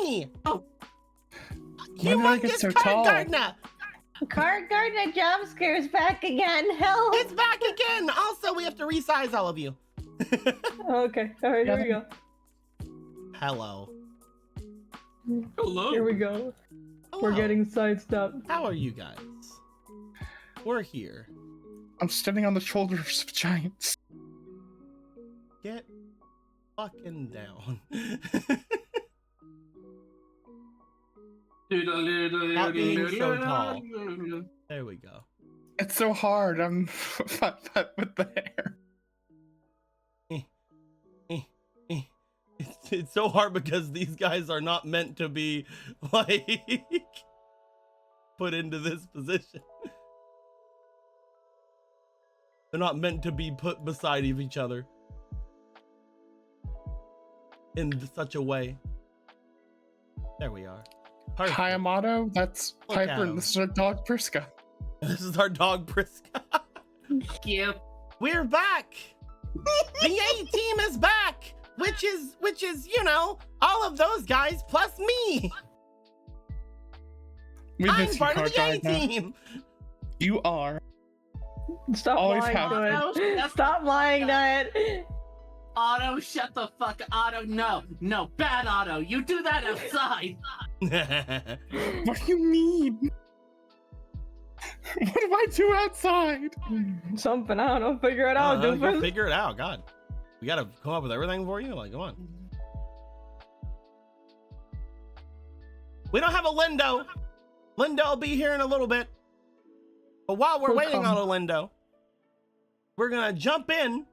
me! Oh. When did I get Humongous so card tall? gardener! Card Gardener jump scares back again. Help! It's back again! Also, we have to resize all of you. Okay, alright, here we go. Hello. Hello. Here we go. Hello. We're getting sidestepped. How are you guys? We're here. I'm standing on the shoulders of giants. Get fucking down. Stop being so tall. There we go. It's so hard. I'm fat with the hair. It's so hard because these guys are not meant to be like put into this position. They're not meant to be put beside of each other in such a way. There we are. Perfect. Hi, Amato. That's Look Piper, out. and this is our dog Priska. This is our dog Priska. Yep. We're back. The A team is back, which is, you know, all of those guys plus me. We I'm miss you, part of Card the A Gardener. team. You are. Stop Always lying have to been. it. Stop lying to it. Otto, shut the fuck. Otto, no, bad Otto. You do that outside. What do you mean? What do I do outside? Something, I don't know. Figure it out, Go doofus. figure it out. God, we gotta come up with everything for you. Like, come on. We don't have a Lindo. Lindo will be here in a little bit. But while we're He'll waiting come. on a Lindo, we're gonna jump in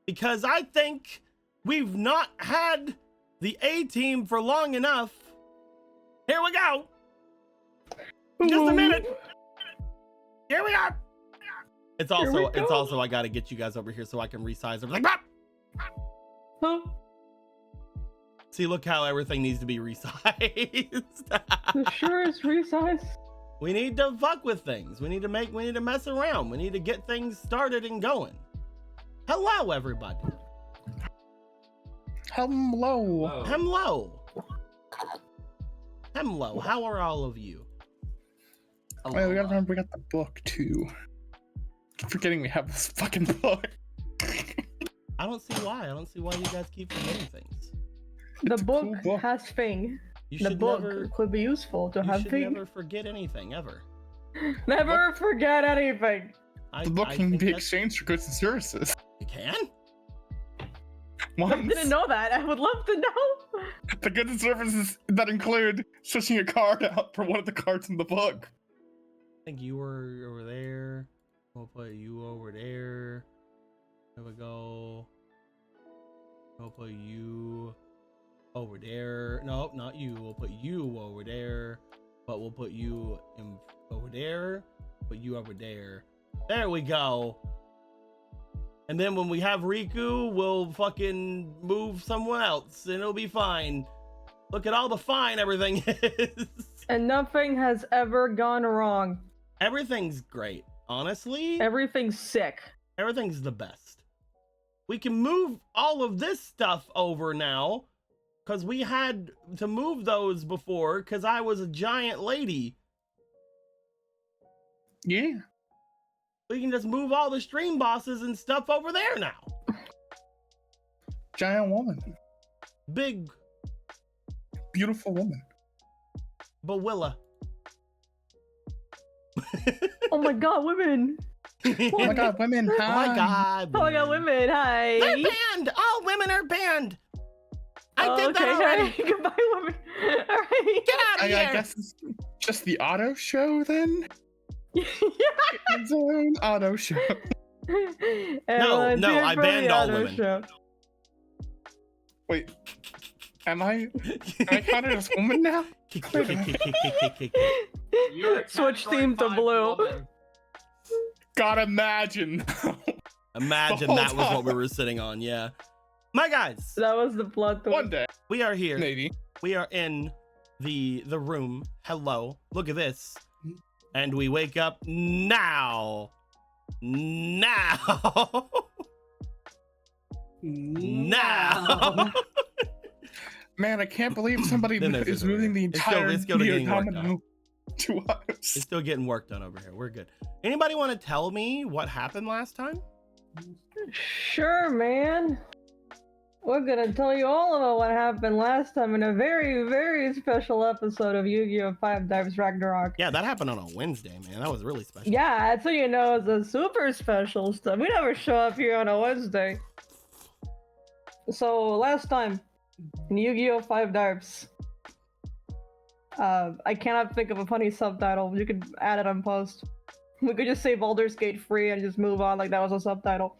because I think we've not had the A team for long enough. Here we go. Just a minute. Here we are. It's also I gotta get you guys over here so I can resize them. Like, "Bop!" Huh? See, look how everything needs to be resized. The sure is resize. We need to fuck with things. We need to mess around. We need to get things started and going. Hello, everybody. Hello. Hello. Hello. How are all of you? Wait, we gotta remember we got the book too. Keep forgetting we have this fucking book. I don't see why. I don't see why you guys keep forgetting things. The It's a book, cool book. has thing. You The should book never. could be useful to You have should thing. never forget anything ever. Never forget anything. The book I can think be that's- exchanged for goods and services. You can? I Once, didn't know that. I would love to know. the goods and services that include switching a card out for one of the cards in the book. I think you were over there. We'll put you over there. There we go. We'll put you over there. No, not you. We'll put you over there. But we'll put you in over there. Put you over there. There we go. And then when we have Riku, we'll fucking move someone else and it'll be fine. Look at all the fine everything is. And nothing has ever gone wrong. Everything's great. Honestly, Everything's sick. everything's the best. We can move all of this stuff over now because we had to move those before because I was a giant lady. Yeah. We can just move all the stream bosses and stuff over there now. Giant woman. Big Beautiful woman. Bawilla. Oh my god, women. Oh my god, women. Oh Hi. my god. Oh my god, women. Hi. They're banned. All women are banned. I did that okay, already. hi. Goodbye, women. Alright. Get out of I here. guess it's just the auto show then? Yeah. Its own auto show. Everyone's no, here I for banned the all auto women. show. Wait. Am I counted as woman now? Switch theme to blue. God, imagine. Imagine The that whole was what time. we were sitting on. Yeah. My guys, That was the plot twist. One day, we are here. maybe. We are in the room. Hello. Look at this. And we wake up now. Now. Man, I can't believe somebody Then there's is this over moving the here. entire It's still getting worked domino to us. It's still getting work done over here. We're good. Anybody want to tell me what happened last time? Sure, man. We're gonna tell you all about what happened last time in a very, very special episode of Yu-Gi-Oh! 5Darps Ragnarok. Yeah, that happened on a Wednesday, man. That was really special. Yeah, that's how you know it's a super special stuff. We never show up here on a Wednesday. So last time in Yu-Gi-Oh! 5Darps, I cannot think of a funny subtitle. You could add it on post. We could just say Baldur's Gate free and just move on like that was a subtitle.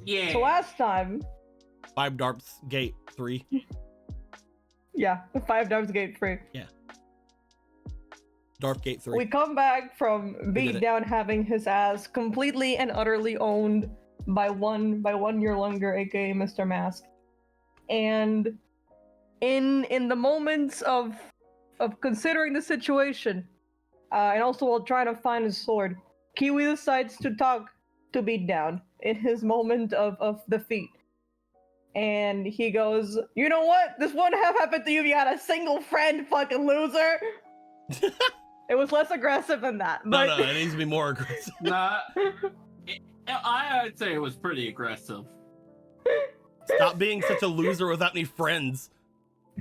Yeah. So last time, 5Darps Gate 3. yeah, 5Darps Gate free. Darp Gate 3. We come back from did it. Beatdown having his ass completely and utterly owned by 1 year longer, aka Mr. Mask. And in the moments of considering the situation, and also while trying to find his sword, Kiwi decides to talk to Beatdown in his moment of defeat. And he goes, "You know what? This wouldn't have happened to you if you had a single friend, fucking loser." It was less aggressive than that, but No, it needs to be more aggressive. Nah. I'd say it was pretty aggressive. Stop being such a loser without any friends.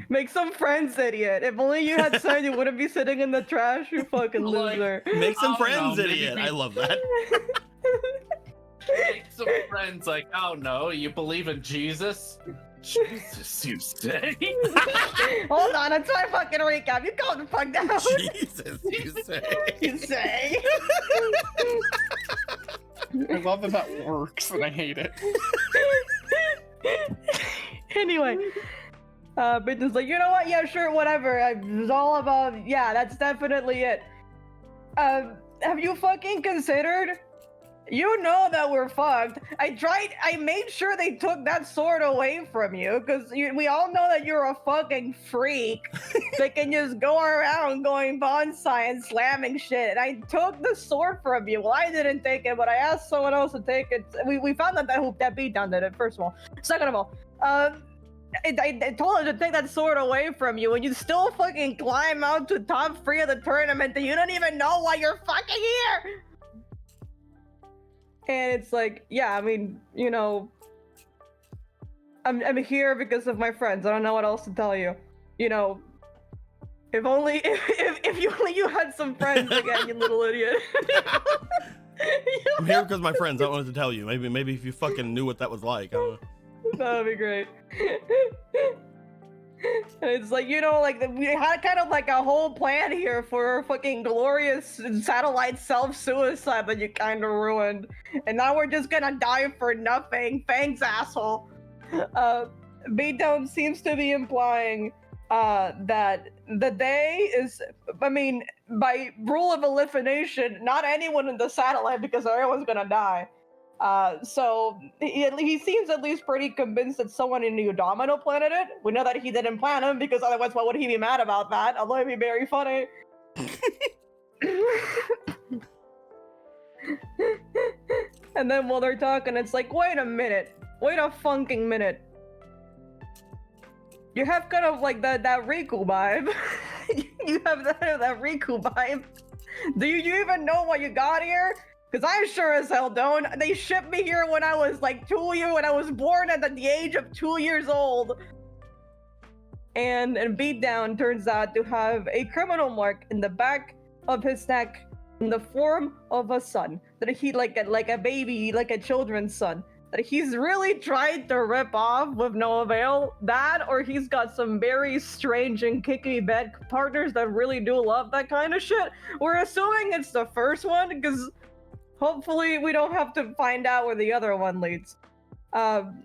make some friends, idiot. If only you had said you wouldn't be sitting in the trash, you fucking Like- loser. Make some I don't friends, know, maybe idiot. we- I love that. Make some friends like, oh no, you believe in Jesus? Jesus, you say? Hold on, let's try fucking recap. You calm the fuck down. Jesus, you say. You say. I love that that works, and I hate it. Anyway, Bitten's like, you know what? Yeah, sure, whatever. It's all about. Yeah, that's definitely it. Have you fucking considered? You know that we're fucked. I made sure they took that sword away from you, because we all know that you're a fucking freak that can just go around going bonsai and slamming shit. And I took the sword from you. Well, I didn't take it, but I asked someone else to take it. We found that that beatdown did it, first of all. Second of all, I told her to take that sword away from you, and you still fucking climb out to top 3 of the tournament, and you don't even know why you're fucking here! And it's like, yeah, I mean, you know, I'm here because of my friends. I don't know what else to tell you. You know, if only if you had some friends again, you little idiot. I'm here because my friends. I wanted to tell you. Maybe if you fucking knew what that was like. I don't know. That'd be great. And it's like, you know, like we had kind of like a whole plan here for fucking glorious satellite self-suicide that you kind of ruined. And now we're just gonna die for nothing. Thanks, asshole. Beatdown seems to be implying that the day is, I mean, by rule of elimination, not anyone in the satellite, because everyone's gonna die. So he seems at least pretty convinced that someone in the Domino planted it. We know that he didn't plant him, because otherwise why would he be mad about that? Although it'd be very funny. And then while they're talking, it's like, wait a minute. Wait a funking minute. You have kind of like that Riku vibe. You have that Riku vibe. Do you even know what you got here? Because I sure as hell don't. They shipped me here when I was like when I was born at the age of 2 years old. And Beatdown turns out to have a criminal mark in the back of his neck in the form of a son. That he like a baby, like a children's son. That he's really tried to rip off with no avail. That, or he's got some very strange and kicky bed partners that really do love that kind of shit. We're assuming it's the first one, because hopefully we don't have to find out where the other one leads. And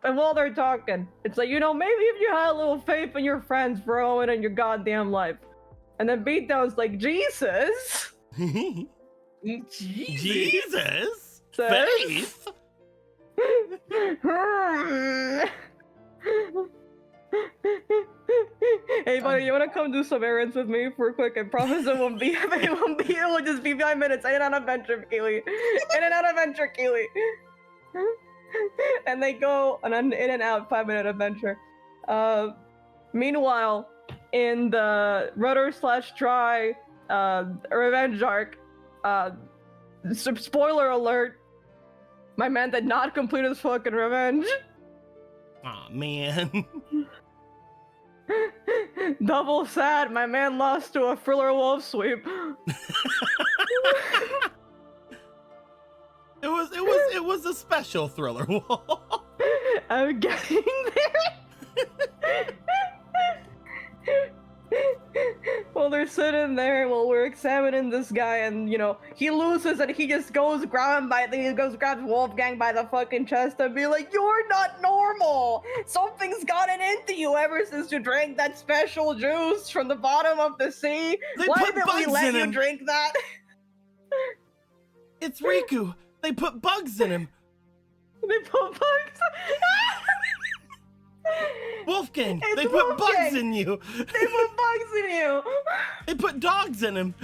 while they're talking, it's like, you know, maybe if you had a little faith in your friends, bro, and in your goddamn life. And then Beatdown's like, Jesus? Jesus? Says- Faith? Hey buddy, you wanna come do some errands with me for quick? I promise it won't be it will just be 5 minutes. In and out of adventure, Keely. In and out of adventure, Keely. And they go on an in and out 5-minute adventure. Meanwhile, in the Rudder/Dry revenge arc, spoiler alert, my man did not complete his fucking revenge. Aw, man. Double sad, my man lost to a Friller Wolf sweep. It was a special thriller wall. I'm getting there. Well, they're sitting there while we're examining this guy, and you know he loses, and he just goes grabs Wolfgang by the fucking chest and be like, "You're not normal. Something's gotten into you ever since you drank that special juice from the bottom of the sea. Why did we let you drink that?" It's Riku. They put bugs in him. They put bugs. Wolfgang, It's they put bugs Wolfgang. in you. They put bugs in you. They put dogs in him.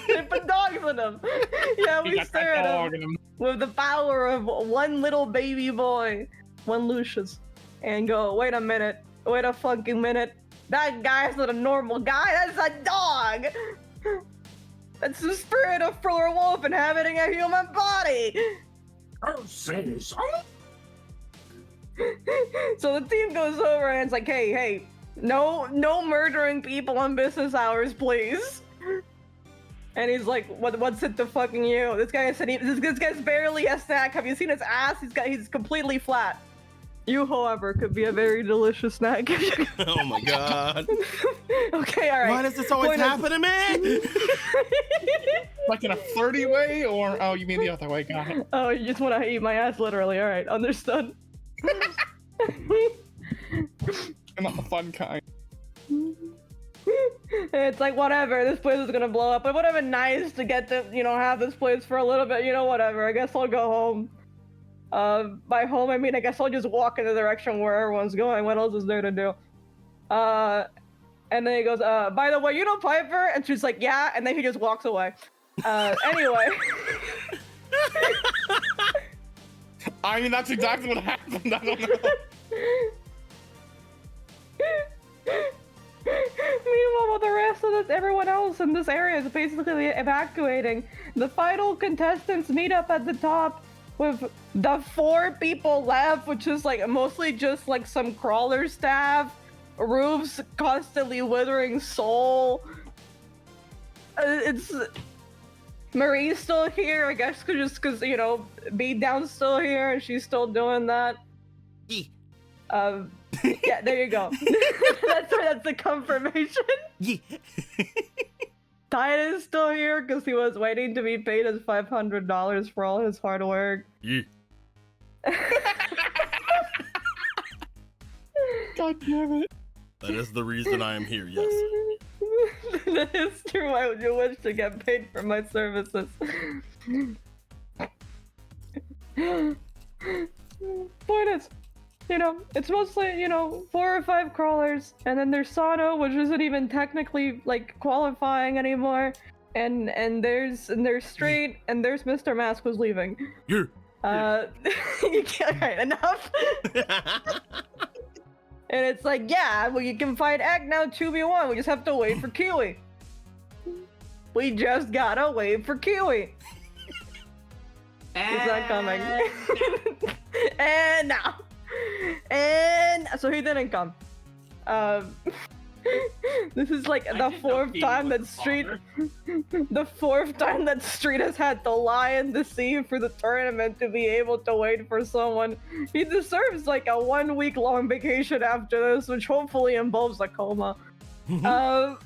They put dogs in him. Yeah, He we got stare that at dog him in him. with the power of one little baby boy, one Lucius, and go, wait a fucking minute. That guy's not a normal guy, that's a dog. That's the spirit of Friller Wolf inhabiting a human body. So the team goes over and it's like, hey, no murdering people on business hours, please. And he's like, what's it to fucking you? This guy said this guy's barely a snack. Have you seen his ass? He's completely flat. You, however, could be a very delicious snack. Oh my god. Okay, alright. Why does this always happen to me? Like in a flirty way, or oh, you mean the other way? Got it. Oh, you just want to eat my ass, literally. Alright, understood. And not the fun kind. It's like, whatever, this place is gonna blow up. It would have been nice to get to, have this place for a little bit, whatever. I guess I'll go home. By home, I mean, I guess I'll just walk in the direction where everyone's going. What else is there to do? And then he goes, by the way, you know Piper? And she's like, yeah, and then he just walks away. Anyway. I mean, that's exactly what happened. I don't know. Meanwhile, while the rest of everyone else in this area is basically evacuating, the final contestants meet up at the top with the 4 people left, which is like mostly just like some crawler staff, Roof's constantly withering soul. It's Marie's still here, I guess, just because Beatdown's still here and she's still doing that. Yeah, there you go. that's the confirmation. Yeah. Titus is still here because he was waiting to be paid his $500 for all his hard work. Yeah. God damn it. That is the reason I am here, yes. That is true. Why would you wish to get paid for my services? Point is, it's mostly, 4 or 5 crawlers, and then there's Sano, which isn't even technically, like, qualifying anymore, and there's Street, and there's Mr. Mask who's leaving. Yeah. You can't, right, enough. And it's like, yeah, well, you can fight Egg now 2v1, we just have to wait for Kiwi. We just gotta wait for Kiwi. He's not coming. And now. And so he didn't come. This is like the 4th time that Street has had to lie and deceive for the tournament to be able to wait for someone. He deserves like a 1-week-long vacation after this, which hopefully involves a coma. And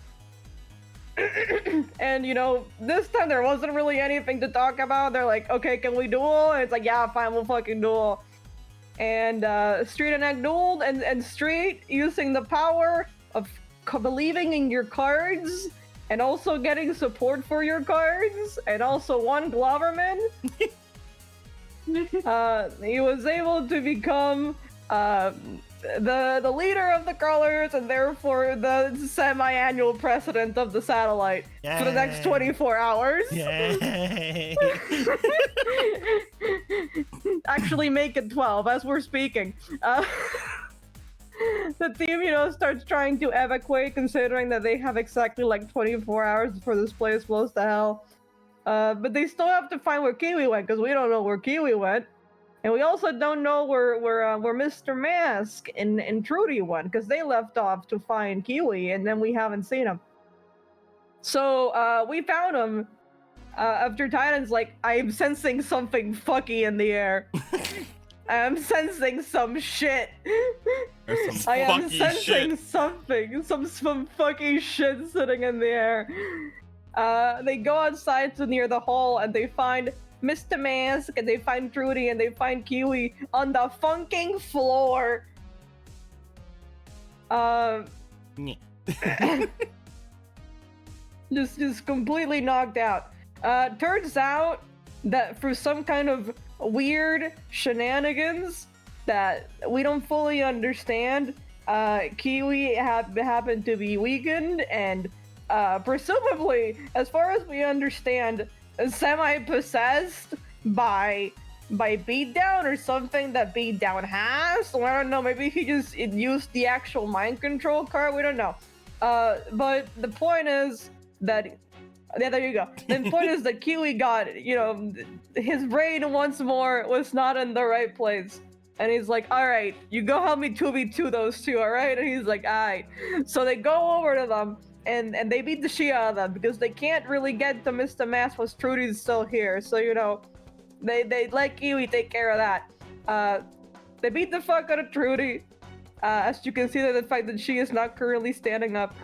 this time there wasn't really anything to talk about. They're like, okay, can we duel? And it's like, yeah, fine, we'll fucking duel. And Street and Egg dueled, and Street, using the power of believing in your cards, and also getting support for your cards, and also one Gloverman, he was able to become the leader of the crawlers, and therefore the semi-annual president of the satellite for the next 24 hours. Yay. Actually make it 12 as we're speaking. the team, starts trying to evacuate, considering that they have exactly like 24 hours before this place blows to hell. But they still have to find where Kiwi went, because we don't know where Kiwi went. And we also don't know where Mr. Mask and Trudy went, because they left off to find Kiwi, and then we haven't seen him. So we found him after Titan's like, I'm sensing something fucky in the air. I'm sensing some shit. There's some I am fucky sensing shit. something, some fucking shit sitting in the air. They go outside to near the hall and they find Mr. Mask and they find Trudy and they find Kiwi on the funking floor. Just completely knocked out. Turns out that for some kind of weird shenanigans that we don't fully understand, Kiwi happened to be weakened and presumably, as far as we understand, semi-possessed by Beatdown or something that Beatdown has. So I don't know, maybe he just used the actual mind control card, we don't know. But the point is that, yeah, there you go. The point is that Kiwi got, his brain once more was not in the right place. And he's like, all right, you go help me 2v2 those two, all right? And he's like, all right. So they go over to them and they beat the shit out of them because they can't really get to Mr. Mask plus Trudy's still here. So, they let Kiwi take care of that. They beat the fuck out of Trudy. As you can see, the fact that she is not currently standing up.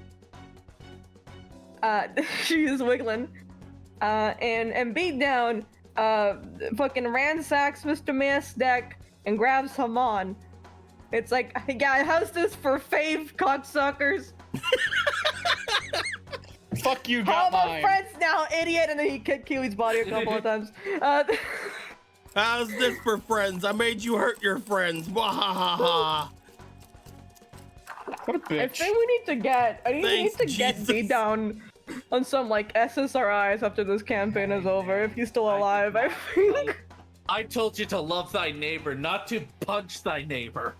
She is wiggling. And Beatdown fucking ransacks Mr. Mask's deck and grabs him on. It's like, yeah, how's this for fave, cocksuckers? Fuck you, How got about mine. friends now, idiot? And then he kicked Kiwi's body a couple of times. How's this for friends? I made you hurt your friends. Wahahaha. What a bitch. I think we need to get, Thanks, get Jesus. Beatdown on some like SSRIs after this campaign is over, if he's still alive, I think. I told you to love thy neighbor, not to punch thy neighbor.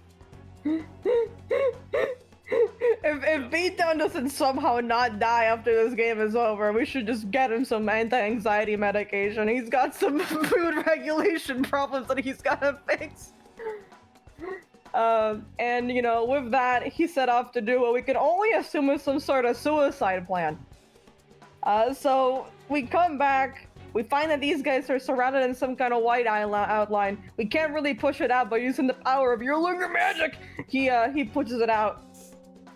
If Beatdown doesn't somehow not die after this game is over, we should just get him some anti-anxiety medication. He's got some food regulation problems that he's gotta fix. And with that, he set off to do what we can only assume is some sort of suicide plan. So we come back, we find that these guys are surrounded in some kind of white outline. We can't really push it out, but using the power of your lunar magic, he pushes it out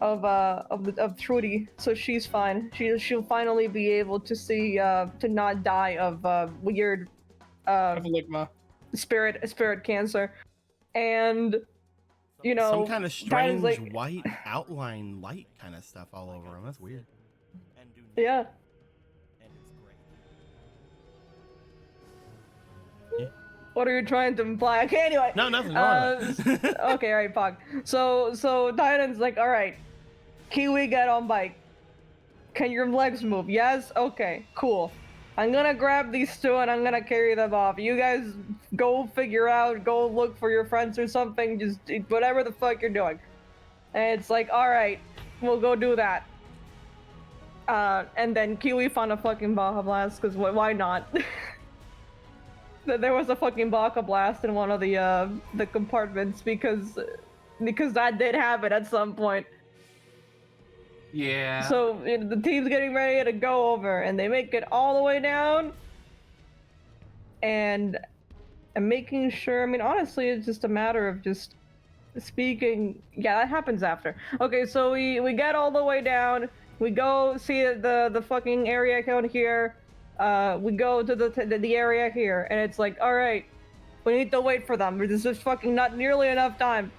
of Trudy, so she's fine. She'll finally be able to see to not die of weird spirit cancer, and Some kind of strange like, white outline light kind of stuff all over him. That's weird. yeah. What are you trying to imply? Okay, anyway. No, nothing. Go Okay, alright, Pog. So Titan's like, alright, Kiwi, get on bike. Can your legs move? Yes? Okay, cool. I'm gonna grab these two and I'm gonna carry them off. You guys go look for your friends or something, just whatever the fuck you're doing. And it's like, alright, we'll go do that. And then Kiwi found a fucking Baja Blast, because why not? There was a fucking Baka Blast in one of the compartments because that did happen at some point. Yeah. So the team's getting ready to go over, and they make it all the way down. And making sure, I mean, honestly, it's just a matter of just speaking. Yeah, that happens after. Okay, so we get all the way down. We go see the fucking area count here. We go to the area here, and it's like, all right, we need to wait for them. There's just fucking not nearly enough time.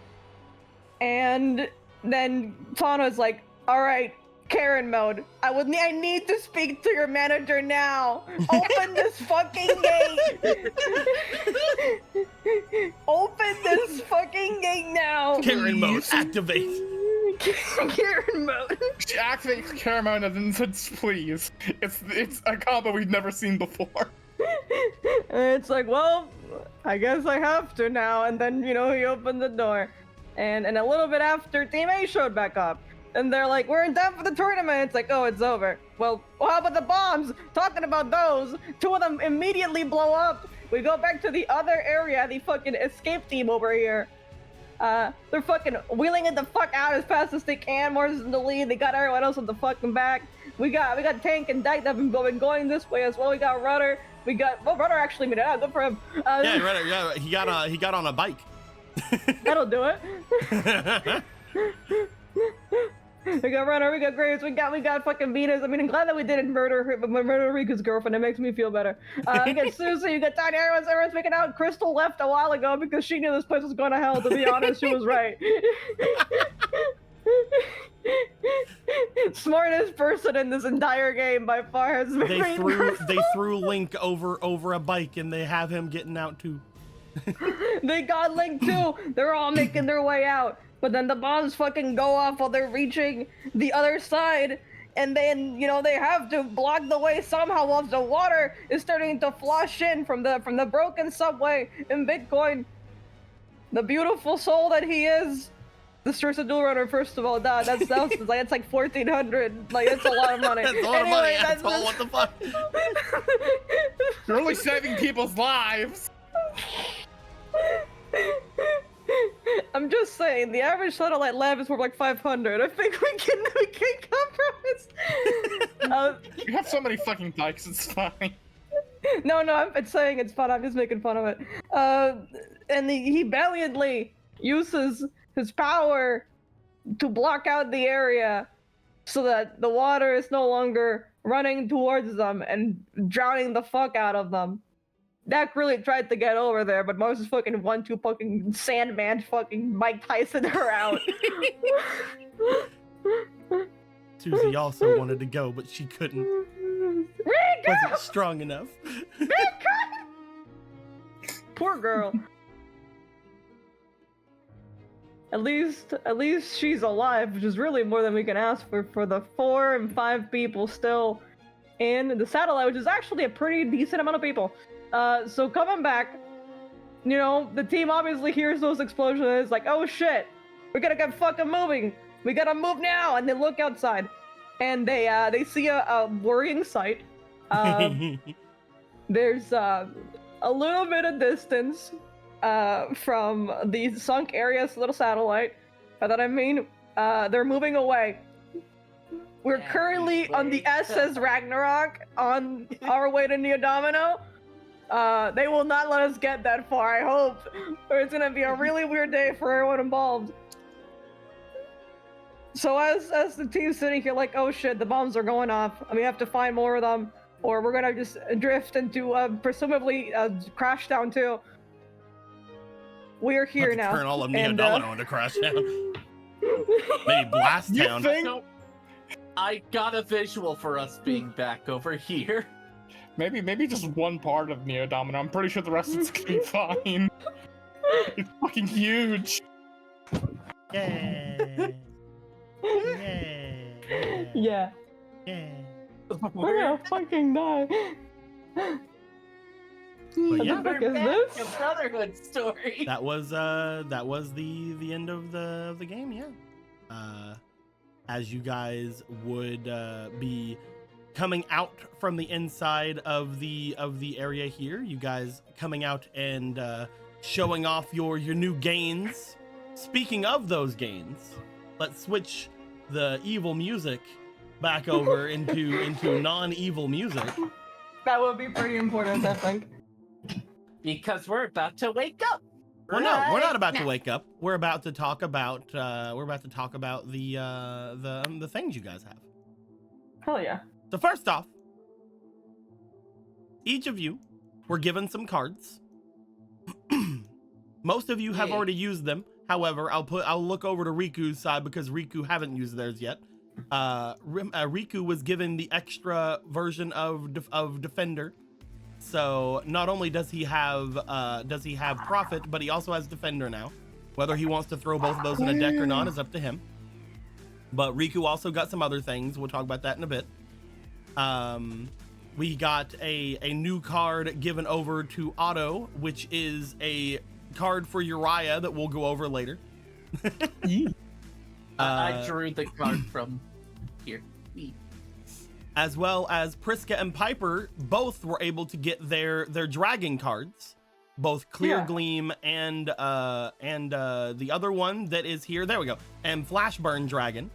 And then Tano's like, all right, Karen mode. I need to speak to your manager now. Open this fucking gate. Open this fucking gate now. Karen mode, activate. Karen mode. She activates Karen mode and then says, please. It's a combo we've never seen before. And it's like, well, I guess I have to now. And then, he opened the door. And a little bit after, Team A showed back up. And they're like, we're in time for the tournament. It's like, oh, it's over. Well, how about the bombs? Talking about those, 2 of them immediately blow up. We go back to the other area, the fucking escape team over here. They're fucking wheeling it the fuck out as fast as they can. Mars in the lead. They got everyone else on the fucking back. We got Tank and Dyke that have been going this way as well. We got Rudder. Rudder actually made it out. Good for him. Yeah, Rudder. Yeah, he got on a bike. That'll do it. We got Runner, we got Graves, we got fucking Venus. I mean, I'm glad that we didn't murder Riku's girlfriend. It makes me feel better. We got Susie, you got Tiny, everyone's making out. Crystal left a while ago because she knew this place was going to hell. To be honest, she was right. Smartest person in this entire game by far has been They threw Link over a bike and they have him getting out too. They got Link too. They're all making their way out. But then the bombs fucking go off while they're reaching the other side. And then, you know, they have to block the way somehow while the water is starting to flush in from the broken subway. And Bitcoin, the beautiful soul that he is, destroys a dual runner, first of all. That's like 1,400. Like, that's a lot of money. That's a lot of money, asshole. What the fuck? You're only saving people's lives. I'm just saying, the average satellite lab is worth like 500. I think we can compromise. You have so many fucking bikes, it's fine. No, I'm saying it's fun. I'm just making fun of it. And he valiantly uses his power to block out the area so that the water is no longer running towards them and drowning the fuck out of them. Dak really tried to get over there, but Moses fucking 1-2 fucking Sandman fucking Mike Tyson her out. Susie also wanted to go, but she couldn't. Wasn't strong enough. Poor girl. At least she's alive, which is really more than we can ask for the 4 and 5 people still in the satellite, which is actually a pretty decent amount of people. So coming back, you know, the team obviously hears those explosions and is like, oh shit, we gotta get fucking moving. We gotta move now. And they look outside and they see a worrying sight. There's a little bit of distance from the sunk area's little satellite. By that I mean, they're moving away. We're currently on the SS Ragnarok on our way to Neodomino. They will not let us get that far, I hope, or it's gonna be a really weird day for everyone involved. So as the team's sitting here like, oh shit, the bombs are going off, and we have to find more of them, or we're gonna just drift into presumably crash down too. We're here now. Turn all of Neodomino into crash down. Maybe blast down. I got a visual for us being back over here. Maybe just one part of Neodomino. I'm pretty sure the rest is gonna be fine. It's fucking huge. Yeah. Yeah. We're gonna fucking die. But yeah, What the fuck is this? A Brotherhood story. that was the end of the game. Yeah. As you guys would be coming out from the inside of the area here, you guys coming out and showing off your new gains. Speaking of those gains, let's switch the evil music back over into non-evil music. That would be pretty important, I think. Because we're about to wake up. Well, no, we're not about now. to wake up. We're about to talk about the things you guys have. Hell yeah. So first off, each of you were given some cards. Most of you have already used them. However, I'll look over to Riku's side because Riku haven't used theirs yet. Riku was given the extra version of Defender. So not only does he have Prophet, but he also has Defender now. Whether he wants to throw both of those in a deck or not is up to him. But Riku also got some other things. We'll talk about that in a bit. We got a new card given over to Otto, which is a card for Uriah that we'll go over later. I drew the card from here. As well as Priska and Piper both were able to get their dragon cards, both Clear Gleam and the other one that is here. There we go. And Flashburn Dragon.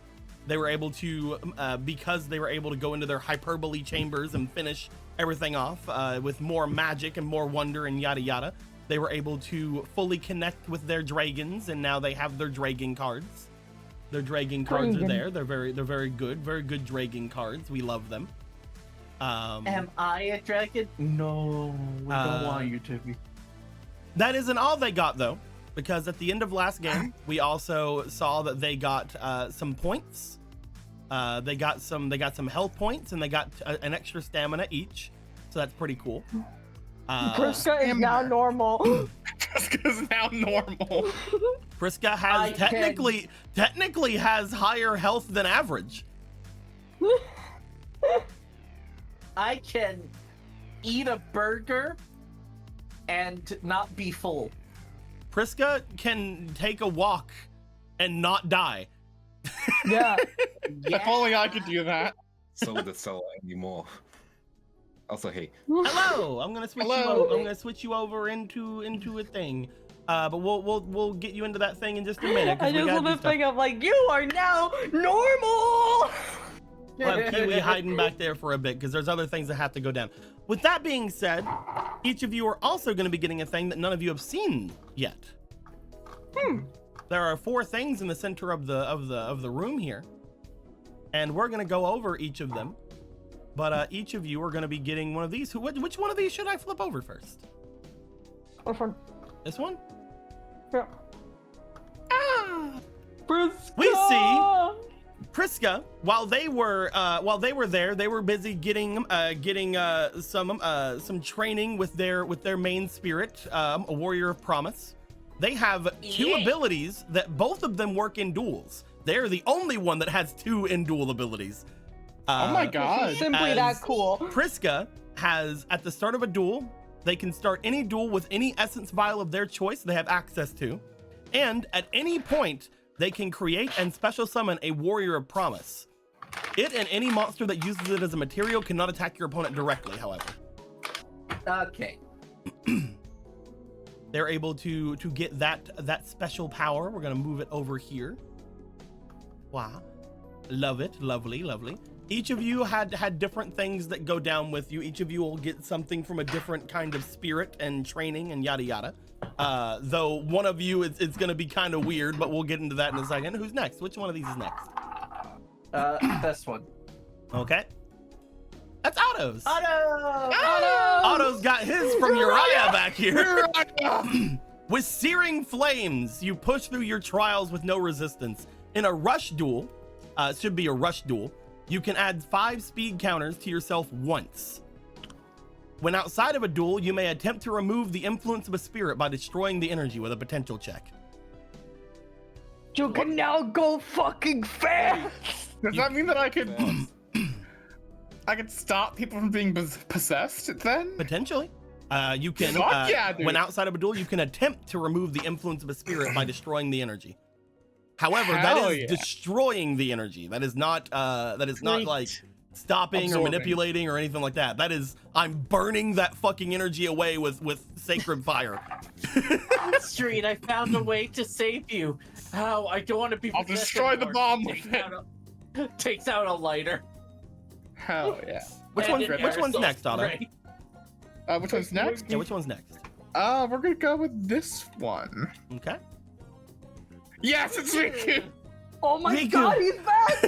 They were able to, because they were able to go into their hyperbole chambers and finish everything off with more magic and more wonder and yada yada. They were able to fully connect with their dragons, and now they have their dragon cards. Their dragon cards are there. They're very good dragon cards. We love them. Am I a dragon? No, we don't want you to be. That isn't all they got though, because at the end of last game, we also saw that they got some points. They got some health points, and they got an extra stamina each. So that's pretty cool. Priska is now normal. Priska is now normal. Priska has technically has higher health than average. I can eat a burger and not be full. Priska can take a walk and not die. Yeah. If only I could do that. So the cell anymore. Also, hey. Hello. I'm gonna switch you over into a thing. But we'll get you into that thing in just a minute. I just love the thing of like, you are now normal. We'll have Kiwi hiding back there for a bit because there's other things that have to go down. With that being said, each of you are also going to be getting a thing that none of you have seen yet. There are 4 things in the center of the room here, and we're going to go over each of them. But each of you are going to be getting one of these. Which one of these should I flip over first? Which one? This one? Yeah. Priska! We see Priska, while they were there, they were busy getting some training with their main spirit, a warrior of promise. They have 2 abilities that both of them work in duels. They're the only one that has 2 in duel abilities. Oh my god. Simply that cool. Priska has, at the start of a duel, they can start any duel with any essence vial of their choice they have access to. And at any point, they can create and special summon a warrior of promise. It and any monster that uses it as a material cannot attack your opponent directly, however. Okay. They're able to get that special power. We're gonna move it over here. Wow. Love it. Lovely, lovely. Each of you had different things that go down with you. Each of you will get something from a different kind of spirit and training and yada yada. Though one of you it's going to be kind of weird, but we'll get into that in a second. Who's next? Which one of these is next? This one. Okay. That's Otto's. Otto! Otto's got his from Uriah back here. With searing flames, you push through your trials with no resistance. In a rush duel, it should be a rush duel, you can add 5 speed counters to yourself once. When outside of a duel, you may attempt to remove the influence of a spirit by destroying the energy with a potential check. You can now go fucking fast. Does that mean that I could stop people from being possessed then? Potentially. You can, Fuck yeah, dude. when outside of a duel, you can attempt to remove the influence of a spirit by destroying the energy. However, that is destroying the energy. That is not like stopping or manipulating or anything like that. That is, I'm burning that fucking energy away with sacred fire. Street, I found a way to save you. How? I don't want to be. I'll destroy the bomb with it. Takes out a lighter. Hell yeah. Which one's next, Otto? Which one's next? Yeah, which one's next? We're gonna go with this one. Okay. Yes, it's Riku! Oh my Riku. god, he's back!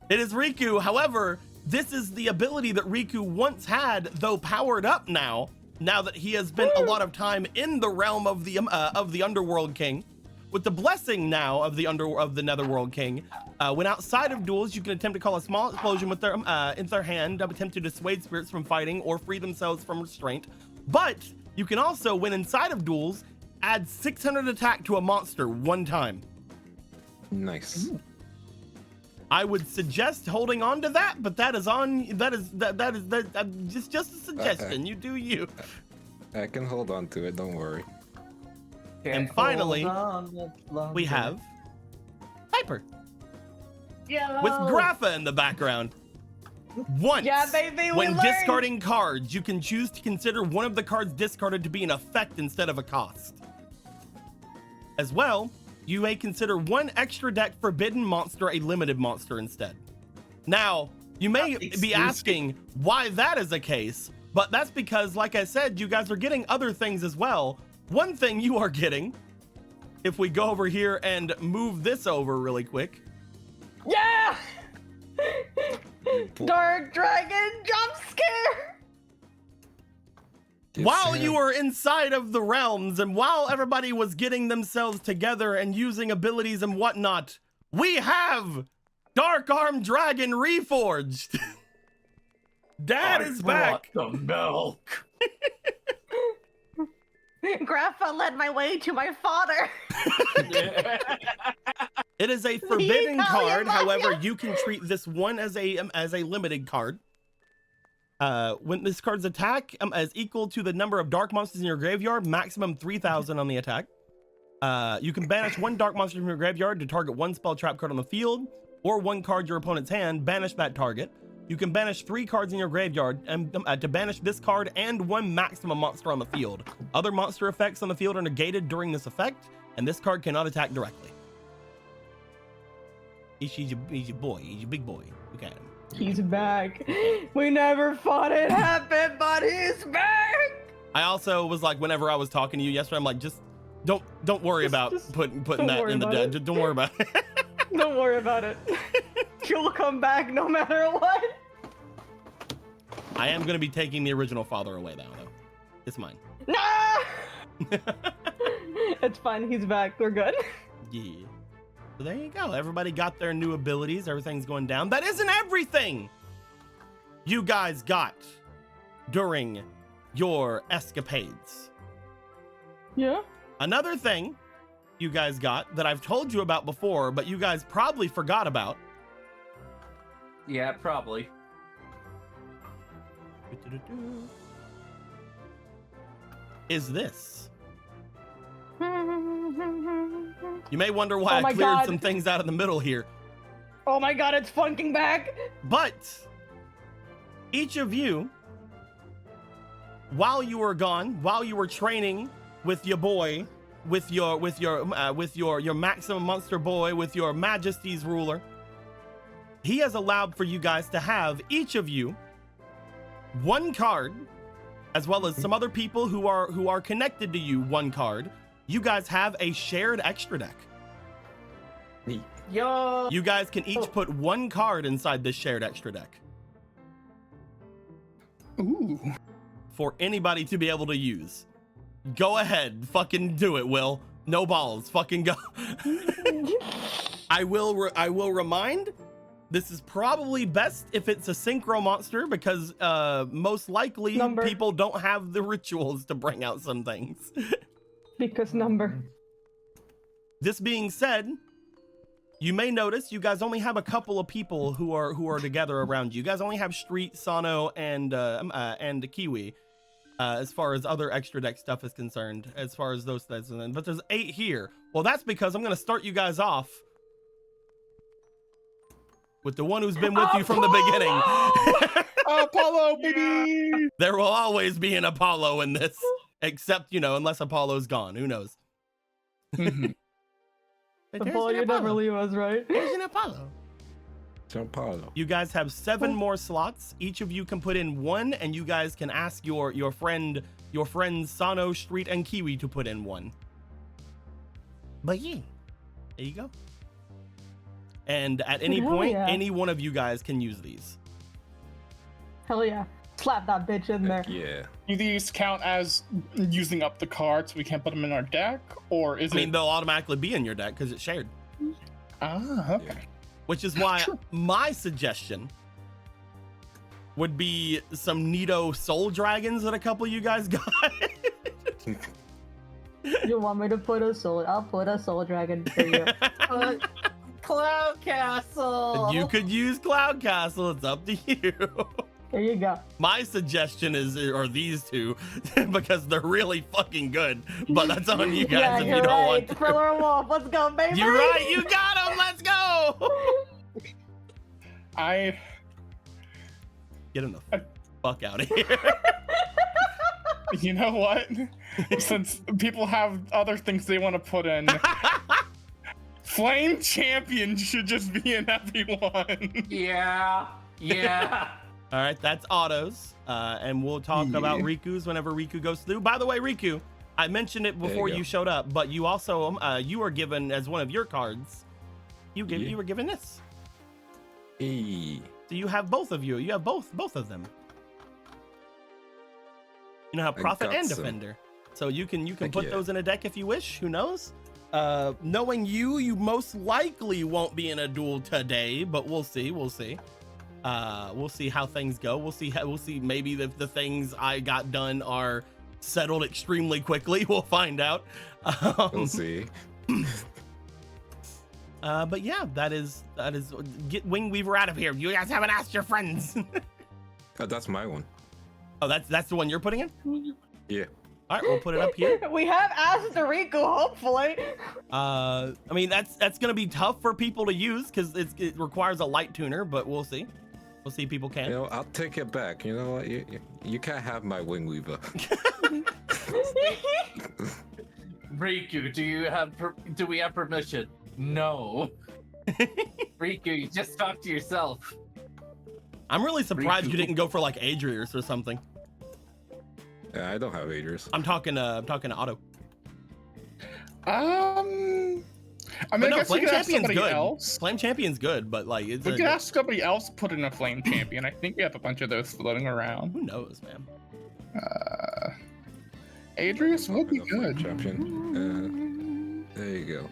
It is Riku. However, this is the ability that Riku once had, though powered up now that he has spent a lot of time in the realm of the Underworld King. With the blessing now of the Netherworld King, when outside of duels, you can attempt to call a small explosion with their in their hand, attempt to dissuade spirits from fighting or free themselves from restraint. But you can also, when inside of duels, add 600 attack to a monster one time. Nice. I would suggest holding on to that, but that is just a suggestion. You do you. I can hold on to it, don't worry. And finally, we have Piper with Grapha in the background. Once, Yeah, baby, we when learned. discarding cards, you can choose to consider one of the cards discarded to be an effect instead of a cost. As well, you may consider one extra deck forbidden monster a limited monster instead. Now, you may be asking why that is the case, but that's because, like I said, you guys are getting other things as well. One thing you are getting, if we go over here and move this over really quick. Yeah! Dark Dragon jump scare! While you were inside of the realms and while everybody was getting themselves together and using abilities and whatnot, we have Dark Arm Dragon Reforged. Dad is back. The milk. Grapha led my way to my father. It is a forbidden Italian card. mafia. However, you can treat this one as a limited card. When this card's attack is equal to the number of dark monsters in your graveyard, maximum 3,000 on the attack. You can banish one dark monster from your graveyard to target one spell trap card on the field, or one card your opponent's hand, banish that target. You can banish 3 cards in your graveyard and to banish this card and one maximum monster on the field. Other monster effects on the field are negated during this effect, and this card cannot attack directly. He's your boy. He's your big boy. Look at him. He's back. We never thought it happened, but he's back. I also was like, whenever I was talking to you yesterday, I'm like, just don't worry about putting don't that worry in the about dead. it. Don't worry about it. Don't worry about it. You'll come back no matter what. I am going to be taking the original father away though. It's mine. No! It's fine. He's back. We're good. Yeah. So there you go. Everybody got their new abilities. Everything's going down. That isn't everything you guys got during your escapades. Yeah. Another thing you guys got that I've told you about before, but you guys probably forgot about. Yeah, probably. Is this. You may wonder why I my cleared God. some things out in the middle here. Oh my god, it's funking back. But each of you, while you were gone, while you were training with your boy, with your maximum monster boy, with your majesty's ruler, he has allowed for you guys to have, each of you, one card, as well as some other people who are connected to you, one card. You guys have a shared extra deck. Yo. You guys can each put one card inside this shared extra deck Ooh. for anybody to be able to use. Go ahead, fucking do it, Will. No balls, fucking go. I will remind, this is probably best if it's a synchro monster because most likely people don't have the rituals to bring out some things. Because number. This being said, you may notice you guys only have a couple of people who are together around you. You guys only have Street, Sano, and Kiwi, as far as other extra deck stuff is concerned, as far as those things. But there's 8 here. Well, that's because I'm gonna start you guys off with the one who's been with you from the beginning. Apollo, baby! There will always be an Apollo in this, except, unless Apollo's gone. Who knows? Mhm. But there's Apollo, an you never Apollo. leave us, right? There's an Apollo. Sao Paulo. You guys have 7 more slots. Each of you can put in 1, and you guys can ask your friends Sano, Street, and Kiwi to put in 1. But yeah, there you go. And at any Hell point, yeah. any one of you guys can use these. Hell yeah. Slap that bitch in there. Yeah. Do these count as using up the cards so we can't put them in our deck? Or is I mean, it... they'll automatically be in your deck because it's shared. Ah, okay. Which is why my suggestion would be some neato soul dragons that a couple of you guys got. You want me to put a soul? I'll put a soul dragon for you. Cloud Castle. You could use Cloud Castle. It's up to you. There you go. My suggestion are these two because they're really fucking good. But that's on you guys Yeah, if you're you don't right. want to. Thriller and Wolf, let's go, baby. You're right. You got them. Let's go. Get him the fuck out of here. You know what? Since people have other things they want to put in, Flame Champion should just be in everyone. Yeah. All right, that's autos. And we'll talk about Riku's whenever Riku goes through. By the way, Riku, I mentioned it before you showed up, but you also you were given as one of your cards. You were given this. Hey. So you have both of you. You have both of them. You know, Prophet and Defender. So you can put those in a deck if you wish. Who knows? Knowing you most likely won't be in a duel today, but we'll see. We'll see how things go. We'll see. Maybe the things I got done are settled extremely quickly. We'll find out. We'll see. But yeah, that is get Wingweaver out of here. You guys haven't asked your friends. Oh, that's my one. Oh, that's the one you're putting in? Yeah. All right, we'll put it up here. We have asked Riku, hopefully. I mean, that's gonna be tough for people to use because it requires a light tuner, but we'll see. We'll see if people can. You know, I'll take it back. You know what? You can't have my Wingweaver. Riku, do we have permission? No. Riku, you just talk to yourself. I'm really surprised you didn't go for like Adrius or something. Yeah, I don't have Adrius. I'm talking to Otto. I mean, I guess Flame we could ask Champion's somebody good. else. Flame Champion's good, but like We could ask somebody else to put in a Flame Champion. I think we have a bunch of those floating around. Who knows, man? Adrius would be Flame good. Champion. There you go.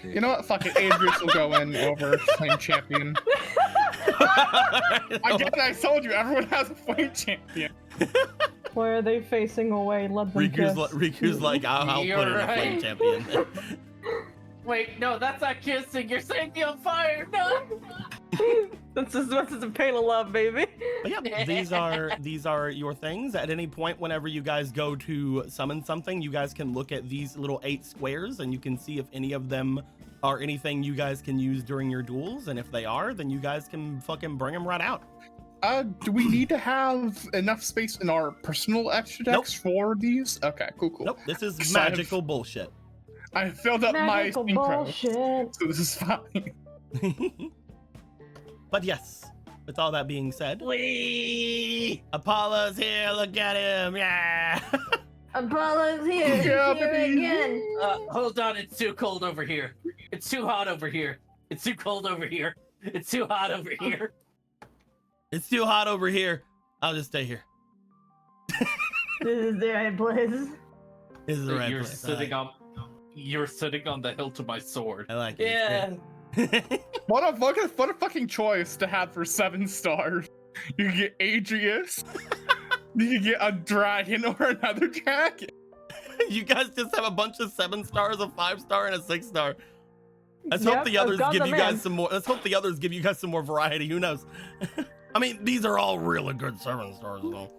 You know what? Fuck it. Adrius will go in over Flame Champion. Again, I told you, everyone has a Flame Champion. Where are they facing away? Let them kiss. Riku's like, I'll put in a Flame Champion. Wait, no, that's not kissing. You're setting me on fire. No. This is a pain of love, baby. But yeah, these are your things. At any point, whenever you guys go to summon something, you guys can look at these little 8 squares, and you can see if any of them are anything you guys can use during your duels. And if they are, then you guys can fucking bring them right out. Do we need to have enough space in our personal extra decks for these? Okay, cool. Nope, this is magical bullshit. I filled up Magical my synchro, bullshit. so this is fine. But yes, with all that being said, Apollo's here. Look at him, yeah. Apollo's here. Yeah, Here baby. again. Hold on, it's too cold over here. It's too hot over here. It's too cold over here. It's too hot over here. It's too hot over here. I'll just stay here. This is the right place. This is the right You're place. You're sitting on the hilt of my sword. I like it. Yeah. What a fucking choice to have for 7 stars. You can get Adrius. You can get a dragon or another dragon. You guys just have a bunch of 7 stars, a 5-star, and a 6-star. Let's Yep, hope the others I've got give you them in. guys some more. Let's hope the others give you guys some more variety. Who knows? I mean, these are all really good 7 stars, though.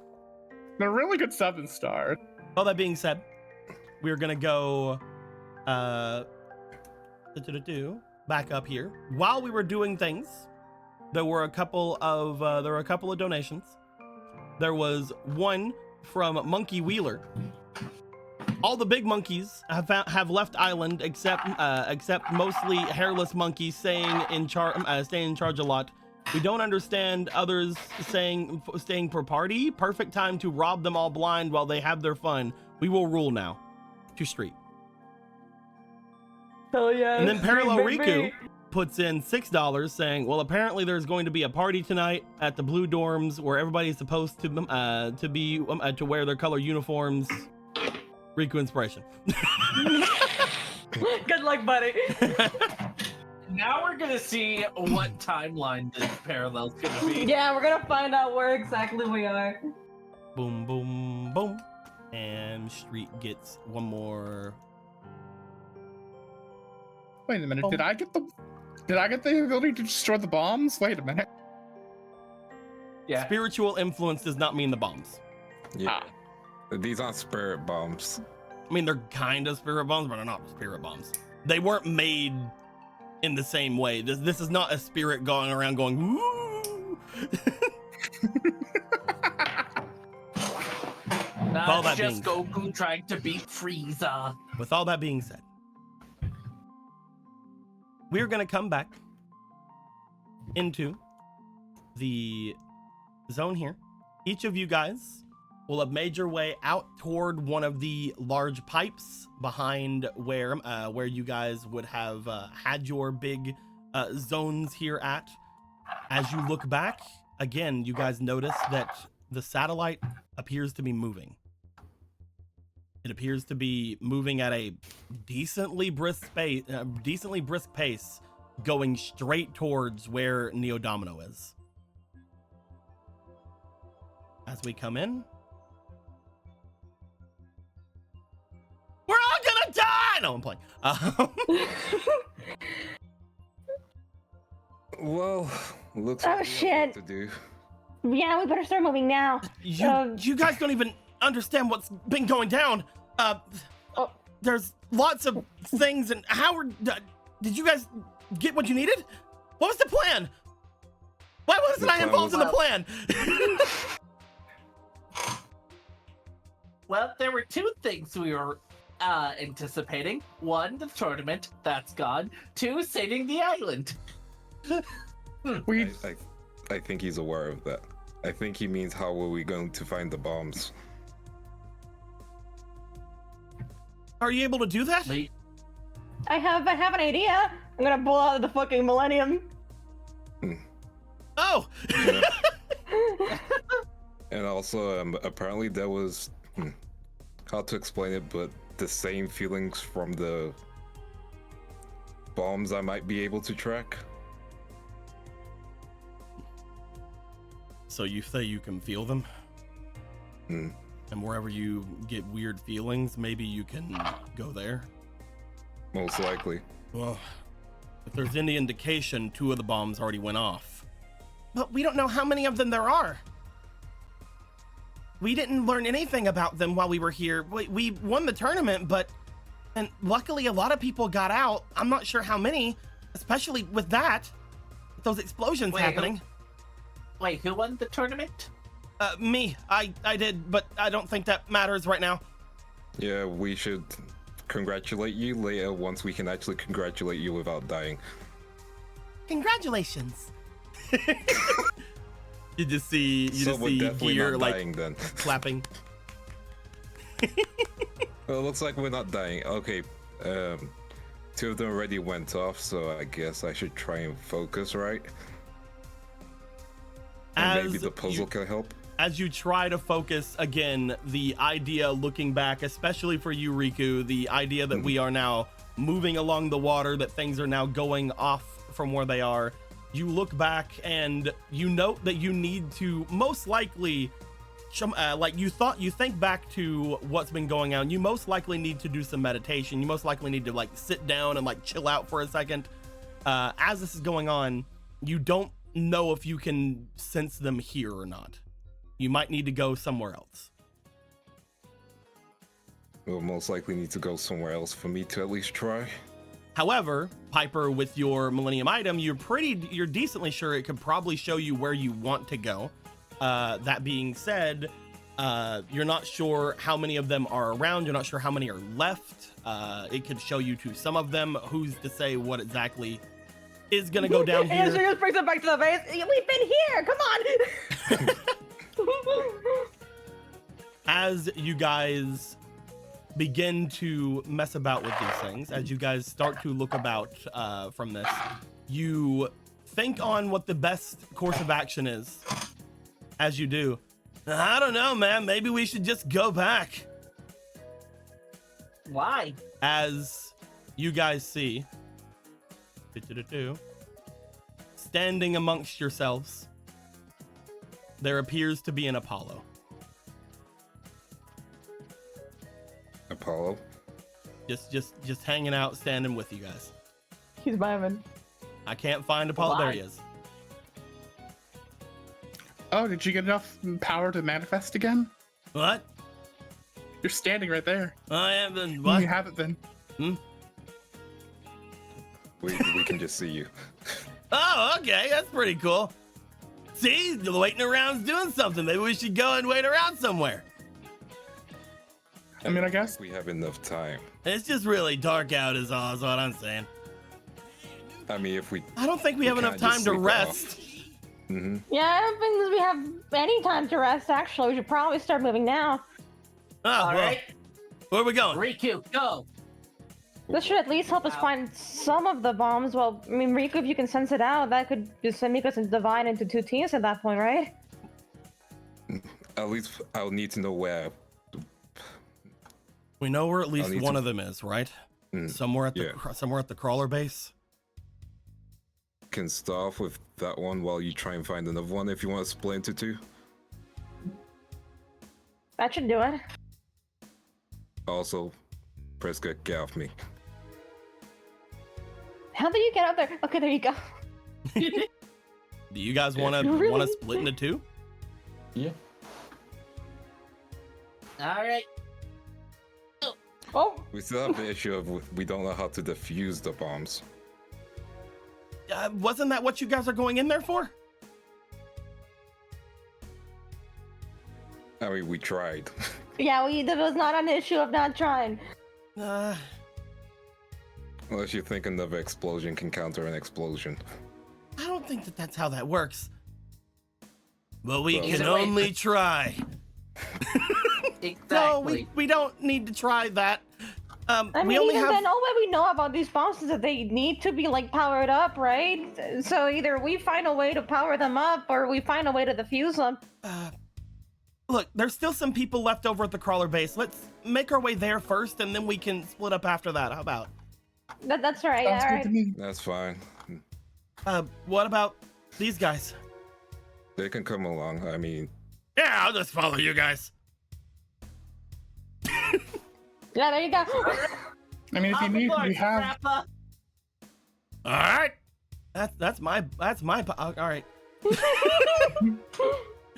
They're really good 7 stars. All that being said, we're gonna go back up here. While we were doing things, there were a couple of donations. There was one from Monkey Wheeler. All the big monkeys have left island except mostly hairless monkeys staying in charge a lot. We don't understand others staying per party. Perfect time to rob them all blind while they have their fun. We will rule now. To street. Hell yeah. And then Parallel baby. Riku puts in $6 saying, well, apparently there's going to be a party tonight at the Blue Dorms where everybody's supposed to wear their color uniforms. Riku inspiration. Good luck, buddy. Now we're gonna see what timeline this parallel's gonna be. Yeah, we're gonna find out where exactly we are. Boom, boom, boom. And Street gets one more. Wait a minute. Did I get the ability to destroy the bombs? Wait a minute. Yeah. spiritual influence does not mean the bombs. Yeah. These aren't spirit bombs. I mean, they're kind of spirit bombs, but they're not spirit bombs. They weren't made in the same way. This is not a spirit going around going, woo! all that That's just being- Goku trying to beat Frieza. With all that being said, we're going to come back into the zone here. Each of you guys will have made your way out toward one of the large pipes behind where you guys would have had your big zones here at. As you look back, again, you guys notice that the satellite appears to be moving. It appears to be moving at a decently brisk pace, going straight towards where Neodomino is. As we come in, we're all gonna die! No, I'm playing. Well, looks Oh, like we have shit. work to do. Yeah, we better start moving now. You guys don't even understand what's been going down. There's lots of things, and Howard, did you guys get what you needed? What was the plan? Why wasn't The I plan involved in was- the plan? Well, there were two things we were anticipating. One, the tournament. That's gone. Two, saving the island. We I think he's aware of that. I think he means how are we going to find the bombs? Are you able to do that? Wait, I have an idea. I'm gonna pull out the fucking Millennium. Oh! And also, apparently there was, how to explain it, but the same feelings from the bombs I might be able to track. So you say you can feel them? Hmm. And wherever you get weird feelings, maybe you can go there? Most likely. Well, if there's any indication, 2 of the bombs already went off. But we don't know how many of them there are. We didn't learn anything about them while we were here. We won the tournament, and luckily a lot of people got out. I'm not sure how many, especially with that, with those explosions Wait, happening. wait, who won the tournament? Me, I did, but I don't think that matters right now. Yeah, we should congratulate you later once we can actually congratulate you without dying. Congratulations. You just see So we're definitely gear not like dying then. clapping. Well, it looks like we're not dying. Okay, 2 of them already went off, so I guess I should try and focus, right? And maybe As the puzzle can help. As you try to focus again, the idea looking back, especially for you, Riku, the idea that we are now moving along the water, that things are now going off from where they are. You look back and you note that you need to most likely, you think back to what's been going on. You most likely need to do some meditation. You most likely need to sit down and chill out for a second. As this is going on, you don't know if you can sense them here or not. You might need to go somewhere else. We'll most likely need to go somewhere else for me to at least try. However, Piper, with your Millennium item, you're decently sure it could probably show you where you want to go. That being said, you're not sure how many of them are around. You're not sure how many are left. It could show you to some of them. Who's to say what exactly is gonna go down And she here? just brings it back to the base. We've been here. Come on. As you guys begin to mess about with these things, as you guys start to look about from this, you think on what the best course of action is. As you do, I don't know, man, maybe we should just go back. Why? As you guys see, standing amongst yourselves, there appears to be an Apollo. Apollo? Just hanging out, standing with you guys. He's vibing. I can't find Apollo. There he Why? is. Oh, did you get enough power to manifest again? What? You're standing right there. I have been. What? You haven't been. We can just see you. Oh, okay. That's pretty cool. See, the waiting around's doing something. Maybe we should go and wait around somewhere. I mean, I guess. We have enough time. It's just really dark out is all, is what I'm saying. I mean, if we... I don't think we have enough can't time just to sleep it rest. off. Mm-hmm. Yeah, I don't think we have any time to rest, actually. We should probably start moving now. Oh, All well, right, where are we going? Riku, go. This should at least help us find some of the bombs. Well, I mean, Riku, if you can sense it out, that could just make us divide into two teams at that point, right? At least I'll need to know where. We know where at least need one to- of them is, right? Mm, Somewhere at the yeah. somewhere at the crawler base. Can start off with that one while you try and find another one if you want to split into two. That should do it. Also, Prescott, get off me. How did you get up there? Okay, there you go. Do you guys want to Really? split into two? Yeah. All right. Oh, We still have the issue of we don't know how to defuse the bombs. Wasn't that what you guys are going in there for? I mean, we tried. yeah, there was not an issue of not trying. Uh, Unless you think another explosion can counter an explosion. I don't think that that's how that works. But we Well, can Either way- only try. Exactly. No, we don't need to try that. I We mean, only even have. then, all that we know about these bombs is that they need to be like powered up, right? So either we find a way to power them up, or we find a way to defuse them. Look, there's still some people left over at the crawler base. Let's make our way there first, and then we can split up after that. How about? That's right. Sounds All good right. to me. That's fine. What about these guys? They can come along. I mean, Yeah, I'll just follow you guys. Yeah, there you go. I mean, if you need, we have. All right. That's my. All right.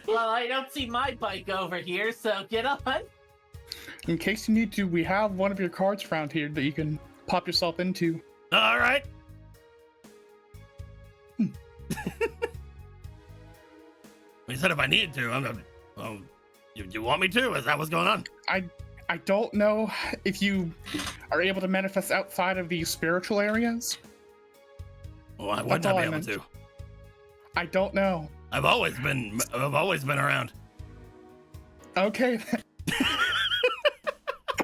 Well, I don't see my bike over here, so get on. In case you need to, we have one of your cards around here that you can pop yourself into. All right. You said if I needed to. I'm not. Oh, you want me to? Is that what's going on? I don't know if you are able to manifest outside of these spiritual areas. Well, I would That's not all be I able meant. to. I don't know. I've always been around. Okay.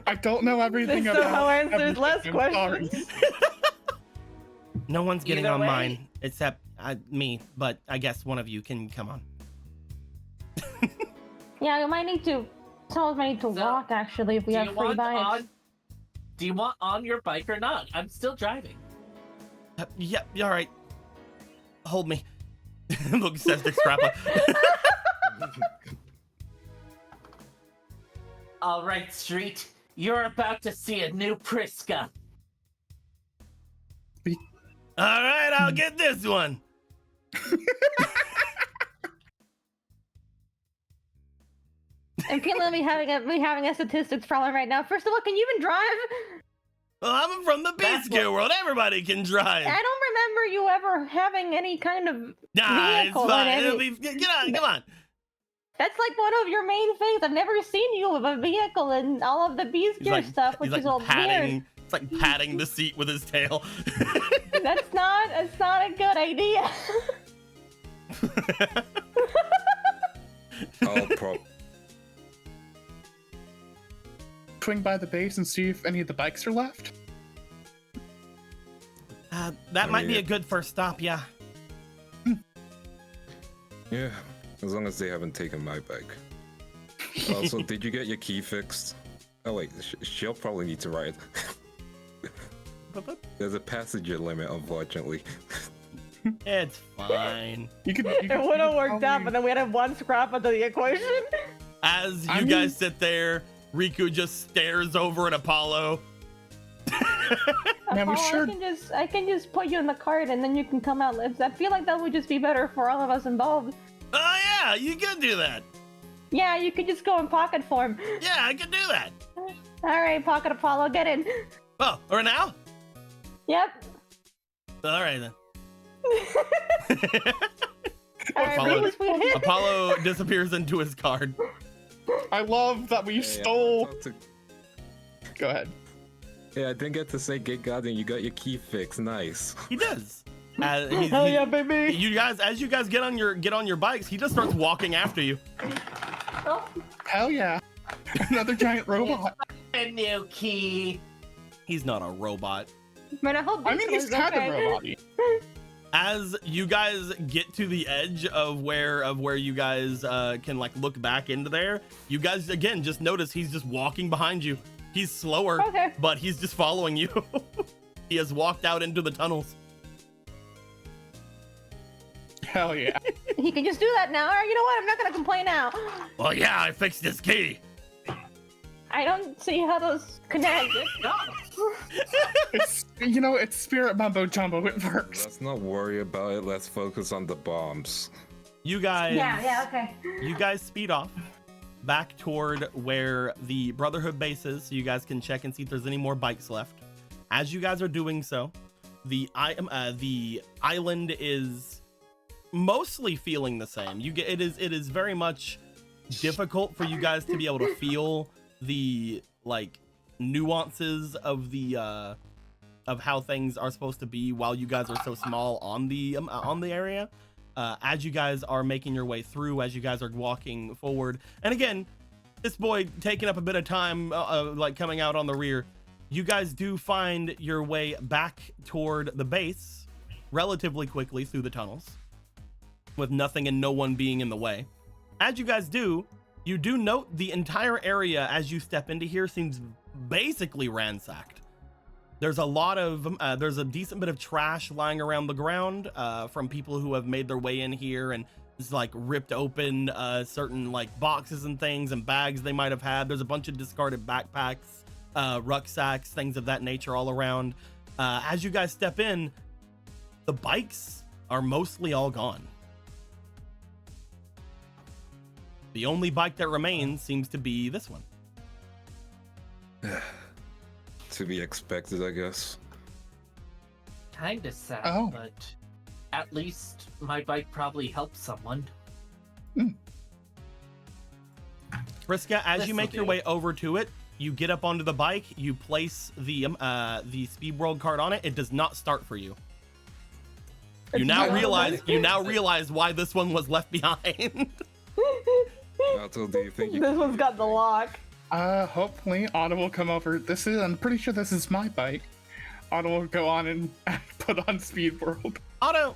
I don't know everything This about somehow answers everything. less I'm questions. sorry. No one's getting Either on way. mine except me, but I guess one of you can come on. Yeah, we might need to. Some of us might need to So, walk actually if we Do have you free want bikes. on? Do you want on your bike or not? I'm still driving. Yep. All right. Hold me. Look, says Dick Scrappa. All right, Street. You're about to see a new Priska. All right, I'll get this one. I'm feeling we having a statistics problem right now. First of all, can you even drive? Well, I'm from the That's B-Skill world. Everybody can drive. I don't remember you ever having any kind of Nah, it's vehicle in fine. any- It'll be, get on, come on. That's like one of your main things. I've never seen you with a vehicle and all of the bees He's gear like, stuff, which he's is like all patting. weird. It's like patting the seat with his tail. That's not a good idea. I'll Swing by the base and see if any of the bikes are left. That might be yeah. a good first stop. Yeah. Yeah, as long as they haven't taken my bike. Also, did you get your key fixed? Oh wait, she'll probably need to ride. There's a passenger limit, unfortunately. It's fine. You could. It would have worked out, but then we had to have one scrap into the equation. As you I mean- guys sit there, Riku just stares over at Apollo. Man, we Apollo, should- I can just put you in the cart and then you can come out. I feel like that would just be better for all of us involved. Oh yeah, Yeah, you could do that. Yeah, you could just go in pocket form. Yeah, I could do that. All right, Pocket Apollo, get in. Oh, or now? Yep. All right then. All right, Apollo- really sweet. Apollo disappears into his card. I love that we stole. Go ahead. Yeah, I didn't get to say get goddamn. You got your key fixed. Nice. He does. Hell yeah, baby. You guys, as you guys get on your bikes, he just starts walking after you. Oh. Hell yeah. Another giant robot. A new key. He's not a robot. Man, I hope I mean, this he's was kind okay. of robot-y. As you guys get to the edge of where you guys can like look back into there, you guys again just notice he's just walking behind you. He's slower, Okay. but he's just following you. He has walked out into the tunnels. Hell yeah. He can just do that now. All right, you know what? I'm not gonna complain now. Well, yeah, I fixed this key. I don't see how those connect. It's, you know, it's spirit mumbo jumbo. It works. Let's not worry about it. Let's focus on the bombs. You guys, Yeah, okay. you guys speed off back toward where the Brotherhood base is, so you guys can check and see if there's any more bikes left. As you guys are doing so, the island is mostly feeling the same. It is very much difficult for you guys to be able to feel the like nuances of the of how things are supposed to be while you guys are so small on the area. As you guys are making your way through, as you guys are walking forward, and again, this boy taking up a bit of time, like coming out on the rear, you guys do find your way back toward the base relatively quickly through the tunnels, with nothing and no one being in the way. As you guys do, you do note the entire area as you step into here seems basically ransacked. There's a lot of, there's a decent bit of trash lying around the ground from people who have made their way in here and just like ripped open certain like boxes and things and bags they might have had. There's a bunch of discarded backpacks, rucksacks, things of that nature all around. As you guys step in, the bikes are mostly all gone. The only bike that remains seems to be this one. To be expected, I guess. Kinda sad, Oh. but at least my bike probably helped someone. Friska, as you This'll make your do. way over to it, you get up onto the bike, you place the Speed World card on it. It does not start for you. You now realize why this one was left behind. Otto, do you think you This one's got the lock. Hopefully Otto will come over. I'm pretty sure this is my bike. Otto will go on and put on Speed World. Otto,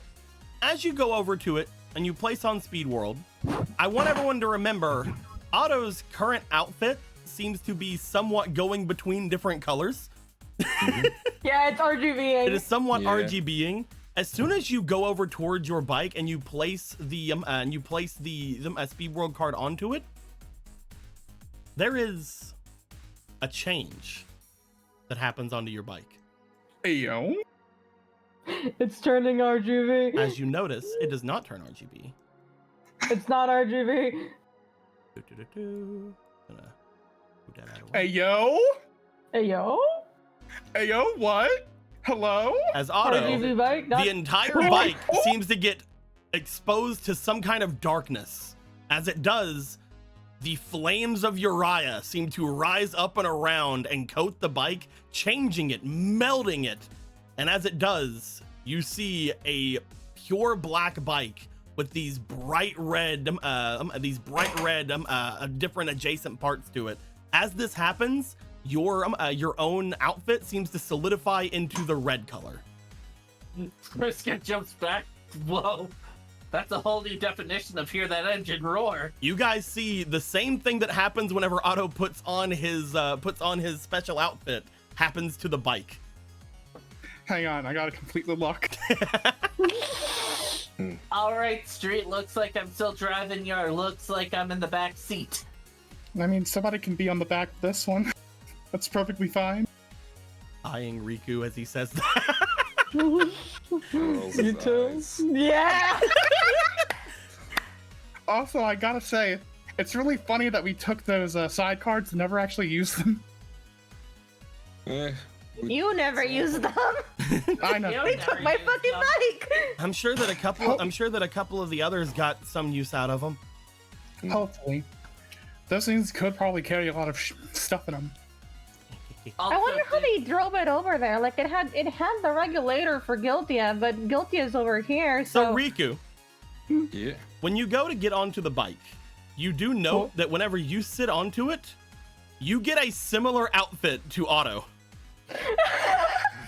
as you go over to it and you place on Speed World, I want everyone to remember Otto's current outfit seems to be somewhat going between different colors. Yeah, it's RGBing. It is somewhat Yeah. RGBing. As soon as you go over towards your bike and you place the Speed World card onto it, there is a change that happens onto your bike. Hey, yo. It's turning RGB. As you notice, it does not turn RGB. It's not RGB. Gonna move that out of the Hey, way. yo. Hey, yo. Hey, yo, what? Hello? As Otto, RGB bike. Not... the entire bike seems to get exposed to some kind of darkness. As it does, the flames of Uriah seem to rise up and around and coat the bike, changing it, melting it. And as it does, you see a pure black bike with these bright red, different adjacent parts to it. As this happens, your own outfit seems to solidify into the red color. Friska jumps back. Whoa. That's a whole new definition of hear that engine roar. You guys see the same thing that happens whenever Otto puts on his special outfit happens to the bike. Hang on, I gotta complete the look. Alright, Street, looks like I'm still driving your looks like I'm in the back seat. I mean, somebody can be on the back of this one. That's perfectly fine. Eyeing Riku as he says that. Rolls his You too? eyes. Yeah. Also, I gotta say, it's really funny that we took those side cards and never actually used them. You never used them. I know. You They never took my used fucking them. bike. I'm sure that a couple. I'm sure that a couple of the others got some use out of them. Hopefully. Those things could probably carry a lot of stuff in them. I wonder how they drove it over there. Like it had the regulator for Guiltia, but Guiltia is over here. So So Riku, Yeah. when you go to get onto the bike, you do note that whenever you sit onto it, you get a similar outfit to Otto.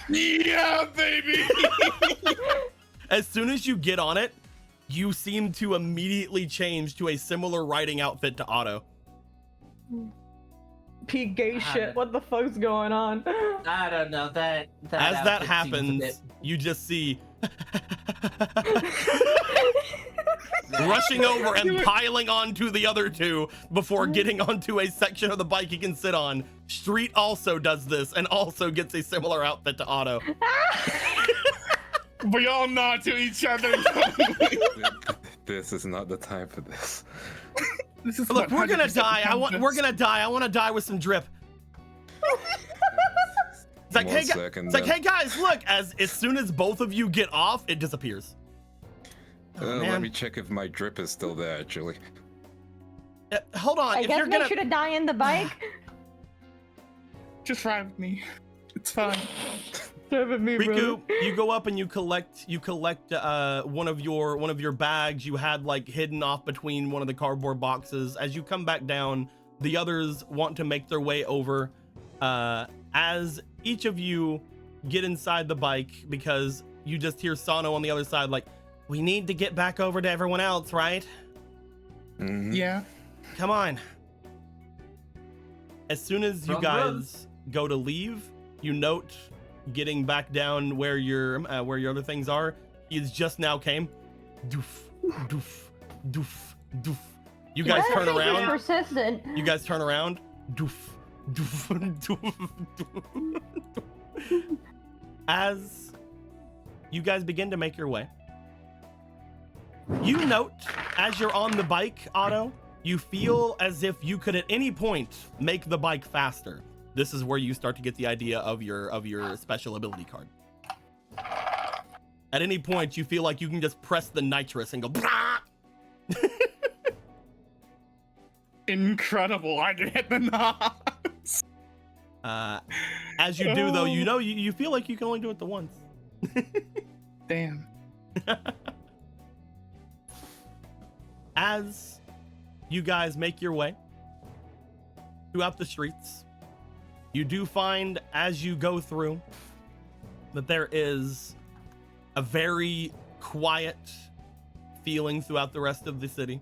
Yeah, baby! As soon as you get on it, you seem to immediately change to a similar riding outfit to Otto. Peak gay shit. What the fuck's going on? I don't know that. As that outfit seems a happens, bit- you just see rushing over and piling onto the other two before getting onto a section of the bike he can sit on. Street also does this and also gets a similar outfit to Otto. We all nod to each other. This is not the time for this. This is Look, we're gonna 100% die. We're this. gonna die. I want to die with some drip. It's like, One hey, second, it's like, then. hey guys, look! As soon as both of you get off, it disappears. Oh, Let man. me check if my drip is still there, actually. Hold on. I If guess you're make gonna, sure to die in the bike. Just ride with me. It's fine. Riku, you go up and you collect one of your bags you had like hidden off between one of the cardboard boxes. As you come back down, the others want to make their way over. As each of you get inside the bike, because you just hear Sano on the other side like, we need to get back over to everyone else, right? Mhm. Yeah. Come on. As soon as you Run, guys run. go to leave, you note getting back down where your other things are. He's just now came. Doof, doof, doof, doof. You guys That turn thing is around. persistent. You guys turn around. Doof, doof, doof, doof. As you guys begin to make your way, you note as you're on the bike, Otto, you feel as if you could at any point make the bike faster. This is where you start to get the idea of your special ability card. At any point, you feel like you can just press the nitrous and go. Brah! Incredible. I can hit the knobs. As you do, though, you know you feel like you can only do it the once. Damn. As you guys make your way throughout the streets, you do find as you go through that there is a very quiet feeling throughout the rest of the city.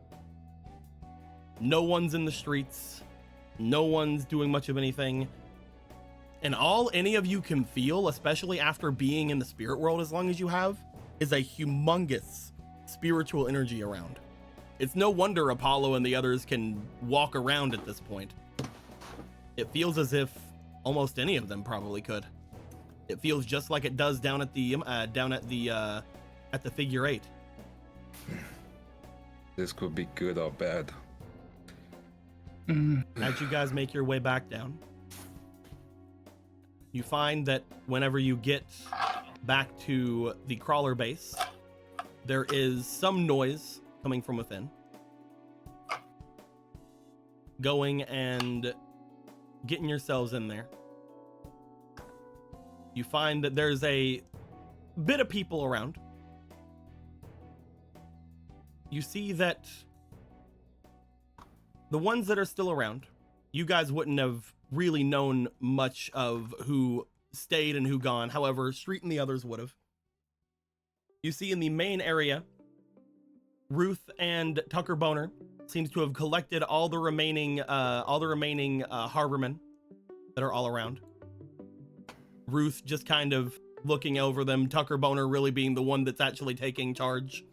No one's in the streets. No one's doing much of anything. And all any of you can feel, especially after being in the spirit world as long as you have, is a humongous spiritual energy around. It's no wonder Apollo and the others can walk around at this point. It feels as if almost any of them probably could. It feels just like it does down at the figure 8. This could be good or bad. As you guys make your way back down, you find that whenever you get back to the crawler base, there is some noise coming from within. Going and getting yourselves in there. You find that there's a bit of people around. You see that the ones that are still around, you guys wouldn't have really known much of who stayed and who gone. However, Street and the others would have. You see in the main area, Ruth and Tucker Boner seems to have collected all the remaining harbormen that are all around. Ruth just kind of looking over them, Tucker Boner really being the one that's actually taking charge.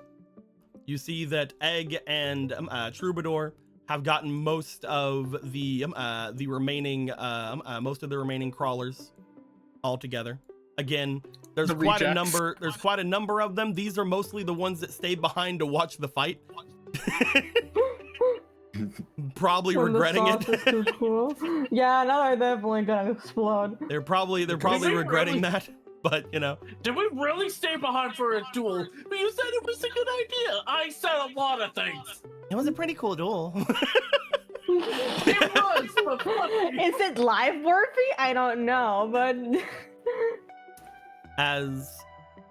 You see that Egg and Troubadour have gotten most of the remaining crawlers all together. Again, there's The quite a rejects. number. There's quite a number of them. These are mostly the ones that stayed behind to watch the fight. Probably When the regretting sauce is it. too cool. Yeah, now they're definitely gonna explode. They're probably regretting that, but you know. Did we really stay behind for a duel? But you said it was a good idea. I said a lot of things. It was a pretty cool duel. It was, but fuck you. Is it live worthy? I don't know, but As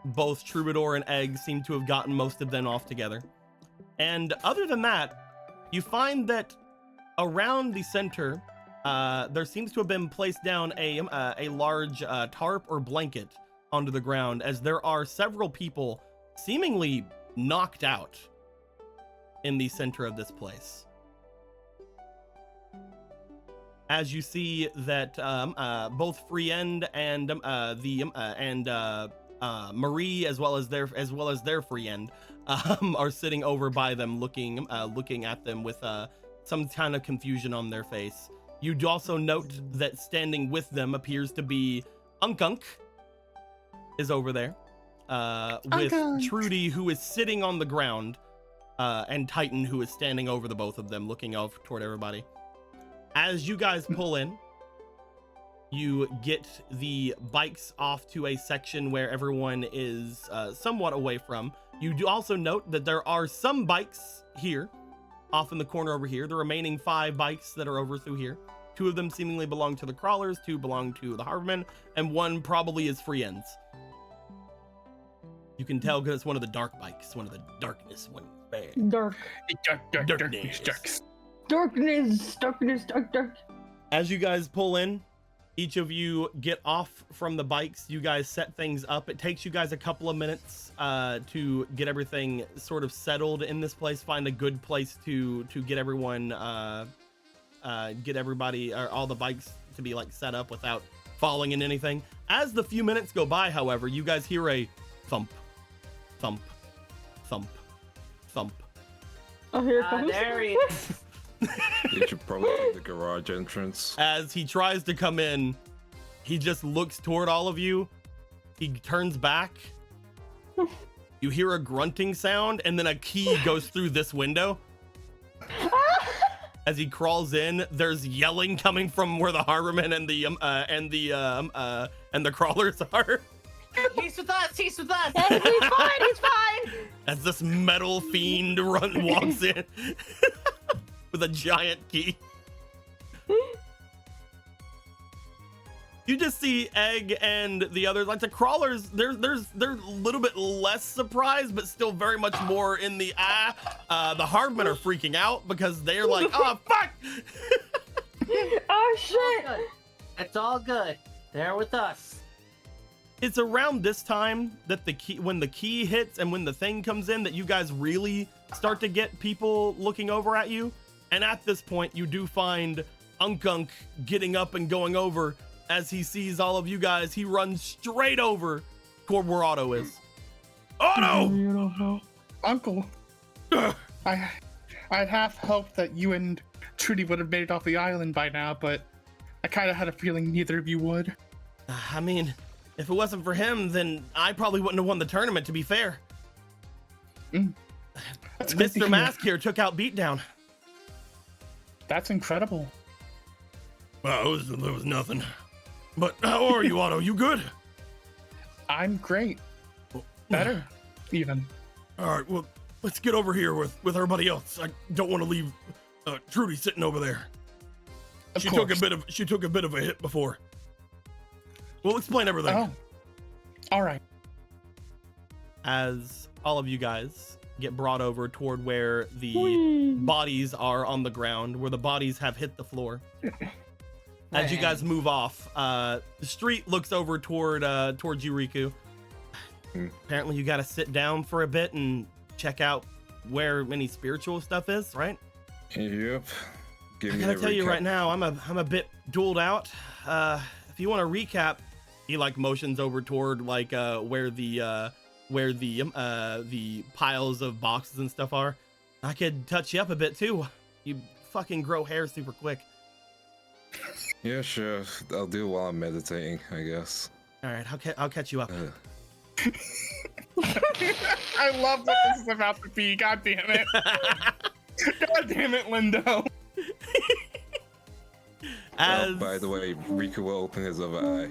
both Troubadour and Egg seem to have gotten most of them off together. And other than that, you find that around the center, there seems to have been placed down a large tarp or blanket onto the ground, as there are several people seemingly knocked out in the center of this place. As you see that both Friend and Marie, as well as their Friend, are sitting over by them, looking at them with some kind of confusion on their face. You do also note that standing with them appears to be Unk is over there, with Trudy, who is sitting on the ground, and Titan, who is standing over the both of them, looking over toward everybody. As you guys pull in, you get the bikes off to a section where everyone is somewhat away from. You do also note that there are some bikes here, off in the corner over here. The remaining 5 bikes that are over through here. 2 of them seemingly belong to the crawlers, 2 belong to the Harbormen, and 1 probably is Friend's. You can tell because it's one of the dark bikes, one of the darkness ones. dark. Dark. As you guys pull in, each of you get off from the bikes. You guys set things up. It takes you guys a couple of minutes to get everything sort of settled in this place. Find a good place to get everyone, get everybody, or all the bikes to be like set up without falling in anything. As the few minutes go by, however, you guys hear a thump, thump, thump, thump. Oh, here it comes. There he is. You should probably do the garage entrance. As he tries to come in, he just looks toward all of you. He turns back. You hear a grunting sound, and then a key goes through this window. As he crawls in, there's yelling coming from where the Harbormen and the crawlers are. He's with us. He's with us. Hey, he's fine. He's fine. As this metal fiend walks in with a giant key. You just see Egg and the others, like the crawlers, they're a little bit less surprised, but still very much more in the the Hardmen are freaking out because they're like, oh fuck! Oh shit. It's all good. They're with us. It's around this time that when the key hits and when the thing comes in that you guys really start to get people looking over at you. And at this point, you do find Unk getting up and going over. As he sees all of you guys, he runs straight over toward where Otto is. Otto! Uncle, I'd half hoped that you and Trudy would have made it off the island by now, but I kind of had a feeling neither of you would. I mean, if it wasn't for him, then I probably wouldn't have won the tournament, to be fair. That's good to Mr. hear. Mask here took out Beatdown. That's incredible. Well, there was nothing. But how are you, Otto? You good? I'm great. Better, even. All right, well, let's get over here with everybody else. I don't want to leave Trudy sitting over there. Of She course. took a bit of a hit before. We'll explain everything. Oh, all right. As all of you guys get brought over toward where the bodies are on the ground, where the bodies have hit the floor. As you guys move off, the street looks over towards you, Riku. Apparently you gotta sit down for a bit and check out where any spiritual stuff is, right? Yep. Give I me gotta a tell you recap. right now, I'm a bit dueled out. If you want to recap, he like motions over toward like where the piles of boxes and stuff are. I could touch you up a bit too. You fucking grow hair super quick. Yeah, sure. I'll do it while I'm meditating, I guess. All right, I'll catch you up. I love what this is about to be. God damn it. God damn it, Lindo. As By the way, Riku will open his other eye.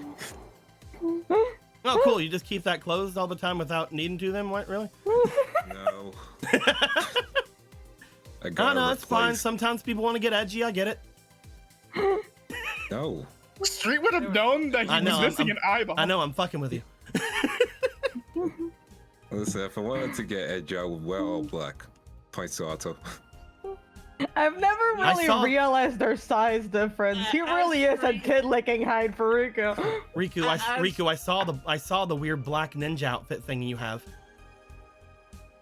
oh, cool. You just keep that closed all the time without needing to. Then what? Really? No. No, it's fine. Sometimes people want to get edgy. I get it. No. Street would have known that he was missing an eyeball. I know. I'm fucking with you. Listen, if I wanted to get edgy, I would wear all black. Points to Otto. I've never really realized their size difference. He really is a kid-licking height for Riku. Riku, I saw the weird black ninja outfit thing you have.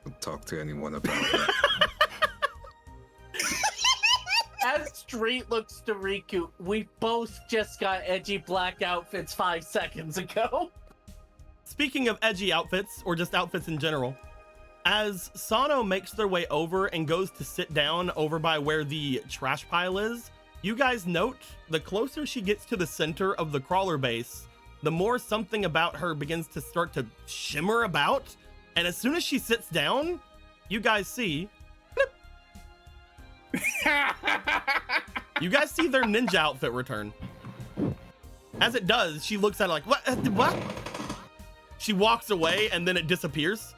Don't talk to anyone about that. As Street looks to Riku, we both just got edgy black outfits 5 seconds ago. Speaking of edgy outfits, or just outfits in general, as Sano makes their way over and goes to sit down over by where the trash pile is, you guys note the closer she gets to the center of the crawler base, the more something about her begins to start to shimmer about. And as soon as she sits down, you guys see, you guys see their ninja outfit return. As it does, she looks at it like, what? She walks away and then it disappears.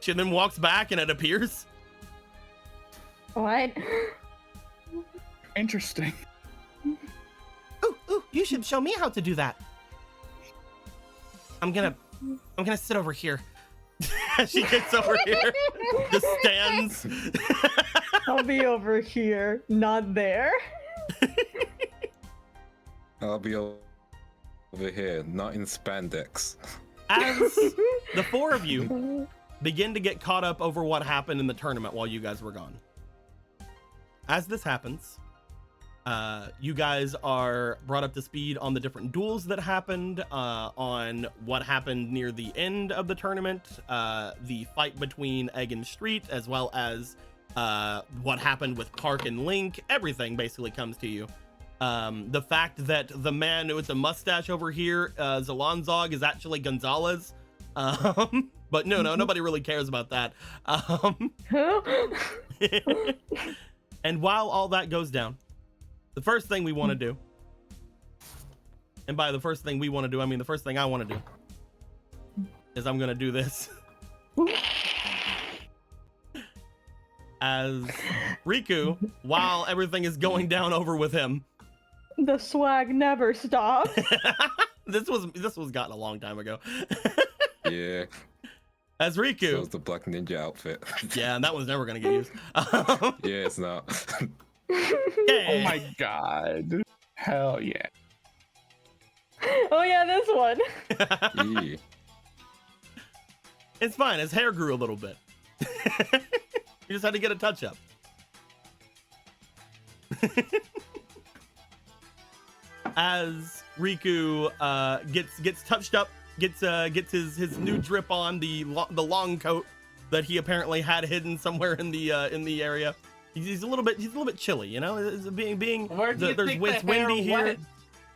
She then walks back and it appears. What? Interesting. Ooh, you should show me how to do that. I'm gonna sit over here. She gets over here, just stands. I'll be over here, not there. I'll be over here, not in spandex. As the four of you begin to get caught up over what happened in the tournament while you guys were gone. As this happens, you guys are brought up to speed on the different duels that happened, on what happened near the end of the tournament, the fight between Egg and Street, as well as what happened with Park and Link. Everything basically comes to you. The fact that the man with the mustache over here, Zalonzog, is actually Gonzalez. But no, nobody really cares about that. And while all that goes down, the first thing we want to do, and by the first thing we want to do, I mean the first thing I want to do, is I'm going to do this. As Riku, while everything is going down over with him, The swag never stops. this was gotten a long time ago. Yeah. As Riku. So was the black ninja outfit. Yeah, and that was never gonna get used. Yeah, it's not. Oh my god. Hell yeah. Oh yeah, this one. Yeah. It's fine. His hair grew a little bit. You just had to get a touch up. As Riku gets touched up, gets his new drip on, the long coat that he apparently had hidden somewhere in the area. He's a little bit chilly, you know. It's it's windy here. Went?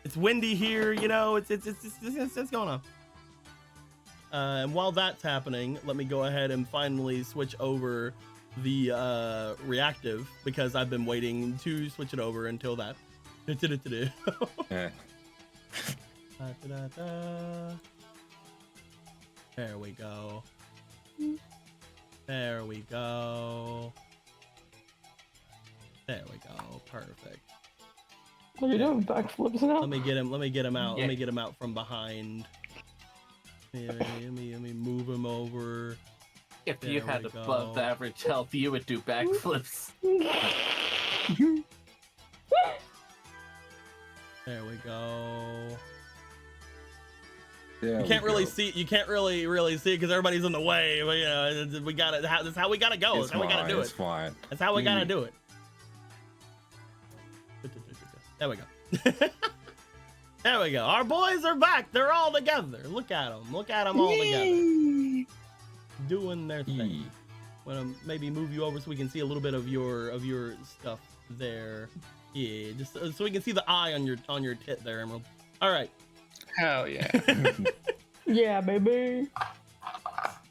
It's windy here, you know. It's going on. And while that's happening, let me go ahead and finally switch over the reactive, because I've been waiting to switch it over until that. Yeah. There we go. There we go. There we go. Perfect. What are you doing? Backflips now? Let me get him out. Yeah. Let me get him out from behind. Let me move him over. If you There had we above go. average health, you would do backflips. There we go. Yeah, You can't really see. You can't really see it because everybody's in the way. But you know, we got it. That's how we gotta go. That's how we gotta do It's it. fine. That's how we gotta do it. There we go. There we go. Our boys are back. They're all together. Look at them. Look at them all together, doing their thing. Want to maybe move you over so we can see a little bit of your stuff there. Yeah, just so we can see the eye on your tit there, Emerald. All right. Hell yeah. Yeah, baby.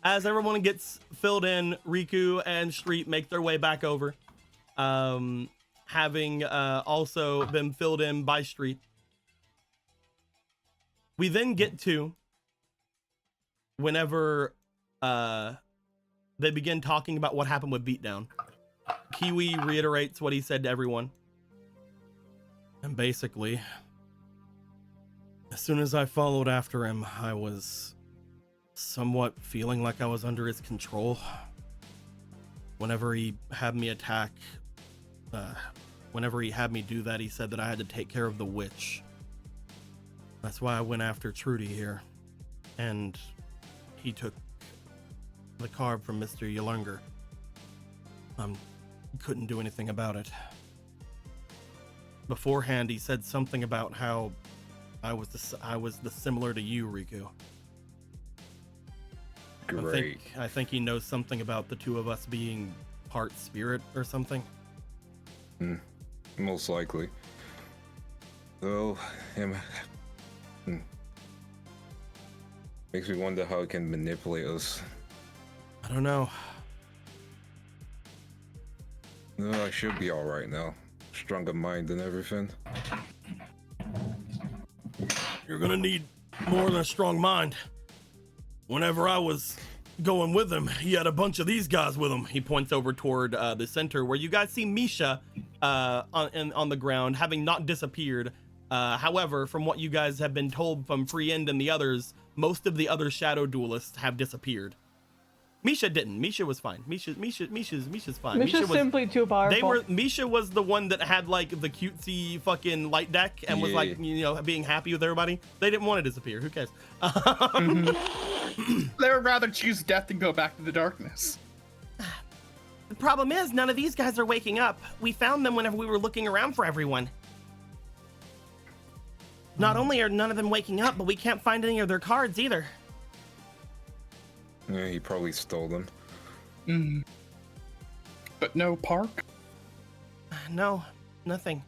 As everyone gets filled in, Riku and Street make their way back over, having also been filled in by Street. We then get to whenever they begin talking about what happened with Beatdown. Kiwi reiterates what he said to everyone. And basically, as soon as I followed after him, I was somewhat feeling like I was under his control. Whenever he had me attack, whenever he had me do that, he said that I had to take care of the witch. That's why I went after Trudy here. And he took the carb from Mr. Yolunger. Couldn't do anything about it. Beforehand, he said something about how I was the similar to you, Riku. Great. I think he knows something about the two of us being part spirit or something. Most likely. Though, makes me wonder how he can manipulate us. I don't know. No, I should be alright now. Stronger mind and everything. You're gonna need more than a strong mind. Whenever I was going with him, he had a bunch of these guys with him. He points over toward the center where you guys see Misha on the ground, having not disappeared. However, from what you guys have been told from Free End and the others, most of the other shadow duelists have disappeared. Misha didn't. Misha was fine. Misha's fine. Misha's simply too powerful. Misha was the one that had like the cutesy fucking light deck and was like, you know, being happy with everybody. They didn't want to disappear. Who cares? They would rather choose death than go back to the darkness. The problem is none of these guys are waking up. We found them whenever we were looking around for everyone. Not only are none of them waking up, but we can't find any of their cards either. Yeah, he probably stole them. But no park? No, nothing.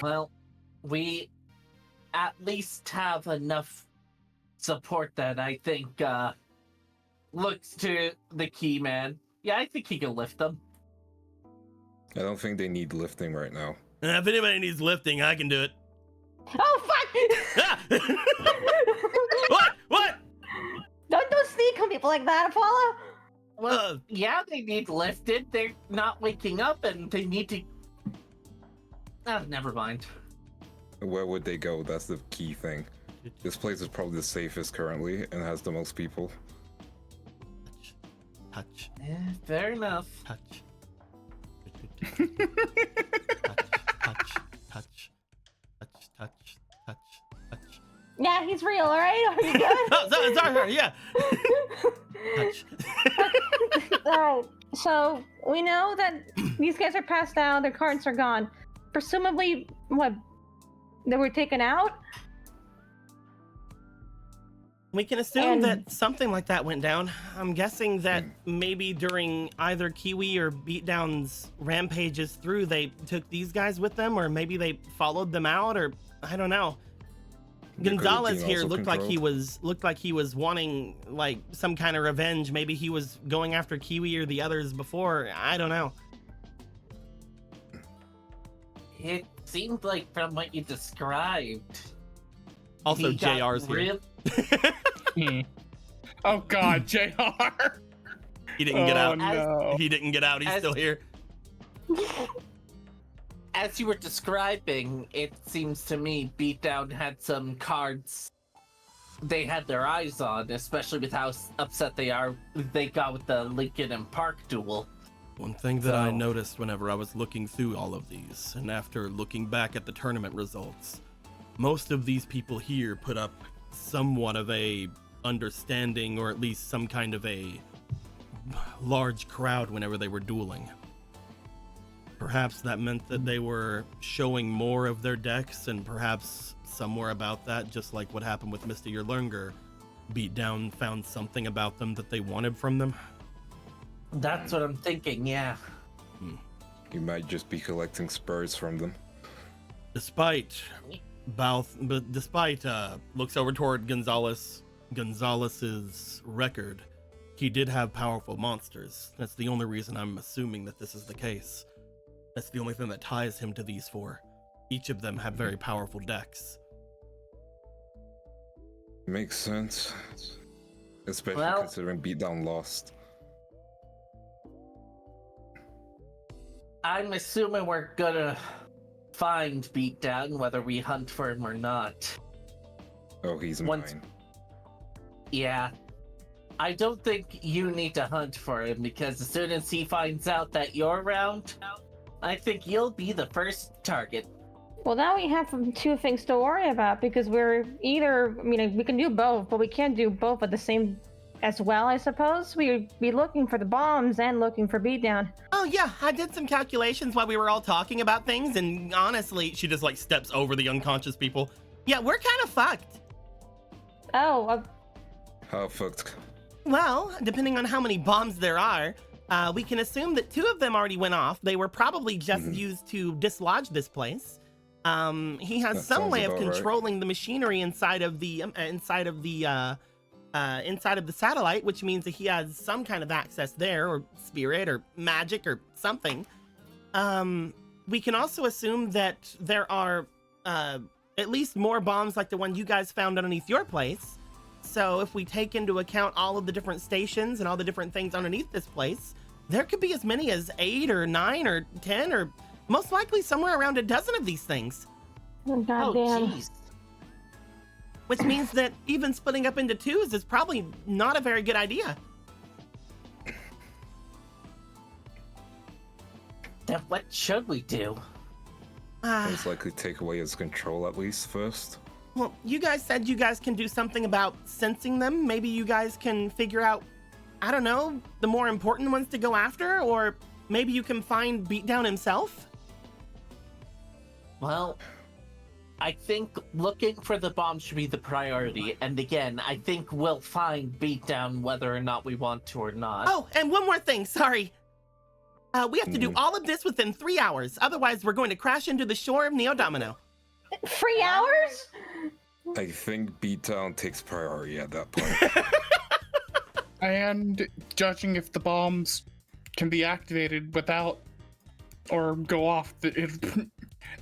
Well, we at least have enough support that I think looks to the key man. Yeah, I think he can lift them. I don't think they need lifting right now. If anybody needs lifting, I can do it. Oh fuck! What? Don't do sneak on people like that, Apollo. Well, yeah, they need lifted. They're not waking up, and they need to. Never mind. Where would they go? That's the key thing. This place is probably the safest currently and has the most people. Touch. Yeah, fair enough. Touch. Touch. Yeah, he's real, alright? Are you good? Oh, sorry, yeah. Touch. Alright, so we know that these guys are passed out, their cards are gone. Presumably, what? They were taken out? We can assume that something like that went down. I'm guessing that maybe during either Kiwi or Beatdown's rampages through, they took these guys with them, or maybe they followed them out, or I don't know. Gonzalez here looked like he was wanting like some kind of revenge. Maybe he was going after Kiwi or the others before. I don't know. It seemed like from what you described. Also, he got JR's here. Oh God, JR. He didn't get out. No. He didn't get out. He's still here. As you were describing, it seems to me Beatdown had some cards they had their eyes on, especially with how upset they got with the Lincoln and Park duel. One thing that I noticed whenever I was looking through all of these, and after looking back at the tournament results, most of these people here put up somewhat of a understanding, or at least some kind of a large crowd whenever they were dueling. Perhaps that meant that they were showing more of their decks, and perhaps somewhere about that, just like what happened with Mr. Yerlunger, Beatdown found something about them that they wanted from them. That's what I'm thinking, yeah. He might just be collecting spurs from them. Despite looks over toward Gonzalez's record, he did have powerful monsters. That's the only reason I'm assuming that this is the case. That's the only thing that ties him to these four. Each of them have very powerful decks. Makes sense. Especially Well- considering Beatdown lost. I'm assuming we're gonna find Beatdown, whether we hunt for him or not. Oh, he's Once- mine. Yeah. I don't think you need to hunt for him, because as soon as he finds out that you're around, I think you'll be the first target. Well, now we have two things to worry about because we're either, we can do both, but we can't do both at the same as well, I suppose. We'd be looking for the bombs and looking for Beatdown. Oh yeah, I did some calculations while we were all talking about things, and honestly, she just like steps over the unconscious people. Yeah, we're kind of fucked. Oh, How fucked? Well, depending on how many bombs there are, we can assume that 2 of them already went off. They were probably just used to dislodge this place. He has That some sounds way of about right. controlling the machinery inside of the satellite, which means that he has some kind of access there, or spirit, or magic, or something. We can also assume that there are at least more bombs like the one you guys found underneath your place. So if we take into account all of the different stations and all the different things underneath this place, there could be as many as 8 or 9 or 10 or most likely somewhere around a dozen of these things. oh goddamn. jeez. Which means that even splitting up into 2s is probably not a very good idea. Then what should we do? Most likely take away his control at least first. Well, you guys said you guys can do something about sensing them. Maybe you guys can figure out, I don't know, the more important ones to go after, or maybe you can find Beatdown himself? Well, I think looking for the bomb should be the priority, and again, I think we'll find Beatdown whether or not we want to or not. Oh, and one more thing, sorry. We have to do all of this within 3 hours. Otherwise, we're going to crash into the shore of Neodomino. 3 hours? I think Beatdown takes priority at that point. And judging if the bombs can be activated without or go off,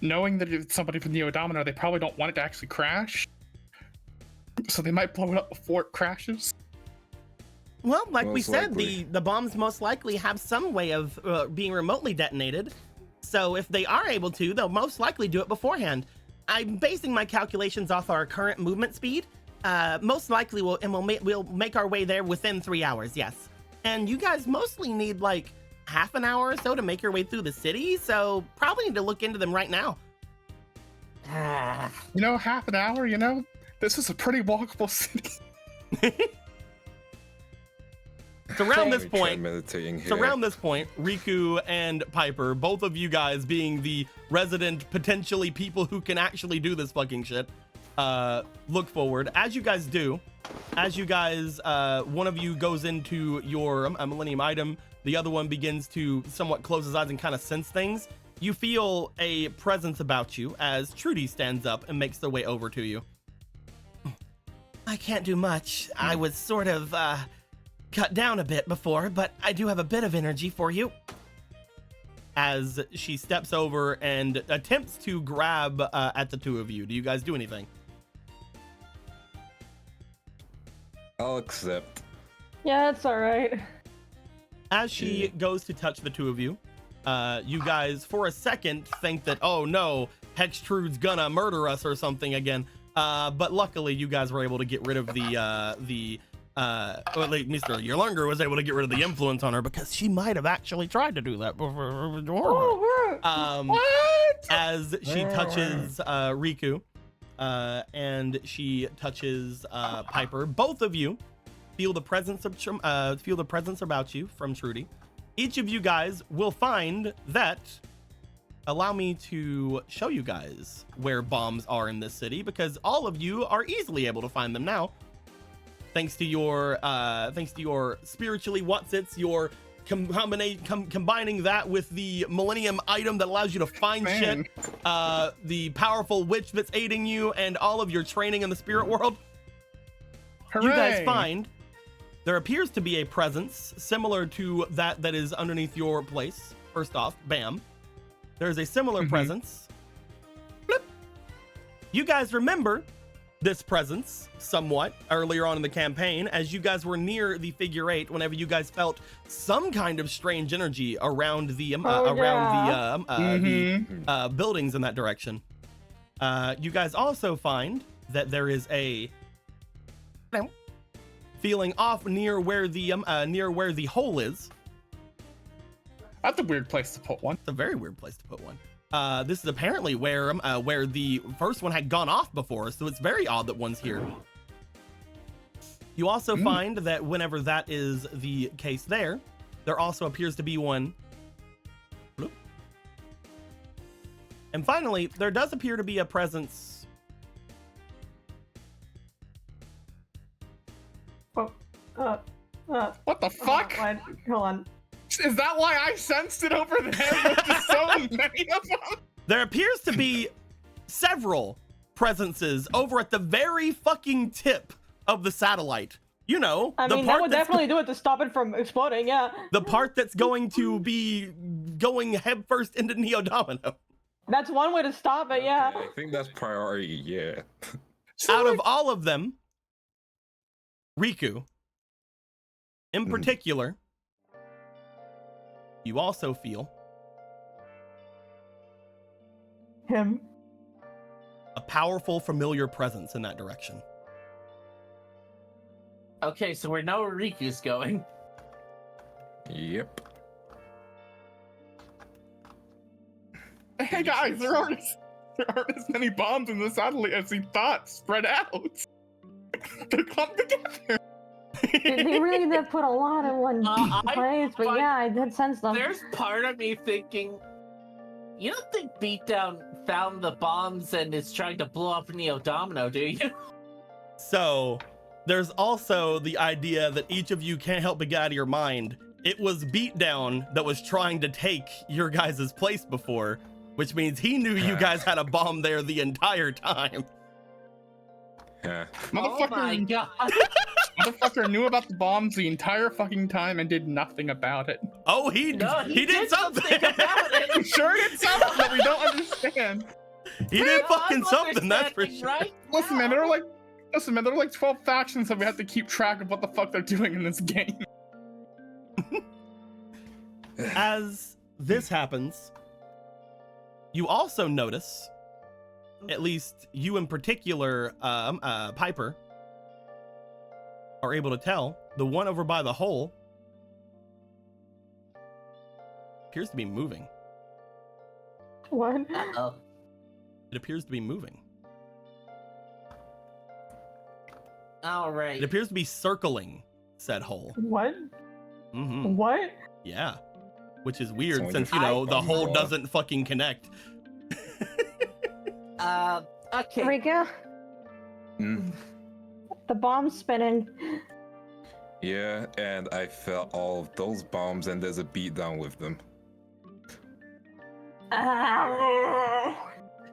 knowing that it's somebody from Neo Domino, they probably don't want it to actually crash. So they might blow it up before it crashes. Well, like we Most said, likely. the bombs most likely have some way of being remotely detonated. So if they are able to, they'll most likely do it beforehand. I'm basing my calculations off our current movement speed. Most likely we'll make our way there within 3 hours, yes. And you guys mostly need like half an hour or so to make your way through the city, so probably need to look into them right now. Half an hour, this is a pretty walkable city. So around Let this me try point, meditating here. So around this point, Riku and Piper, both of you guys being the resident potentially people who can actually do this fucking shit, look forward. As you guys do, one of you goes into your Millennium item, the other one begins to somewhat close his eyes and kind of sense things. You feel a presence about you as Trudy stands up and makes their way over to you. I can't do much. I was sort of, cut down a bit before, but I do have a bit of energy for you. As she steps over and attempts to grab at the 2 of you. Do you guys do anything? I'll accept. Yeah, that's alright. As she goes to touch the 2 of you, you guys for a second think that, oh no, Hextrude's gonna murder us or something again. But luckily you guys were able to get rid of Mr. Yerlunger was able to get rid of the influence on her because she might have actually tried to do that before. As she touches Riku, and she touches Piper, both of you feel the presence about you from Trudy. Each of you guys will find that. Allow me to show you guys where bombs are in this city because all of you are easily able to find them now. Thanks to your spiritually Watsits, your combining that with the Millennium item that allows you to find Man. shit, the powerful witch that's aiding you, and all of your training in the spirit world, Hooray! you guys find there appears to be a presence similar to that is underneath your place. First off, bam. There's a similar presence. Flip. You guys remember this presence somewhat earlier on in the campaign, as you guys were near the figure 8 whenever you guys felt some kind of strange energy around the buildings in that direction. You guys also find that there is a feeling off near where the hole is. That's a weird place to put one. It's a very weird place to put one. This is apparently where the first one had gone off before, so it's very odd that one's here. You also find that whenever that is the case there also appears to be one. Bloop. And finally, there does appear to be a presence. What the fuck? Hold on. Is that why I sensed it over there? With just so many of them? There appears to be several presences over at the very fucking tip of the satellite. You know, I mean, that would definitely do it to stop it from exploding, yeah. the part that's going to be going headfirst into Neo Domino. That's one way to stop it, yeah. Okay, I think that's priority, yeah. Out of all of them, Riku, in particular, you also feel Him. a powerful, familiar presence in that direction. Okay, so we know where Riku's going. Yep. Hey guys, there aren't as many bombs in the satellite as he thought spread out. They come together. They really did put a lot in one place, but yeah, I did sense them. There's part of me thinking, you don't think Beatdown found the bombs and is trying to blow up Neo Domino, do you? So, there's also the idea that each of you can't help but get out of your mind. It was Beatdown that was trying to take your guys' place before, which means he knew you guys had a bomb there the entire time. Yeah. Oh my god. Motherfucker knew about the bombs the entire fucking time and did nothing about it. Oh, he did something about it. I'm sure did something that we don't understand. He did fucking I'm something, that's for understanding sure. right Listen, man, now. there are like 12 factions that we have to keep track of what the fuck they're doing in this game. As this happens, you also notice, at least you in particular, Piper, are able to tell, the one over by the hole appears to be moving. What? Uh-oh. It appears to be moving. All right. It appears to be circling said hole. What? Mm-hmm. What? Yeah. Which is weird Someone since, just you know, the found hole more. doesn't fucking connect. Okay. Rika, Mm. the bomb's spinning. Yeah, and I felt all of those bombs, and there's a beatdown with them.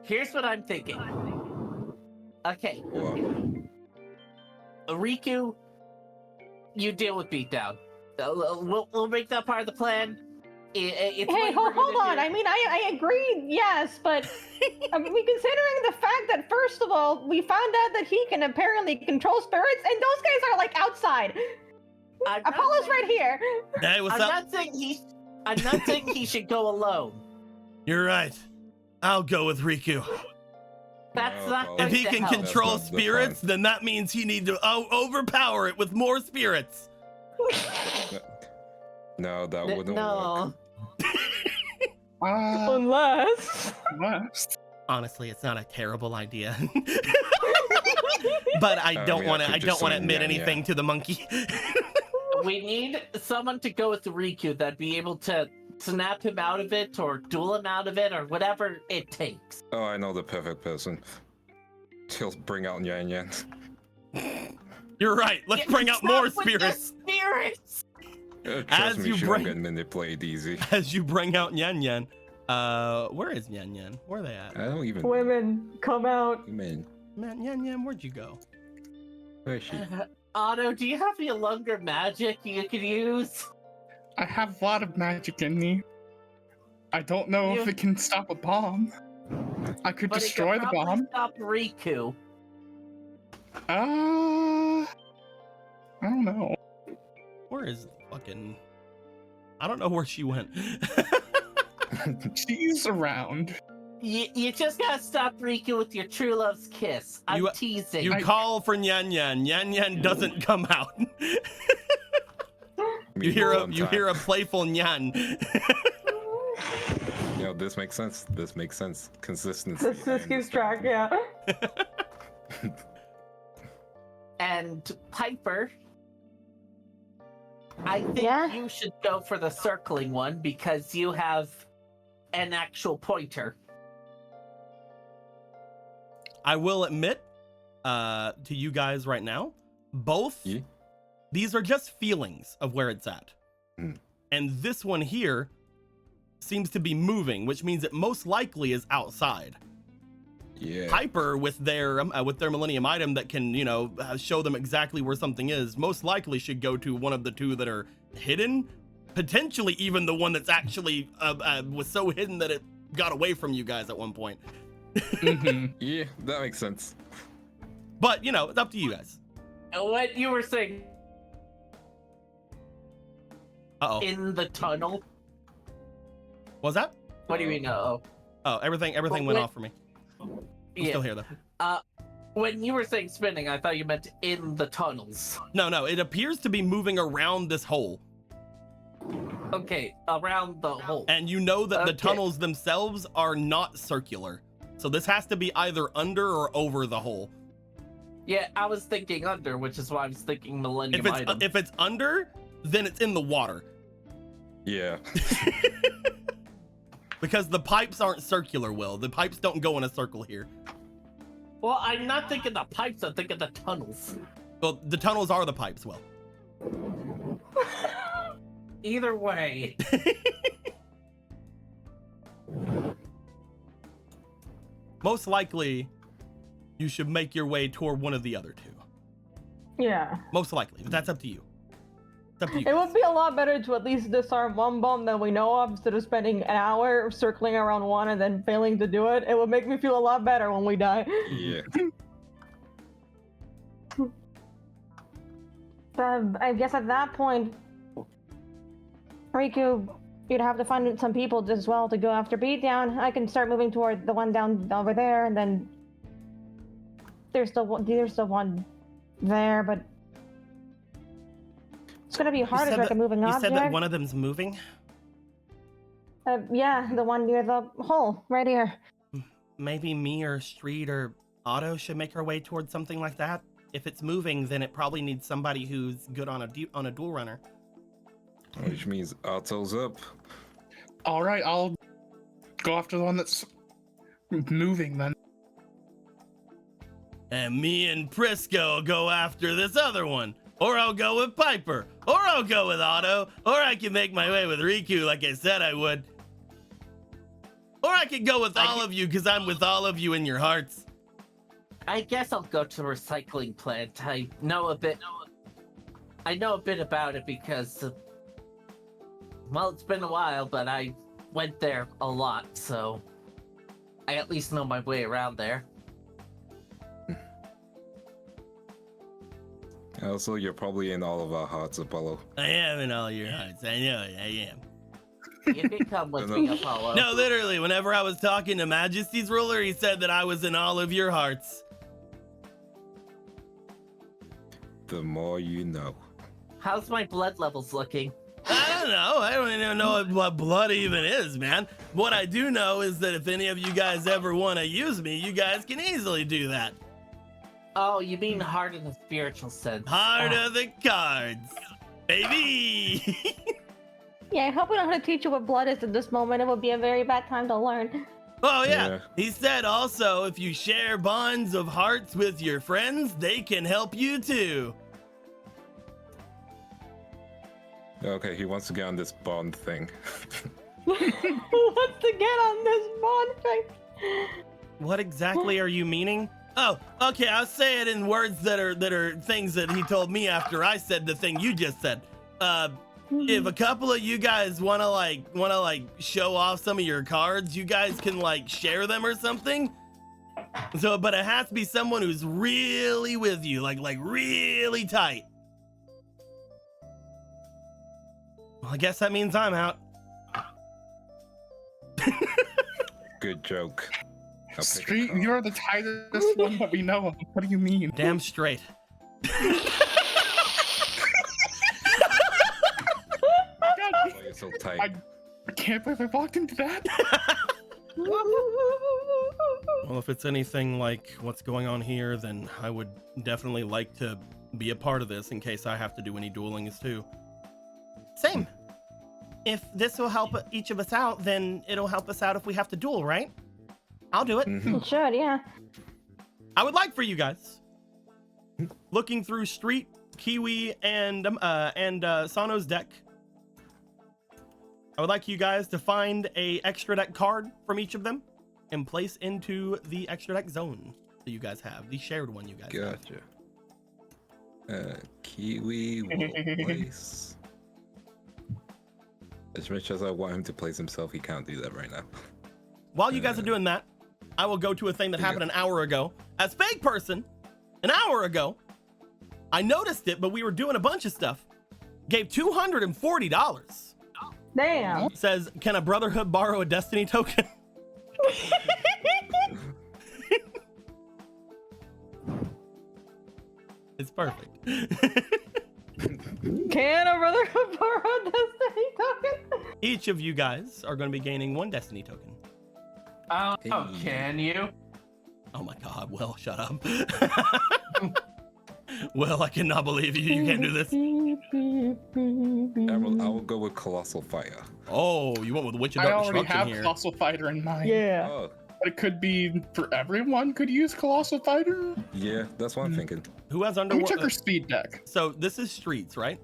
Here's what I'm thinking. Okay. What? Riku, you deal with Beatdown. We'll make that part of the plan. It's Hey, what we're hold gonna on. do. I mean, I agree, yes, but I mean, considering the fact that, first of all, we found out that he can apparently control spirits, and those guys are, like, outside. I'm not Apollo's saying- right here. Hey, what's I'm up? not saying he should go alone. You're right. I'll go with Riku. That's No, not Paul. going If he to can help. control That's not the spirits, plan. then that means he needs to overpower it with more spirits. No, that wouldn't work. No. Unless. Unless. Honestly, it's not a terrible idea. But I don't mean, want to. I I could don't just want to say admit yeah, anything yeah. to the monkey. We need someone to go with Riku that'd be able to snap him out of it or duel him out of it or whatever it takes. Oh, I know the perfect person. He'll bring out Yan Yan. You're right. Let's Get bring out stuck more with the spirits. Spirits. Trust me, you she bring- won't get manipulated easy. As you bring out Nyan Nyan, where is Nyan Nyan? Where are they at? I don't even. Women, come out. Man, Man, Nyan Nyan, where'd you go? where is she? Otto, do you have any longer magic you could use? I have a lot of magic in me. I don't know if You- it can stop a bomb. I could But it destroy could the probably bomb. Stop Riku. I don't know. Where is fucking? I don't know where she went. She's around. You just gotta stop Riku with your true love's kiss. I'm You- teasing. You call for Nyan Nyan. Nyan Nyan doesn't come out. You hear a playful Nyan. You know, this makes sense. This makes sense. Consistency. This I keeps understand. track, yeah. And Piper, I think Yeah? you should go for the circling one because you have an actual pointer. I will admit to you guys right now, both Yeah. these are just feelings of where it's at. Mm. And this one here seems to be moving, which means it most likely is outside. Yeah. Piper with their Millennium item that can, you know, show them exactly where something is, most likely should go to one of the two that are hidden, potentially even the one that's actually was so hidden that it got away from you guys at one point. Mhm. Yeah, that makes sense. But, you know, it's up to you guys. What you were saying Uh-oh. in the tunnel? What was that? What do you mean? Oh, Oh, everything Well, went wait. off for me. I'm still here, though. When you were saying spinning, I thought you meant in the tunnels. No, it appears to be moving around this hole. Okay, around the hole. And you know that the Okay. tunnels themselves are not circular. So this has to be either under or over the hole. Yeah, I was thinking under, which is why I was thinking Millennium item. If it's under, then it's in the water. Yeah. Because the pipes aren't circular, Will. The pipes don't go in a circle here. Well, I'm not thinking the pipes, I'm thinking the tunnels. Well, the tunnels are the pipes, Will. Either way. Most likely, you should make your way toward one of the other two. Yeah. Most likely, but that's up to you. It's up to you. It would be a lot better to at least disarm one bomb that we know of instead of spending an hour circling around one and then failing to do it. It would make me feel a lot better when we die. Yeah. I guess at that point, Riku, you'd have to find some people as well to go after Beatdown. I can start moving toward the one down over there, and then there's still one there, but it's gonna be hard as like a moving You object. said that one of them's moving? Yeah, the one near the hole, right here. Maybe me or Street or Otto should make our way towards something like that. If it's moving, then it probably needs somebody who's good on a dual runner. Which means Otto's up. All right, I'll go after the one that's moving then. And me and Prisco go after this other one. Or I'll go with Piper. Or I'll go with Otto. Or I can make my way with Riku like I said I would. Or I could go with all of you because I'm with all of you in your hearts. I guess I'll go to the recycling plant. I know a bit about it because, well, it's been a while, but I went there a lot, so I at least know my way around there. Also, you're probably in all of our hearts, Apollo. I am in all your hearts. I know it. I am. You can come with me, Apollo. No, literally, whenever I was talking to Majesty's ruler, he said that I was in all of your hearts. The more you know. How's my blood levels looking? I don't know. I don't even know what blood even is, man. What I do know is that if any of you guys ever want to use me, you guys can easily do that. Oh, you mean hard in the spiritual sense. Heart of the cards, baby. Yeah, I hope we don't have to teach you what blood is at this moment. It would be a very bad time to learn. Oh, yeah. Yeah. He said also, if you share bonds of hearts with your friends, they can help you too. Okay, he wants to get on this bond thing. Who wants to get on this bond thing? What exactly are you meaning? Oh, okay, I'll say it in words that are things that he told me after I said the thing you just said. If a couple of you guys wanna show off some of your cards, you guys can like share them or something. So, but it has to be someone who's really with you, like really tight. Well, I guess that means I'm out. Good joke. I'll pick Street, a card. you're the tightest one that we know of. What do you mean? Damn straight. God, Why you're so tight? I can't believe I walked into that. Well, if it's anything like what's going on here, then I would definitely like to be a part of this in case I have to do any dueling too. Same. If this will help each of us out, then it'll help us out if we have to duel, right? I'll do it. Mhm. It should, yeah. I would like for you guys, looking through Street, Kiwi, and Sano's deck, I would like you guys to find a extra deck card from each of them and place into the extra deck zone that you guys have, the shared one you guys have. Gotcha. Kiwi will place. As much as I want him to place himself, he can't do that right now. While you guys are doing that, I will go to a thing that happened an hour ago. As fake person, an hour ago, I noticed it, but we were doing a bunch of stuff. Gave $240. Damn. Says, can a Brotherhood borrow a Destiny token? It's perfect. Can a Brotherhood borrow a Destiny token? Each of you guys are going to be gaining one Destiny token. Oh, Hey. can you? Oh my god, Will, shut up. Will, I cannot believe you. You can't do this. Emerald, I will go with Colossal Fire. Oh, you went with Witch of I Dark already Destruction have here. Colossal Fighter in mind. Yeah. Oh, But it could be for everyone could use Colossal Fighter. yeah, that's what I'm thinking. Who has Let me Underworld? check her speed deck. So this is Streets, right?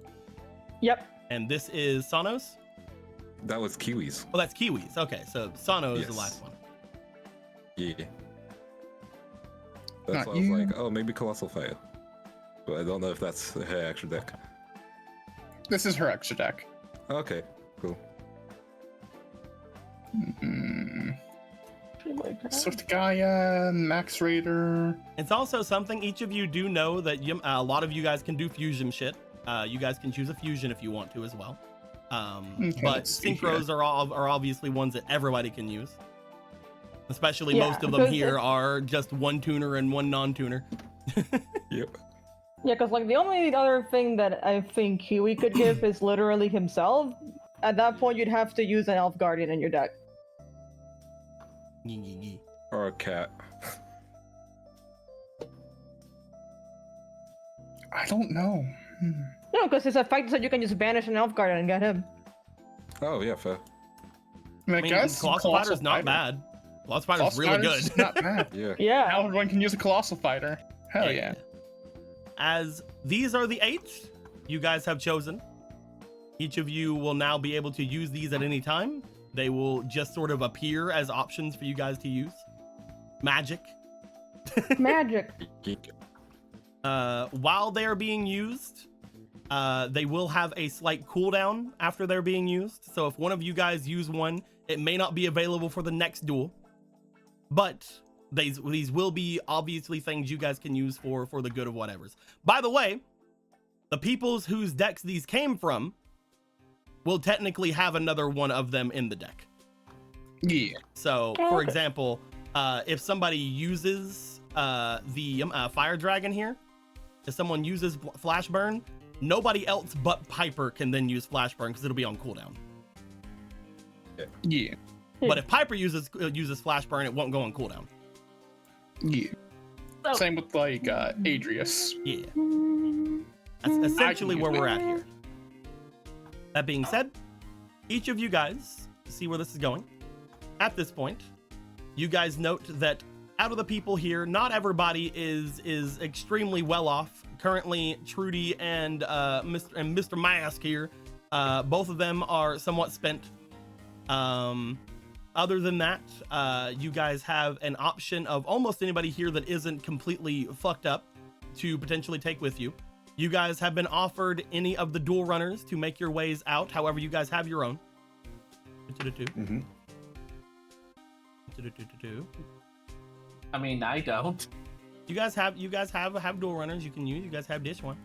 Yep. And this is Sonos? That was Kiwis. Oh, that's Kiwis. Okay, so Sonos is the Yes. last one. Yeah. Not That's why I was you. like, oh, maybe Colossal Fire. But I don't know if that's her extra deck. This is her extra deck. Okay, cool. Swift Gaia, Max Raider. It's also something each of you do know that a lot of you guys can do fusion shit. You guys can choose a fusion if you want to as well. Okay, But let's see synchros here. are obviously ones that everybody can use. Especially Yeah, most of them because here are just one tuner and one non-tuner. Yep. Yeah, because like the only other thing that I think Kiwi could give is literally himself. At that point, you'd have to use an Elf Guardian in your deck. Or a cat. I don't know. No, because it's a fight, so you can just banish an Elf Guardian and get him. Oh, yeah, fair. I mean, I I mean, guess Colossal Fighter's not bad. Colossal Fighter's Colossal really Fighter's good. not bad. Yeah. Yeah. Now everyone can use a Colossal Fighter. Hell yeah. As these are the 8 you guys have chosen, each of you will now be able to use these at any time. They will just sort of appear as options for you guys to use. Magic. Magic. While they are being used, they will have a slight cooldown after they're being used. So if one of you guys use one, it may not be available for the next duel. But these will be obviously things you guys can use for the good of whatever's. By the way, the peoples whose decks these came from will technically have another one of them in the deck. Yeah. So, for example, if somebody uses the Fire Dragon here, if someone uses Flash Burn, nobody else but Piper can then use Flash Burn because it'll be on cooldown. Yeah. But if Piper uses Flash Burn, it won't go on cooldown. Yeah. So- Same with like Adrius. Yeah. That's essentially use where we're at that. here. That being said, each of you guys see where this is going. At this point, you guys note that out of the people here, not everybody is extremely well off. Currently, Trudy and Mr. Mask here Both of them are somewhat spent. Other than that, you guys have an option of almost anybody here that isn't completely fucked up to potentially take with you. You guys have been offered any of the dual runners to make your ways out. However, you guys have your own. Mm-hmm. I mean, I don't. You guys have dual runners you can use. You guys have this one.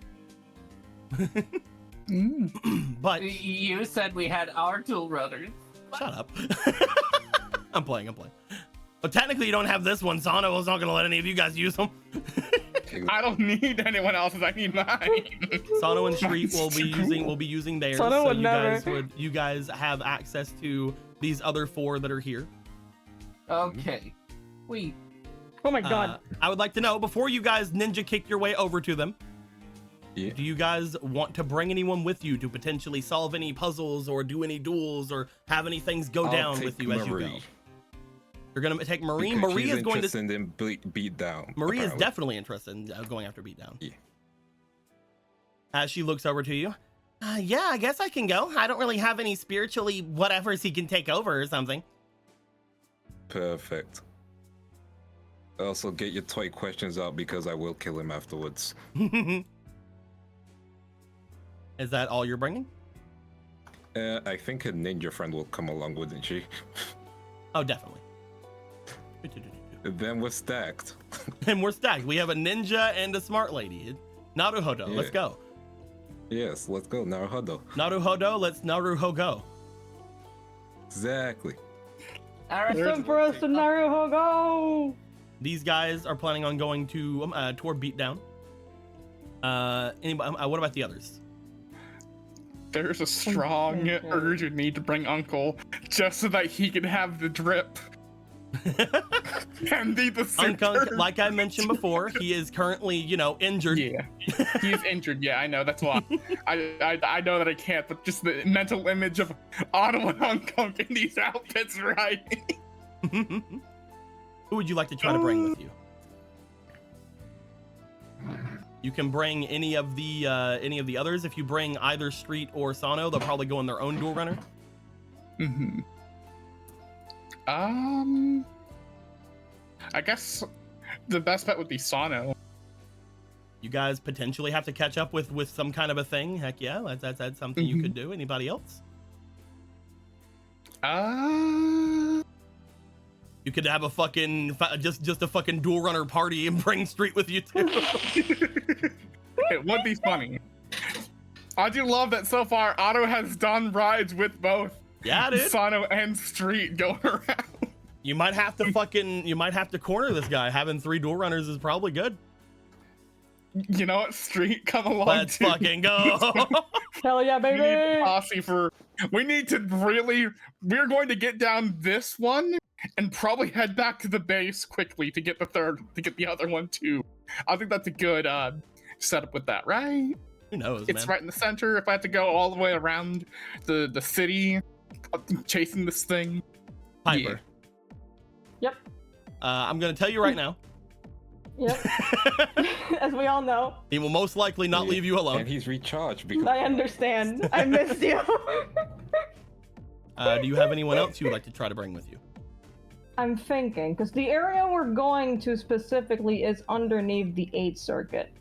But You said we had our dual runners. shut up. I'm playing. But technically, you don't have this one. Sano is not going to let any of you guys use them. I don't need anyone else's. I need mine. Sano and Street will Mine's be using theirs. Sano So would never. you guys have access to these other 4 that are here. Okay. Wait. Oh my god. I would like to know, before you guys ninja kick your way over to them, Yeah. do you guys want to bring anyone with you to potentially solve any puzzles or do any duels or have any things go I'll down take with you as you go? Marie, You're gonna take Marie. because Marie she's is going to. interested in beat down. Marie is apparently. definitely interested in going after Beatdown. Yeah. As she looks over to you, yeah, I guess I can go. I don't really have any spiritually whatevers he can take over or something. Perfect. Also, get your toy questions out because I will kill him afterwards. Is that all you're bringing? I think a ninja friend will come along, wouldn't she? Oh, definitely. Then we're stacked. And we're stacked. We have a ninja and a smart lady. Naruhodo, let's Yeah. go. Yes, let's go, Naruhodo. Naruhodo, let's Naruho go. Exactly. All right. Time for us to Naruto go. These guys are planning on going to toward Beatdown. Anybody? What about the others? There's a strong urge in me to bring Uncle just so that he can have the drip and be the super. Like I mentioned before, he is currently, injured. Yeah, he's injured. Yeah, I know. That's why I know that I can't. But just the mental image of Otto and Uncle in these outfits, right? Who would you like to try to bring with you? You can bring any of the others. If you bring either Street or Sano, they'll probably go in their own dual runner. I guess the best bet would be Sano. You guys potentially have to catch up with some kind of a thing. Heck yeah, that's something you could do. Anybody else? You could have a fucking just a fucking dual runner party and bring Street with you too. It would be funny. I do love that so far Otto has done rides with both Yeah, dude. Sano and Street going around. You might have to corner this guy. Having 3 dual runners is probably good. You know what, Street, come along. Let's too. fucking go. Hell yeah, We need baby. posse we need to we're going to get down this one and probably head back to the base quickly to get the other one too. I think that's a good setup with that, right? Who knows, It's man? right in the center. If I had to go all the way around the city chasing this thing. Piper. Yep. I'm gonna tell you right now. Yep. As we all know. He will most likely not leave you alone. And he's recharged because I understand. I missed you. Do you have anyone else you would like to try to bring with you? I'm thinking, because the area we're going to specifically is underneath the 8th circuit.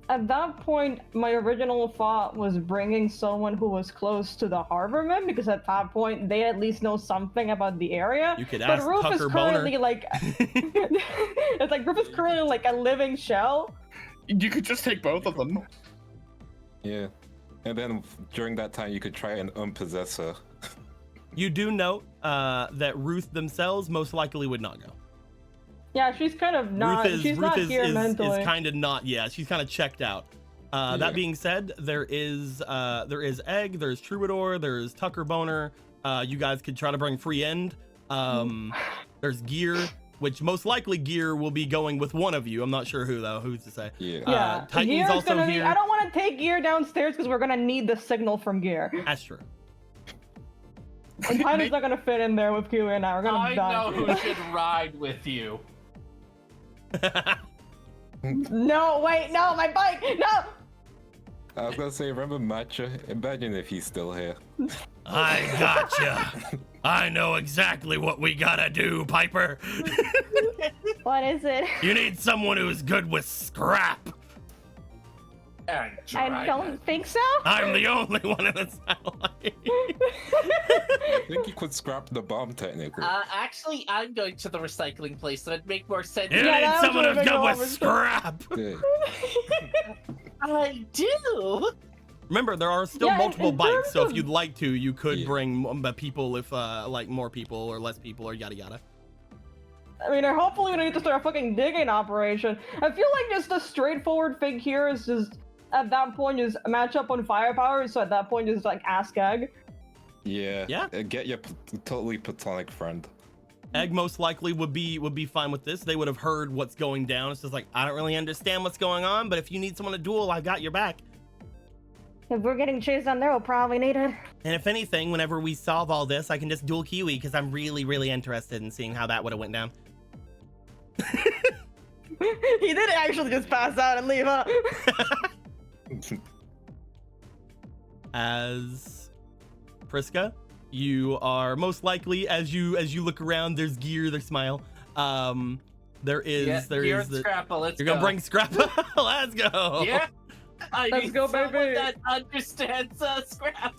At that point, my original thought was bringing someone who was close to the Harbormen, because at that point, they at least know something about the area. You could But ask Roof Tucker is currently Boner. like... it's like, Roof is currently like a living shell. You could just take both of them. yeah. And then during that time, you could try and unpossess her. You do note that Ruth themselves most likely would not go. Yeah, she's kind of not. She's not here mentally. is kind of not. Yeah, she's kind of checked out. That being said, there is Egg, there's Troubadour, there's Tucker Boner. You guys could try to bring Free End. There's Gear, which most likely Gear will be going with one of you. I'm not sure who though. Who's to say? Yeah. Yeah, Titan's Gear's also gonna be, here. I don't want to take Gear downstairs because we're gonna need the signal from Gear. That's true. And Titan's not gonna fit in there with Q and I. We're gonna I die. know who should ride with you. No, wait, no, my bike, no. I was gonna say, remember Matcha? Imagine if he's still here. I gotcha. I know exactly what we gotta do, Piper. What is it? You need someone who's good with scrap. I don't think so. I'm the only one in the satellite. I think you could scrap the bomb technically. Actually, I'm going to the recycling place, so it'd make more sense. You Yeah, need that someone was who's what good I with was- scrap. Yeah. I do. Remember, there are still Yeah, multiple in bikes, terms so if of- you'd like to, you could Yeah. bring people if, like, more people or less people or yada yada. I mean, hopefully we don't need to start a fucking digging operation. I feel like just a straightforward thing here is just, at that point, just match up on firepower, so at that point, just like ask Egg. Yeah. Yeah. Get your totally platonic friend. Egg most likely would be fine with this. They would have heard what's going down. It's just like, I don't really understand what's going on, but if you need someone to duel, I've got your back. If we're getting chased down there, we'll probably need it. And if anything, whenever we solve all this, I can just duel Kiwi because I'm really, really interested in seeing how that would have went down. He did actually just pass out and leave, huh? As Priska, you are most likely, as you look around, there's gear, there's smile. There is you're the, Scrappa, let's you're go. gonna bring scrap. Let's go. Yeah. I Let's need go, someone baby. that understands scrap.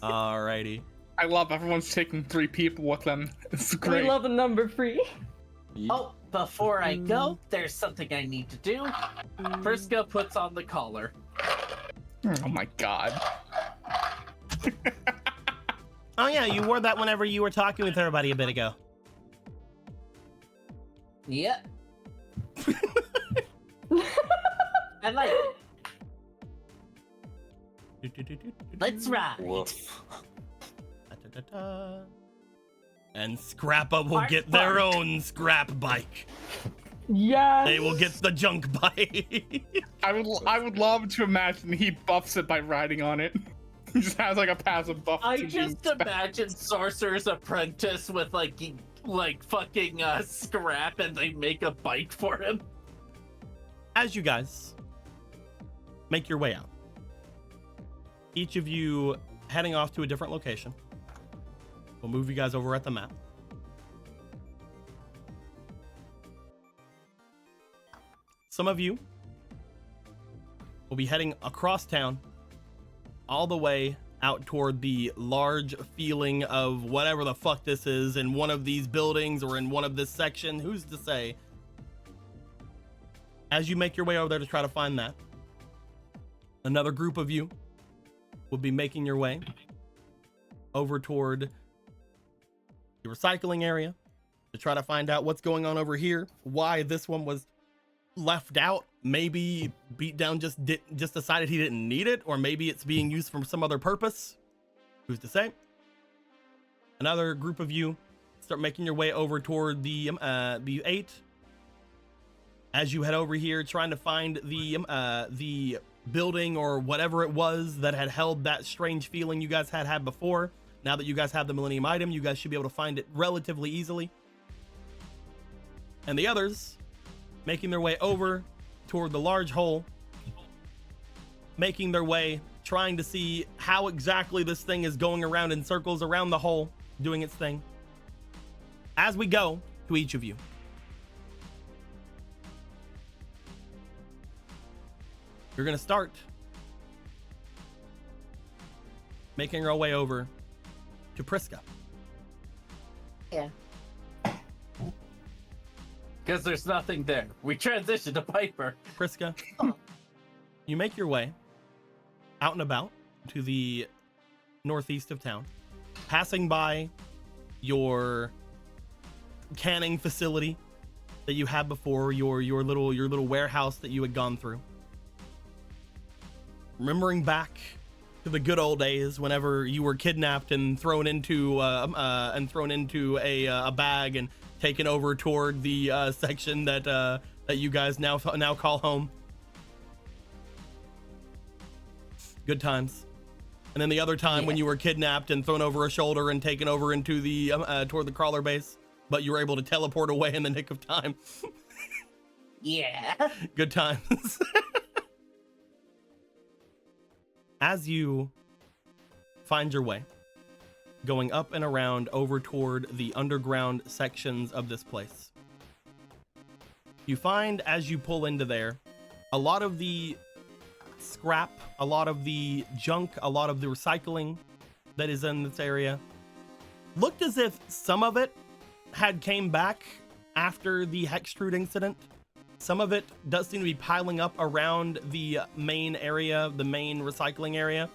Alrighty. I love everyone's taking 3 people with them. It's great. We love the number 3. Oh, before I go, there's something I need to do. Priska puts on the collar. Oh my god. Oh yeah, you wore that whenever you were talking with everybody a bit ago. Yep. I like it. Let's ride. Woof. And Scrappa will Bark, get their bark. own scrap bike. Yes. They will get the junk bike. I would love to imagine he buffs it by riding on it. He just has like a passive buff. I to just being imagine Sorcerer's Apprentice with like fucking scrap, and they make a bike for him. As you guys make your way out, each of you heading off to a different location. We'll move you guys over at the map. Some of you will be heading across town all the way out toward the large feeling of whatever the fuck this is in one of these buildings or in one of this section. Who's to say? As you make your way over there to try to find that, another group of you will be making your way over toward the recycling area to try to find out what's going on over here, why this one was left out. Maybe Beatdown just decided he didn't need it, or maybe it's being used for some other purpose. Who's to say? Another group of you start making your way over toward the 8. As you head over here, trying to find the building or whatever it was that had held that strange feeling you guys had before. Now that you guys have the Millennium item, you guys should be able to find it relatively easily. And the others making their way over toward the large hole, making their way, trying to see how exactly this thing is going around in circles around the hole, doing its thing. As we go to each of you, you're gonna start making our way over to Priska. Yeah. Because there's nothing there. We transition to Piper. Priska, you make your way out and about to the northeast of town, passing by your canning facility that you had before, your little warehouse that you had gone through. Remembering back to the good old days whenever you were kidnapped and thrown into a bag and taken over toward the section that you guys now call home. Good times. And then the other time when you were kidnapped and thrown over a shoulder and taken over into the toward the crawler base, but you were able to teleport away in the nick of time. Yeah. Good times. As you find your way, going up and around over toward the underground sections of this place, you find as you pull into there, a lot of the scrap, a lot of the junk, a lot of the recycling that is in this area looked as if some of it had came back after the Hextrude incident. Some of it does seem to be piling up around the main area, the main recycling area,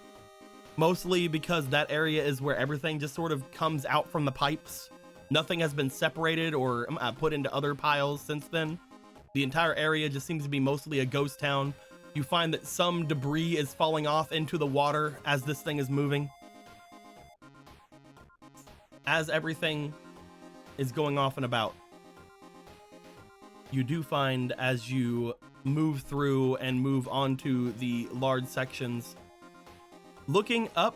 mostly because that area is where everything just sort of comes out from the pipes. Nothing has been separated or put into other piles since then. The entire area just seems to be mostly a ghost town. You find that some debris is falling off into the water as this thing is moving. As everything is going off and about, you do find as you move through and move onto the large sections, looking up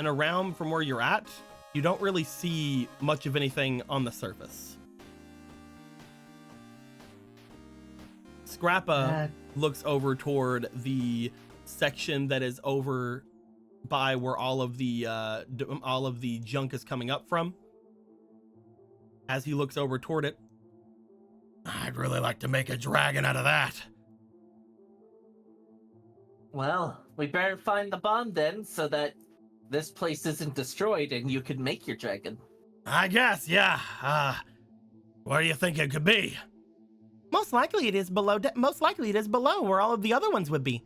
and around from where you're at, you don't really see much of anything on the surface. Scrappa looks over toward the section that is over by where all of the junk is coming up from. As he looks over toward it, I'd really like to make a dragon out of that. Well, we better find the bomb then, so that this place isn't destroyed and you can make your dragon. I guess, yeah. Where do you think it could be? Most likely it is below where all of the other ones would be.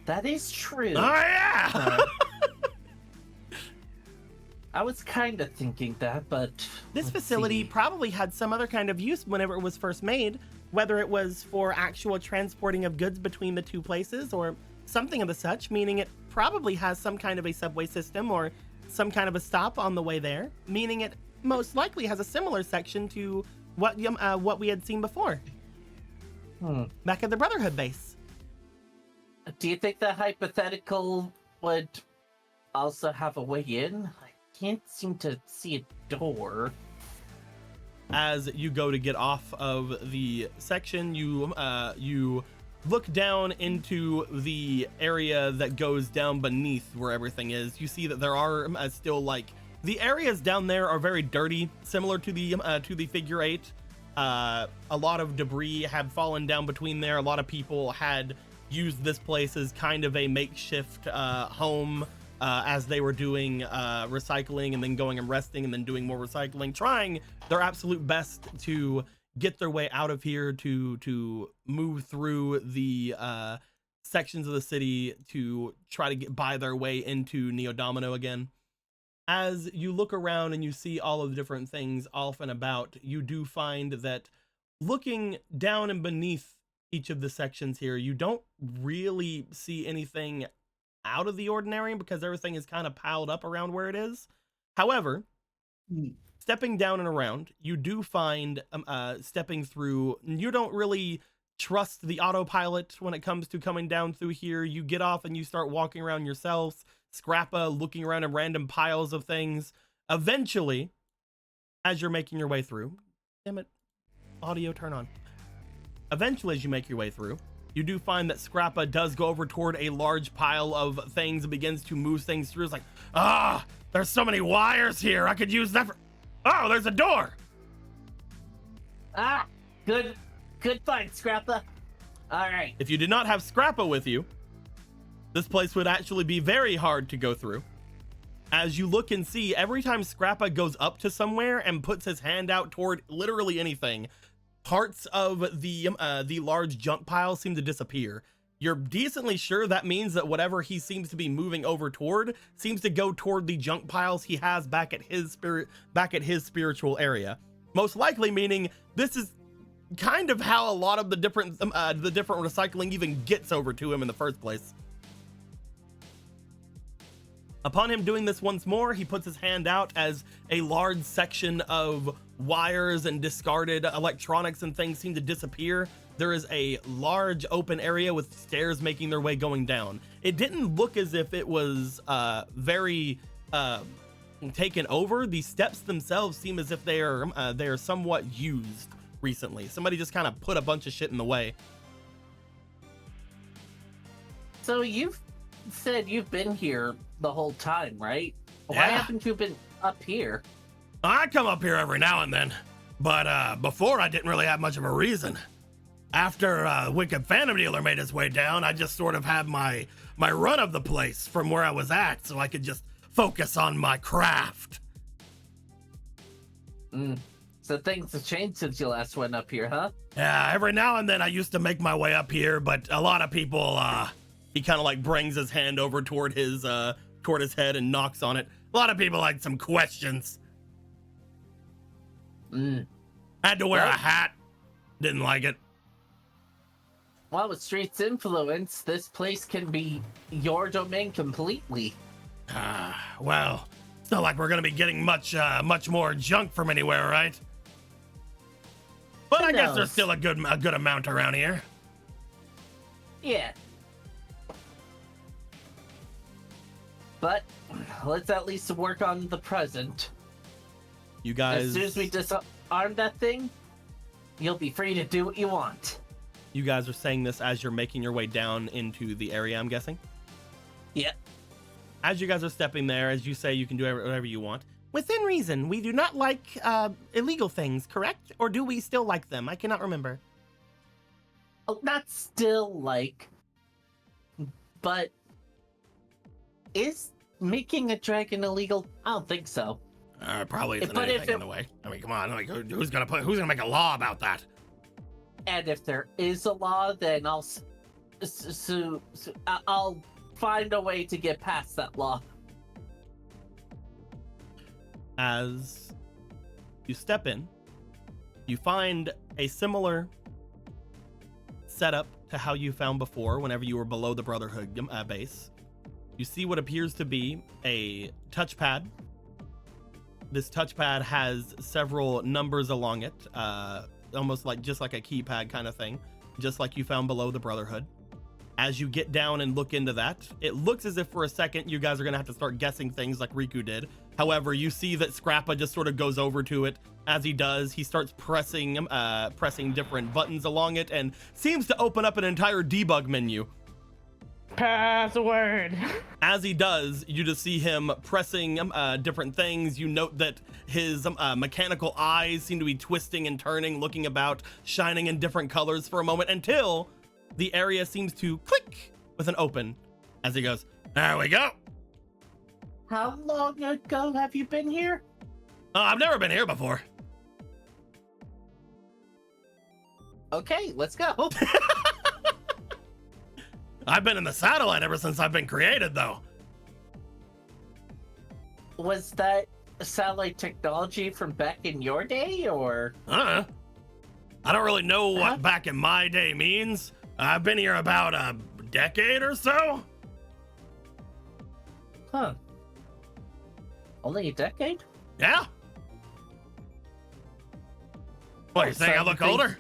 That is true. Oh yeah. I was kind of thinking that, but This let's facility see. probably had some other kind of use whenever it was first made, whether it was for actual transporting of goods between the two places or something of the such, meaning it probably has some kind of a subway system or some kind of a stop on the way there, meaning it most likely has a similar section to what we had seen before. Back at the Brotherhood base. Do you think the hypothetical would also have a way in? I can't seem to see a door. As you go to get off of the section, you look down into the area that goes down beneath where everything is. You see that there are still the areas down there are very dirty, similar to the figure 8. A lot of debris had fallen down between there. A lot of people had used this place as kind of a makeshift home as they were doing recycling and then going and resting and then doing more recycling, trying their absolute best to get their way out of here, to move through the sections of the city to try to buy their way into Neodomino again. As you look around and you see all of the different things off and about, you do find that looking down and beneath each of the sections here, you don't really see anything out of the ordinary because everything is kind of piled up around where it is. However, stepping down and around, you do find stepping through, you don't really trust the autopilot when it comes to coming down through here. You get off and you start walking around yourselves, Scrappa looking around in random piles of things. Eventually, as you're making your way through, damn it, audio turn on. Eventually, as you make your way through, you do find that Scrappa does go over toward a large pile of things and begins to move things through. It's like, there's so many wires here. I could use that for... Oh, there's a door. Good find, Scrappa. All right. If you did not have Scrappa with you, this place would actually be very hard to go through. As you look and see, every time Scrappa goes up to somewhere and puts his hand out toward literally anything, parts of the large junk pile seem to disappear. You're decently sure that means that whatever he seems to be moving over toward seems to go toward the junk piles he has back at his spiritual area. Most likely meaning this is kind of how a lot of the different recycling even gets over to him in the first place. Upon him doing this once more, he puts his hand out as a large section of wires and discarded electronics and things seem to disappear. There is a large open area with stairs making their way going down. It didn't look as if it was very taken over. The steps themselves seem as if they are somewhat used recently. Somebody just kind of put a bunch of shit in the way. So you've said you've been here the whole time, right? Why Yeah. haven't you been up here? I come up here every now and then, but before I didn't really have much of a reason. After Wicked Phantom Dealer made his way down, I just sort of had my run of the place from where I was at, so I could just focus on my craft. So things have changed since you last went up here, huh? Yeah, every now and then I used to make my way up here, but a lot of people, he kind of like brings his hand over toward his head and knocks on it. A lot of people had some questions. Had to wear a hat. Didn't like it. Well, with Street's influence, this place can be your domain completely. Well, it's not like we're gonna be getting much more junk from anywhere, right? But Who I guess knows? there's still a good amount around here. Yeah. But let's at least work on the present. You guys, As soon as we disarm that thing, you'll be free to do what you want. you guys are saying this as you're making your way down into the area, I'm guessing? Yeah. As you guys are stepping there, as you say, you can do whatever you want. Within reason, we do not like illegal things, correct? Or do we still like them? I cannot remember. Oh, not still like, but is making a dragon illegal? I don't think so. Probably isn't But if anything in it- the way. I mean, come on, like who's gonna make a law about that? And if there is a law, then I'll I'll find a way to get past that law. As you step in, you find a similar setup to how you found before whenever you were below the Brotherhood base. You see what appears to be a touchpad. This touchpad has several numbers along it, almost like just like a keypad kind of thing, just like you found below the Brotherhood. As you get down and look into that, it looks as if for a second you guys are gonna have to start guessing things like Riku did. However, you see that Scrappa just sort of goes over to it. As he does, he starts pressing different buttons along it and seems to open up an entire debug menu. Password. As he does, you just see him pressing different things. You note that his mechanical eyes seem to be twisting and turning, looking about, shining in different colors for a moment until the area seems to click with an open as he goes, "There we go." How long ago have you been here? I've never been here before. Okay, let's go. I've been in the satellite ever since I've been created, though. Was that satellite technology from back in your day, or? I don't really know what Huh? back in my day means. I've been here about a decade or so. Huh. Only a decade? Yeah. What, you're saying I So look they- older?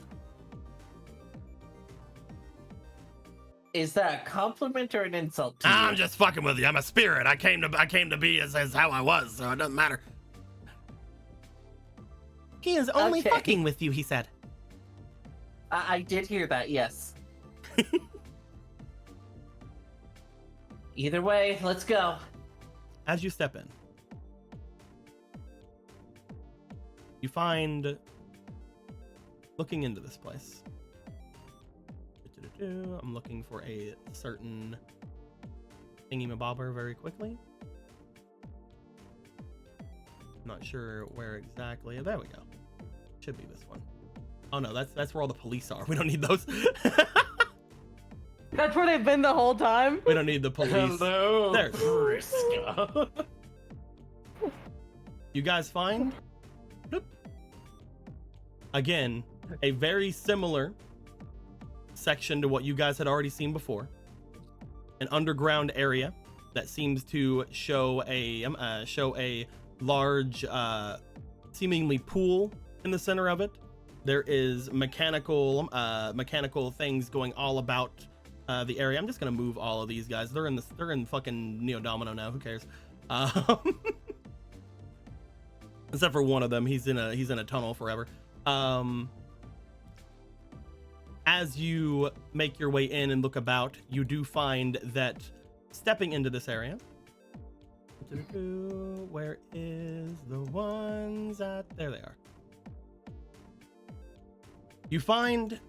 Is that a compliment or an insult to I'm you? just fucking with you. I'm a spirit. I came to be as how I was, so it doesn't matter. He is only Okay. fucking with you, he said. I did hear that, yes. Either way, let's go. As you step in, you find, looking into this place, I'm looking for a certain thingy-mabobber very quickly. Not sure where exactly. There we go. Should be this one. Oh no, that's where all the police are. We don't need those. That's where they've been the whole time. We don't need the police. Hello, There. Briscoe. You guys find, bloop, again, a very similar section to what you guys had already seen before. An underground area that seems to show a large, seemingly pool in the center of it. There is mechanical things going all about the area. I'm just gonna move all of these guys. They're in fucking Neo Domino now. Who cares? Except for one of them. He's in a tunnel forever. As you make your way in and look about, you do find that stepping into this area. Where is the ones at? There they are. You find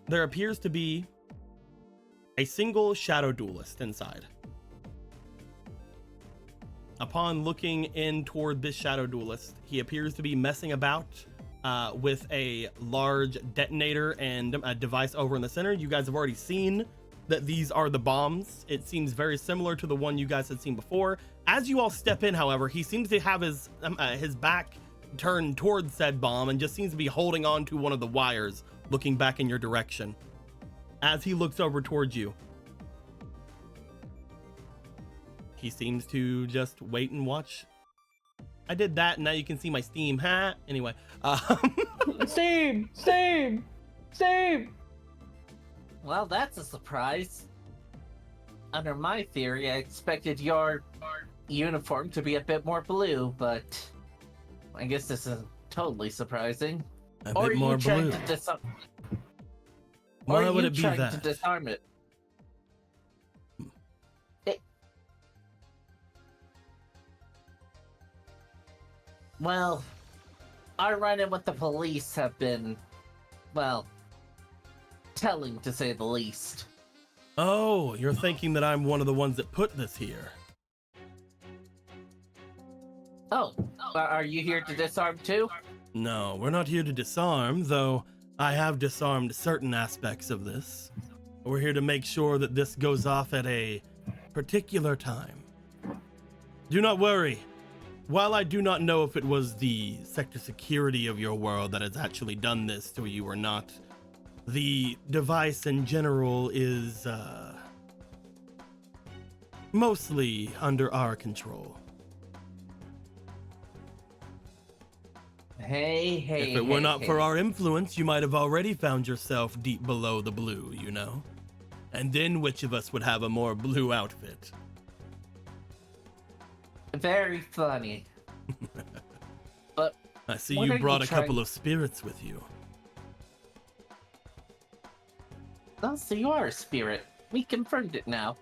there appears to be a single shadow duelist inside. Upon looking in toward this shadow duelist, he appears to be messing about with a large detonator and a device over in the center. You guys have already seen that these are the bombs. It seems very similar to the one you guys had seen before. As you all step in, however, he seems to have his back turned towards said bomb and just seems to be holding on to one of the wires, looking back in your direction. As he looks over towards you, he seems to just wait and watch. I did that, and now you can see my Steam. Ha! Anyway. Steam! Well, that's a surprise. Under my theory, I expected your uniform to be a bit more blue, but I guess this is totally surprising. A Or bit are more you trying blue. to disarm? Why Or are would you it be trying to that? disarm it? Well, our run-in with the police have been, well, telling to say the least. Oh, you're thinking that I'm one of the ones that put this here. Oh, are you here to disarm too? No, we're not here to disarm, though I have disarmed certain aspects of this. We're here to make sure that this goes off at a particular time. Do not worry. While I do not know if it was the sector security of your world that has actually done this to you or not, the device in general is mostly under our control. Hey, If it were not for our influence, you might have already found yourself deep below the blue, you know? And then which of us would have a more blue outfit? Very funny. But I see what you are brought you a couple trying- of spirits with you. oh, so you are a spirit. We confirmed it now.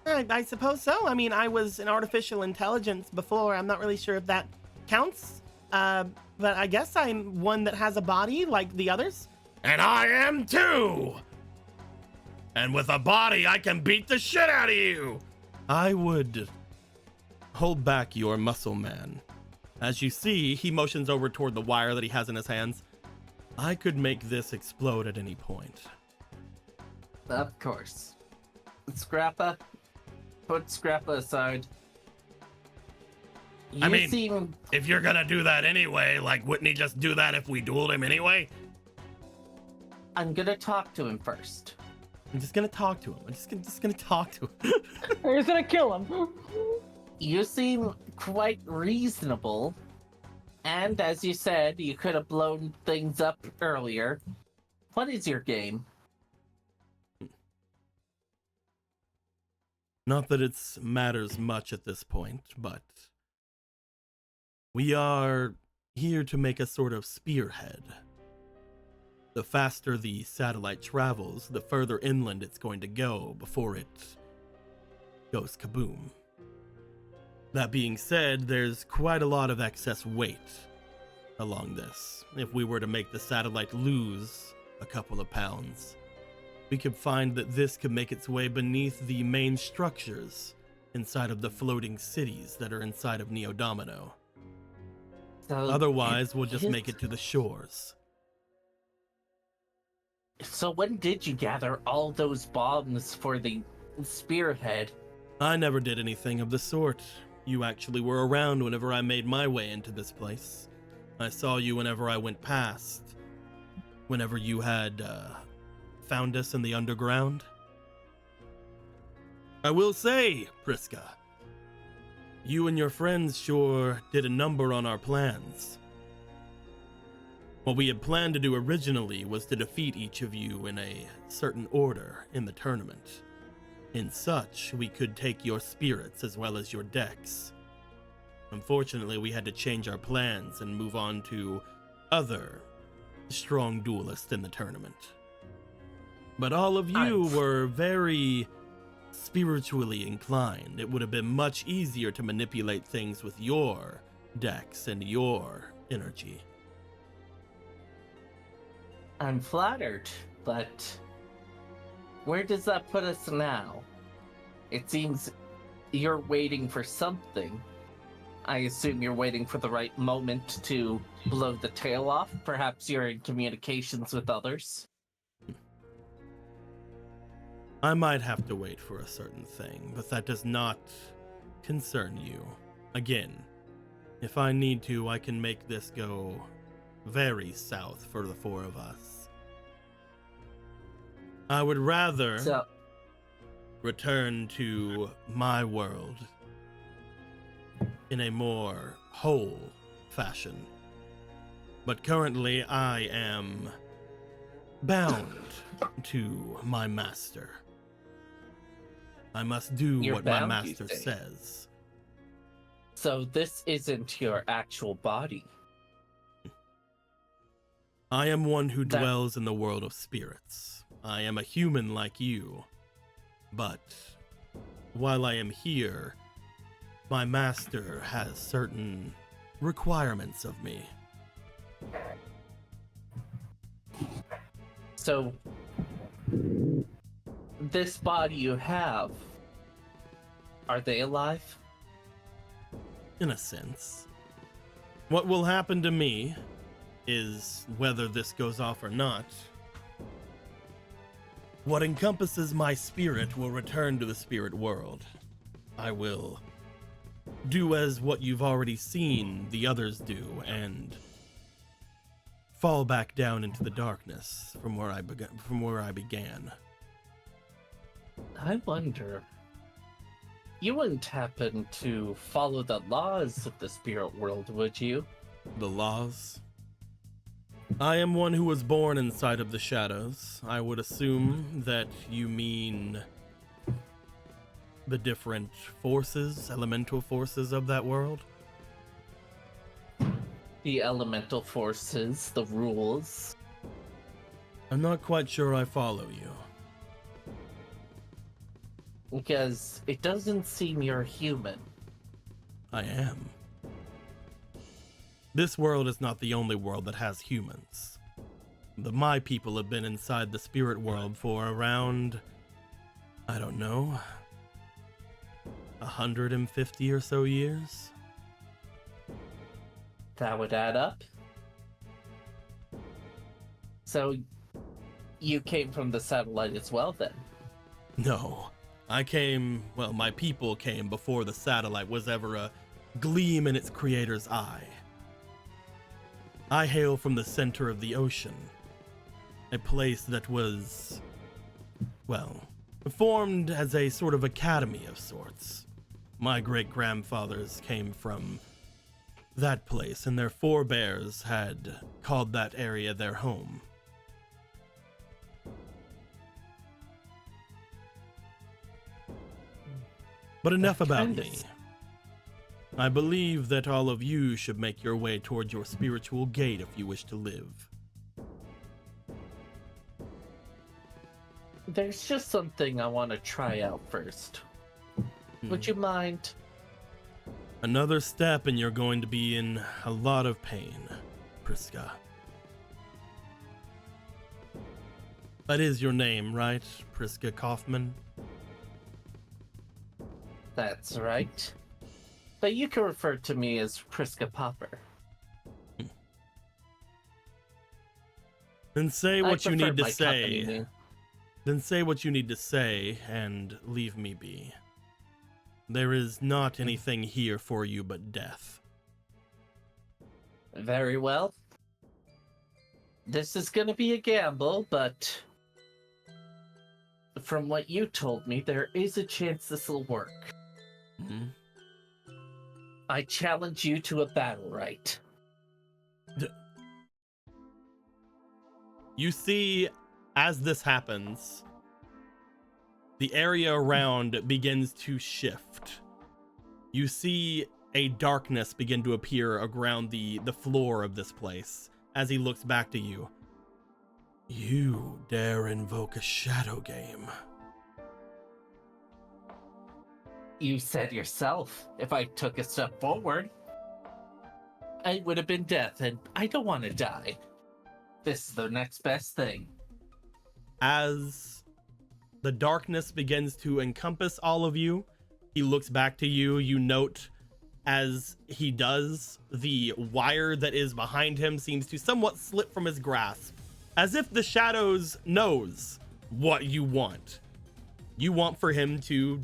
I suppose so. I mean, I was an artificial intelligence before. I'm not really sure if that counts. But I guess I'm one that has a body like the others. And I am too! And with a body, I can beat the shit out of you! I would hold back your muscle man. As you see, he motions over toward the wire that he has in his hands. I could make this explode at any point. Of course. Scrappa, put Scrappa aside. I You mean, seem if you're gonna do that anyway, like, wouldn't he just do that if we dueled him anyway? I'm gonna talk to him first. I'm just gonna talk to him. I'm just gonna talk to him. We're just gonna kill him. You seem quite reasonable. And as you said, you could have blown things up earlier. What is your game? Not that it matters much at this point, but we are here to make a sort of spearhead. The faster the satellite travels, the further inland it's going to go before it goes kaboom. That being said, there's quite a lot of excess weight along this. If we were to make the satellite lose a couple of pounds, we could find that this could make its way beneath the main structures inside of the floating cities that are inside of Neodomino. So Otherwise, we'll just make it to the shores. So when did you gather all those bombs for the spearhead? I never did anything of the sort. You actually were around whenever I made my way into this place. I saw you whenever I went past. Whenever you had found us in the underground. I will say, Priska, you and your friends sure did a number on our plans. What we had planned to do originally was to defeat each of you in a certain order in the tournament. In such, we could take your spirits as well as your decks. Unfortunately, we had to change our plans and move on to other strong duelists in the tournament. But all of you Nice. were very spiritually inclined. It would have been much easier to manipulate things with your dex and your energy. I'm flattered, but where does that put us now? It seems you're waiting for something. I assume you're waiting for the right moment to blow the tail off. Perhaps you're in communications with others. I might have to wait for a certain thing, but that does not concern you. Again, if I need to, I can make this go very south for the four of us. I would rather So, return to my world in a more whole fashion. But currently I am bound to my master. I must do You're what my bound, you master say? says. so this isn't your actual body. I am one who That- dwells in the world of spirits. I am a human like you. But while I am here, my master has certain requirements of me. So, this body you have, are they alive? In a sense. What will happen to me is, whether this goes off or not, what encompasses my spirit will return to the spirit world. I will do as what you've already seen the others do, and fall back down into the darkness from where I began. I wonder. You wouldn't happen to follow the laws of the spirit world, would you? The laws? I am one who was born inside of the shadows. I would assume that you mean the different forces, elemental forces of that world? The elemental forces, the rules. I'm not quite sure I follow you. Because it doesn't seem you're human. I am. This world is not the only world that has humans. My people have been inside the spirit world for around, I don't know, 150 or so years? That would add up. So, you came from the satellite as well, then? No. My people came before the satellite was ever a gleam in its creator's eye. I hail from the center of the ocean, a place that was, formed as a sort of academy of sorts. My great-grandfathers came from that place, and their forebears had called that area their home. But enough That about kind of me. I believe that all of you should make your way towards your spiritual gate if you wish to live. There's just something I want to try out first. Would you mind? Another step and you're going to be in a lot of pain, Priska. That is your name, right? Priska Kaufman? That's right. But you can refer to me as Priska Popper. Then say I what you prefer need to my company say. name. Then say what you need to say and leave me be. There is not anything here for you but death. Very well. This is gonna be a gamble, but from what you told me, there is a chance this will work. Mhm. I challenge you to a battle, right? You see, as this happens, the area around begins to shift. You see a darkness begin to appear around the floor of this place as he looks back to you. You dare invoke a shadow game? You said yourself, if I took a step forward, it would have been death, and I don't want to die. This is the next best thing. As the darkness begins to encompass all of you, he looks back to you. You note as he does, the wire that is behind him seems to somewhat slip from his grasp, as if the shadows knows what you want. You want for him to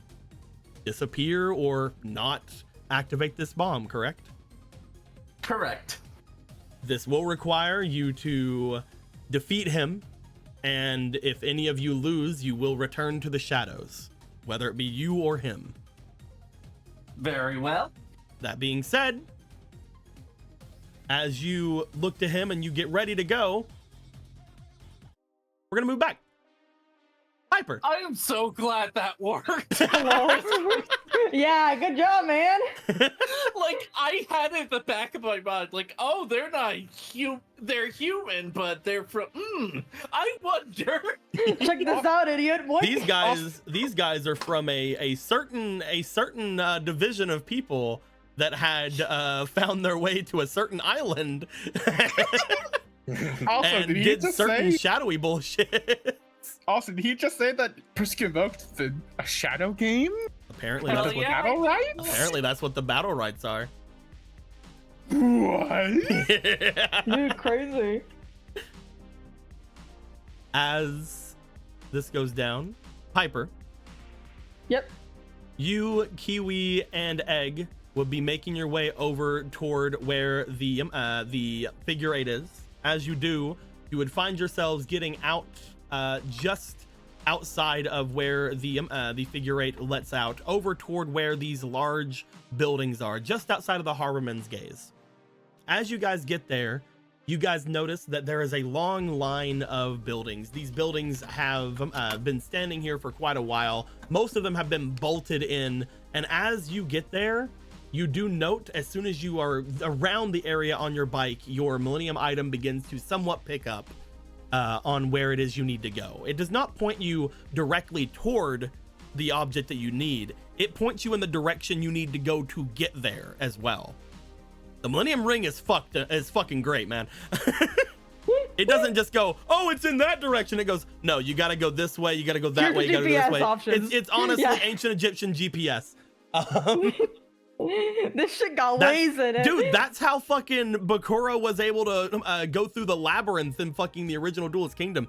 disappear or not activate this bomb, correct? Correct. This will require you to defeat him, and if any of you lose, you will return to the shadows, whether it be you or him. Very well. That being said, as you look to him and you get ready to go, we're gonna move back. Piper. I am so glad that worked. Yeah, good job, man. Like, I had it in the back of my mind, like, oh, they're not they're human, but they're from, I wonder. Check this out, idiot. What? These guys are from a certain division of people that had found their way to a certain island Also, and did he did just certain say? shadowy bullshit. Also, did he just say that Prisk invoked a shadow game? Apparently, Hell that's what yeah. Battle rights? apparently that's what the battle rights are. What? Dude, crazy. As this goes down, Piper, Yep. you, Kiwi, and Egg would be making your way over toward where the figure 8 is. As you do, you would find yourselves getting out just outside of where the figure 8 lets out, over toward where these large buildings are, just outside of the Harborman's Gaze. As you guys get there, you guys notice that there is a long line of buildings. These buildings have been standing here for quite a while. Most of them have been bolted in, and as you get there, you do note, as soon as you are around the area on your bike, your Millennium item begins to somewhat pick up on where it is you need to go. It does not point you directly toward the object that you need. It points you in the direction you need to go to get there as well. The Millennium Ring is fucking great, man. It doesn't just go, oh, it's in that direction. It goes, no, you got to go this way. You got to go that Here's way. the You got to go this GPS way. options. It's honestly Yeah. ancient Egyptian GPS. This shit got That's- ways in it. Dude, that's how fucking Bakura was able to go through the labyrinth in fucking the original Duelist Kingdom.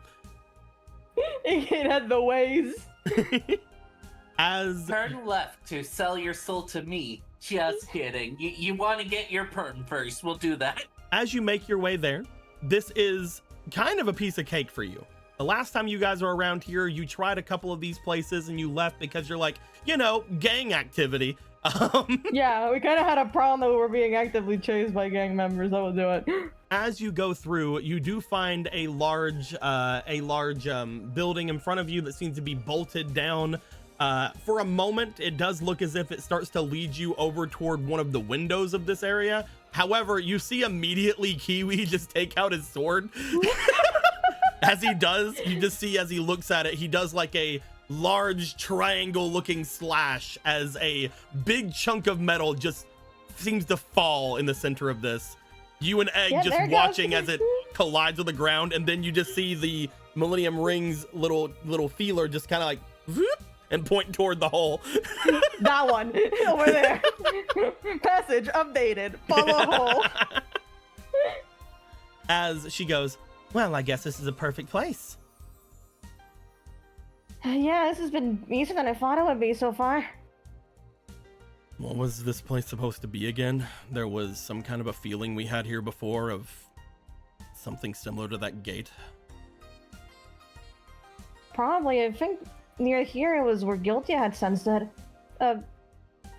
It had the ways. As Turn left to sell your soul to me. Just kidding. You want to get your perm first. We'll do that. as you make your way there, this is kind of a piece of cake for you. The last time you guys were around here, you tried a couple of these places and you left because you're like, gang activity. Yeah, we kind of had a problem that we were being actively chased by gang members. That would do it. As you go through, you do find a large building in front of you that seems to be bolted down. For a moment, it does look as if it starts to lead you over toward one of the windows of this area. However, you see immediately Kiwi just take out his sword. As he does, you just see as he looks at it, he does like a large triangle looking slash as a big chunk of metal just seems to fall in the center of this. You and Egg Yeah, just there it watching goes. as it collides with the ground, and then you just see the Millennium Ring's little feeler just kind of like whoop, and point toward the hole. That one over there. Passage updated. Follow hole. As she goes, well, I guess this is a perfect place. Yeah, this has been easier than I thought it would be so far. What was this place supposed to be again? There was some kind of a feeling we had here before of something similar to that gate. Probably, I think near here it was where Guilty had sensed it. I'm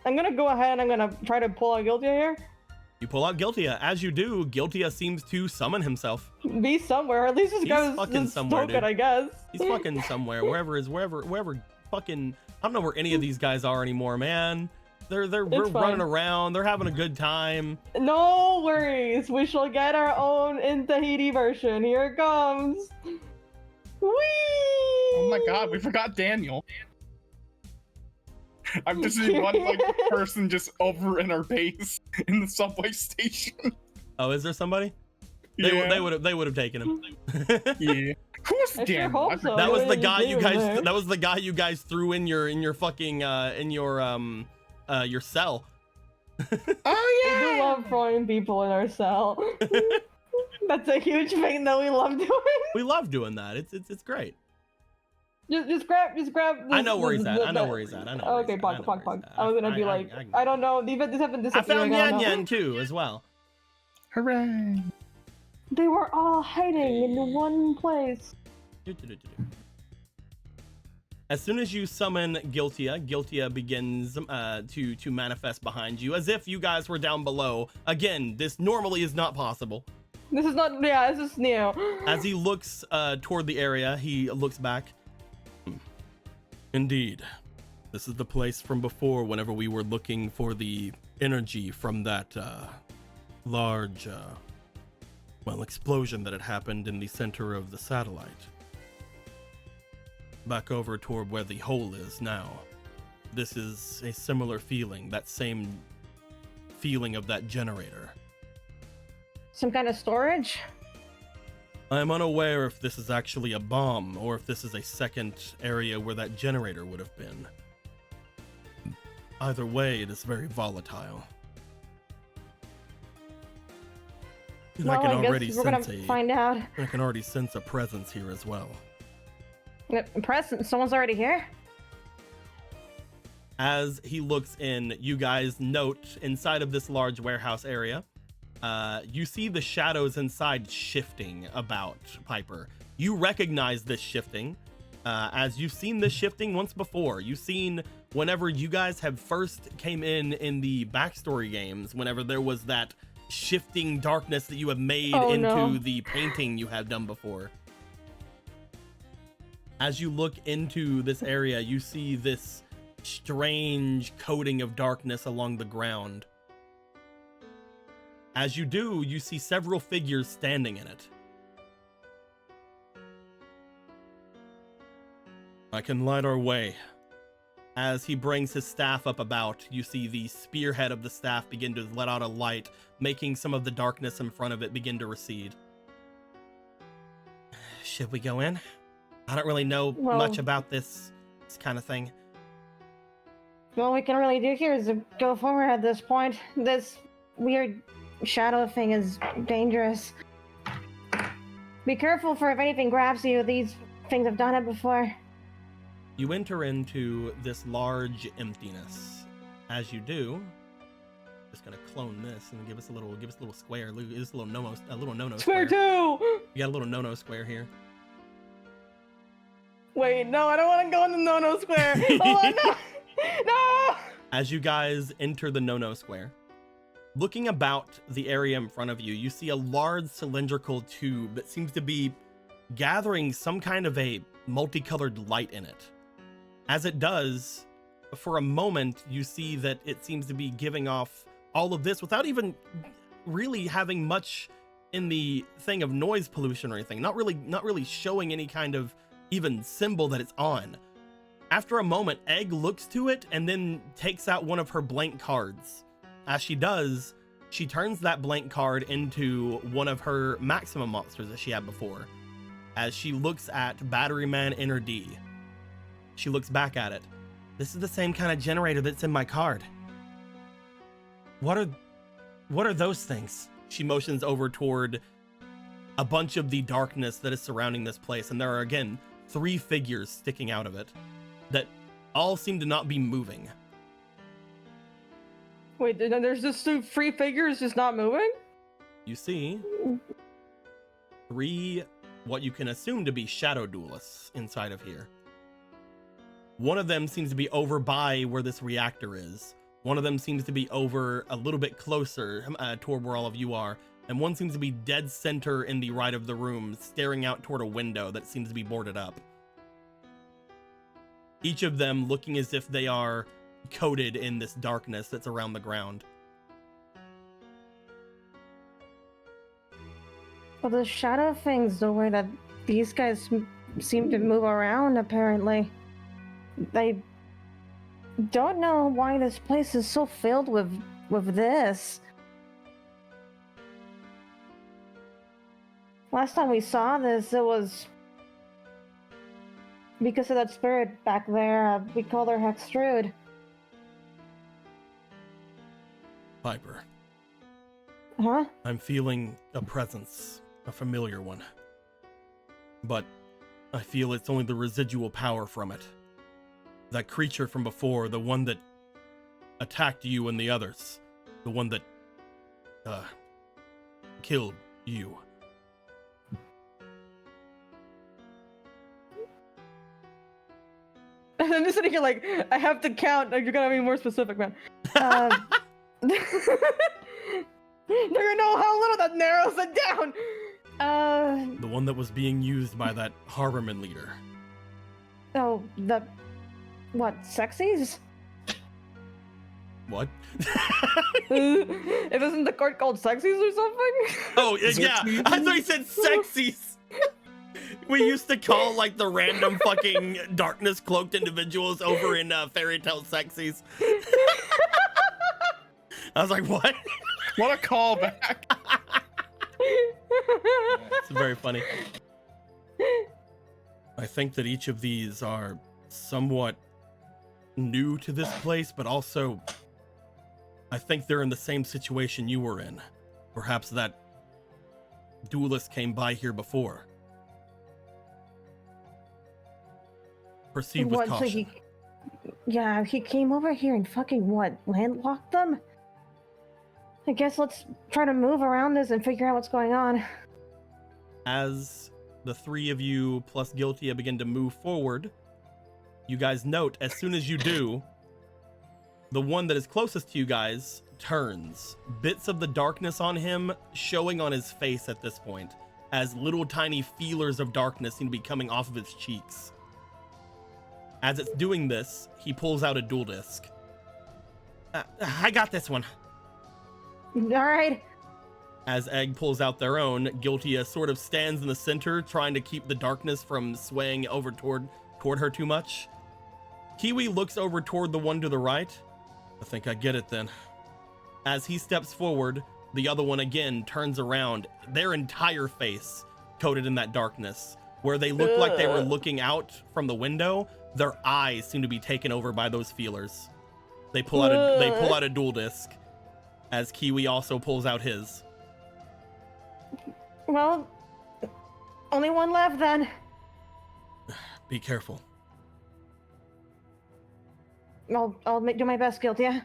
gonna go ahead and I'm gonna try to pull out Guilty here. You pull out Guiltia. As you do, Guiltia seems to summon himself. Be somewhere. At least this He's guy's fucking somewhere, token, dude. I guess. He's fucking somewhere, wherever fucking, I don't know where any of these guys are anymore, man. We're fine. running around, they're having a good time. No worries. We shall get our own in Tahiti version. Here it comes. Whee! Oh my god, we forgot Daniel. I'm just seeing one like person just over in our base in the subway station. Oh, is there somebody? Yeah. They would have taken him. Yeah. Who was I sure Daniel? hope I so. forgot. That was the What guy did you do guys. there? That was the guy you guys threw in your fucking your cell. Oh We do yeah. love throwing people in our cell. That's a huge thing that we love doing. We love doing that. It's great. Just grab. I know where he's at. I know where he's at. I know. where Okay, he's at. I know pog. where he's at. I was gonna be like, I don't know. This happened. I found Yan Yan too, as well. Hooray. They were all hiding in one place. As soon as you summon Guiltia begins to manifest behind you, as if you guys were down below. Again, this normally is not possible. This is not. Yeah, this is new. As he looks toward the area, he looks back. Indeed, this is the place from before. Whenever we were looking for the energy from that large, explosion that had happened in the center of the satellite. Back over toward where the hole is now. This is a similar feeling, that same feeling of that generator. Some kind of storage? I am unaware if this is actually a bomb or if this is a second area where that generator would have been. Either way, it is very volatile. And Well, I can I guess already we're gonna sense find out. I can already sense a presence here as well. Present? Someone's already here? As he looks in, you guys note inside of this large warehouse area, you see the shadows inside shifting about, Piper. You recognize this shifting, as you've seen this shifting once before. You've seen whenever you guys have first came in the backstory games, whenever there was that shifting darkness that you have made into the painting you have done before. As you look into this area, you see this strange coating of darkness along the ground. As you do, you see several figures standing in it. I can light our way. As he brings his staff up about, you see the spearhead of the staff begin to let out a light, making some of the darkness in front of it begin to recede. Should we go in? I don't really know much about this kind of thing. All we can really do here is go forward at this point. This weird shadow thing is dangerous. Be careful for if anything grabs you. These things have done it before. You enter into this large emptiness. As you do, just gonna clone this and give us a little square. Look, this little no-no Square two. You got a little no-no square here. Wait, no, I don't want to go in the no-no square. Oh no, no. As you guys enter the no-no square, looking about the area in front of you, you see a large cylindrical tube that seems to be gathering some kind of a multicolored light in it. As it does, for a moment, you see that it seems to be giving off all of this without even really having much in the thing of noise pollution or anything. Not really showing any kind of even symbol that it's on. After a moment, Egg looks to it and then takes out one of her blank cards. As she does, she turns that blank card into one of her maximum monsters that she had before. As she looks at Batteryman Inner D, she looks back at it. This is the same kind of generator that's in my card. What are those things? She motions over toward a bunch of the darkness that is surrounding this place, and there are again 3 figures sticking out of it that all seem to not be moving. Wait, then there's just 3 figures just not moving? You see 3 what you can assume to be shadow duelists inside of here. One of them seems to be over by where this reactor is. One of them seems to be over a little bit closer toward where all of you are. And one seems to be dead center in the right of the room, staring out toward a window that seems to be boarded up. Each of them looking as if they are coated in this darkness that's around the ground. Well, the shadow thing's the way that these guys seem to move around, apparently. I don't know why this place is so filled with this. Last time we saw this, it was because of that spirit back there. We called her Hextrude. Piper, Huh? I'm feeling a presence, a familiar one. But I feel it's only the residual power from it. That creature from before, the one that attacked you and the others. The one that, killed you. And I'm just sitting here like, I have to count. Like, you gotta be more specific, man. Do you know how little that narrows it down? The one that was being used by that Harborman leader. Oh, what, sexies? What? It wasn't the court called sexies or something? Oh, yeah, I thought he said sexies. We used to call, like, the random fucking darkness-cloaked individuals over in Fairy Tale Sexies. I was like, what? What a callback. It's very funny. I think that each of these are somewhat new to this place, but also I think they're in the same situation you were in. Perhaps that duelist came by here before. Proceed with caution. So he came over here and fucking landlocked them? I guess let's try to move around this and figure out what's going on. As the three of you plus Guiltia begin to move forward, you guys note as soon as you do, the one that is closest to you guys turns. Bits of the darkness on him showing on his face at this point, as little tiny feelers of darkness seem to be coming off of his cheeks. As it's doing this, he pulls out a dual disc. I got this one. All right. As Egg pulls out their own, Guiltia sort of stands in the center, trying to keep the darkness from swaying over toward her too much. Kiwi looks over toward the one to the right. I think I get it then. As he steps forward, the other one again turns around, their entire face coated in that darkness. Where they looked like they were looking out from the window, their eyes seem to be taken over by those feelers. They pull out a dual disc, as Kiwi also pulls out his. Well, only one left then. Be careful. I'll do my best, Guiltia.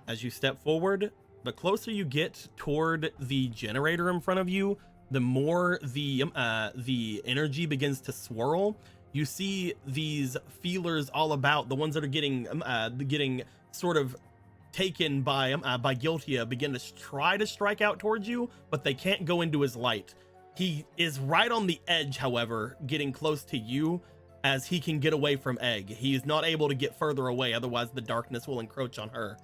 As you step forward, the closer you get toward the generator in front of you, the more the energy begins to swirl. You see these feelers all about, the ones that are getting sort of taken by Guiltia, begin to try to strike out towards you, but they can't go into his light. He is right on the edge, however, getting close to you as he can get away from Egg. He is not able to get further away, otherwise the darkness will encroach on her.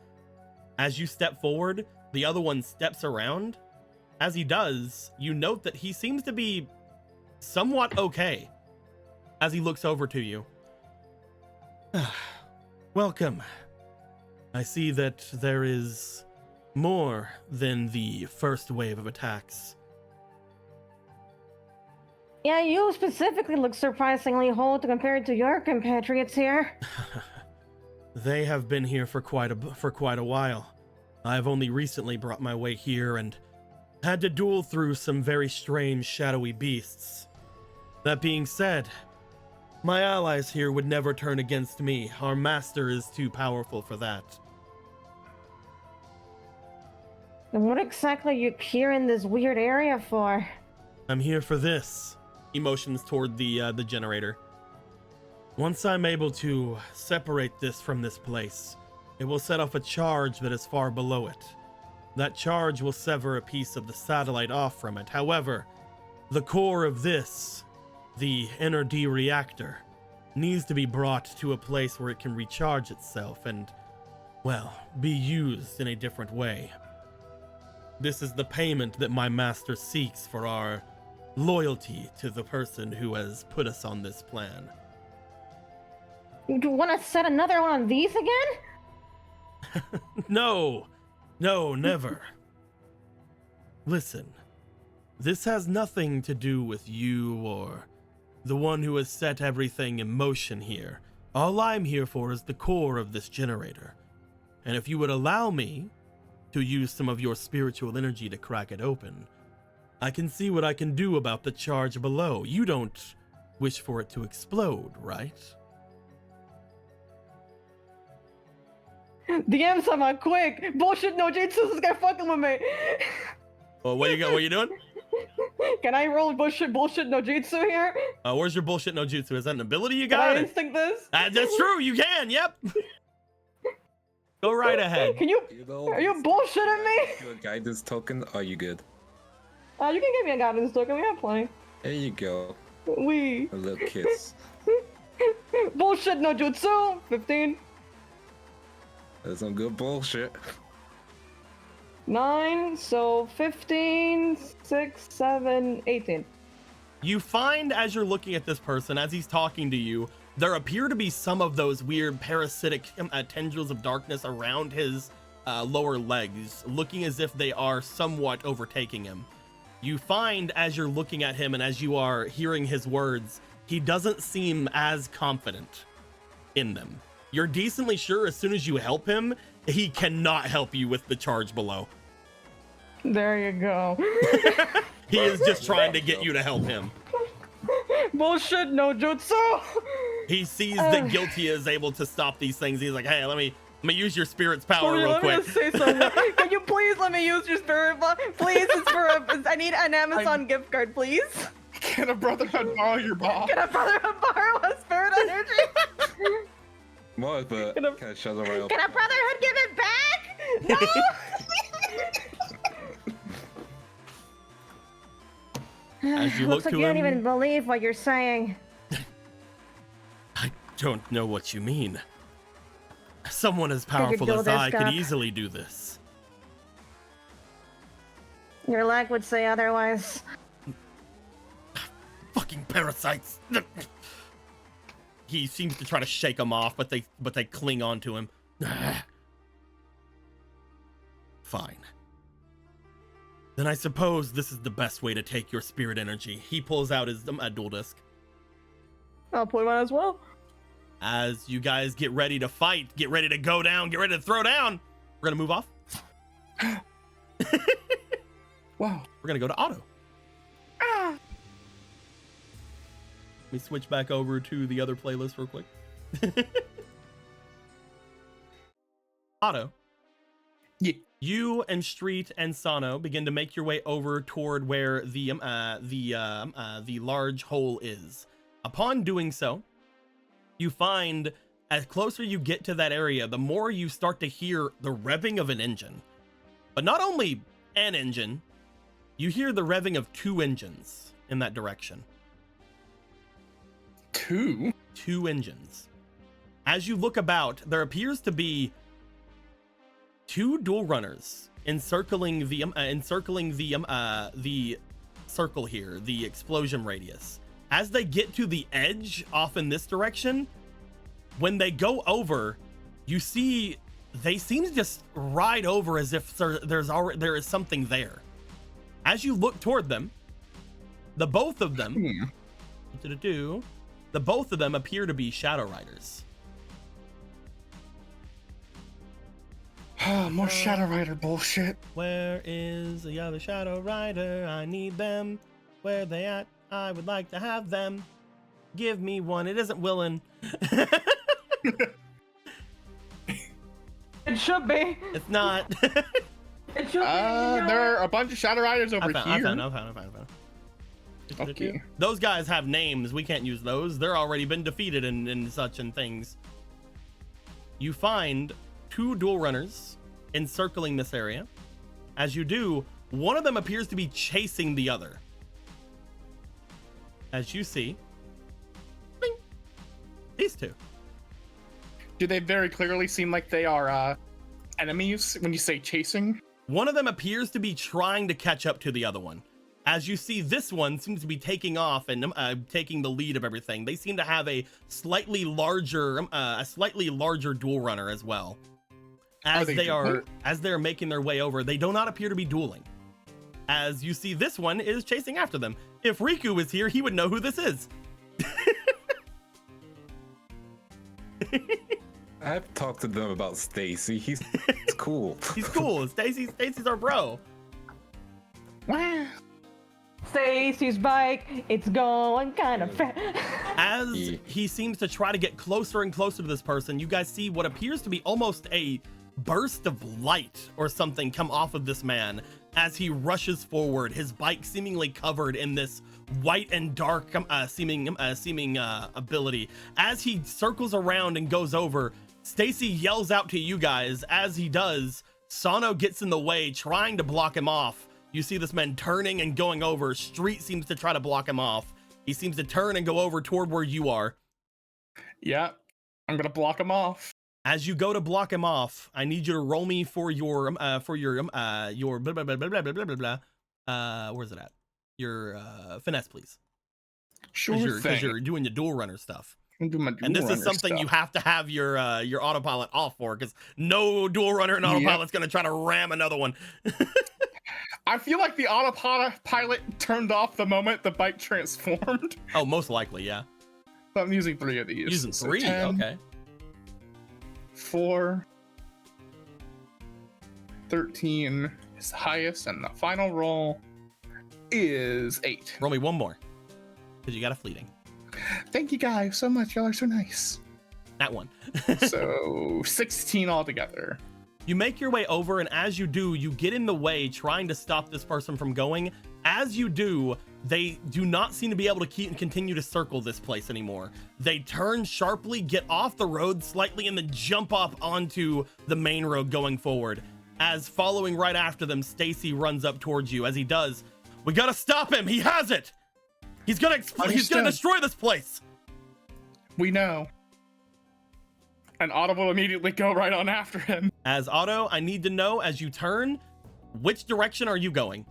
As you step forward, the other one steps around. As he does, you note that he seems to be somewhat okay as he looks over to you. Welcome. I see that there is more than the first wave of attacks. Yeah, you specifically look surprisingly whole compared to your compatriots here. They have been here for quite a while. I have only recently brought my way here and had to duel through some very strange shadowy beasts. That being said, my allies here would never turn against me. Our master is too powerful for that. And what exactly are you here in this weird area for? I'm here for this. He motions toward the generator. Once I'm able to separate this from this place, it will set off a charge that is far below it. That charge will sever a piece of the satellite off from it. However, the core of this, the inner D reactor, needs to be brought to a place where it can recharge itself and, well, be used in a different way. This is the payment that my master seeks for our loyalty to the person who has put us on this plan. Do you want to set another one of these again? No, never. Listen, this has nothing to do with you or the one who has set everything in motion here. All I'm here for is the core of this generator. And if you would allow me to use some of your spiritual energy to crack it open, I can see what I can do about the charge below. You don't wish for it to explode, right? DM someone quick! Bullshit no jutsu, this guy fucking with me! Well, what you doing? Can I roll bullshit no jutsu here? Where's your bullshit no jutsu? Is that an ability you Can got? I instinct this? That's true, you can, yep. Go right ahead. Can you? You know, Are you bullshitting me? your guidance token. Are you good? You can give me a guidance token. We have plenty. There you go. We A little kiss. bullshit no jutsu. 15. That's some good bullshit. 9. So 15, 6, 7, 18. You find as you're looking at this person, as he's talking to you, there appear to be some of those weird parasitic tendrils of darkness around his lower legs, looking as if they are somewhat overtaking him. You find as you're looking at him and as you are hearing his words, he doesn't seem as confident in them. You're decently sure as soon as you help him, he cannot help you with the charge below. There you go. He is just trying to get you to help him. Bullshit no jutsu. He sees that Guilty is able to stop these things. He's like, hey, let me use your spirit's power real Let me quick. just say something. Can you please let me use your spirit? Please, it's for I need an Amazon gift card, please. Can a brotherhood borrow your bomb? Can a brotherhood borrow a spirit energy? What? But Can I- can I shut the rail? Can a brotherhood give it back? No. As you Looks look like to you don't him, even believe what you're saying. I don't know what you mean. Someone as could powerful do as this, I could Doc. easily do this. Your leg would say otherwise. Fucking parasites. He seems to try to shake them off, but they cling on to him. Fine. Then I suppose this is the best way to take your spirit energy. He pulls out his dual disc. I'll play one as well. As you guys get ready to fight, get ready to go down, get ready to throw down, we're gonna move off. Wow. We're gonna go to Otto. Let me switch back over to the other playlist real quick. Otto. Yeah. You and Street and Sano begin to make your way over toward where the large hole is. Upon doing so, you find as closer you get to that area, the more you start to hear the revving of an engine. But not only an engine, you hear the revving of 2 engines in that direction. 2? 2 engines. As you look about, there appears to be 2 dual runners encircling the circle here, the explosion radius. As they get to the edge off in this direction, when they go over, you see they seem to just ride over as if there is something there. As you look toward them, the both of them appear to be Shadow Riders. More Shadow Rider bullshit. Where is the other Shadow Rider? I need them. Where they at? I would like to have them. Give me one. It isn't Willin. It should be. It's not. It should be. There are a bunch of Shadow Riders over I here. found. Okay. Those guys have names. We can't use those. They're already been defeated and such and things. You find 2 dual runners encircling this area. As you do, one of them appears to be chasing the other. As you see, bing, these 2. Do they very clearly seem like they are enemies when you say chasing? One of them appears to be trying to catch up to the other one. As you see, this one seems to be taking off and taking the lead of everything. They seem to have a slightly larger duel runner as well. As they're making their way over, they do not appear to be dueling. As you see, this one is chasing after them. If Riku was here, he would know who this is. I've talked to them about Stacy. He's cool. He's cool. Stacy's our bro. Wow. Stacy's bike, it's going kind of fast. As he seems to try to get closer and closer to this person, you guys see what appears to be almost a burst of light or something come off of this man as he rushes forward, his bike seemingly covered in this white and dark seeming ability. As he circles around and goes over, Stacy yells out to you guys. As he does, Sano gets in the way, trying to block him off. You see this man turning and going over. Street seems to try to block him off. He seems to turn and go over toward where you are. Yeah, I'm gonna block him off. As you go to block him off, I need you to roll me for your blah blah blah blah blah blah blah blah. Where's it at? Your finesse, please. Sure thing. Because you're doing your dual runner stuff. I'm doing my dual And this is runner something stuff. you have to have your autopilot off for, because no dual runner and autopilot's gonna try to ram another one. I feel like the autopilot turned off the moment the bike transformed. Oh, most likely, yeah. So I'm using 3 of these. Using So 3, 10, okay. 4, 13 is the highest, and the final roll is 8. Roll me one more, because you got a fleeting. Thank you guys so much. Y'all are so nice. That one. So 16 altogether. You make your way over, and as you do, you get in the way trying to stop this person from going. As you do, they do not seem to be able to continue to circle this place anymore. They turn sharply, get off the road slightly, and then jump up onto the main road going forward. As following right after them, Stacy runs up towards you. As he does, we gotta stop him. He has it. He's gonna destroy this place. We know. And Otto will immediately go right on after him. As Otto, I need to know, as you turn, which direction are you going?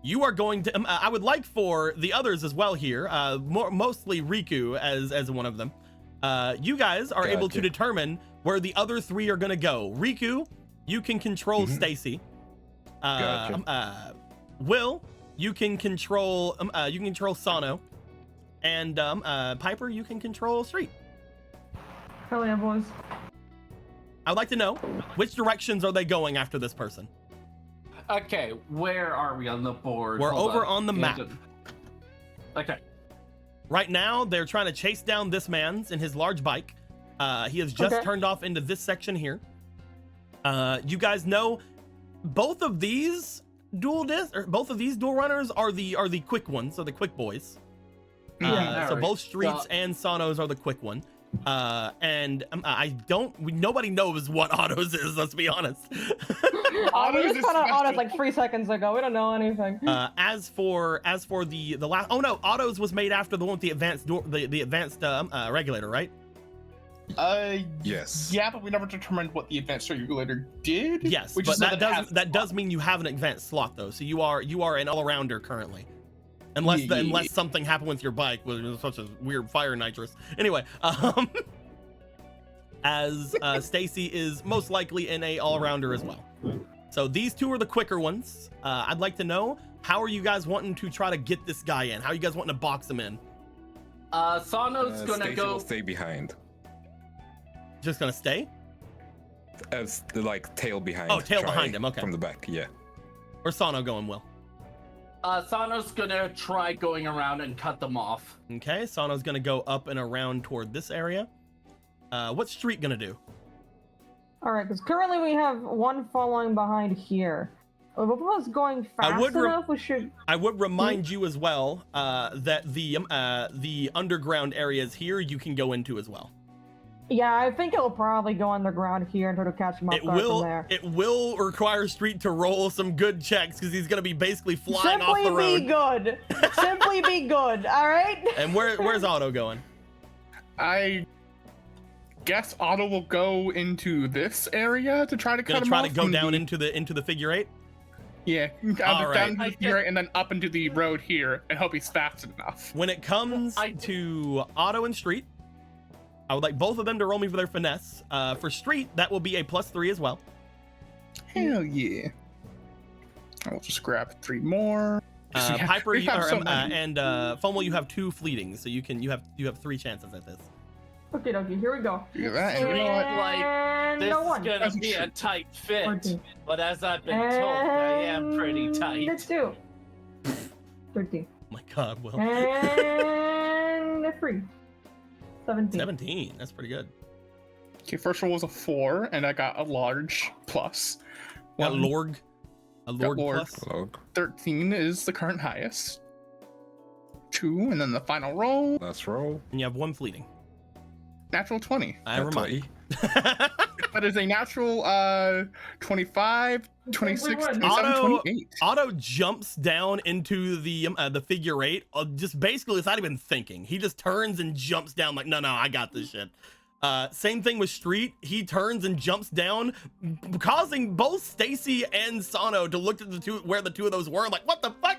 You are going to, I would like for the others as well here, mostly Riku as one of them. You guys are able to determine where the other 3 are gonna go. Riku, you can control Stacy. Will, you can control Sano. And Piper, you can control Street. Hell yeah, boys. I'd like to know, which directions are they going after this person? Okay, where are we on the board? We're Hold over on the map. Okay. Right now, they're trying to chase down this man's in his large bike. He has just turned off into this section here. You guys know both of these dual runners are the quick ones, so the quick boys. So both Streets and Sano's are the quick one. And nobody knows what Otto's is, let's be honest. We just found out Otto's like 3 seconds ago. We don't know anything. As for the last, oh no, Otto's was made after the one with the advanced regulator, right? Yes. Yeah, but we never determined what the advanced regulator did. Yes, but that does mean you have an advanced slot though, so you are an all-arounder currently. Unless something happened with your bike, with such a weird fire nitrous. Anyway, as Stacy is most likely in a all-rounder as well. So these 2 are the quicker ones. I'd like to know, how are you guys wanting to try to get this guy in? How are you guys wanting to box him in? Sano's gonna Stacy go. will stay behind. Just gonna stay? As like tail behind. Oh, tail behind him. Okay. From the back, yeah. Or Sano going, Will? Sano's gonna try going around and cut them off. Okay, Sano's gonna go up and around toward this area. What's Street gonna do? All right, because currently we have one following behind here. If it was going fast enough, we should. I would remind you as well that the underground areas here you can go into as well. Yeah, I think it'll probably go underground here and try to catch him off guard from there. It will require Street to roll some good checks because he's gonna be basically flying off the road. Simply be good. Simply be good. All right. And where's Otto going? I guess Otto will go into this area to try to cut him off. Go down into the figure 8. Yeah, All down right. to here and then up into the road here, and hope he's fast enough. When it comes to Otto and Street, I would like both of them to roll me for their finesse. For Street, that will be a +3 as well. Hell yeah! I'll just grab 3 more. Piper we have so many. and Fomal, you have 2 fleetings, so you have 3 chances at this. Okay, here we go. Do that, and you know what? Like, this no is one. gonna be a tight fit. 14. But as I've been told, I am pretty tight. Let's do 13. Oh my God, Will. And a 3. 17. 17. That's pretty good. Okay, first roll was a 4, and I got a large plus. Got One. Lorg. A Lorg Lorg. plus. Log. 13 is the current highest. 2, and then the final roll, Last roll. And you have 1 fleeting. natural 20. I remind you. That is a natural 25, 26, Wait, 27, Auto- 28. Otto jumps down into the figure 8, just basically without even thinking. He just turns and jumps down like, no, I got this shit. Same thing with Street. He turns and jumps down, causing both Stacy and Sano to look at where the 2 of those were, like, what the fuck?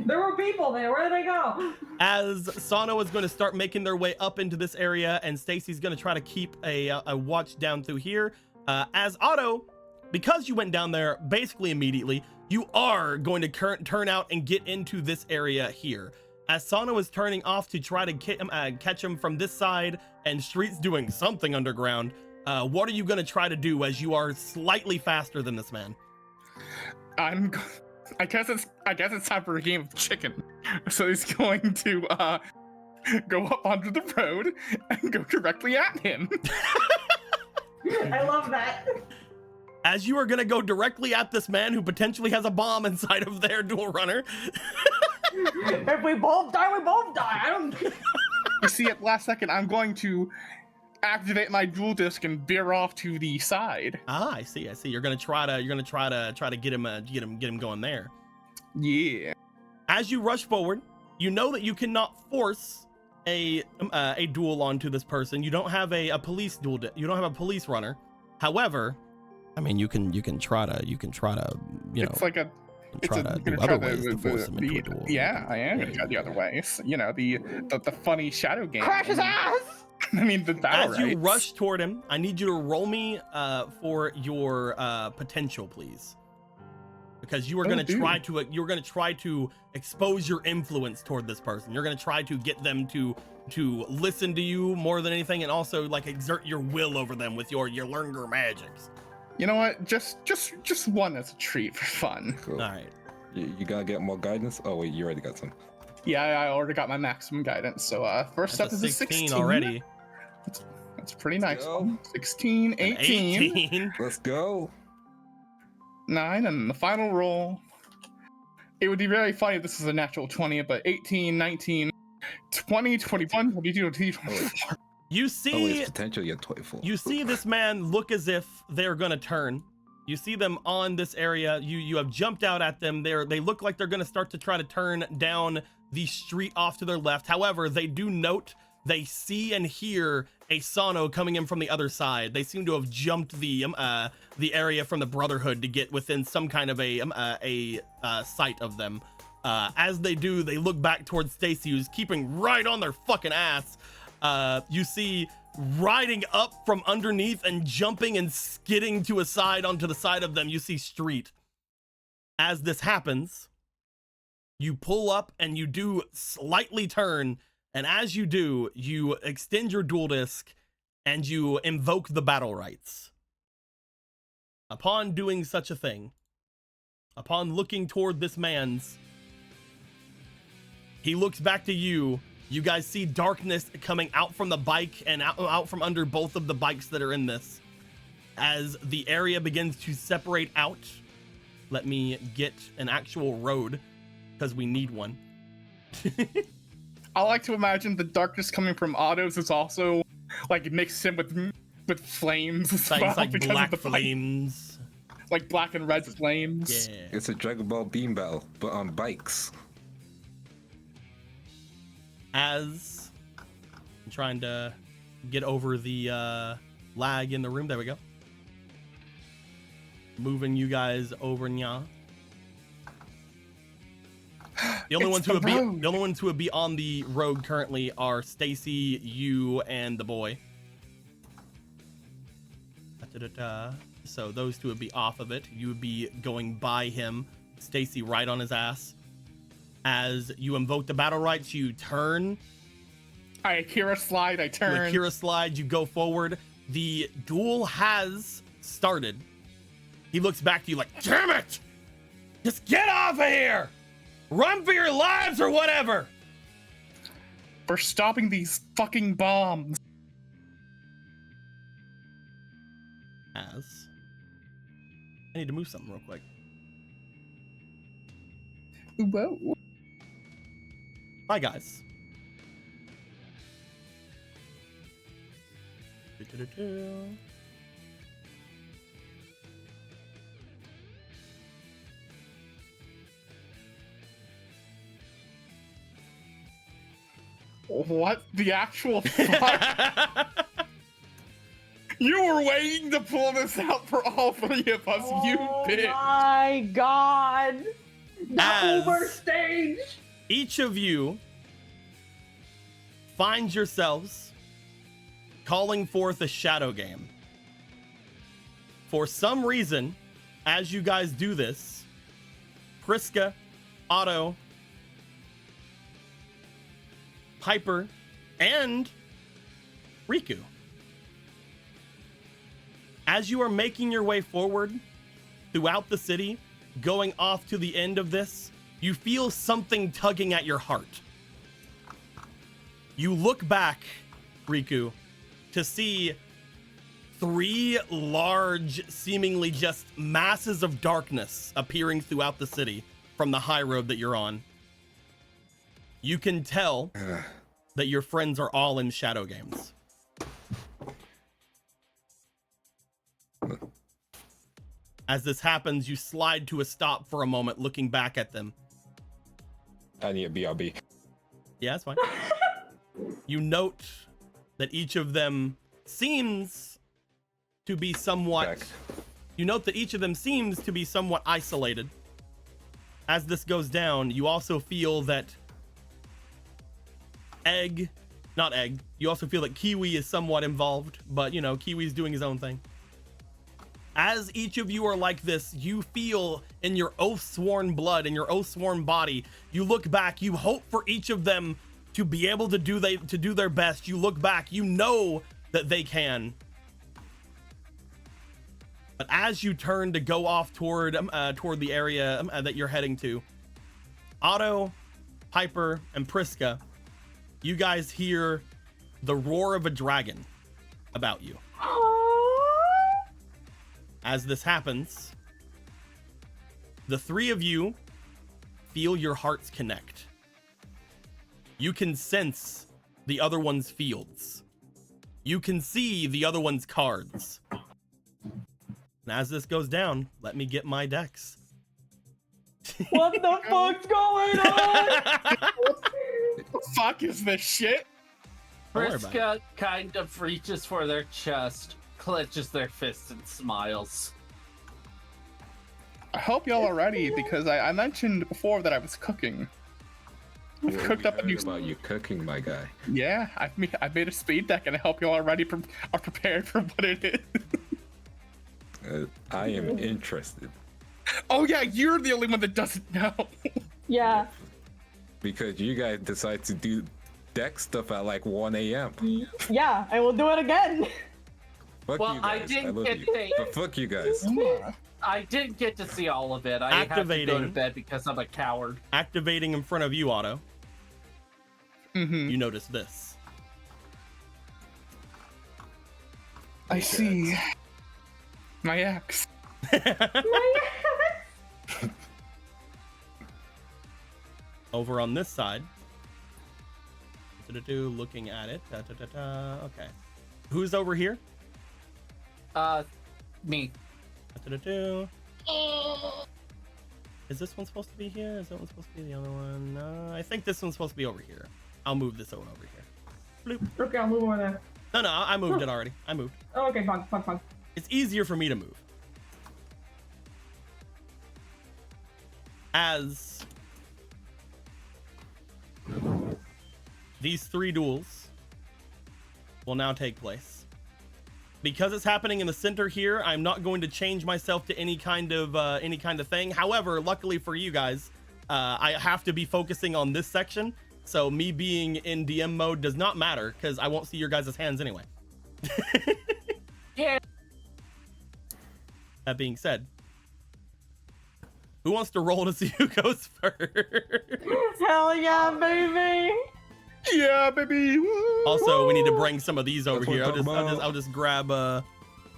There were people there. Where did they go? As Sano is going to start making their way up into this area, and Stacy's going to try to keep a watch down through here. As Otto, because you went down there basically immediately, you are going to turn out and get into this area here. As Sano is turning off to try to catch him from this side, and Street's doing something underground, what are you going to try to do as you are slightly faster than this man? I guess it's time for a game of chicken. So he's going to go up onto the road and go directly at him. I love that. As you are going to go directly at this man who potentially has a bomb inside of their dual runner. If we both die, we both die. I don't. You see, at last second, I'm going to activate my dual disc and veer off to the side. Ah, I see. You're gonna try to get him going there. Yeah. As you rush forward, you know that you cannot force a duel onto this person. You don't have a police duel. You don't have a police runner. However, I mean, you can try to It's like a. try to do other ways to force him into a duel. Yeah, I am gonna try the other ways. You know, the funny shadow game. Crash his ass. I mean, the battle As you rights. rush toward him, I need you to roll me for your potential, please, because you are going to try to expose your influence toward this person. You're going to try to get them to listen to you more than anything, and also like exert your will over them with your learner magics. You know what? Just one as a treat for fun. Cool. All right. You gotta get more guidance. Oh wait, you already got some. Yeah, I already got my maximum guidance. So first That's up is a 16 already. That's pretty nice. go. 16, 18, 18. Let's go. 9, and the final roll. It would be very funny if this is a natural 20, but 18, 19, 20, 21, 22, 24. You Oh, see, it's potentially at 24. you see this man look as if they're gonna turn. You see them on this area. You have jumped out at them. They look like they're gonna start to try to turn down the street off to their left. However, they do note they see and hear a Sano coming in from the other side. They seem to have jumped the area from the Brotherhood to get within some kind of a sight of them. As they do, they look back towards Stacy, who's keeping right on their fucking ass. You see riding up from underneath and jumping and skidding to a side onto the side of them, you see Street. As this happens, you pull up and you do slightly turn, and as you do, you extend your dual disc and you invoke the battle rights. Upon doing such a thing, upon looking toward this man's, he looks back to you. You guys see darkness coming out from the bike and out from under both of the bikes that are in this. As the area begins to separate out, let me get an actual road because we need one. I like to imagine the darkness coming from autos is also like mixed in with flames as well, It's like because black of the flames. like black and red flames. Yeah. It's a Dragon Ball beam battle, but on bikes. As I'm trying to get over the lag in the room. There we go. moving you guys over nya. The only It's ones who the would be road. the only ones who would be on the road currently are Stacy, you, and the boy. Da-da-da-da. So those two would be off of it. You would be going by him, Stacy right on his ass. As you invoke the battle rights, you turn. I Akira slide, I You turn. Akira slide, you go forward. The duel has started. He looks back to you like, damn it! Just get off of here! Run for your lives or whatever! We're stopping these fucking bombs. As I need to move something real quick. Whoa. Bye, guys. Do-do-do-do. What the actual fuck? You were waiting to pull this out for all three of us, you bitch. my god! The As- Uber stage! Each of you finds yourselves calling forth a shadow game. For some reason, as you guys do this, Priska, Otto, Piper, and Riku, as you are making your way forward throughout the city, going off to the end of this, you feel something tugging at your heart. You look back, Riku, to see three large, seemingly just masses of darkness appearing throughout the city from the high road that you're on. You can tell that your friends are all in shadow games. As this happens, you slide to a stop for a moment, looking back at them. I need a BRB. Yeah, that's fine. You note that each of them seems to be somewhat... Back. You note that each of them seems to be somewhat isolated. As this goes down, you also feel that you also feel that Kiwi is somewhat involved, but you know, Kiwi's doing his own thing. As each of you are like this, you feel in your oath-sworn blood, in your oath-sworn body, you look back, you hope for each of them to be able to do their best. You look back, you know that they can. But as you turn to go off toward the area that you're heading to, Otto, Piper, and Priska, you guys hear the roar of a dragon about you. As this happens, the three of you feel your hearts connect. You can sense the other one's fields. You can see the other one's cards. And as this goes down, let me get my decks. What the fuck's going on? What the fuck is this shit? Don't worry about Priska kind of reaches for their chest, clenches their fist, and smiles. I hope y'all are ready because I mentioned before that I was cooking. I've cooked up a new. About you cooking, my guy. Yeah, I made a speed deck and I hope y'all are ready are prepared for what it is. I am interested Oh yeah, you're the only one that doesn't know. Yeah. because you guys decide to do deck stuff at like 1 a.m. Yeah, and we'll do it again. Fuck Well, you I guys. didn't love get you. paid. But fuck you guys. I didn't get to see all of it. I had to go to Activating. bed because I'm a coward. Activating in front of you, Otto, Mm-hmm. you notice this. I see. My ex. Over on this side, looking at it. Okay, who's over here? Me. Is this one supposed to be here? Is that one supposed to be the other one? No, I think this one's supposed to be over here. I'll move this one over here. Bloop. Okay, I'll move over there. No, I moved it already. I moved. Oh, okay, fine. It's easier for me to move. as these 3 duels will now take place. Because it's happening in the center here, I'm not going to change myself to any kind of thing. However, luckily for you guys, I have to be focusing on this section, so me being in DM mode does not matter because I won't see your guys' hands anyway. Yeah. That being said, who wants to roll to see who goes first? Hell yeah, baby! Yeah, baby. Woo! Also, we need to bring some of these over That's what here. I'm talking about. I'll just grab Gotta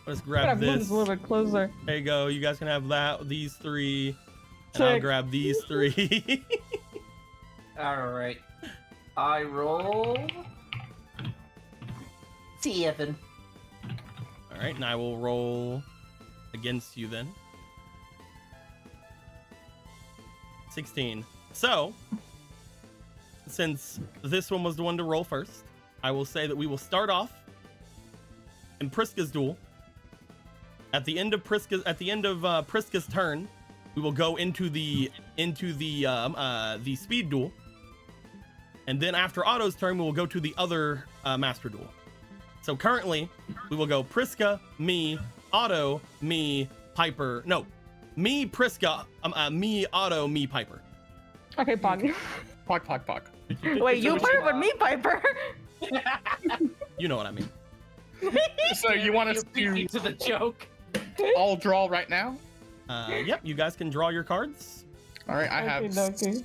move this. this a little bit closer. There you go. You guys can have that. These 3, and I'll Sick. grab these 3. All right. I roll 7. All right, and I will roll against you then. 16. So, since this one was the one to roll first, I will say that we will start off in Priska's duel. At the end of Priska's turn, we will go into the speed duel, and then after Otto's turn, we will go to the other master duel. So currently, we will go Priska, me, Otto, me, Piper. No, me, Priska, me, Otto, me, Piper. Okay, Pog. Pog. Wait, you Piper, but me Piper. You know what I mean. So you want us You beat me to to the joke? all draw right now? Yep, you guys can draw your cards. All right, Okay.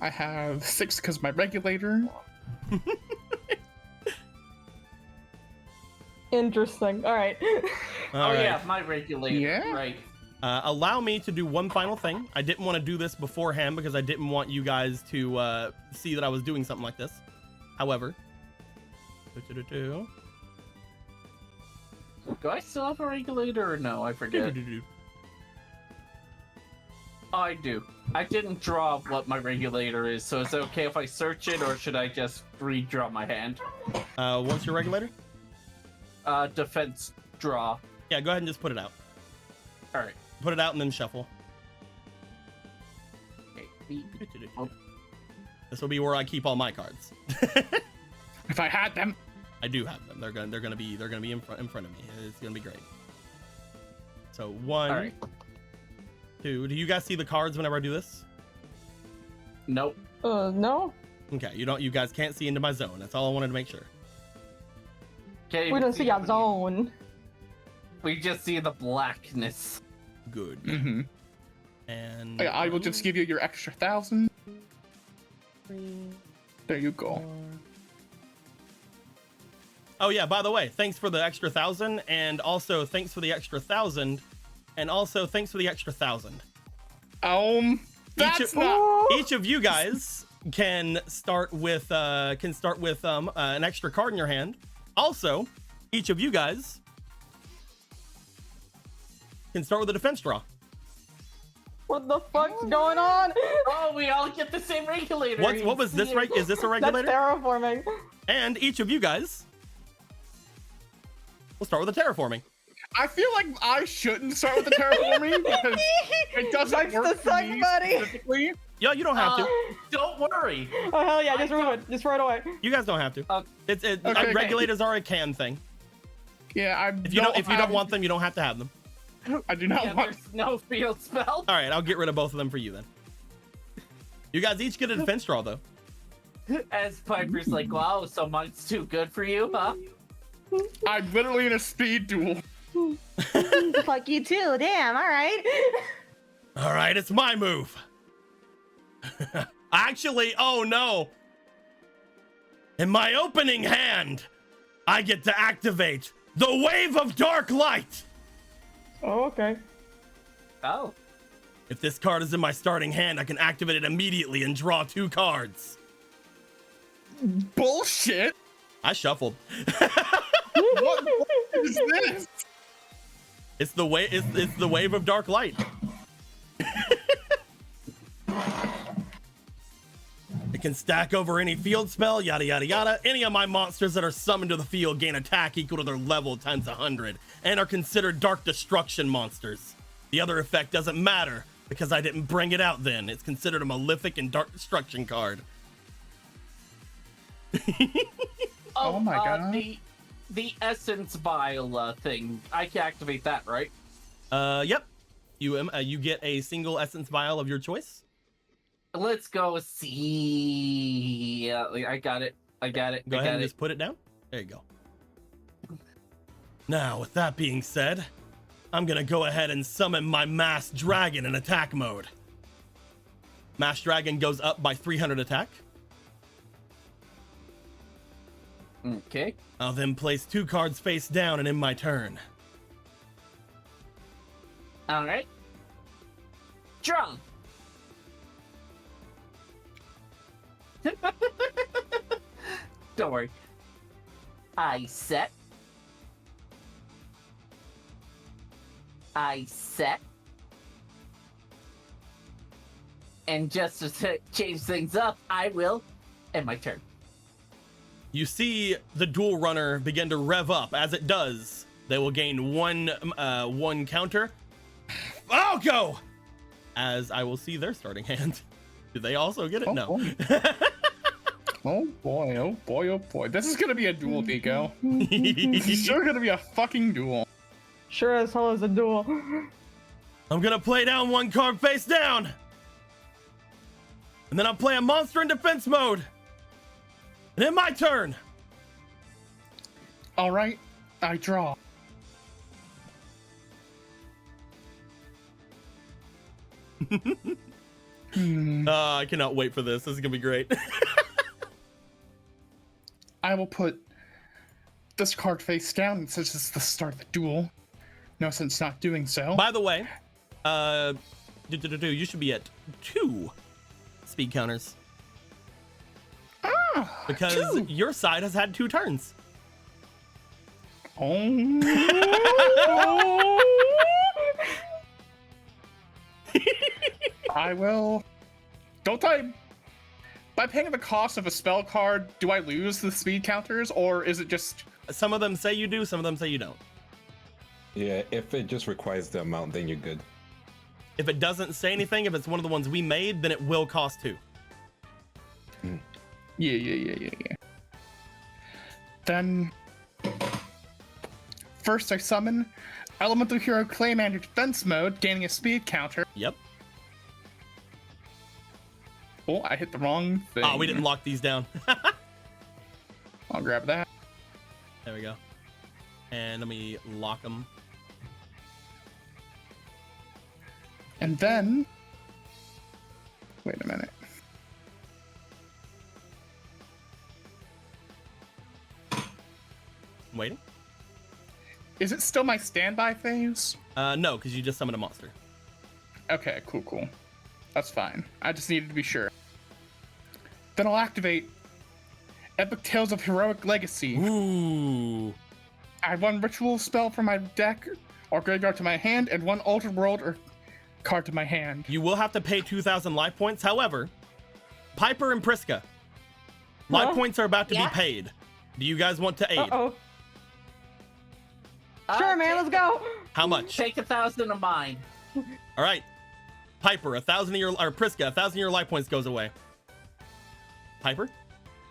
I have 6 because my regulator. Interesting. All right. All right. Yeah, my regulator. Yeah. Right. Allow me to do one final thing. I didn't want to do this beforehand because I didn't want you guys to see that I was doing something like this. However, Do I still have a regulator or no? I forget. Oh, I do. I didn't draw what my regulator is, so is it okay if I search it, or should I just redraw my hand? What's your regulator? Defense draw. Yeah, go ahead and just put it out. All right. Put it out and then shuffle. Okay. Oh, This will be where I keep all my cards. If I had them. I do have them. They're gonna be in front of me. It's gonna be great. So 1, all right. 2. Do you guys see the cards whenever I do this? Nope. No. Okay, you guys can't see into my zone. That's all I wanted to make sure. Can't We even don't see your zone. We just see the blackness. Good. Mm-hmm. And I will just give you your extra 1,000. There you go. Oh yeah, by the way, thanks for the extra 1,000, and also thanks for the extra 1,000, and also thanks for the extra 1,000. That's not. Each of you guys can start with an extra card in your hand. Also, each of you guys can start with a defense draw. What the fuck's going on? Oh, we all get the same regulator. What was this right? Is this a regulator? That's terraforming. And each of you guys will start with a terraforming. I feel like I shouldn't start with the terraforming because it doesn't Sucks work to for suck, me buddy. specifically. Yeah, you don't have to. Don't worry. Oh hell yeah! Just throw it. Just throw it away. You guys don't have to. Okay. Regulators are a can thing. Yeah, If you don't want them, you don't have to have them. I do not Yeah, want. there's no field spell. All right, I'll get rid of both of them for you then. You guys each get a defense draw though. As Piper's like, wow, so mine's too good for you, huh? I'm literally in a speed duel. Fuck you too. Damn. All right. All right, it's my move. Actually, oh no. In my opening hand, I get to activate the Wave of Dark Light. Oh okay. Oh. If this card is in my starting hand, I can activate it immediately and draw 2 cards. Bullshit. I shuffled. What is this? It's the Wave of Dark Light. It can stack over any field spell, yada yada yada. Any of my monsters that are summoned to the field gain attack equal to their level times 100 and are considered dark destruction monsters. The other effect doesn't matter. because I didn't bring it out then. It's considered a malefic and dark destruction card. Oh my god. The essence vial thing. I can activate that, right? Yep. You get a single essence vial of your choice. Let's go see. I got it. Go ahead and just put it down. There you go. Now, with that being said, I'm gonna go ahead and summon my Masked Dragon in attack mode. Masked Dragon goes up by 300 attack. Okay. I'll then place 2 cards face down and end my turn. All right. Draw. Don't worry. I set. And just to change things up, I will end my turn. You see the dual runner begin to rev up. As it does, they will gain one counter. I'll go! As I will see their starting hand. Do they also get it? Oh, no. boy. Oh boy, oh boy, oh boy. This is gonna be a duel, Nico. This is sure gonna be a fucking duel. Sure as hell is a duel. I'm gonna play down 1 card face down. And then I'll play a monster in defense mode. And then my turn. Alright, I draw. I cannot wait for this. This is gonna be great. I will put this card face down since it's the start of the duel. No sense not doing so. By the way, you should be at 2 speed counters. Because 2. your side has had 2 turns. Oh. I will. Don't I? By paying the cost of a spell card, do I lose the speed counters, or is it just? Some of them say you do, some of them say you don't. Yeah, if it just requires the amount, then you're good. If it doesn't say anything, if it's one of the ones we made, then it will cost 2. Yeah. Then, first I summon Elemental Hero Clayman defense mode, gaining a speed counter. Yep. Oh, I hit the wrong thing. Oh, we didn't lock these down. I'll grab that. There we go. And let me lock them. And then, wait a minute. I'm waiting. Is it still my standby phase? No, because you just summoned a monster. Okay, cool. That's fine. I just needed to be sure. Then I'll activate Epic Tales of Heroic Legacy. Ooh. Add 1 ritual spell from my deck or graveyard to my hand, and 1 Altered World or card to my hand. You will have to pay 2,000 life points. However, Piper and Priska, life points are about to be paid. Do you guys want to aid? Uh-oh. Sure, man, let's go. How much? Take 1,000 of mine. All right. Piper, 1,000 of your, or Priska, 1,000 of your life points goes away. Piper,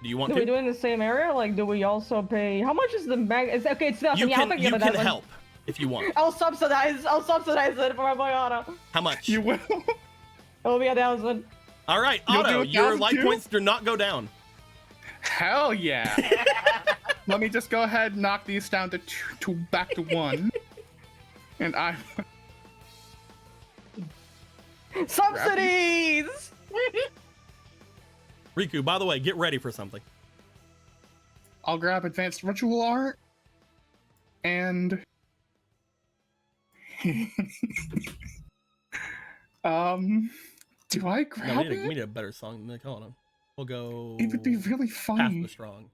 do you want Do to? we do it in the same area? Like, do we also pay? How much is the mag? It's okay. It's nothing. You Yeah, I'll can, give you it can that one. help if you want. I'll subsidize it for my boy Otto. How much? You will. It'll be 1,000. All right, You'll Otto, do your 1,000 life too? points do not go down. Hell yeah. Let me just go ahead and knock these down to back to 1. And I... Subsidies! Riku, by the way, get ready for something. I'll grab Advanced Ritual Art. And... do I No, grab we it? need a better song. Hold on. We'll go It would be really Half funny. the Strong.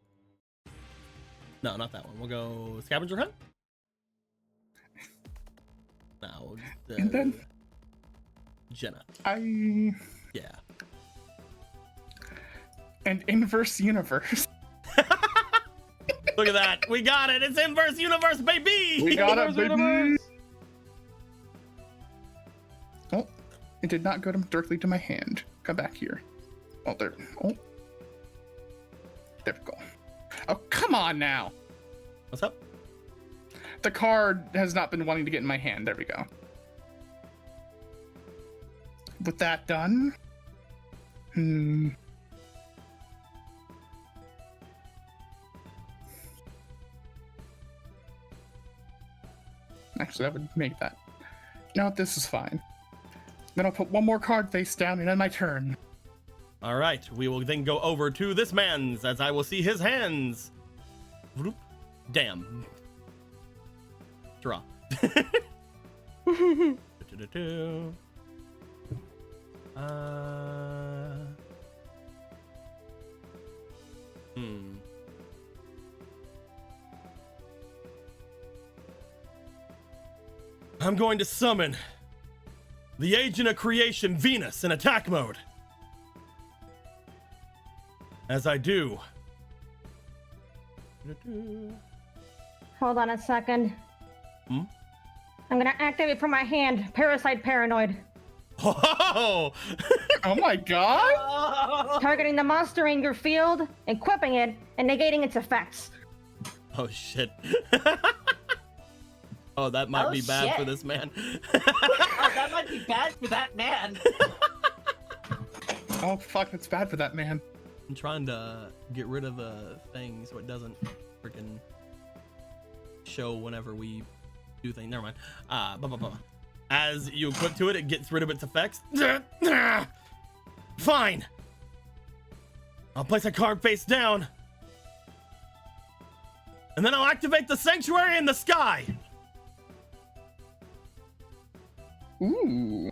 No, not that one. We'll go Scavenger Hunt. No, And then Jenna. Yeah. And Inverse Universe. Look at that. We got it. It's Inverse Universe, baby. We got it, Universe, baby. universe. Oh, It did not go directly to my hand. Come back here. Oh, there. Oh. There we go. Oh, come on now. What's up? The card has not been wanting to get in my hand. There we go. With that done. Actually, that would make that. No, this is fine. Then I'll put one more card face down and end my turn. All right, we will then go over to this man's as I will see his hands. Vroom. Damn. Draw. Do-do-do. I'm going to summon the Agent of Creation Venus in attack mode. As I do. Hold on a second. Hmm? I'm gonna activate from my hand Parasite Paranoid. Oh! Oh my god! Targeting the monster in your field, equipping it, and negating its effects. Oh shit. Oh, that might be bad for this man. Oh, that might be bad for that man. Oh fuck, that's bad for that man. I'm trying to get rid of the thing so it doesn't freaking show whenever we do things. Never mind. As you equip to it, it gets rid of its effects. Fine. I'll place a card face down. And then I'll activate the Sanctuary in the Sky. Ooh.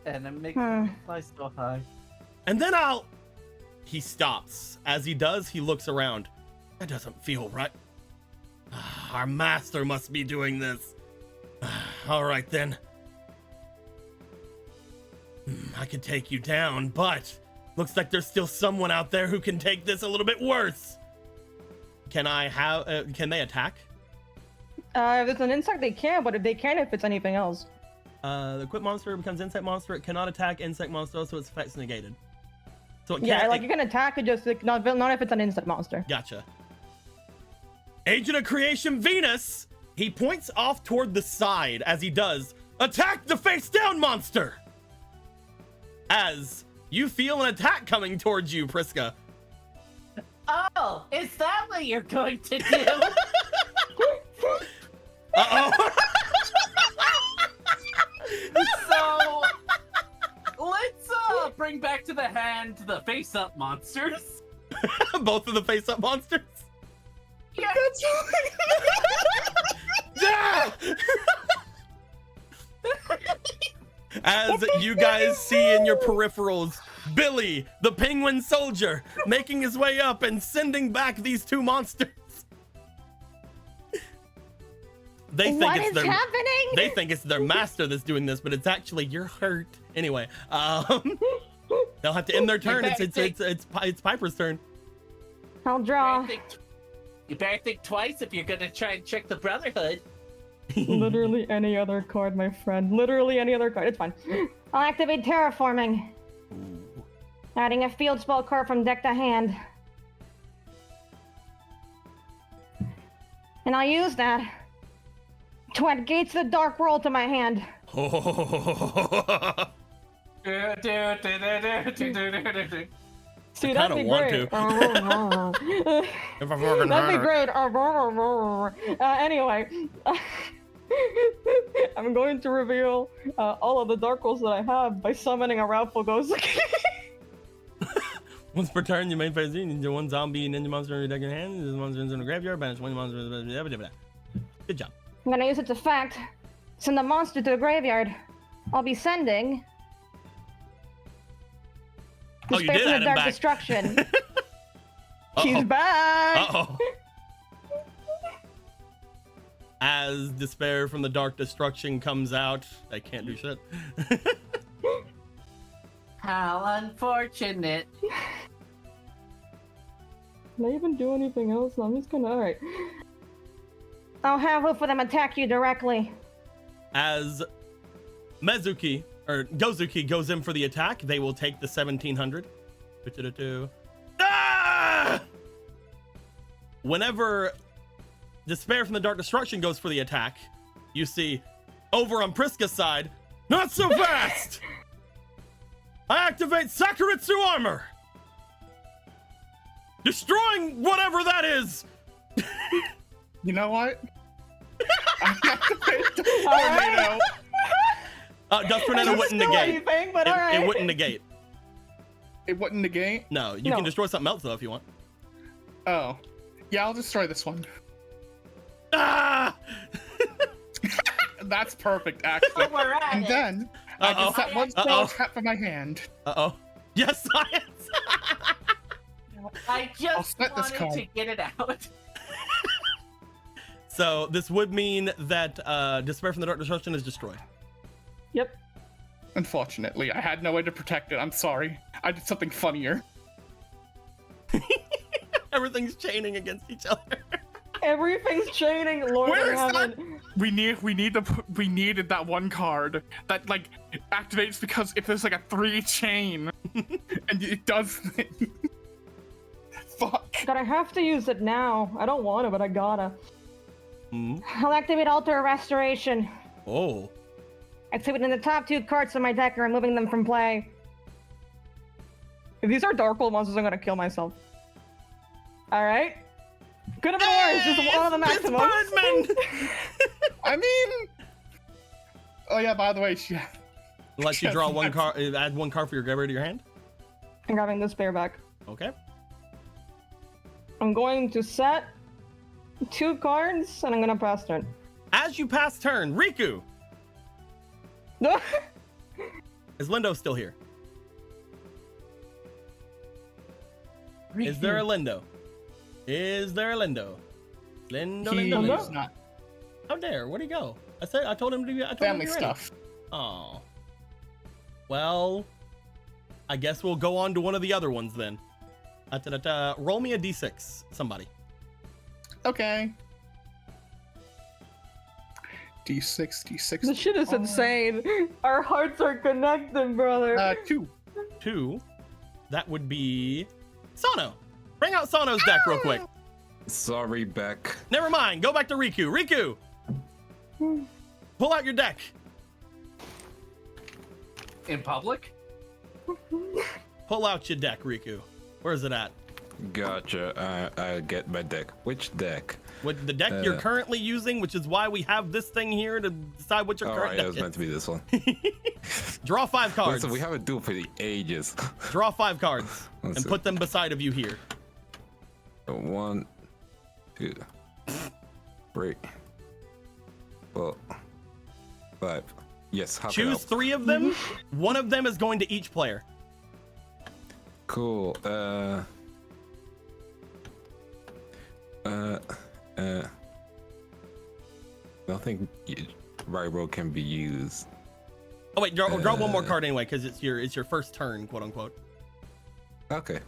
And it makes me fly so high. And then He stops. As he does, he looks around. That doesn't feel right. Our master must be doing this. All right, then. I could take you down, but looks like there's still someone out there who can take this a little bit worse. Can they attack? If it's an insect, they can, but if they can, if it's anything else. The equipped monster becomes insect monster. It cannot attack insect monster, so its effects negated. So it Yeah, can't, like you can attack it, just like, not if it's an insect monster. Gotcha. Agent of Creation Venus! He points off toward the side as he does. Attack the face down monster! As you feel an attack coming towards you, Priska. Oh, is that what you're going to do? Uh-oh. So, let's bring back to the hand the face-up monsters. Both of the face-up monsters? Yeah. Yeah! As you guys see in your peripherals, Billy, the penguin soldier, making his way up and sending back these two monsters. They think What it's is their happening? They think it's their master that's doing this, but it's actually you're hurt. Anyway, they'll have to end their turn. It's Piper's turn. I'll draw. You better think twice if you're gonna try and trick the Brotherhood. Literally any other card, my friend. Literally any other card. It's fine. I'll activate Terraforming. Adding a field spell card from deck to hand. And I'll use that to add Gates of the Dark World to my hand. See, I that'd kinda be want great. If I'm working That'd be harder. great. Anyway, I'm going to reveal all of the Dark Rolls that I have by summoning a Wrathful Ghost. Once per turn, you may face one zombie ninja monster in your deck in hand. This monster is in the graveyard. Banish one monster. Good job. I'm gonna use its effect. Send the monster to the graveyard. I'll be sending. Oh, you did from add the him Dark back. Destruction. He's back. Uh-oh. As Despair from the Dark Destruction comes out, I can't do shit. How unfortunate. Can I even do anything else? I'm just gonna. Alright. I'll have both of them attack you directly. As Mezuki or Gozuki goes in for the attack, they will take the 1700. Ah! Whenever Despair from the Dark Destruction goes for the attack, you see over on Priska's side, not so fast! I activate Sakuritsu Armor! Destroying whatever that is! You know what? I activate the tornado. Dust Tornado wouldn't negate. Anything, but all right. It wouldn't negate. It wouldn't negate? No, you can destroy something else though if you want. Oh. Yeah, I'll destroy this one. Ah! That's perfect, actually. We're at And it. then I Uh-oh. just set one spell trap from my hand. Uh-oh. Yes, science! I just set this wanted card. to get it out. So this would mean that Despair from the Dark Destruction is destroyed. Yep. Unfortunately, I had no way to protect it. I'm sorry. I did something funnier. Everything's chaining against each other. Everything's chaining, Lord Where in is that? heaven. We needed that one card that like activates because if there's like a 3 chain and it does fuck. God, I have to use it now. I don't want to, but I gotta. I'll activate Altar Restoration. Oh. Activating the top 2 cards on my deck and removing them from play. If these are Darkhold monsters, I'm gonna kill myself. Alright. Could have been worse, just one of the maximums. I mean, oh yeah. By the way, she Let you draw one card, add one card for your graveyard to your hand. I'm grabbing the spare back. Okay. I'm going to set 2 cards, and I'm gonna pass turn. As you pass turn, Riku, No. is Lindo still here? Is there a Lindo? Is there a Lindo? Lindo, Lindo, he's Lindo. not. How dare? Where'd he go? I told him to be. Family stuff. Oh. Well, I guess we'll go on to one of the other ones then. Roll me a d6, somebody. Okay. D6. This shit is insane. Our hearts are connected, brother. 2. 2. That would be Sano. Bring out Sano's deck real quick. Sorry, Beck. Never mind. Go back to Riku. Riku, pull out your deck. In public? Pull out your deck, Riku. Where is it at? Gotcha. I get my deck. Which deck? With the deck you're currently using, which is why we have this thing here to decide what your current Alright, deck it was is. meant to be this one. Draw 5 cards. Listen, we haven't do it for the ages. Draw 5 cards Let's and see. put them beside of you here. 1, 2, 3, 4, 5. Yes, how can I Choose help? 3 of them. One of them is going to each player. Cool. Nothing Ragnarok can be used. Oh wait, draw one more card anyway, because it's your first turn, quote unquote. Okay.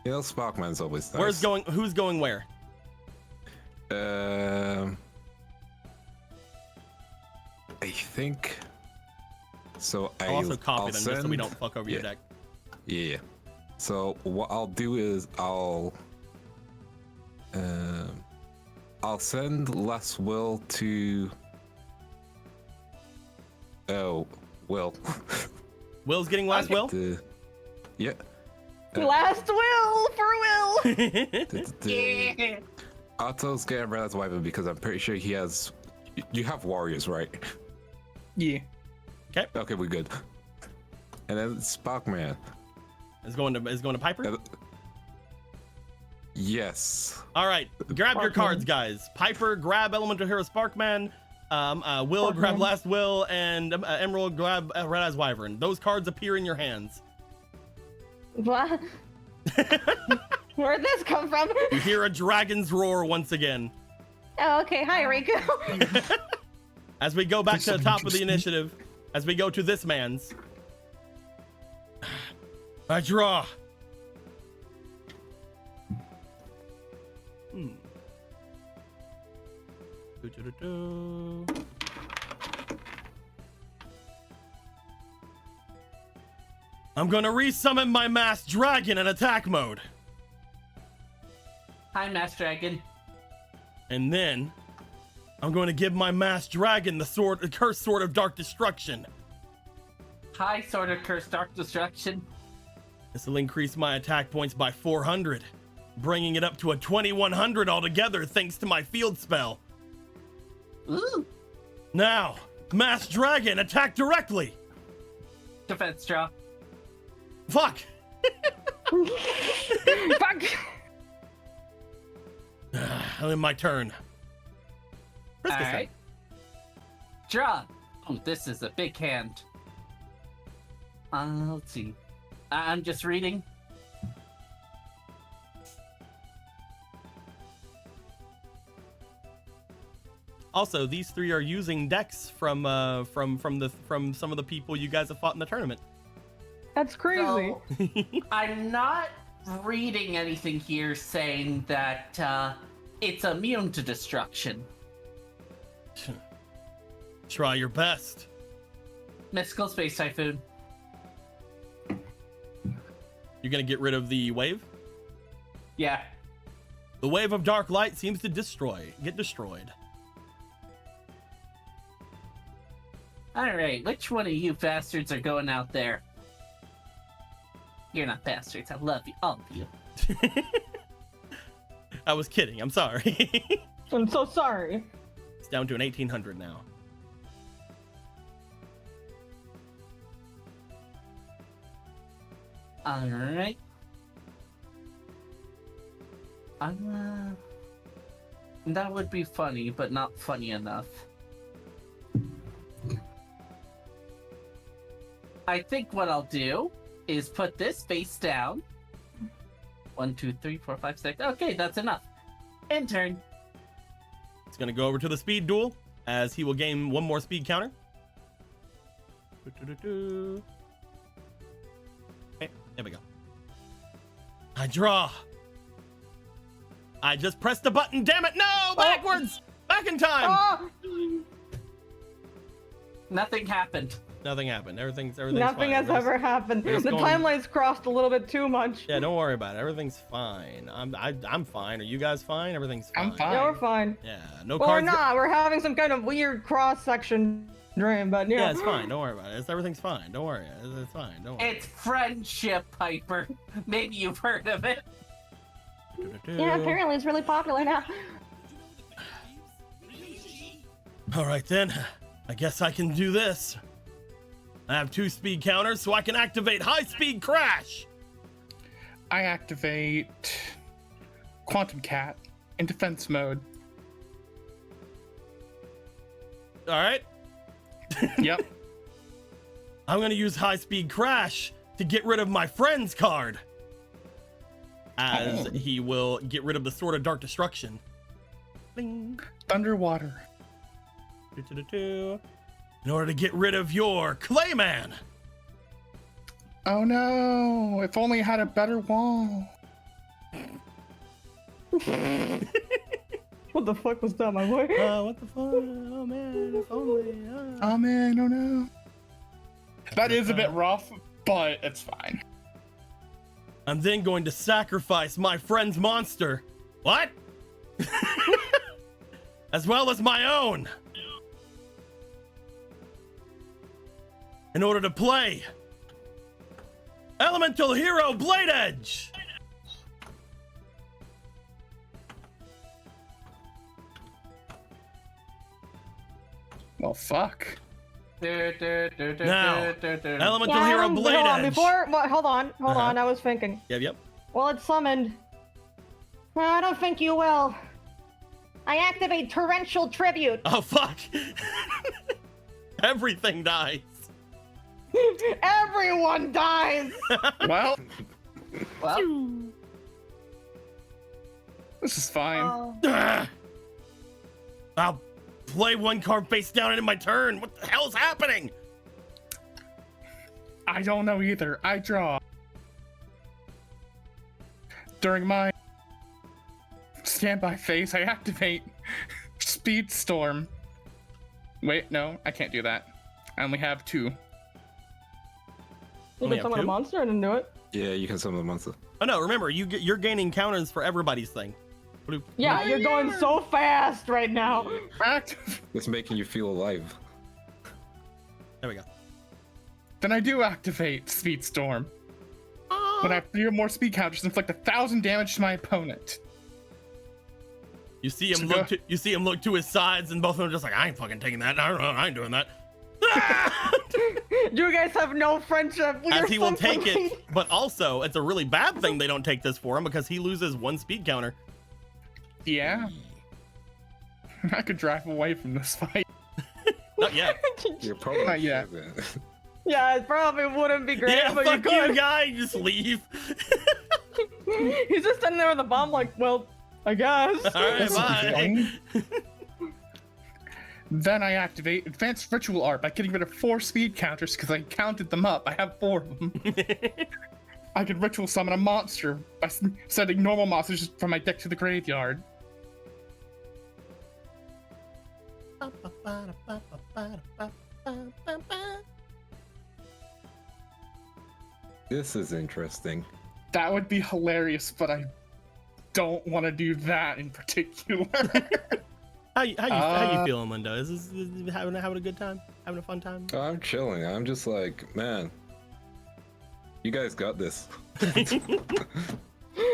You know, Sparkman's always nice. Who's going where? I think. So I'll also copy them just so we send- don't fuck over your deck. Yeah. So what I'll do is I'll send Last Will to. Oh, Will. Will's getting last will. Yeah. Last will for Will. Yeah. Otto's getting red as weapon because I'm pretty sure he has. You have warriors, right? Yeah. Okay, we're good. And then Sparkman. Is going to Piper. Yes. All right, grab your cards, guys. Piper, grab Elemental Hero Sparkman. Will, grab Last Will, and Emerald, grab Red Eyes Wyvern. Those cards appear in your hands. What? Where'd this come from? You hear a dragon's roar once again. Oh, okay. Hi, Riku. As we go back This to the is top of the interesting. initiative, as we go to this man's. I draw. I'm gonna resummon my masked dragon in attack mode. Hi, Master Dragon. And then I'm going to give my masked dragon the cursed sword of dark destruction. Hi, Sword of Cursed Dark Destruction. This will increase my attack points by 400, bringing it up to a 2100 altogether thanks to my field spell. Ooh. Now, masked dragon, attack directly. Defense draw. Fuck. Fuck! I'm in my turn. Risk All assess. right. Draw. Oh, this is a big hand. Let's see. I'm just reading. Also, these three are using decks from some of the people you guys have fought in the tournament. That's crazy. So, I'm not reading anything here saying that it's immune to destruction. Try your best. Mystical Space Typhoon. You're gonna get rid of the wave? Yeah. The wave of dark light seems to get destroyed. Alright, which one of you bastards are going out there? You're not bastards, I love you, all of you. I was kidding, I'm sorry. I'm so sorry. It's down to an 1800 now. Alright. That would be funny, but not funny enough. I think what I'll do is put this face down. 1, 2, 3, 4, 5, 6. Okay, that's enough. End turn. It's gonna go over to the speed duel, as he will gain one more speed counter. Okay, there we go. I draw. I just pressed the button, damn it! No! Backwards! Back in time! Oh, Nothing happened. Nothing happened. Everything's nothing fine. has ever happened. we're just The going- timeline's crossed a little bit too much. Yeah, don't worry about it. Everything's fine. I'm fine. Are you guys fine? Everything's fine. I'm fine. Yeah, we're fine. Yeah, no Well, we're cards. not. We're having some kind of weird cross-section dream, but Yeah, yeah. it's fine. Don't worry about it. Everything's fine. Don't worry. It's fine. Don't worry. It's friendship, Piper. Maybe you've heard of it. Yeah, apparently it's really popular now. All right then. I guess I can do this. I have 2 speed counters, so I can activate high speed crash. I activate Quantum Cat in defense mode. All right. Yep. I'm gonna use high speed crash to get rid of my friend's card, as he will get rid of the Sword of Dark Destruction. Bing. Underwater. In order to get rid of your Clayman. Oh no! If only I had a better wall. What the fuck was that, my boy? What the fuck? Oh man, if only. Oh man, oh no. That is a bit rough, but it's fine. I'm then going to sacrifice my friend's monster. What? As well as my own. In order to play Elemental Hero Blade Edge. Well, fuck. Now, Elemental Yeah, Hero Blade hold on, Edge. hold on, I was thinking. Yep. Well, it's summoned. No, I don't think you will. I activate Torrential Tribute. Oh, fuck. Everything dies. Everyone dies! Well, Well, this is fine. Ugh. I'll play one card face down in my turn. What the hell's happening? I don't know either. I draw. During my standby phase, I activate Speed Storm. Wait, no, I can't do that. I only have 2. You Only can have summon a two? monster and do it. Yeah, you can summon the monster. Oh no, remember, you're gaining counters for everybody's thing. Bloop. Yeah, you're going so fast right now. Active. It's making you feel alive. There we go. Then I do activate Speed Storm. When I have 3 or more speed counters, inflict 1,000 damage to my opponent. You see him So look. You see him look to his sides, and both of them are just like, I ain't fucking taking that. I ain't doing that. You guys have no friendship. We As are he will take simply- it, but also it's a really bad thing they don't take this for him because he loses 1 speed counter. Yeah. I could drive away from this fight. Not yet. You're probably Not yet. Yeah, it probably wouldn't be great, Yeah, but fuck you you, could. guy. Just leave. He's just standing there with a bomb, like, well, I guess. All right, This is bye. fun. Then I activate Advanced Ritual Art by getting rid of 4 speed counters because I counted them up. I have 4 of them. I could ritual summon a monster by sending normal monsters from my deck to the graveyard. This is interesting. That would be hilarious, but I don't want to do that in particular. How you feeling, Linda? Is this having a good time? Having a fun time? I'm chilling. I'm just like, man, you guys got this.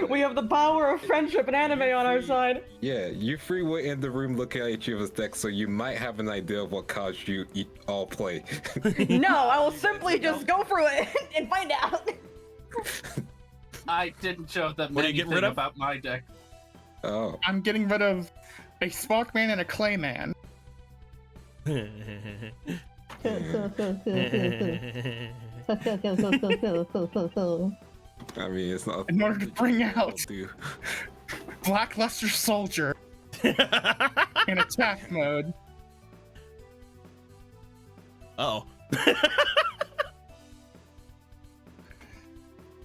We have the power of friendship and anime on our side. Yeah, you 3 were in the room looking at each other's decks, so you might have an idea of what cards you all play. No, I will simply just go through it and find out. I didn't show them What are you getting anything rid of? about my deck. Oh, I'm getting rid of a Sparkman and a Clayman. I mean, it's not. In order to bring out Do. Blackluster Soldier in attack mode. Oh.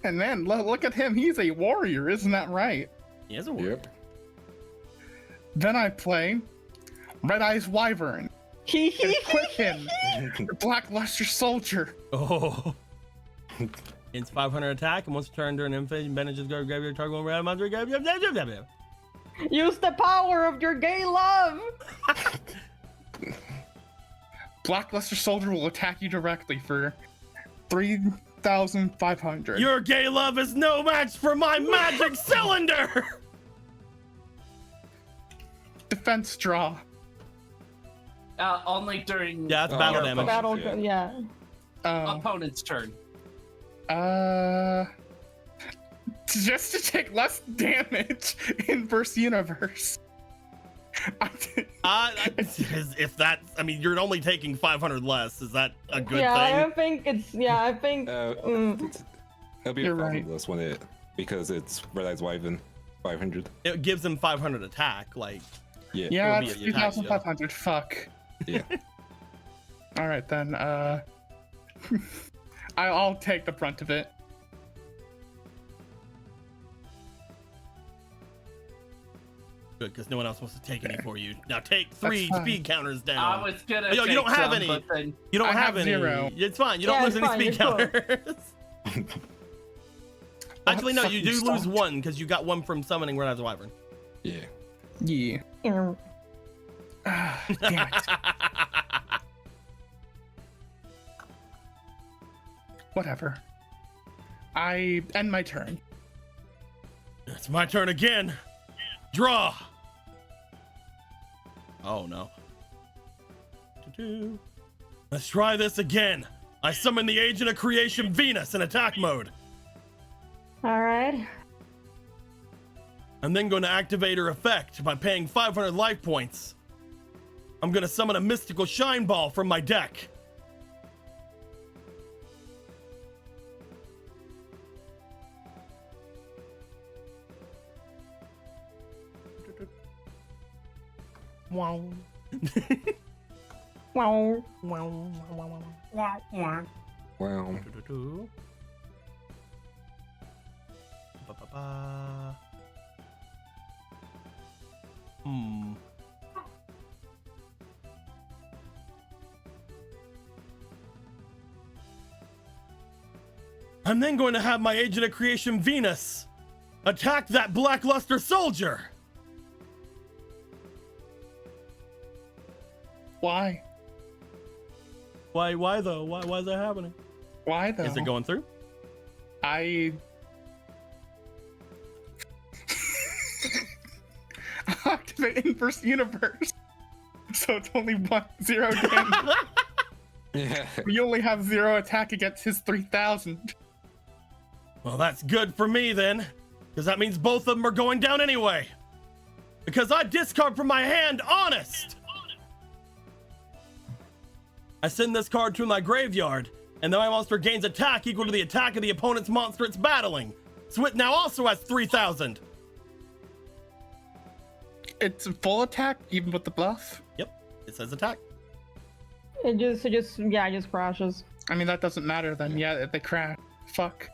And then look at him, he's a warrior, isn't that right? He has a word. Yep. Then I play Red Eyes Wyvern. Equip him, Blackluster Soldier. Oh. It's 500 attack, and once per turn during invasion, bandages go graveyard target one red monster graveyard. Use the power of your gay love. Blackluster Soldier will attack you directly for 3,500. Your gay love is no match for my magic cylinder. Defense draw. Only during Yeah, that's Oh, battle yeah, damage. Battle, Yeah. yeah. opponent's turn. Just to take less damage in Verse Universe. If that's, I mean, you're only taking 500 less. Is that a good Yeah, I thing? think it's, yeah, I think, It'll be You're a problem right. less when it because it's Red Eyes Wyvern 500. It gives him 500 attack. Like, Yeah. Yeah, It'll it's be a attack, 3,500. Fuck. Yeah. All right then. I'll take the brunt of it. good, because no one else wants to take any for you. Now take 3 fine. speed counters down. I was gonna. Yo, you don't take have some, any. but then You don't I have have any. 0. It's fine. You don't Yeah, lose it's any fine, speed you're cool. counters. Actually, no, you fucking do lose stop. 1 because you got 1 from summoning Red Eyes Wyvern. Yeah. Yeah. Damn it. Whatever. I end my turn. It's my turn again. Draw. Oh no. Let's try this again. I summon the Agent of Creation Venus in attack mode. All right. I'm then going to activate her effect by paying 500 life points. I'm going to summon a mystical shine ball from my deck. Wow. Wow. Wow. Wow. Ba-ba-ba. Hmm. I'm then going to have my agent of creation Venus attack that blackluster soldier. Why? Why though? Why is that happening? Why though? Is it going through? I activate inverse universe, so it's only 0 damage. Yeah. You only have 0 attack against his 3,000. Well, that's good for me then, because that means both of them are going down anyway. Because I discard from my hand Honest. I send this card to my graveyard, and then my monster gains attack equal to the attack of the opponent's monster it's battling. So it now also has 3,000. It's full attack, even with the buff. Yep, it says attack. It just crashes. I mean, that doesn't matter then. Yeah, they crash. Fuck.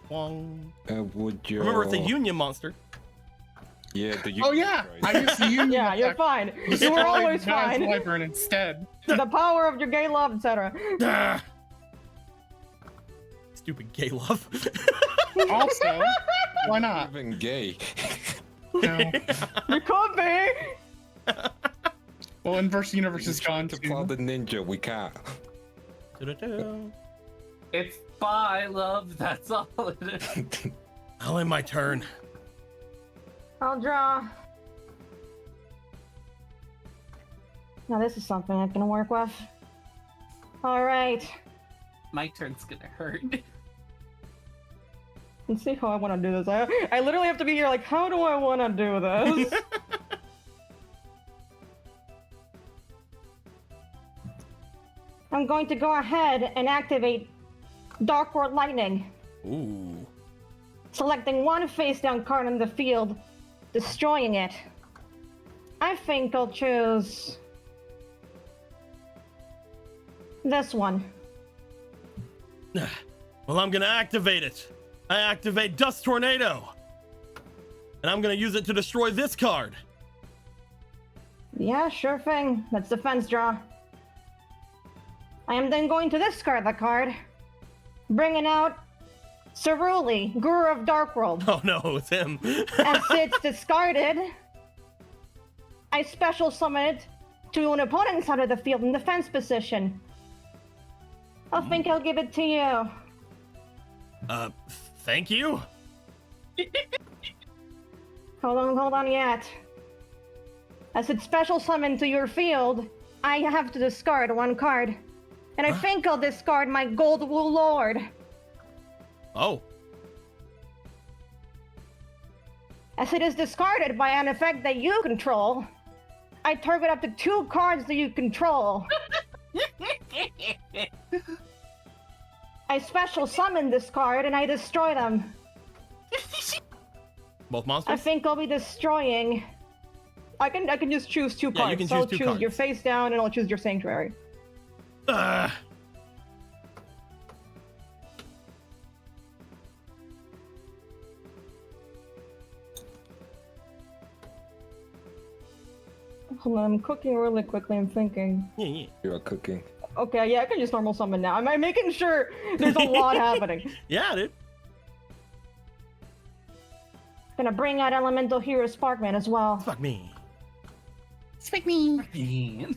Wong. Would you? Remember, it's a union monster. Yeah, the Oh yeah, right? I used the union. Yeah, you're attack. fine. You were always Destroyed Naz fine. Wyvern instead. The power of your gay love, etc. Ah. Stupid gay love. Also, why not? Even gay. No. You could be. Well, inverse universe is gone To plot too. the ninja, we can't. Do-do-do. It's by love, that's all it is. I'll end my turn. I'll draw. Now this is something I can work with. All right. My turn's gonna hurt. Let's see how I want to do this. I literally have to be here like, how do I want to do this? I'm going to go ahead and activate Dark World Lightning, Ooh. selecting one face-down card in the field, destroying it. I think I'll choose this one. Well, I'm gonna activate it. I activate Dust Tornado. And I'm gonna use it to destroy this card. Yeah, sure thing. That's defense draw. I am then going to discard the card, bringing out Ceruli, Guru of Dark World. Oh no, it's him. As it's discarded, I special summon it to an opponent's side of the field in defense position. I think I'll give it to you. Thank you. Hold on yet. As it's special summoned to your field, I have to discard one card. And I think I'll discard my Gold Wool Lord. Oh. As it is discarded by an effect that you control, I target up to 2 cards that you control. I special summon this card and I destroy them. Both I monsters? think I'll be destroying. I can just choose 2 Yeah, cards. you can So I'll choose 2 choose cards. your face down and I'll choose your sanctuary. Hold on, I'm cooking really quickly. I'm thinking. Yeah. You are cooking. Okay, yeah, I can just normal summon now. I'm making sure there's a lot happening. Yeah, dude. Gonna bring out Elemental Hero Sparkman as well. Fuck me. Speak me. Man.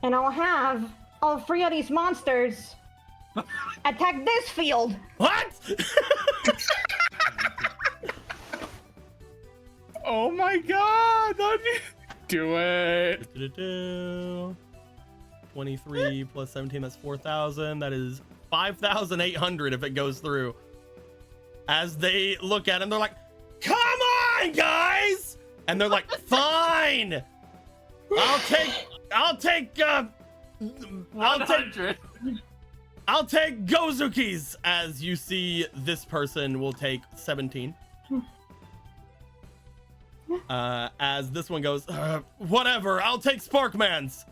And I'll have all 3 of these monsters attack this field. What? Oh my god! Do it. 23 plus 17, that's 4,000. That is 5,800 if it goes through. As they look at him, they're like, come on, guys! And they're like, fine! I'll take 100. Gozuki's. As you see, this person will take 17. As this one goes, whatever, I'll take Sparkman's.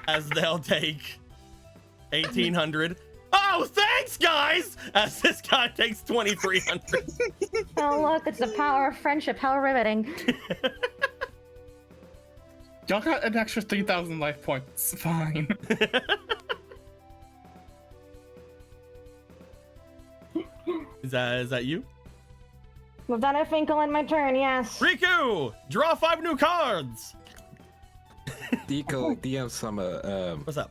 As they'll take 1,800. Oh, thanks, guys! As this guy takes 2,300. Oh, look, it's the power of friendship. How riveting. Y'all got an extra 3,000 life points. Fine. that you? Well, then I think I'll end my turn, yes. Riku, draw 5 new cards. DM Summer, What's up?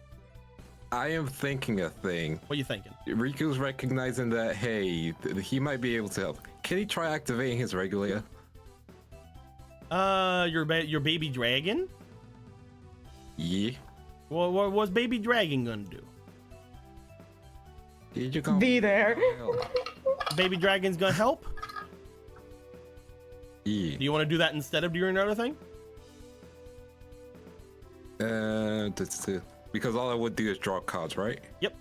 I am thinking a thing. What are you thinking? Riku's recognizing that, hey, he might be able to help. Can he try activating his regulator? Your baby dragon? Yeah. What was baby dragon gonna do? Did you come? Be there. Baby dragon's gonna help? Yeah. Do you want to do that instead of doing another thing? Because all I would do is draw cards, right? Yep.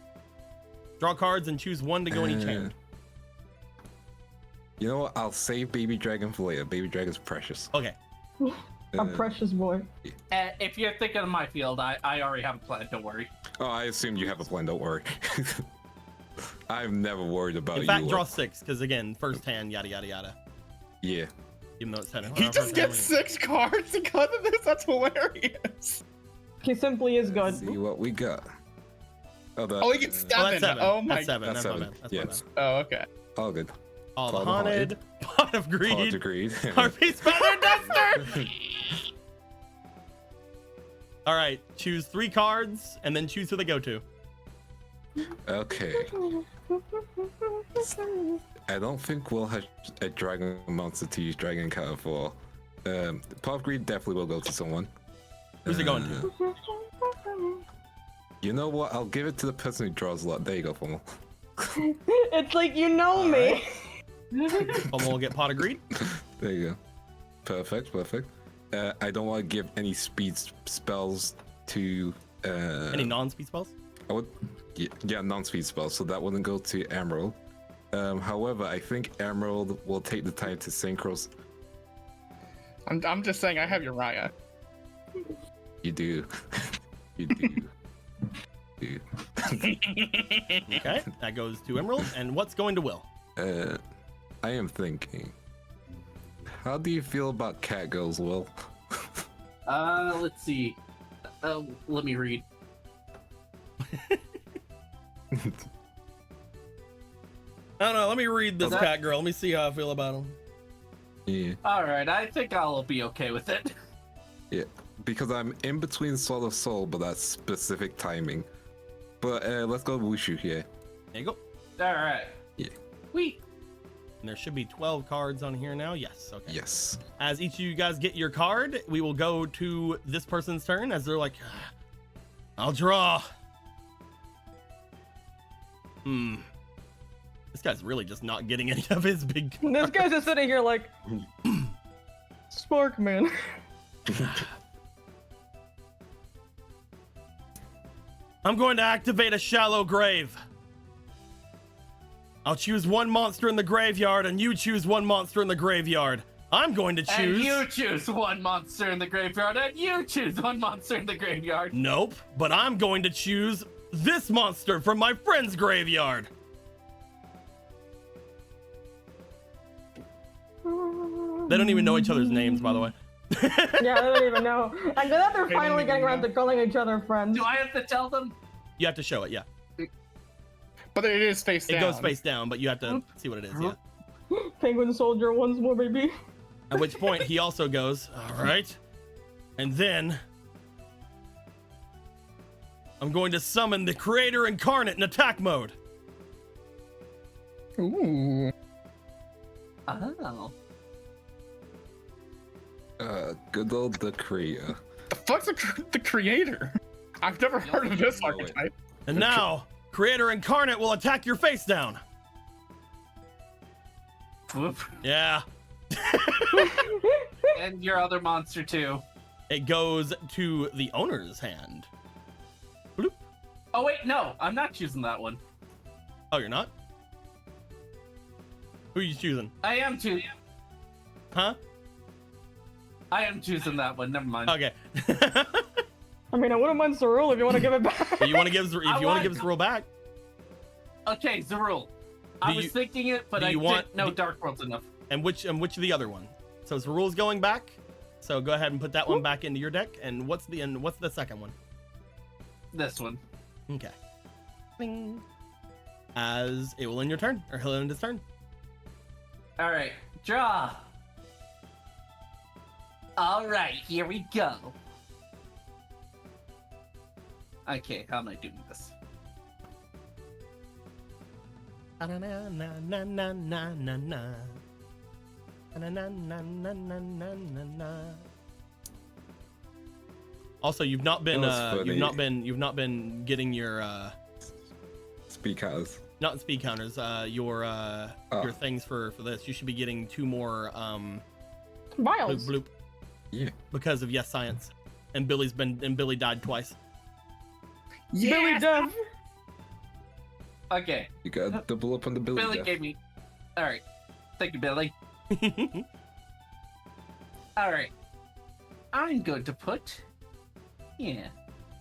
Draw cards and choose one to go in each hand. You know what? I'll save Baby Dragon for later. Baby Dragon's precious. Okay. A precious boy. If you're thinking of my field, I already have a plan. Don't worry. Oh, I assume you have a plan. Don't worry. I'm never worried about In you. fact, draw 6, because again, first hand, yada yada yada. Yeah. Even though it's 10. He just gets 6 cards because of this. That's hilarious. He simply is good. Let's see what we got. Oh, he gets 7. Oh, that's 7. Oh my. That's 7. That's That's my 7. bad. That's my Yes. bad. Oh, okay. All good. All the Pot of haunted, pot of Hard greed, agreed. harpy's feather duster. All right, choose 3 cards and then choose who they go to. Okay. I don't think we'll have a dragon monster to use dragon card for. Pot of greed definitely will go to someone. Who's it going to? You know what? I'll give it to the person who draws a lot. There you go, Fummel. It's like you know me. Someone will get pot of greed. There you go. Perfect, perfect. I don't want to give any speed spells to. Any non-speed spells? I would, yeah, non-speed spells. So that wouldn't go to Emerald. However, I think Emerald will take the time to synchros. I'm just saying I have Uriah. You do. You do. Dude. Okay, that goes to Emerald. And what's going to Will? I am thinking. How do you feel about cat girls, Will? Let's see. Let me read. I don't know. Let me read this That- cat girl. Let me see how I feel about him. Yeah. All right, I think I'll be okay with it. Yeah. Because I'm in between Sword of Soul, but that's specific timing. But let's go Wushu here. There you go. All right. Yeah. Wait. And there should be 12 cards on here now. Yes. Okay. Yes. As each of you guys get your card, we will go to this person's turn as they're like, I'll draw. This guy's really just not getting any of his big cards. This guy's just sitting here like, Spark man. I'm going to activate a shallow grave. I'll choose one monster in the graveyard, and you choose one monster in the graveyard. I'm going to choose. And you choose one monster in the graveyard, and you choose one monster in the graveyard. Nope, but I'm going to choose this monster from my friend's graveyard. They don't even know each other's names, by the way. Yeah, I don't even know. I'm glad they're finally getting around to calling each other friends. Do I have to tell them? You have to show it, yeah. But it is face down. It goes face down, but you have to see what it is, yeah. Penguin soldier once more, baby. At which point he also goes, all right. And then I'm going to summon the creator incarnate in attack mode. Ooh. Oh. Good old the creator. The fuck's the creator? I've never heard of this know it. archetype. And now, creator incarnate will attack your face down. Whoop. Yeah. And your other monster too. It goes to the owner's hand. Bloop. Oh wait, no, I'm not choosing that one. Oh, you're not? Who are you choosing? I am choosing. Huh? I am choosing that one. Never mind. Okay. I mean, I wouldn't mind Cerule if you want to give it back. You want to give Zerul back? Okay, Zerul. I was you- thinking it, but do I you didn't want- know do- Dark World's enough. And which of the other one? So Zerul's going back. So go ahead and put that one back into your deck. And what's the second one? This one. Okay. Bing. As it will end your turn, or he'll end his turn. All right, draw. All right, here we go. Okay, how am I doing this? Na na na na na na na na. Na na na na na na na. Also, you've not been you've not been getting your Speed counters. not speed counters, your things for this. You should be getting 2 more Miles. bloop Yeah. because of yes science. And Billy died twice. Billy Duff. Okay, You got a double up on the Billy. Billy death. gave me. All right, thank you, Billy. All right, I'm going to put. Yeah,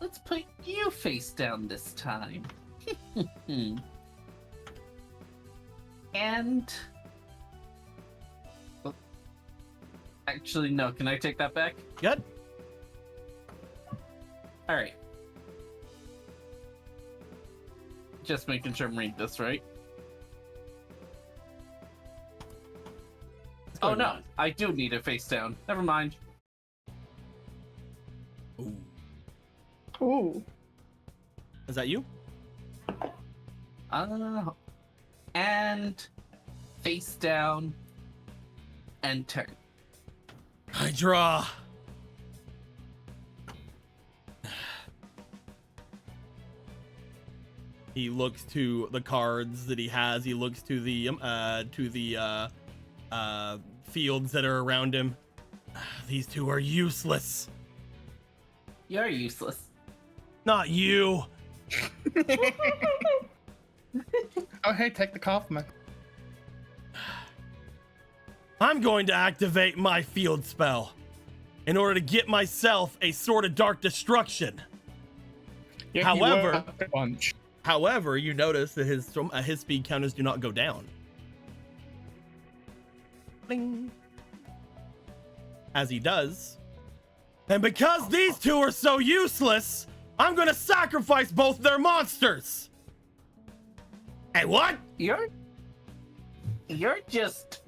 let's put you face down this time. And. Oh, actually, no. Can I take that back? Good. All right. Just making sure I'm reading this right. Oh no, I do need it face down. Never mind. Ooh. Ooh. Is that you? And face down and turn. I draw. He looks to the cards that he has. He looks to the fields that are around him. These 2 are useless. You're useless. Not you. Oh, hey, take the compliment. I'm going to activate my field spell in order to get myself a Sword of Dark Destruction. Yeah, you However- were a bunch. However, you notice that his speed counters do not go down. Bling. As he does. And because these 2 are so useless, I'm gonna sacrifice both their monsters. Hey, what? You're just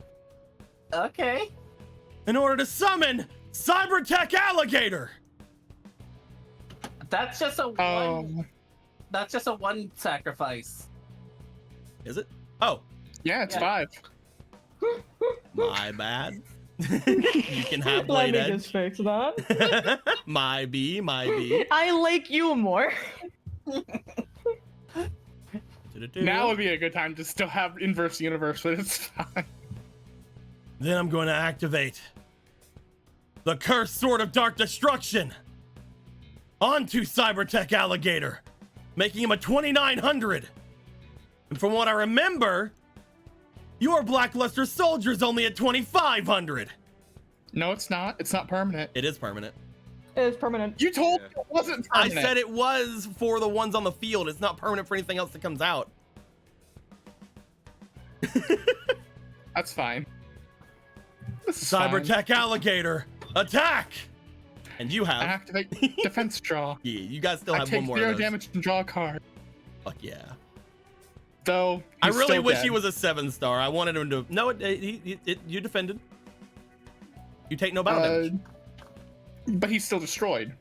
okay. In order to summon Cybertech Alligator. That's just a one. Oh, That's just a 1 sacrifice. Is it? Oh, yeah, it's Yeah. 5. my bad. You can have Let Blade me Edge. just fix that. my B. I like you more. Now would be a good time to still have inverse universe, but it's fine. Then I'm going to activate the Cursed Sword of Dark Destruction onto Cybertech Alligator, making him a 2900. And from what I remember, your Blackluster Soldier's only at 2500. No, it's not. It's not permanent. It is permanent. It's permanent. You told me it wasn't permanent. I said it was for the ones on the field. It's not permanent for anything else that comes out. That's fine. This is fine. Cybertech Alligator, attack! And you have. Activate defense draw. Yeah, you guys still I have take one more 0 of those. damage and draw a card. Fuck yeah. Though I he's really still wish dead. he was a 7-star. I wanted him to. No, you defended. You take no battle damage. But he's still destroyed.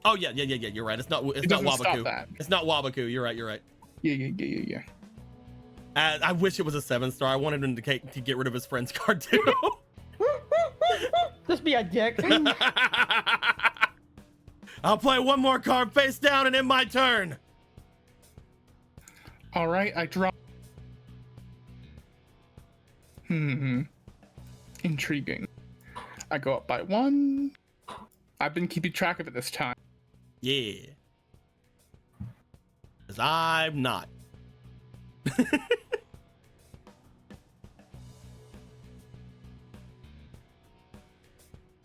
Oh yeah. You're right. It's not. It's It not doesn't stop Wabaku. that. It's not Wabaku. You're right. Yeah. I wish it was a 7-star. I wanted him to get rid of his friend's card too. Just be a dick. I'll play one more card face down and end my turn. All right, I draw. Intriguing. I go up by 1. I've been keeping track of it this time. Yeah. Because I'm not.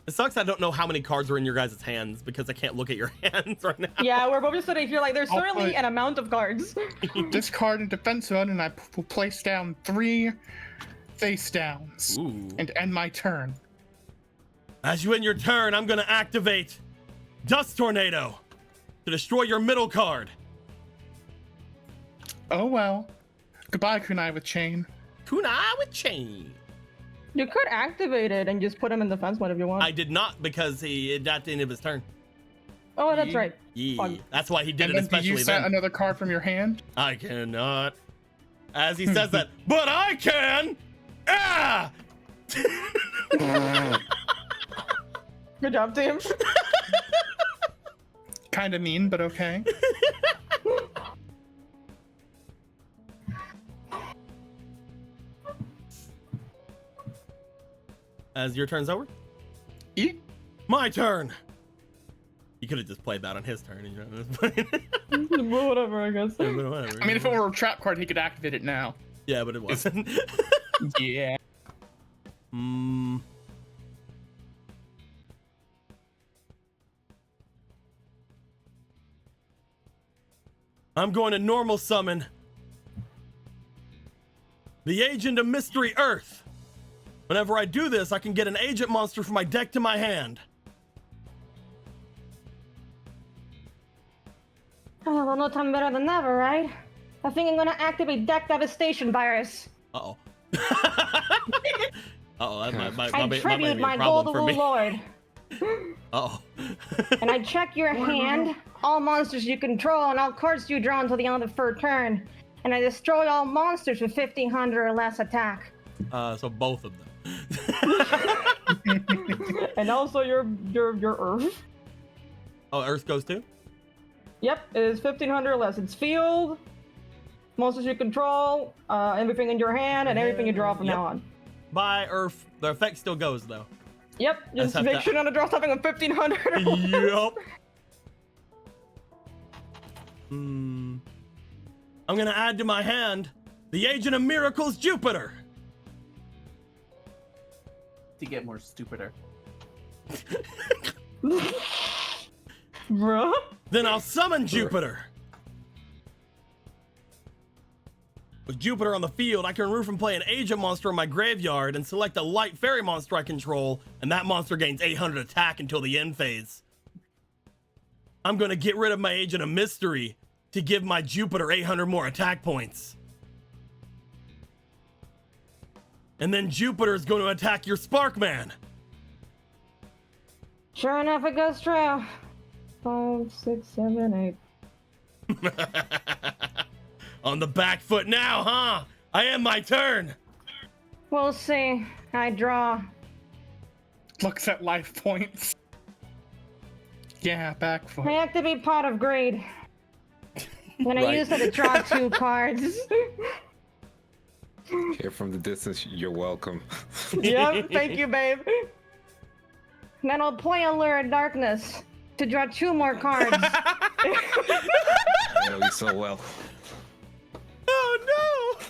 It sucks I don't know how many cards are in your guys' hands because I can't look at your hands right now. Yeah, we're both just sitting here like there's I'll certainly put- an amount of cards. Discard in defense mode, and I will place down 3 face downs Ooh. and end my turn. As you end your turn, I'm going to activate Dust Tornado to destroy your middle card. Oh well. Goodbye, Kunai with Chain. Kunai with chain. You could activate it and just put him in defense mode if you want. I did not because at the end of his turn. Oh, that's right. Yeah, Fun. that's why he did And it then especially do you set then. another card from your hand? I cannot. As he says that, but I can! Ah! Good job, team. Kind of mean, but okay. As your turn's over? Eat. My turn! You could have just played that on his turn. You know, Well, whatever, I guess. whatever. I mean, if it were a trap card, he could activate it now. Yeah, but it wasn't. Yeah. I'm going to normal summon the Agent of Mystery Earth. Whenever I do this, I can get an agent monster from my deck to my hand. Oh, well, no time better than never, right? I think I'm gonna activate Deck Devastation Virus. Uh-oh. Uh-oh, that might I be a tribute my problem for Golden me. Lord. Uh-oh. And I check your hand, all monsters you control, and all cards you draw until the end of the third turn. And I destroy all monsters with 1500 or less attack. So both of them. And also your Earth. Oh, Earth goes too? Yep, it is 1500 or less. It's field, monsters you control, everything in your hand, and everything you draw from Yep. now on. By Earth, the effect still goes though. Yep, just have make to- sure not to draw something with 1500 or less. Yep. I'm gonna add to my hand the Agent of Miracles Jupiter. To get more stupider. Bruh. Then I'll summon Jupiter. With Jupiter on the field, I can remove and play an agent monster in my graveyard and select a light fairy monster I control, and that monster gains 800 attack until the end phase. I'm gonna get rid of my Agent of Mystery to give my Jupiter 800 more attack points. And then Jupiter is going to attack your Sparkman. Sure enough, it goes true. 5, 6, 7, 8. On the back foot now, huh? I am my turn. We'll see. I draw. Looks at life points. Yeah, back foot. I activate Pot of Greed. When I Right. use it to draw 2 cards. Here from the distance, you're welcome. Yep, thank you, babe. Then I'll play Allure of Darkness to draw 2 more cards. I know you so well. Oh no!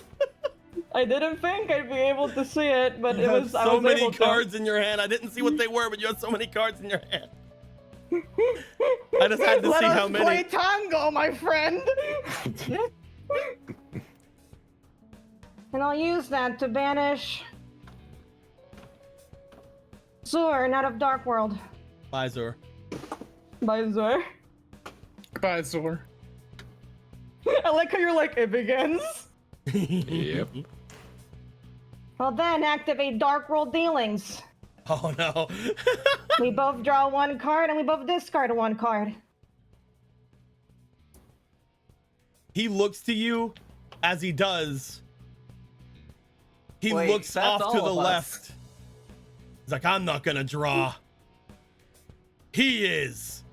I didn't think I'd be able to see it, but You it have was. so I was many able cards in your hand. I didn't see what they were, but you had so many cards in your hand. I just had to Let see us how many. play tango, my friend. And I'll use that to banish Zorn out of Dark World. Bye, Zur. Bye, Zoe. Goodbye, Zor. I like how you're like, it begins. Yep. I'll then activate Dark World Dealings. Oh no. We both draw 1 card and we both discard 1 card. He looks to you as he does. He Wait, looks that's off to all the of us. left. He's like, I'm not gonna draw. He is.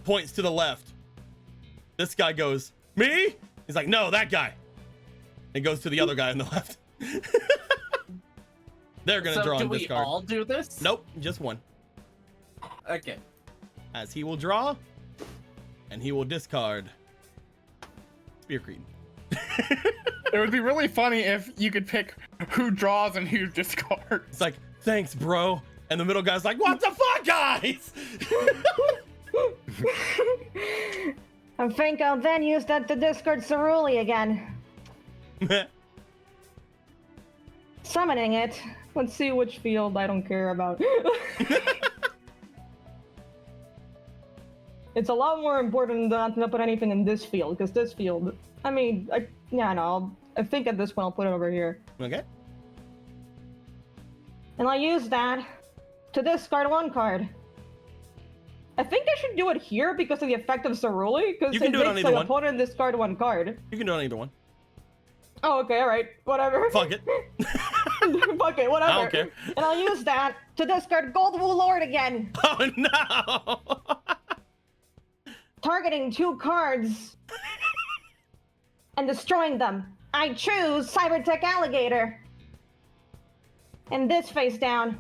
Points to the left. This guy goes, me? He's like, no, that guy. And goes to the other guy on the left. They're gonna So draw do and we discard. all do this? Nope, just one. Okay. As he will draw, and he will discard Spear Creed. It would be really funny if you could pick who draws and who discards. It's like, thanks, bro. And the middle guy's like, what the fuck, guys? I think I'll then use that to discard Ceruli again. Summoning it. Let's see which field I don't care about. It's a lot more important not to put anything in this field, because this field, I mean, I think at this point I'll put it over here. Okay. And I'll use that to discard 1 card. I think I should do it here because of the effect of Ceruli, because You can it do it on makes either the one. opponent discard 1 card. You can do it on either one. Oh, okay, alright, whatever. Fuck it. Fuck it, whatever. I don't care. And I'll use that to discard Gfuel Lord again, Oh no! targeting 2 cards and destroying them. I choose Cybertech Alligator. And this face down.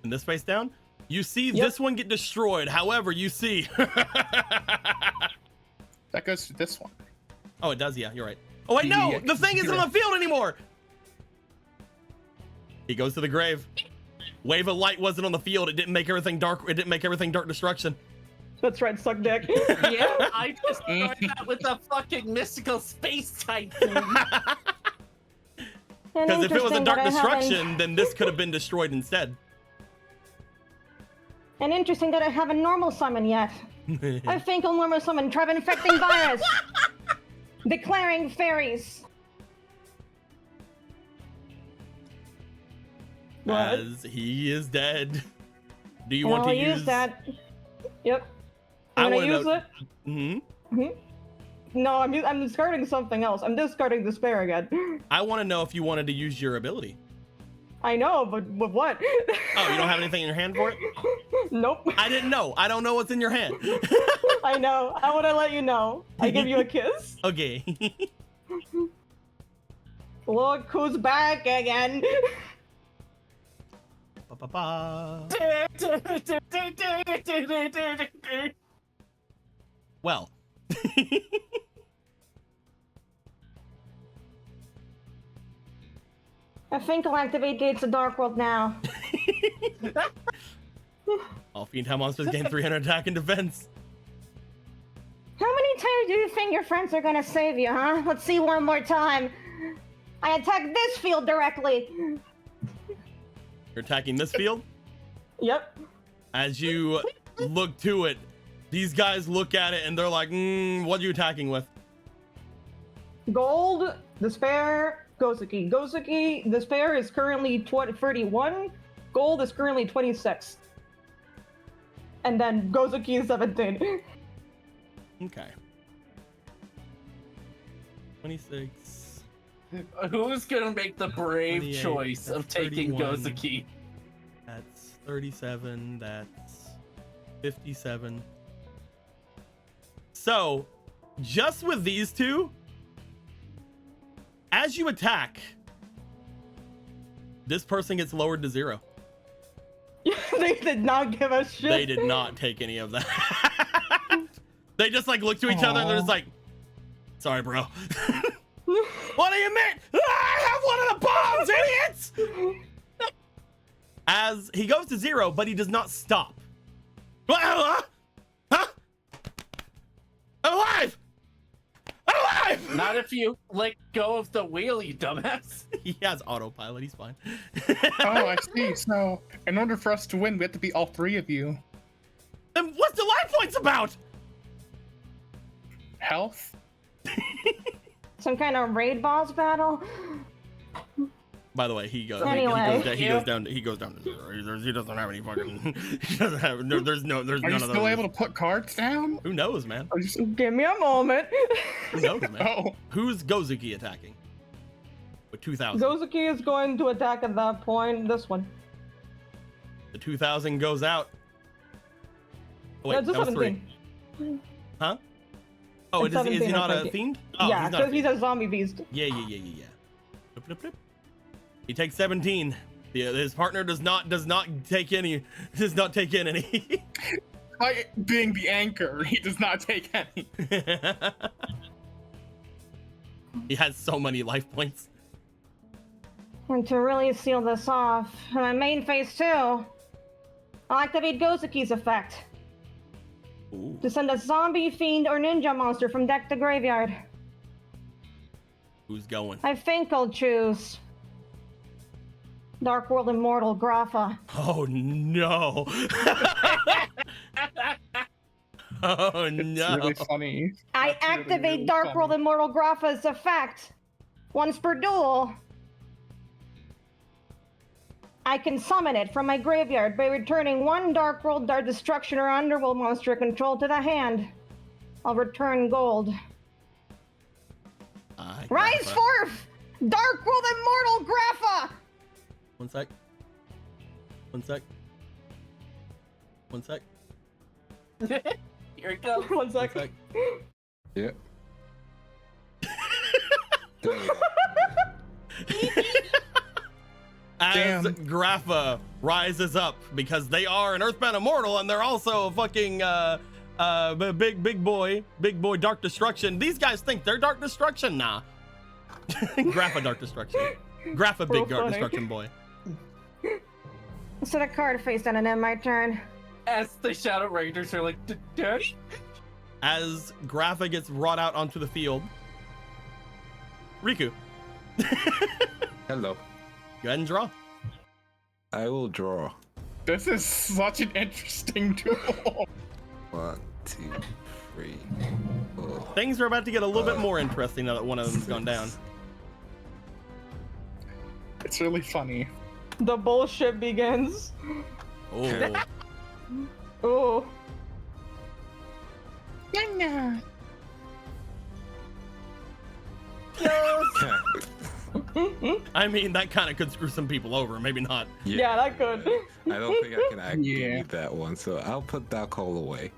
And this face down, you see Yep. this one get destroyed. However, you see. That goes to this one. Oh, it does. Yeah, you're right. Oh wait, no, the thing isn't on the field anymore. He goes to the grave. Wave of light wasn't on the field. It didn't make everything dark. It didn't make everything dark destruction. That's right, suck dick. Yeah, I just started that with a fucking mystical space typhoon. Because if it was a Interesting dark that I haven't- destruction, then this could have been destroyed instead. And interesting that I haven't normal summon yet. I think I'll normal summon Tribe Infecting Virus. Declaring fairies. What? As he is dead. Do you And want I'll to use that. Yep. I I'm gonna wanna use know- it. Hmm. No, I'm discarding something else. I'm discarding Despair again. I want to know if you wanted to use your ability. I know, but with what? Oh, you don't have anything in your hand for it? Nope. I didn't know. I don't know what's in your hand. I know. I want to let you know. I give you a kiss. Okay. Look who's back again. Ba-ba-ba. Well. I think I'll activate Gates of Dark World now. All Fiend Town monsters gain 300 attack and defense. How many times do you think your friends are gonna save you, huh? Let's see one more time. I attack this field directly. You're attacking this field. Yep. As you look to it, these guys look at it and they're like, what are you attacking with? Gold, Despair, Gozuki. Gozuki, Despair is currently 31. Gold is currently 26. And then Gozuki is 17. Okay. 26. Who's gonna make the brave 28, choice of that's taking 31. Gozuki? That's 37. That's 57. So, just with these two, as you attack, this person gets lowered to 0. They did not give a shit. They did not take any of that. They just like look to each other and they're just like, sorry, bro. What do you mean? I have one of the bombs, idiots! As he goes to 0, but he does not stop. Huh? Alive! Alive! Not if you let go of the wheel, you dumbass. He has autopilot, he's fine. Oh, I see. So, in order for us to win, we have to beat all 3 of you. Then what's the life points about? Health? Some kind of raid boss battle? By the way, he goes. Anyway. He goes down to 0. He doesn't have any fucking. He doesn't have. There's Are none you of those. still able to put cards down? Who knows, man? Are you still... Give me a moment. Who knows, man? Oh, Who's Gozuki attacking? With 2,000. Gozuki is going to attack at that point. This one. The 2,000 goes out. Oh, wait, That's a that was 3. 17. Huh? Oh, It's is he 17 not or a 20. fiend? Oh, Yeah, he's not a because he's fiend. a zombie beast. Yeah. Blip, blip, blip. He takes 17. His partner does not take in any. by being the anchor, he does not take any. He has so many life points. And to really seal this off, in my main phase 2, I'll activate Gozuki's effect Ooh. to send a zombie, fiend, or ninja monster from deck to graveyard. Who's going? I think I'll choose Dark World Immortal Grapha. Oh no! Oh It's no! really funny. I That's really, activate really Dark funny. World Immortal Grapha's effect once per duel. I can summon it from my graveyard by returning one Dark World, Dark Destruction, or Underworld monster control to the hand. I'll return gold. Rise forth! Dark World Immortal Grapha! One sec. One sec. One sec. Here it goes. One One sec. sec. Yeah. There you go. As Damn. Grapha rises up, because they are an Earthbound Immortal and they're also a fucking big boy Dark Destruction. These guys think they're Dark Destruction? Nah. Grapha Dark Destruction. Grapha big Dark funny. Destruction boy. Set a card face down and end my turn. As the Shadow Raiders are like, Daddy? As Grapha gets brought out onto the field, Riku, Hello. go ahead and draw. I will draw. This is such an interesting duel. 1, 2, 3, 4. Things are about to get a little bit more interesting now that one of them's gone down. It's really funny. The bullshit begins. Oh, Oh. I mean, that kind of could screw some people over. Maybe not. Yeah, that could. I don't think I can activate Yeah. that one, so I'll put that call away.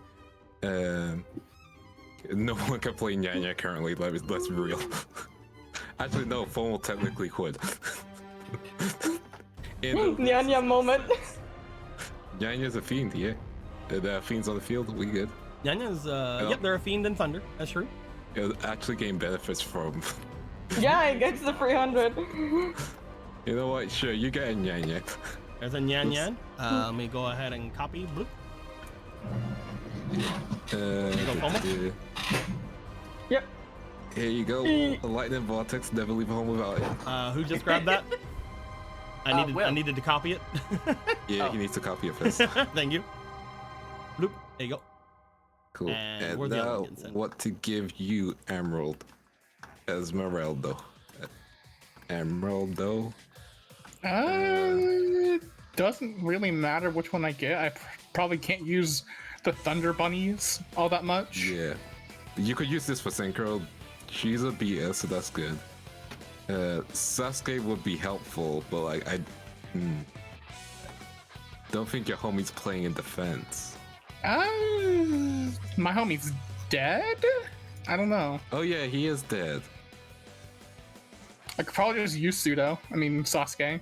No one can play Nyanya currently, let's be real. Actually, no, Fomo technically could. Nyanya moment. Nyanya's a fiend, yeah. The fiends on the field, we good. Nyanya's, yep, they're a fiend and thunder. That's true. It'll actually gain benefits from. Yeah, it gets the 300. You know what? Sure, you get a Nyanya. There's a Nyan Nyan. Let me go ahead and copy. Bloop. Fomo? Yep. Here you go. A lightning vortex. Never leave home without it. Who just grabbed that? I Will. needed to copy it. Yeah, Oh. he needs to copy it first. Thank you. Bloop. There you go. Cool. And And where's the other now, one getting sent? what to give you, Emerald? Esmeralda. Emeraldo. Doesn't really matter which one I get. I probably can't use the Thunder Bunnies all that much. Yeah. You could use this for Synchro. She's a beater, so that's good. Sasuke would be helpful, but like I don't think your homie's playing in defense. My homie's dead? I don't know. Oh yeah, he is dead. I could probably just use Pseudo. I mean, Sasuke.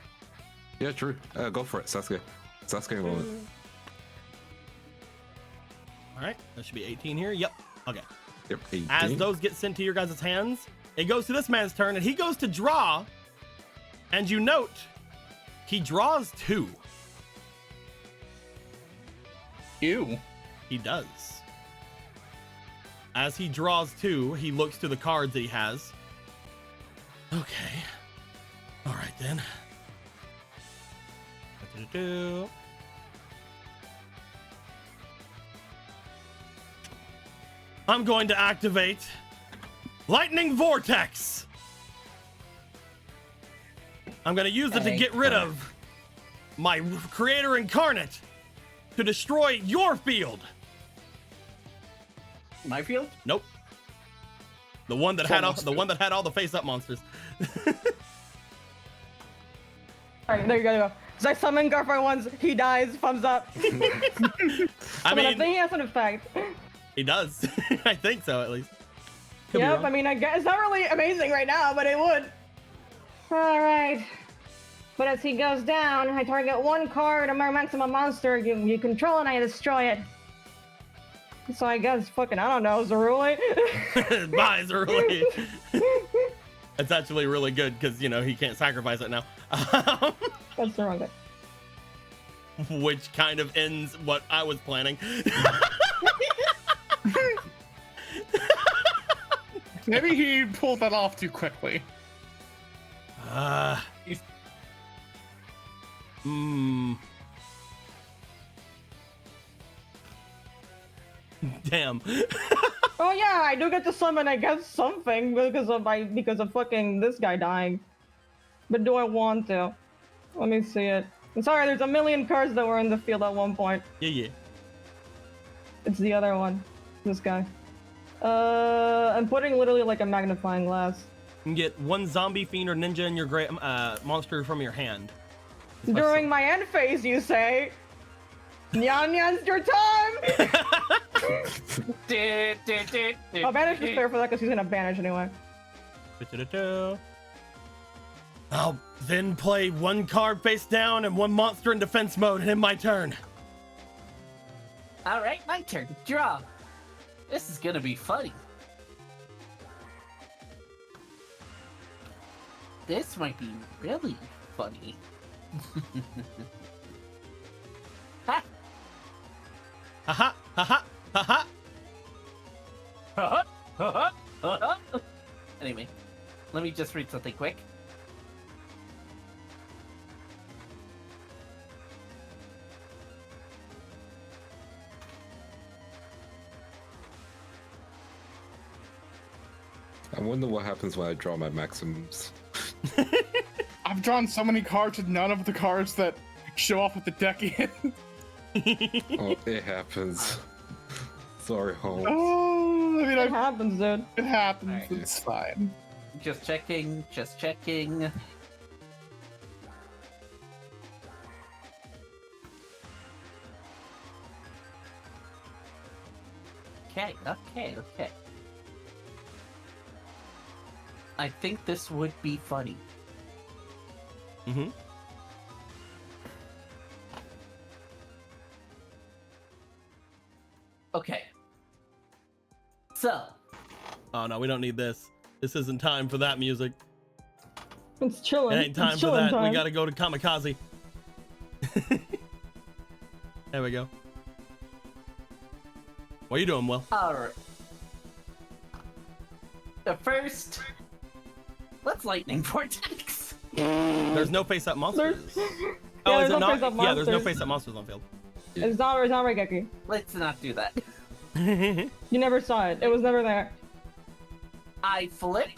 Yeah, true. Go for it, Sasuke. Sasuke moment. All right, that should be 18 here. Yep. Okay. Yep, 18. As those get sent to your guys' hands, it goes to this man's turn, and he goes to draw. And you note, he draws 2. Ew. He does. As he draws 2, he looks to the cards that he has. Okay. All right, then. Do-do-do. I'm going to activate Lightning Vortex. I'm going to use it to get rid of my creator incarnate to destroy your field. My field? Nope. The one that had all the face-up monsters. Alright, there you go. So I summon Garfar once, he dies, thumbs up. I I mean, think he has an effect. he does. I think so, at least. Could be Yep, wrong. I mean, I guess it's not really amazing right now, but it would. All right. But as he goes down, I target one card of my maximum monster you control, and I destroy it. So I guess fucking, I don't know, Zeruli? Bye, Zeruli. It's actually really good because, you know, he can't sacrifice it now. That's the wrong guy. Which kind of ends what I was planning. Maybe he pulled that off too quickly. Damn. Oh yeah, I do get to summon, I guess, something because of fucking this guy dying. But do I want to? Let me see it. I'm sorry, there's a million cards that were in the field at one point. Yeah. It's the other one. This guy. I'm putting literally like a magnifying glass. You can get one zombie, fiend, or ninja in your monster from your hand. During my end phase, you say, Nyan Nyan's your time! I'll banish the spare for that because he's gonna banish anyway. I'll then play one card face down and one monster in defense mode and in my turn. All right, my turn. Draw. This is gonna be funny. This might be really funny. Ha! Haha, haha, haha. Anyway, let me just read something quick. I wonder what happens when I draw my maximums. I've drawn so many cards with none of the cards that show off with the deck in. Oh, it happens. Sorry, Holmes. Oh, I mean, It happens, dude. it happens. Alright. It's fine. Just checking, just checking. Okay. I think this would be funny. Mm-hmm. Okay. So, Oh no, we don't need this. This isn't time for that music. It's chilling. It ain't time It's for chilling that. time. We gotta go to Kamikaze. There we go. What are you doing, Will? alright. The first. Let's lightning vortex. There's no face-up monsters. Yeah, Oh, there's is it no not? face-up Yeah, there's no monsters. face-up monsters on field. It's not Raigeki. Let's not do that. You never saw it. It was never there. I flip.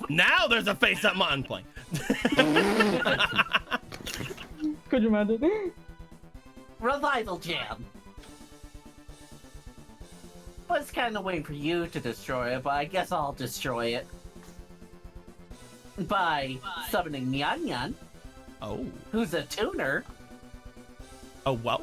Now there's a face-up mon playing. Could you imagine? Revival Jam. Was kind of waiting for you to destroy it, but I guess I'll destroy it. By summoning Nyan Nyan, Oh. who's a tuner, Oh, wow.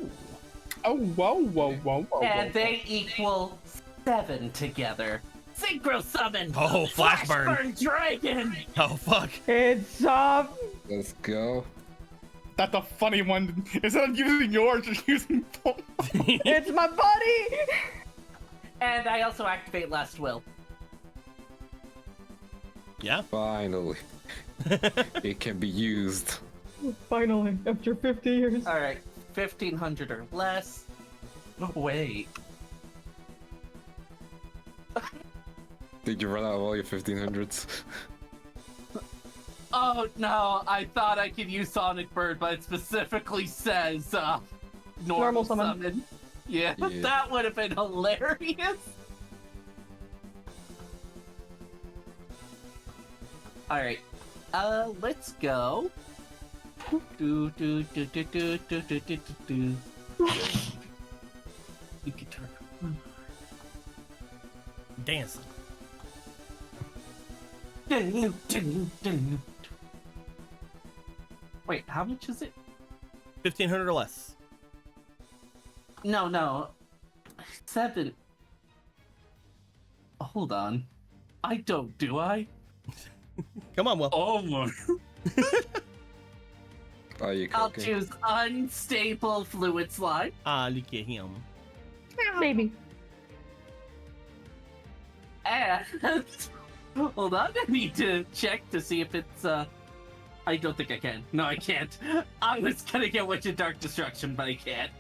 Oh, whoa. and they equal 7 together. Synchro summon! Oh, flash burn. Flashburn Dragon! Oh, fuck. It's Let's go. That's a funny one. Instead of using yours, you're using both. it's my buddy! And I also activate Last Will. Yeah. Finally. It can be used. Finally, after 50 years. Alright, 1500 or less. Wait. Did you run out of all your 1500s? Oh no, I thought I could use Sonic Bird, but it specifically says normal summon. Yeah, Yeah. that would have been hilarious. Alright. Let's go. Do. You can turn. Dancing. Wait, how much is it? 1,500 or less. No. 7. Hold on. I don't, do I? Come on, Will. Oh my. Are you I'll cooking? choose unstable fluid slime. Ah, look at him. Maybe. And hold on, I need to check to see if it's I don't think I can. No, I can't. I was gonna get Witch of Dark Destruction, but I can't.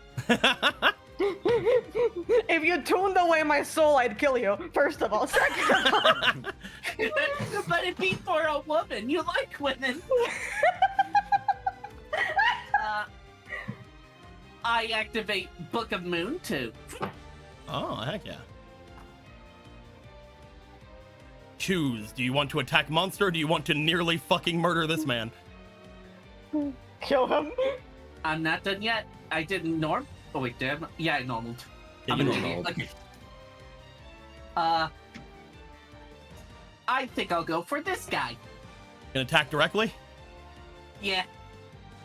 If you tuned away my soul, I'd kill you. First of all. Second of all. But it'd be for a woman. You like women. I activate Book of Moon too. Oh, heck yeah. Choose. Do you want to attack monster or do you want to nearly fucking murder this man? Kill him. I'm not done yet. I didn't norm. Oh wait, damn. Yeah, I normaled. Yeah, I'm you an idiot. normaled. Okay. I think I'll go for this guy. Gonna attack directly? Yeah.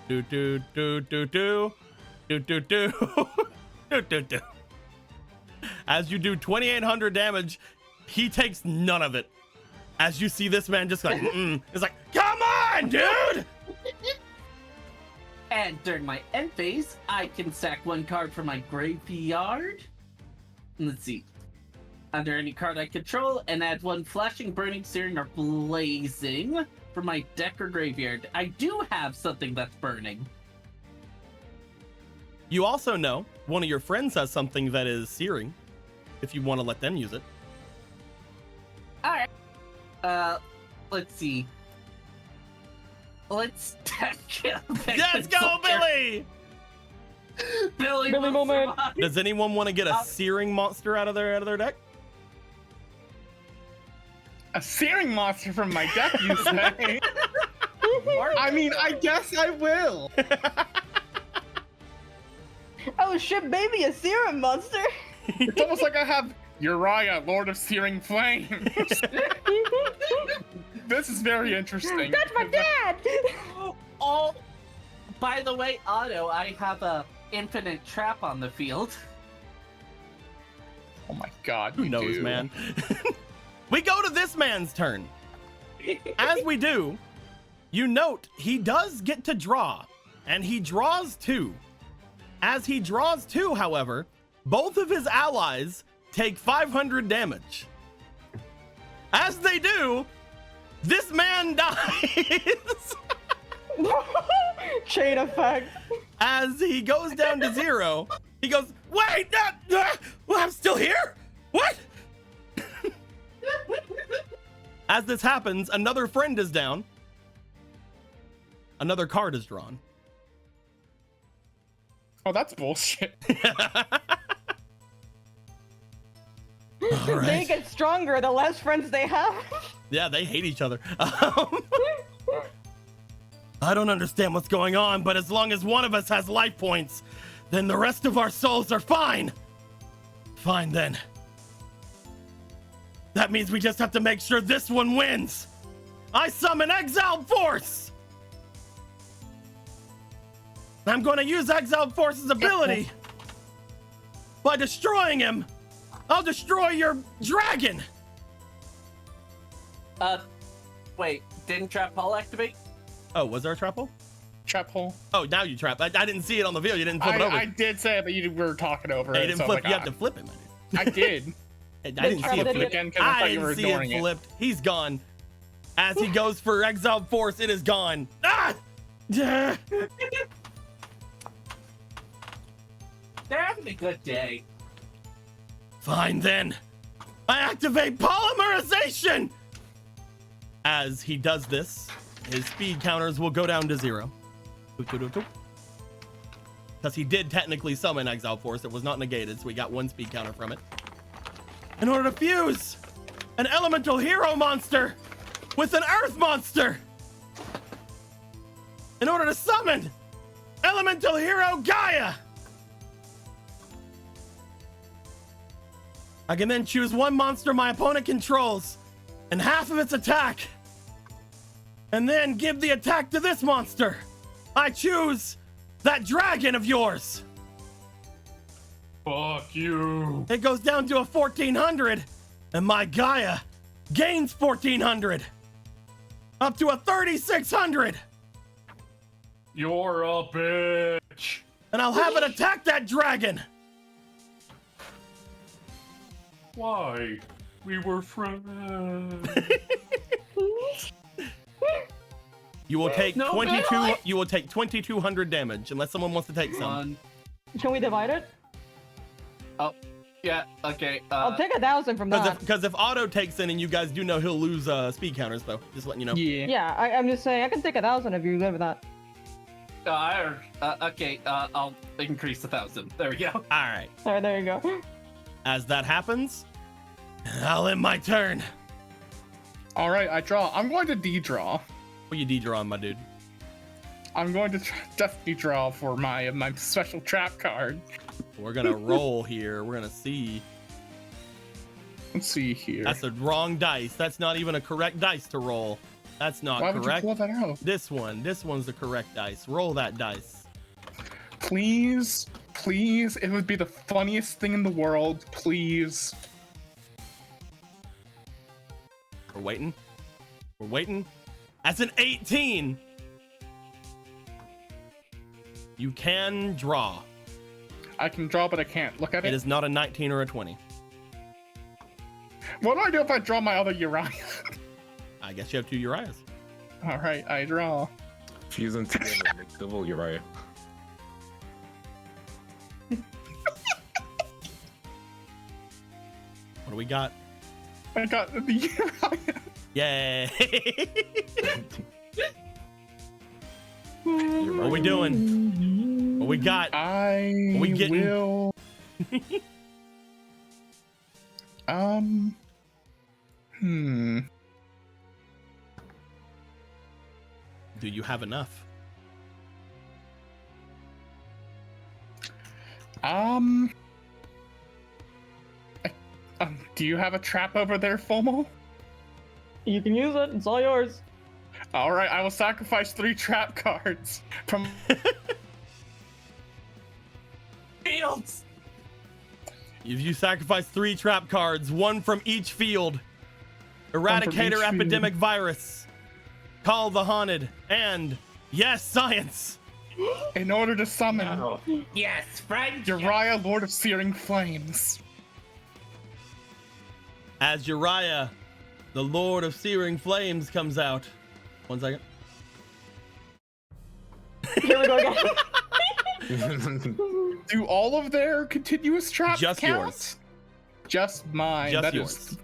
Do do do do do do do do do do do. As you do 2,800 damage, he takes none of it. As you see this man just like, it's like, come on, dude! And during my end phase, I can sack one card from my graveyard. Let's see. Under any card I control, and add one flashing, burning, searing, or blazing from my deck or graveyard. I do have something that's burning. You also know one of your friends has something that is searing, if you want to let them use it. Alright. Let's see. Let's Let's go, Billy! Billy Billy will moment. survive. Does anyone want to get a searing monster out of their deck? A searing monster from my deck, you say? I mean, I guess I will. Oh shit, baby, a serum monster. It's almost like I have Uriah, Lord of Searing Flames. This is very interesting. That's my dad. Oh, by the way, Otto, I have a infinite trap on the field. Oh my god. Who you knows, do. man? We go to this man's turn. As we do, you note he does get to draw, and he draws 2. As he draws 2, however, both of his allies take 500 damage. As they do, this man dies. Chain effect. As he goes down to 0, he goes, wait, well, I'm still here? What? As this happens, another friend is down. Another card is drawn. Oh, that's bullshit. All They right. get stronger the less friends they have. Yeah, they hate each other. I don't understand what's going on, but as long as one of us has life points, then the rest of our souls are fine. Fine then. That means we just have to make sure this one wins. I summon Exiled Force. I'm going to use Exiled Force's ability. By destroying him, I'll destroy your dragon. Wait, didn't Trap Hole activate? Oh, was there a trap hole? Trap hole. Oh, now you trap. I didn't see it on the video. You didn't flip it over. I did say it, but you were talking over Yeah, it. you didn't so flip. I'm You like, have to flip it, man. I did. I didn't see it Trap flip. Again, 'cause I I thought you were didn't see ignoring it it. flipped. He's gone. As he goes for Exiled Force, it is gone. Ah! Yeah. They're having a good day. Fine then. I activate polymerization. As he does this, his speed counters will go down to 0. Because he did technically summon Exile Force. It was not negated, so we got 1 speed counter from it. In order to fuse an elemental hero monster with an earth monster. In order to summon elemental hero Gaia. I can then choose 1 monster my opponent controls and half of its attack. And then give the attack to this monster. I choose that dragon of yours. Fuck you. It goes down to a 1,400, and my Gaia gains 1,400. Up to a 3,600. You're a bitch. And I'll have it attack that dragon. Why? We were friends. You will take No, 22. Billy! You will take 2,200 damage unless someone wants to take some. One. Can we divide it? Oh, yeah, okay. I'll take 1,000 from that. Because if Otto takes in, and you guys do know he'll lose speed counters, though. Just letting you know. Yeah. Yeah, I'm just saying I can take 1,000 if you're good with that. Okay, I'll increase 1,000. There we go. All right. Alright, there you go. As that happens, I'll end my turn. All right, I draw. I'm going to de-draw. What you de-drawing, my dude? I'm going to definitely draw for my special trap card. We're gonna roll here. We're gonna see. Let's see here. That's the wrong dice. That's not even a correct dice to roll. That's not Why would you correct. pull that out? This one's the correct dice. Roll that dice. Please, please, it would be the funniest thing in the world. Please. We're waiting. We're waiting. That's an 18. You can draw. I can draw, but I can't look at it. It is not a 19 or a 20. What do I do if I draw my other Uriah? I guess you have 2 Uriahs. All right, I draw. Fuse them together and make double Uriah. What do we got? I got the Uriah. Yay! Uriah. What we doing? What we got? I we getting? will. Do you have enough? Do you have a trap over there, FOMO? You can use it. It's all yours. All right, I will sacrifice 3 trap cards from. Fields. If you sacrifice 3 trap cards, 1 from each field, Eradicator field. Epidemic Virus, Call the Haunted, and yes, Science. In order to summon Yes, friend. Uriah, Lord of Searing Flames. As Uriah, the Lord of Searing Flames, comes out. 1 second. Here we go again. Do all of their continuous traps Just count? yours. Just mine. Just That yours. is-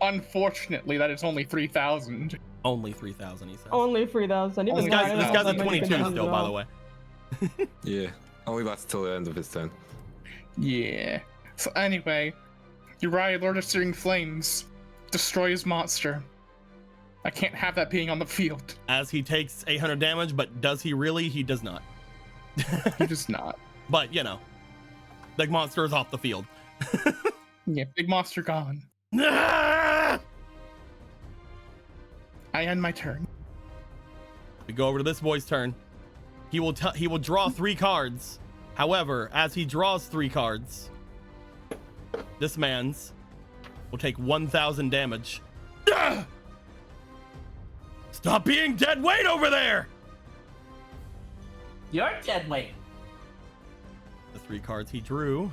unfortunately, that is only 3,000. Only 3,000, he said. Only 3,000. This Even guy's, mine this is guy's not a that many 22 things still, at by all. the way. Yeah, only lasts till the end of his turn. Yeah. So anyway, Uriah, Lord of Searing Flames, destroy his monster. I can't have that being on the field. As he takes 800 damage, but does he really? He does not. He does not. But, you know, big monster is off the field. Yeah, big monster gone. Ah! I end my turn. We go over to this boy's turn. He will draw 3 cards. However, as he draws 3 cards, this man's will take 1,000 damage. Ah! Stop being dead weight over there! You're dead weight. The 3 cards he drew.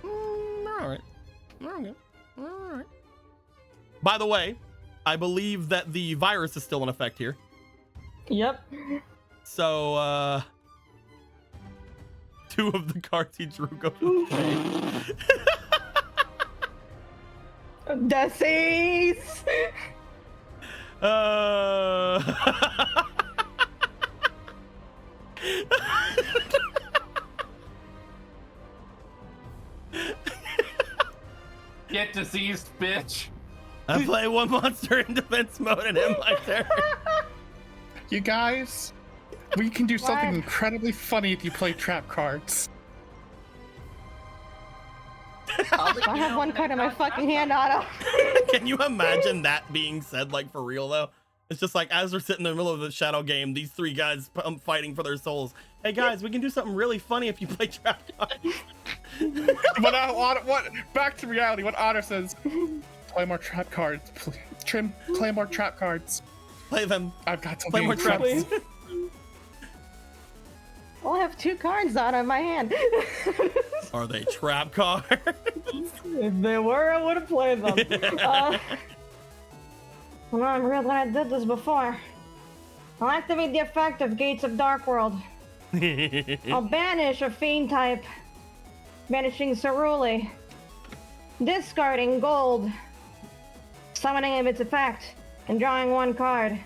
All right. Okay. All right. By the way, I believe that the virus is still in effect here. Yep. So, 2 of the cards he drew go to the Deceased. Get diseased, bitch. I play 1 monster in defense mode and end my turn. You guys, we can do something What? incredibly funny if you play trap cards. I have 1 card in my fucking hand, Otto. Can you imagine that being said, like, for real, though? It's just like, as we're sitting in the middle of the shadow game, these 3 guys fighting for their souls. Hey, guys, we can do something really funny if you play trap cards. What? Back to reality. What Otter says. Play more trap cards. Trim. Play more trap cards. Play them. I've got Play something more traps. incredible. Well, I have 2 cards out of my hand. Are they trap cards? If they were, I would have played them. Well, I'm real glad I did this before. I'll activate the effect of Gates of Dark World. I'll banish a Fiend type. Banishing Cerule. Discarding gold. Summoning of its effect. And drawing 1 card.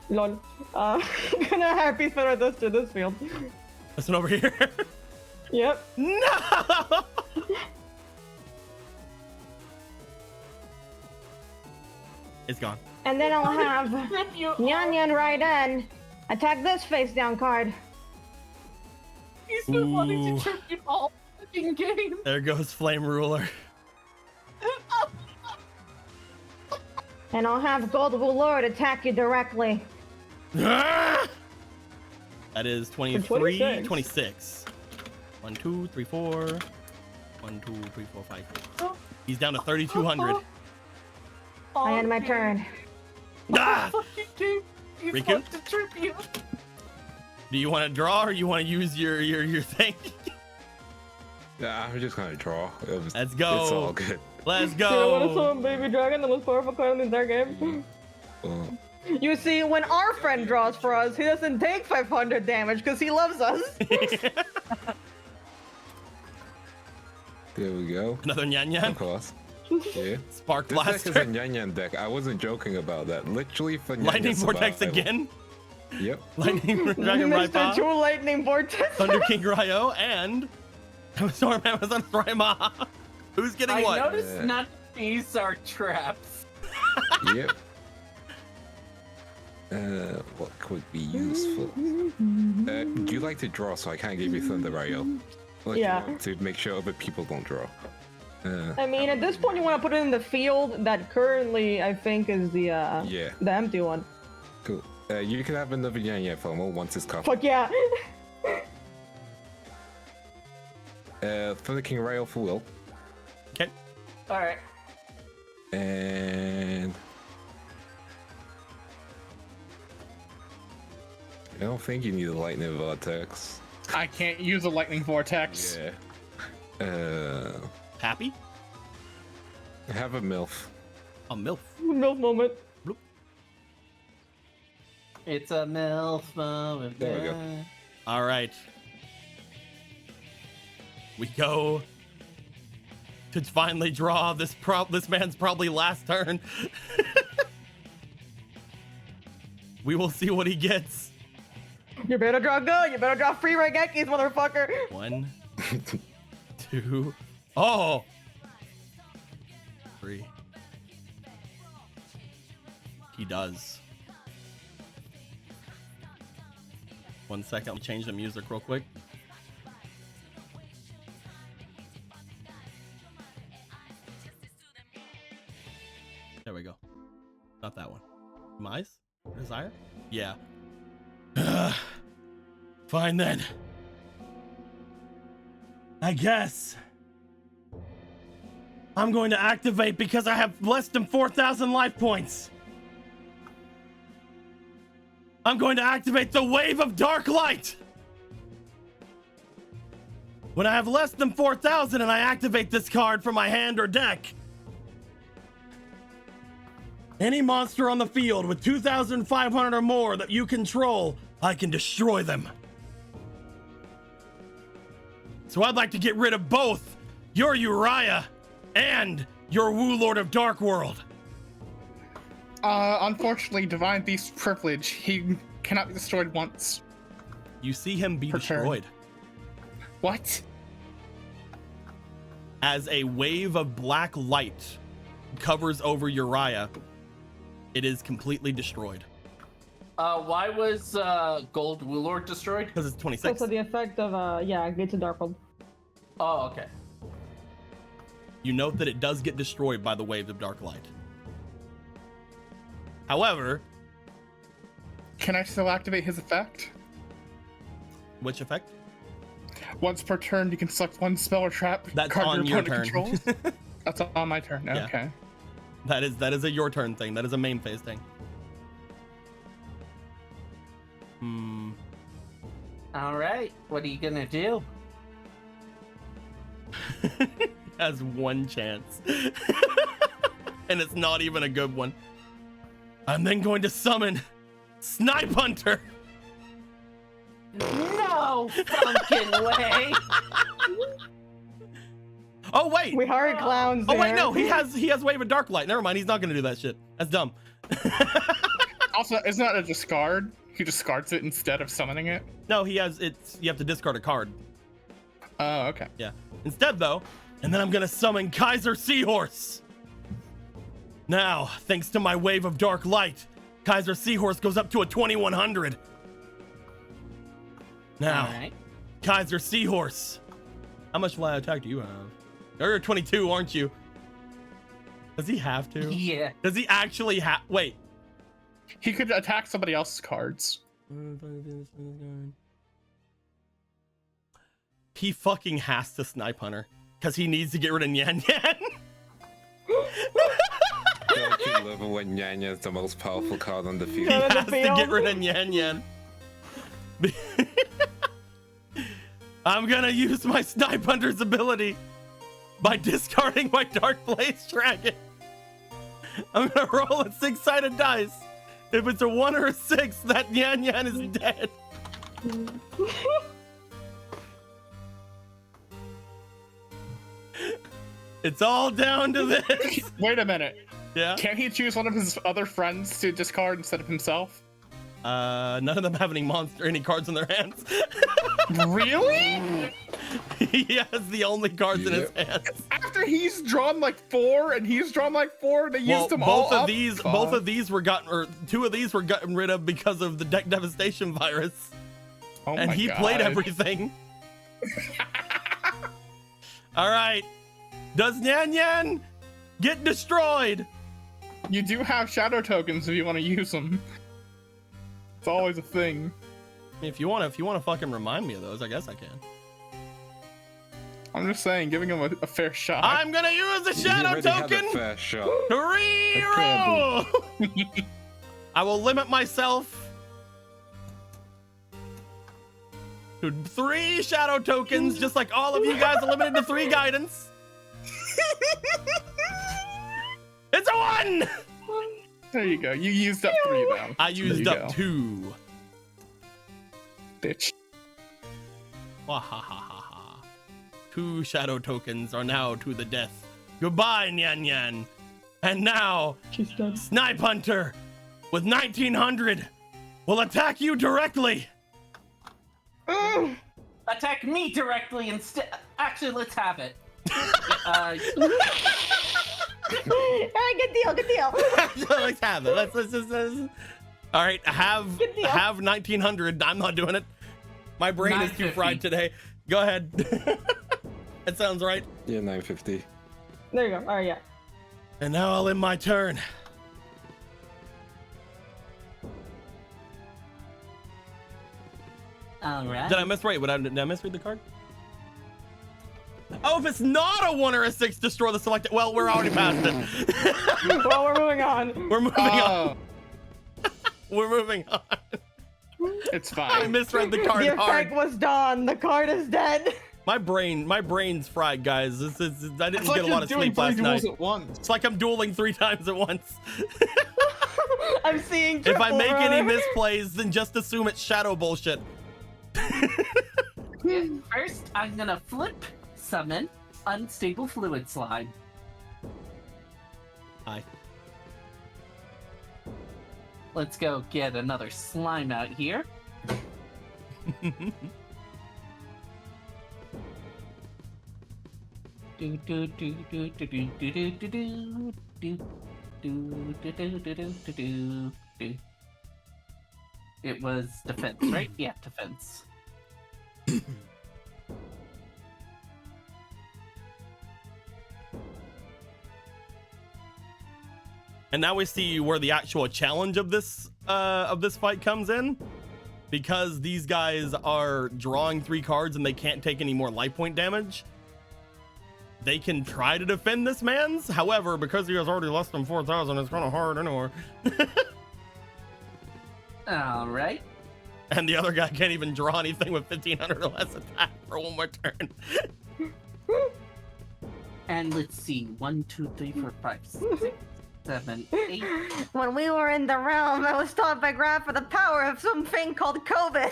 Lol. Gonna happy throw this to this field. Listen over here. Yep. No! It's gone. And then I'll have Rip you off. Nyan Nyan right in. Attack this face down card. He's been wanting Ooh. to trip you all fucking game. There goes Flame Ruler. And I'll have Gold Lord attack you directly. Ah! That is 23, 26. 26. 1, 2, 3, 4. 1, 2, 3, 4, 5, 6. He's down to 3,200. I end my turn. Ah! Fucking game. He's Riku? wanting to trip you. Do you want to draw or you want to use your thing? Yeah, I'm just gonna draw. Let's go. It's all good. Let's Dude, I want to go. summon Baby Dragon, the most powerful card in the entire game. Well, You see, when our friend draws for us, he doesn't take 500 damage because he loves us. there we go. Another Nyan Nyan. Of course. Yeah. Spark This deck is a Blaster. Nyan Nyan deck. I wasn't joking about that. Literally for Nyan Lightning Nyan Vortex survival. again. Yep. Lightning Dragon Mr. Raipa. True Lightning Vortex. Thunder King Ryo and Storm Amazon Raiма. Who's getting I what? noticed none of these are traps. Yep. What could be useful? Do you like to draw so I can't give you Thunder Rayo? Like, Yeah. To make sure other people don't draw. I mean, at this point, you want to put it in the field that currently, I think, is the Yeah. the empty one. Cool. You can have another Nyan Nyan FOMO once it's covered. Fuck yeah. Thunder King Rayo for Will. Okay. Alright. And I don't think you need a lightning vortex. I can't use a lightning vortex. Yeah. Happy? Have a MILF. A MILF. Milk moment. It's a MILF moment. There we go. All right. We go to finally draw this man's probably last turn. We will see what he gets. You better draw good. You better draw free Regekis, motherfucker. 1, 2. Oh. 3. He does. 1 second. Let me change the music real quick. There we go. Not that one. Demise? Desire? Yeah. Fine then. I guess. I'm going to activate because I have less than 4,000 life points. I'm going to activate the Wave of Dark Light. When I have less than 4,000 and I activate this card from my hand or deck, any monster on the field with 2,500 or more that you control, I can destroy them. So I'd like to get rid of both your Uriah and your Wu Lord of Dark World. Unfortunately, Divine Beast's privilege. He cannot be destroyed once. You see him be Per turn. destroyed What? as a wave of black light covers over Uriah. It is completely destroyed Why was Gold Woolord destroyed? because it's 26. So the effect of yeah, Gates of Darkhold. Oh, okay. You note that it does get destroyed by the Wave of Dark Light. However, Can I still activate his effect? which effect? Once per turn, you can select one spell or trap That's card on your turn. controls. That's on my turn. Yeah. Okay. That is a your turn thing. That is a main phase thing. Alright, what are you gonna do? Has one chance. And it's not even a good one. I'm then going to summon Snipe Hunter. No fucking way! Oh wait. We hired clowns. Oh wait, there. no, he has Wave of Dark Light. Never mind, he's not gonna do that shit. That's dumb. Also, isn't that a discard? He discards it instead of summoning it? No, he has it's you have to discard a card. Oh, okay. Yeah. Instead though, and then I'm gonna summon Kaiser Seahorse. Now, thanks to my wave of dark light, Kaiser Seahorse goes up to a 2100. Now, All right. Kaiser Seahorse, how much fly attack do you have? You're 22, aren't you? Does he have to? Yeah. Does he actually have? Wait. He could attack somebody else's cards. He fucking has to snipe Hunter because he needs to get rid of Nyan Nyan. Don't you love it when Nyanya is the most powerful card on the He field? has to get rid of Nyan Nyan. I'm gonna use my Snipe Hunter's ability by discarding my Dark Blaze Dragon. I'm gonna roll a 6-sided dice. If it's a 1 or a 6, that Nyan Nyan is dead. It's all down to this. Wait a minute. Yeah. Can't he choose one of his other friends to discard instead of himself? None of them have any cards in their hands. Really? He has the only cards in his Yep. hands. After he's drawn like 4 and he's drawn like 4, they Well, used them all both of up? these, Fuck. both of these were gotten, or 2 of these were gotten rid of because of the deck devastation virus, Oh and my he God. played everything. All right, does Nyan Nyan get destroyed? You do have shadow tokens if you want to use them. It's always a thing. I mean, if you want to fucking remind me of those, I guess I can. I'm just saying, giving him a fair shot. I'm gonna use the You shadow already had a token fair shot. to reroll. I will limit myself to 3 shadow tokens, just like all of you guys are limited to 3 guidance. It's a 1! There you go. You used up 3 though. I So used there up you 2. go. Bitch. Wahahaha. 2 shadow tokens are now to the death. Goodbye, Nyan Nyan. And now, She's done. Snipe Hunter with 1900 will attack you directly. Attack me directly instead. Actually, let's have it. Alright, good deal, good deal. Let's have it. Let's all right, have Good deal. 1900. I'm not doing it. My brain is too 950. fried today. Go ahead. That sounds right. Yeah, 950. There you go. Alright, yeah. And now I'll end my turn. All right. Did I misread? Did I misread the card? Oh, if it's not a 1 or a 6, destroy the selected. Well, we're already past it. Well, we're moving on. We're moving on. Oh, We're moving on. it's I fine. misread the card The effect hard. was done. The card is dead. My brain's fried, guys. I didn't It's like get a lot of you're doing sleep last 3 night. duels at once. It's like I'm dueling 3 times at once. I'm seeing If I triple make any runner. misplays, then just assume it's shadow bullshit. First, I'm gonna flip summon Unstable Fluid Slime. Hi. Let's go get another slime out here. Do do do do do do do do do do do do do do do do do do. It was defense, right? Yeah, defense. And now we see where the actual challenge of this fight comes in, because these guys are drawing 3 cards and they can't take any more life point damage. They can try to defend this man's. However, because he has already less than 4,000, it's kind of hard anyway. All right. And the other guy can't even draw anything with 1,500 or less attack for 1 more turn. And let's see. 1, 2, 3, 4, 5, 6, 7, 8. When we were in the realm, I was taught by Graph for the power of something called COVID.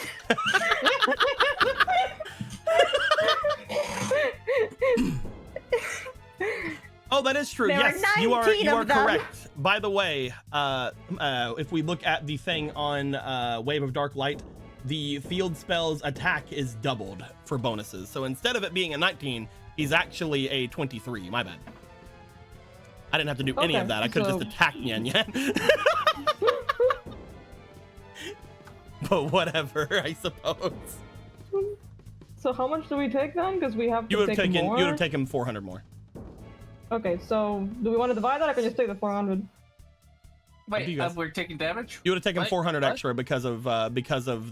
Oh, that is true. There Yes, are you are 19 of them. correct. By the way, if we look at the thing on Wave of Dark Light, the field spell's attack is doubled for bonuses. So instead of it being a 19, he's actually a 23. My bad. I didn't have to do any of Okay, that. I could have so- just attacked Yan Yan. But whatever, I suppose. So how much do we take then? Because we have to You would have take taken more. you would have taken 400 more. Okay, so do we want to divide that? I can just take the 400. do Wait, you guys- we're taking damage? You would have taken What? 400 What? extra because of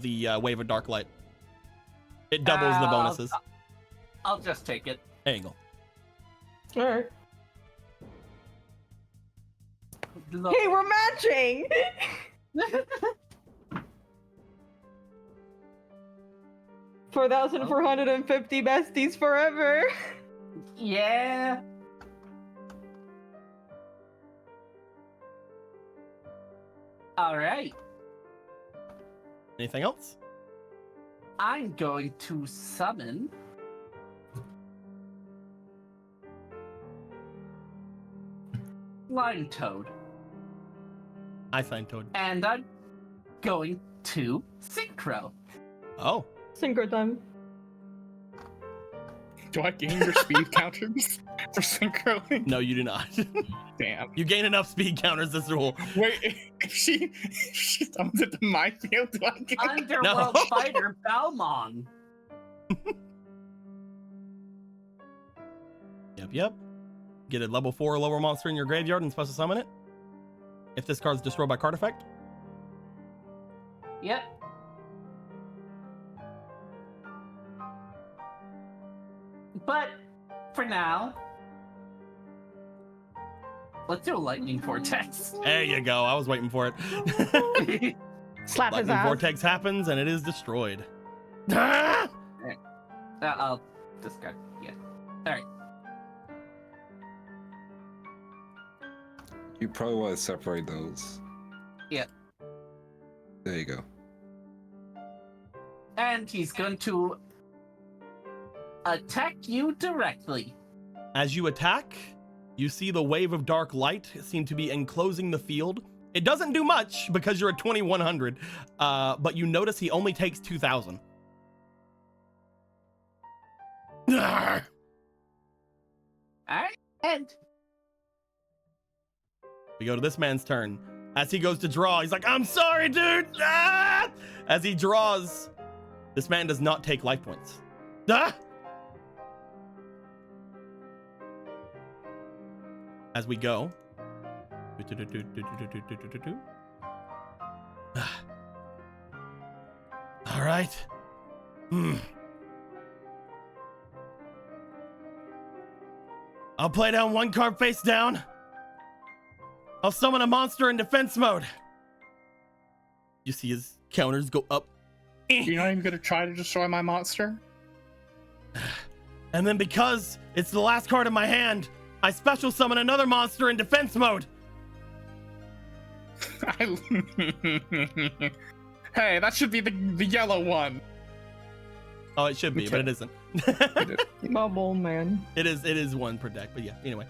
the wave of dark light. It doubles the bonuses. I'll just take it. There you go. All right. Look, Hey, we're matching. 4,450 besties forever. yeah. All right. Anything else? I'm going to summon Lime Toad, I signed Toad. and I'm going to Synchro. Oh. Synchro time. Do I gain your speed counters for synchroing? No, you do not. Damn. You gain enough speed counters this rule. Wait, if she summons it to my field, do I get Underworld Fighter Balmong. Yep. Get a level 4 or lower monster in your graveyard and special summon it. If this card's destroyed by card effect. Yep. But for now, let's do a lightning vortex. There you go. I was waiting for it. Slap his Lightning ass. vortex happens and it is destroyed. Ah! I'll discard. Yeah. All right. You probably want to separate those. Yeah. There you go. And he's going to attack you directly. As you attack, you see the wave of dark light seem to be enclosing the field. It doesn't do much because you're at 2100, but you notice he only takes 2000. Arrgh! All right. And We go to this man's turn. As he goes to draw, he's like, I'm sorry, dude! Ah! As he draws, this man does not take life points. Ah! As we go. All right. I'll play down one card face down. I'll summon a monster in defense mode. You see his counters go up. You're not even gonna try to destroy my monster? And then because it's the last card in my hand, I special summon another monster in defense mode. Hey, that should be the yellow one. Oh, it should be, but it isn't. Bubble man. It is one per deck, but yeah, anyway.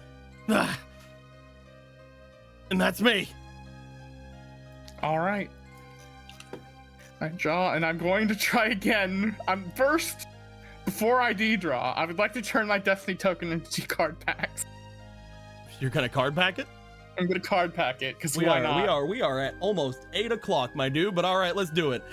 And that's me. All right. I draw, and I'm going to try again. I'm first, before I de-draw, I would like to turn my Destiny token into card packs. You're gonna card pack it? I'm gonna card pack it, because We why are, not? we are at almost 8 o'clock, my dude, but all right, let's do it.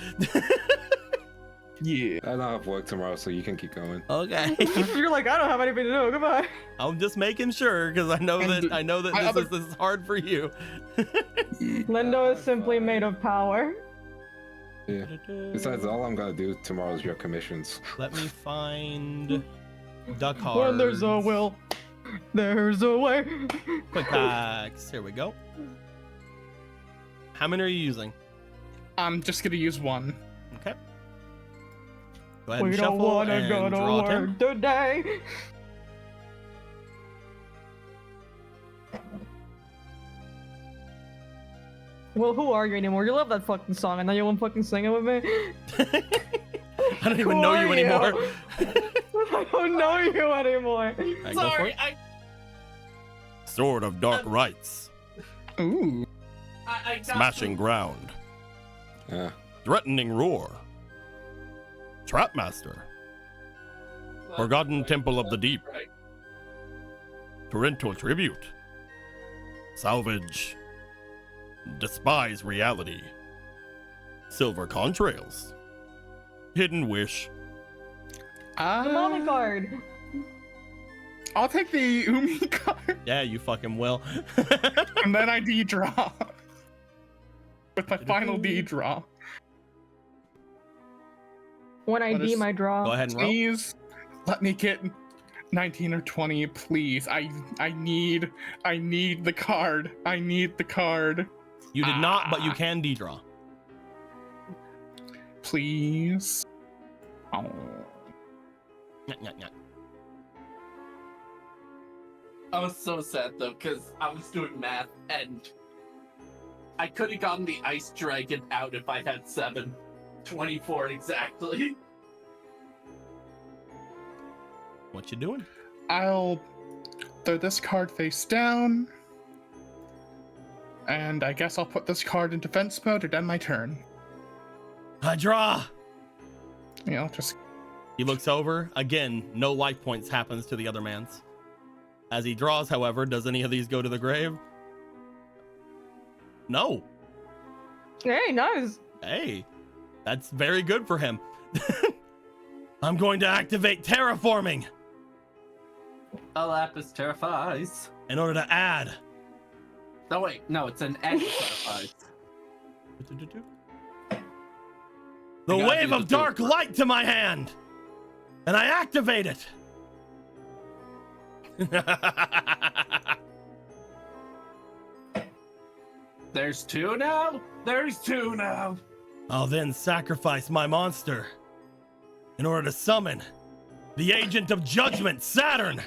Yeah. I don't have work tomorrow, so you can keep going. Okay. You're like, I don't have anything to do. Goodbye. I'm just making sure because I know And that my this is hard for you. Lindo is simply made of power. Yeah. Besides, all I'm gonna do tomorrow is your commissions. Let me find duck cards. When there's a will, there's a way. Quick packs. Here we go. How many are you using? I'm just gonna use one. Okay. Go ahead We and don't shuffle wanna and go draw to 10. work today. Well, who are you anymore? You love that fucking song, and now you won't fucking sing it with me. I don't even know you Who are anymore. I don't know you anymore. Alright, go for sorry, it. Sword of Dark Rights. Ooh. I got Smashing Ground. Yeah. Threatening Roar. Trapmaster. Forgotten Temple of the Deep. Right. Torrential Tribute. Salvage. Despise reality. Silver contrails. Hidden wish. The mommy card. I'll take the Umi card, Yeah, you fucking will. and then I D-draw. With my final D-draw. When I Let D us- my draw. Go ahead and roll. Please let me get 19 or 20, please. I need the card. I need the card. You did not, but you can D-draw. Please. Oh. Nyah, nyah, nyah. I was so sad though, because I was doing math and I could have gotten the ice dragon out if I had 7/24 exactly. What you doing? I'll throw this card face down. And I guess I'll put this card in defense mode and end my turn. I draw. You know, just He looks over. Again, no life points happens to the other man's. As he draws, however, does any of these go to the grave? No. Hey, nice. Hey, that's very good for him. I'm going to activate terraforming A lapis terrifies. in order to add. No wait, no, it's an egg terrifies. The gotta wave do of the dark light to my hand, and I activate it. There's two now? There's two now. I'll then sacrifice my monster in order to summon the Agent of Judgment, Saturn.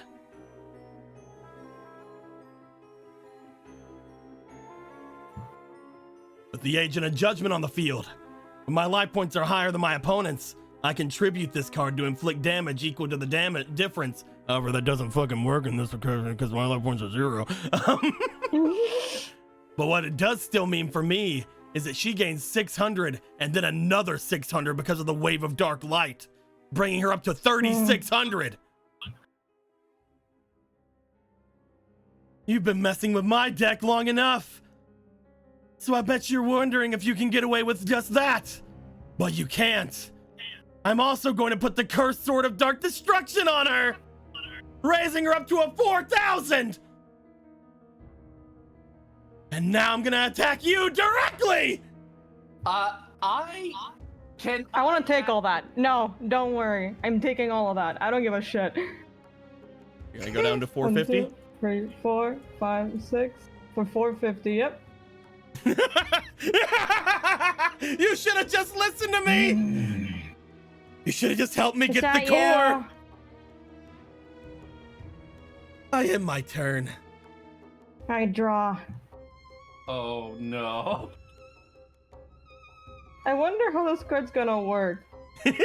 With the Agent of Judgment on the field, when my life points are higher than my opponent's, I contribute this card to inflict damage equal to the damage difference. However, that doesn't fucking work in this occasion because my life points are 0. But what it does still mean for me is that she gains 600 and then another 600 because of the wave of dark light, bringing her up to 3,600. You've been messing with my deck long enough. So I bet you're wondering if you can get away with just that. But you can't. I'm also going to put the Cursed Sword of Dark Destruction on her, raising her up to a 4,000. And now I'm gonna attack you directly. I want to take all that. No, don't worry. I'm taking all of that. I don't give a shit. You're gonna go down to 450? 1, 2, 3, 4, 5, 6. For 450, yep. You should have just listened to me. You should have just helped me Is get the that core. you? I end my turn. I draw. Oh no. I wonder how this card's gonna work.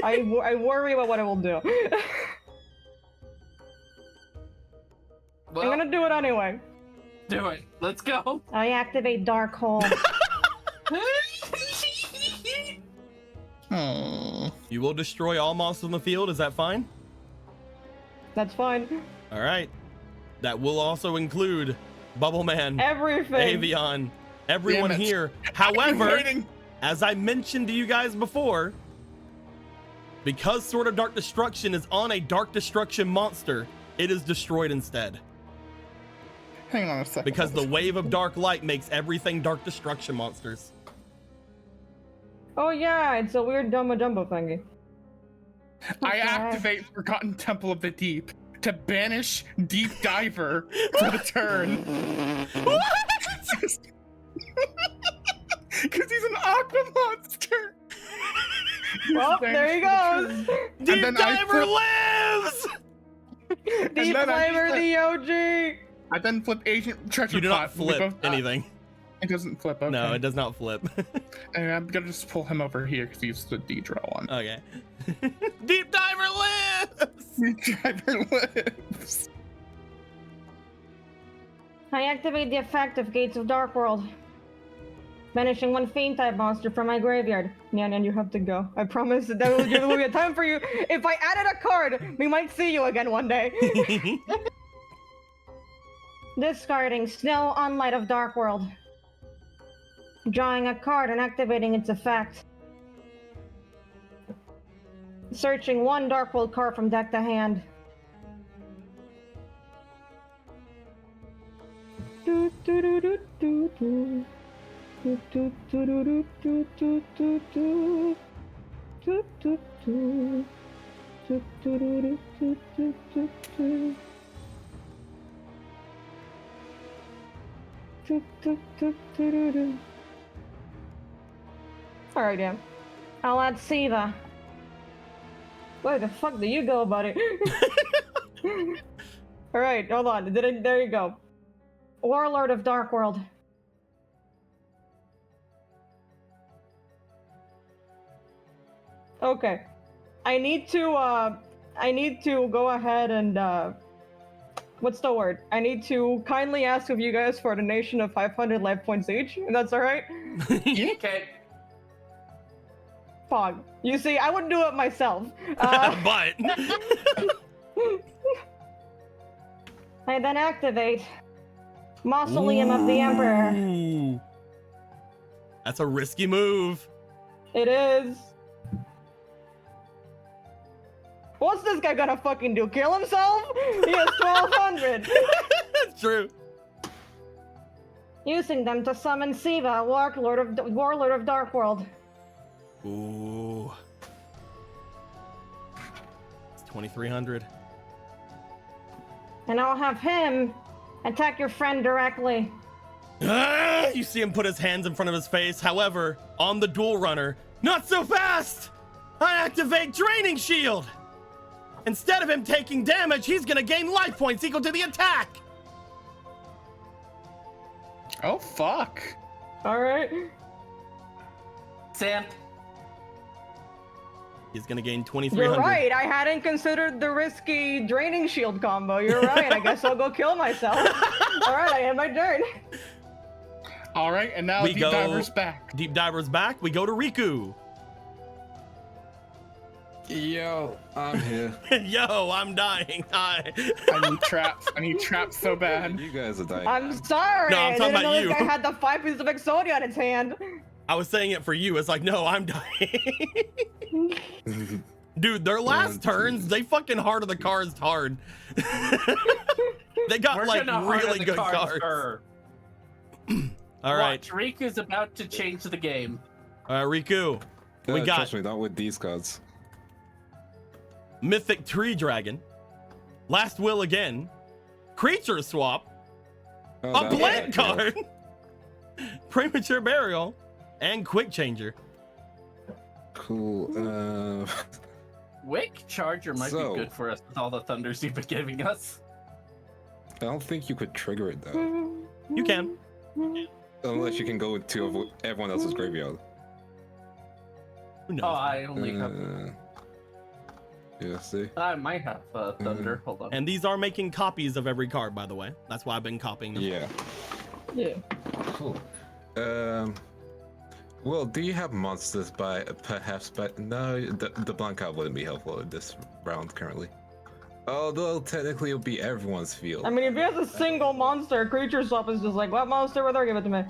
I worry about what it will do. Well, I'm gonna do it anyway. do it. Let's go. I activate Dark Hole. oh. You will destroy all monsters on the field. Is that fine? That's fine. All right. That will also include Bubble Man, Everything. Avion, everyone Damn it. here. I've been However, waiting. as I mentioned to you guys before, because Sword of Dark Destruction is on a Dark Destruction monster, it is destroyed instead. Hang on a second. Because the wave of dark light makes everything Dark Destruction monsters. Oh yeah, it's a weird Dumbo Dumbo thingy. I Okay. activate Forgotten Temple of the Deep to banish Deep Diver for the turn. Because he's an aqua monster. Well, there he goes. Deep then I Diver flip- lives! Deep then I Flavor, flip- the OG. I then flip Agent Treasure You do not Pot. We flip both die. anything. It doesn't flip. Okay. No, it does not flip. And I'm gonna just pull him over here because he's the D-draw one. Okay. Deep Diver lives! Deep Diver lives. I activate the effect of Gates of Dark World. Banishing one Fiend type monster from my graveyard. Nyan, you have to go. I promise that there will be a time for you. If I added a card, we might see you again one day. Discarding Snow on Light of Dark World. Drawing a card and activating its effect. Searching one Dark World card from deck to hand. Alright, damn. I'll add Siva. Where the fuck do you go, buddy? Alright, hold on. There you go. Warlord of Dark World. Okay. I need to go ahead and what's the word? I need to kindly ask of you guys for a donation of 500 life points each, if that's alright? Okay. Pog. You see, I wouldn't do it myself. But I then activate Mausoleum of the Emperor. Ooh. That's a risky move. It is. What's this guy gonna fucking do? Kill himself? He has 1200. That's true. Using them to summon Siva, Warlord of Dark World. Ooh. It's 2300. And I'll have him attack your friend directly. Ah, you see him put his hands in front of his face. However, on the dual runner, not so fast! I activate Draining Shield! Instead of him taking damage, he's gonna gain life points equal to the attack! Oh, fuck. Alright. Sam, He's gonna gain 2300. You're right, I hadn't considered the risky Draining Shield combo. You're right, I guess I'll go kill myself. Alright, I end my turn. All right, and now We Deep go- Diver's back. Deep Diver's back. We go to Riku. Yo, I'm here. Yo, I'm dying. Hi. I need traps. I need traps so bad. You guys are dying. I'm sorry. No, I'm I talking didn't know about this you. guy had the 5 pieces of Exodia in its hand. I was saying it for you. It's like, no, I'm dying. Dude, their last turns, they fucking hearted the cards hard. They got we're like gonna harden really the good cards. for- All right. Watch, Riku's about to change the game. All right, Riku. We got Trust me, not with these cards. Mythic Tree Dragon, Last Will Again, Creature Swap, Oh, a that- blank yeah. card, Premature Burial, and Quick Changer. Cool. Wick Charger might So- be good for us with all the thunders you've been giving us. I don't think you could trigger it though, You can. unless you can go into everyone else's graveyard. Who knows? Oh, I only have. Yeah, see. I might have thunder. Hold on. And these are making copies of every card, by the way. That's why I've been copying them. Yeah. Yeah. Cool. Well, do you have monsters by perhaps? But no, the blank card wouldn't be helpful in this round currently. Although technically it'll be everyone's field. I mean, if he has a single monster, Creature Swap is just like, what monster would they give it to me?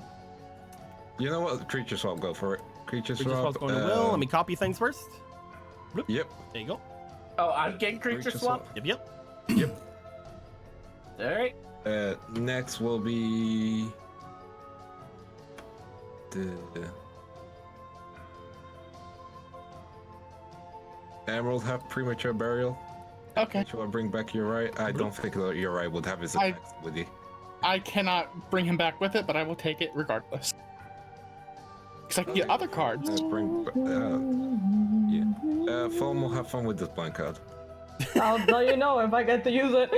You know what? Creature swap, go for it. Creature Creature swap. Swap's going to Will. Let me copy things first. Yep. There you go. Oh, I'm getting creature Creature swap. Yep. Yep. All right. Next will be the Emerald have premature burial. Okay. Should I bring back your right? I don't think that your right would have his I- attacks with you. I cannot bring him back with it, but I will take it regardless. Because I can get other cards. Let's bring. Yeah. Foam will have fun with this blank card. I'll let you know if I get to use it.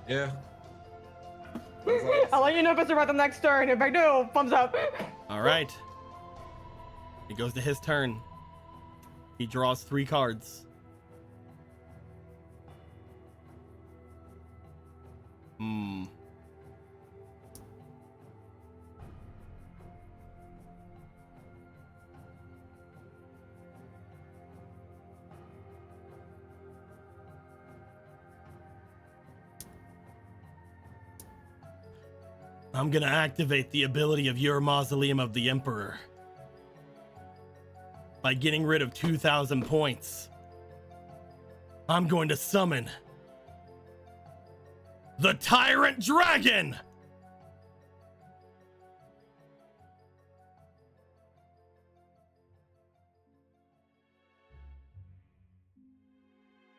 Yeah. I'll let you know if it's about the next turn. If I do, thumbs up. All right. It goes to his turn. He draws 3 cards. Hmm. I'm gonna activate the ability of your Mausoleum of the Emperor by getting rid of 2,000 points. I'm going to summon the Tyrant Dragon!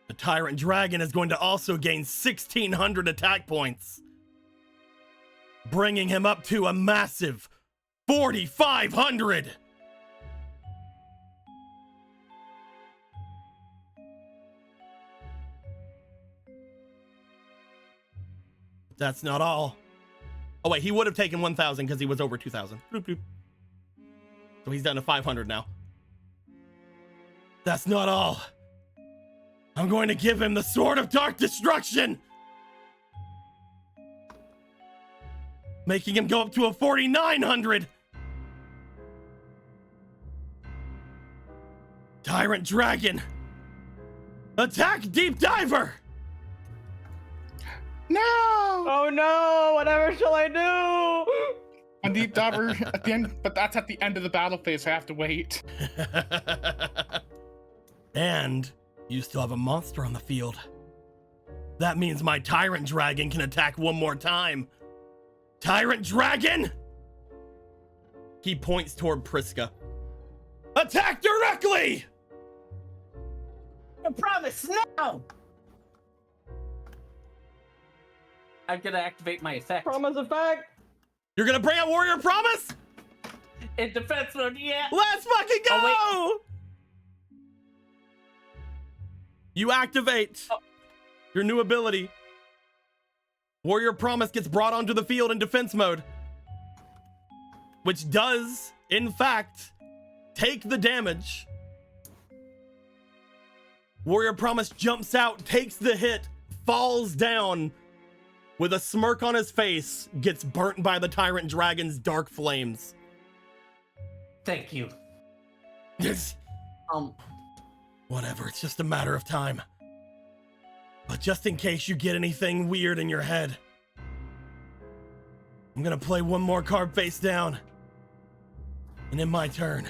The Tyrant Dragon is going to also gain 1,600 attack points, bringing him up to a massive 4,500. That's not all. Oh wait, he would have taken 1,000 because he was over 2,000. So he's down to 500 now. That's not all. I'm going to give him the Sword of Dark Destruction, making him go up to a 4,900. Tyrant Dragon, attack Deep Diver! No! Oh no! Whatever shall I do? And Deep Diver at the end, but that's at the end of the battle phase, so I have to wait. And you still have a monster on the field. That means my Tyrant Dragon can attack one more time. Tyrant Dragon! He points toward Priska. Attack directly! I promise, no! I'm gonna activate my effect. Promise effect. You're gonna bring out Warrior Promise? In defense mode, yeah. Let's fucking go! Oh, you activate your new ability. Warrior Promise gets brought onto the field in defense mode, which does, in fact, take the damage. Warrior Promise jumps out, takes the hit, falls down with a smirk on his face, gets burnt by the Tyrant Dragon's dark flames. Thank you. Yes. Whatever, it's just a matter of time. But just in case you get anything weird in your head, I'm gonna play one more card face down. And in my turn,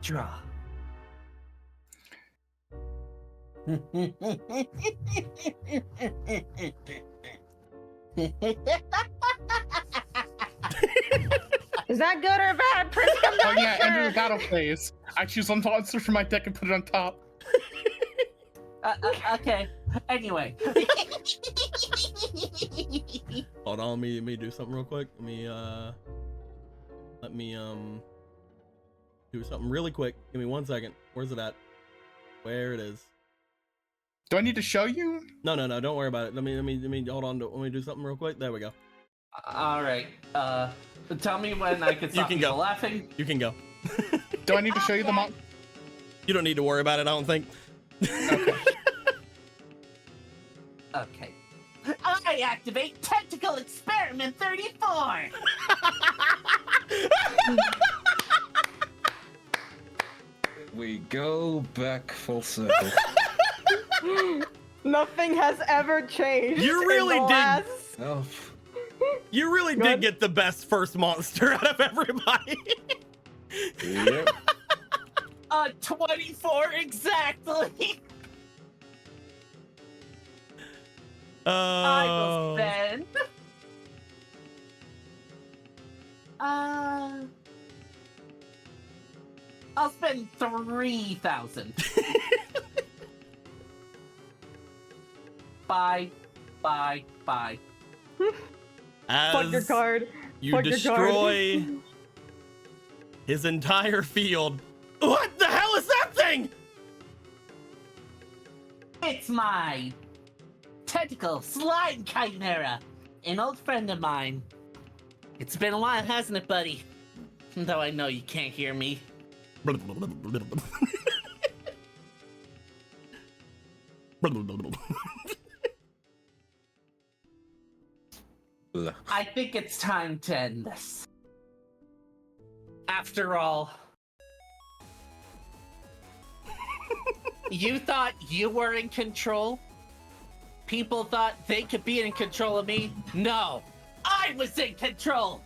Draw. Is that good or bad, Prince? I'm Oh not yeah, sure. end of the battle phase. I choose one monster from my deck and put it on top. Okay. Anyway. hold on, let me do something real quick. Let me do something really quick. Give me 1 second. Where's it at? Where it is? Do I need to show you? No, don't worry about it. Let me hold on. Let me do something real quick. There we go. All right. Tell me when I can stop can people go. laughing. You can go. Do I need to show you the mon? You don't need to worry about it, I don't think. Okay. Okay. I activate Tentacle Experiment 34. We go back full circle. Nothing has ever changed. You really in the did. last- Oh, You really Good. did get the best first monster out of everybody. yep. 24 exactly. I will spend. I'll spend 3,000. Bye. Fuck your card. You Fuck your destroy card. his entire field. What the hell is that thing? It's my tentacle slime chimera, an old friend of mine. It's been a while, hasn't it, buddy? Though I know you can't hear me. I think it's time to end this. After all, you thought you were in control? people thought they could be in control of me. No, I was in control.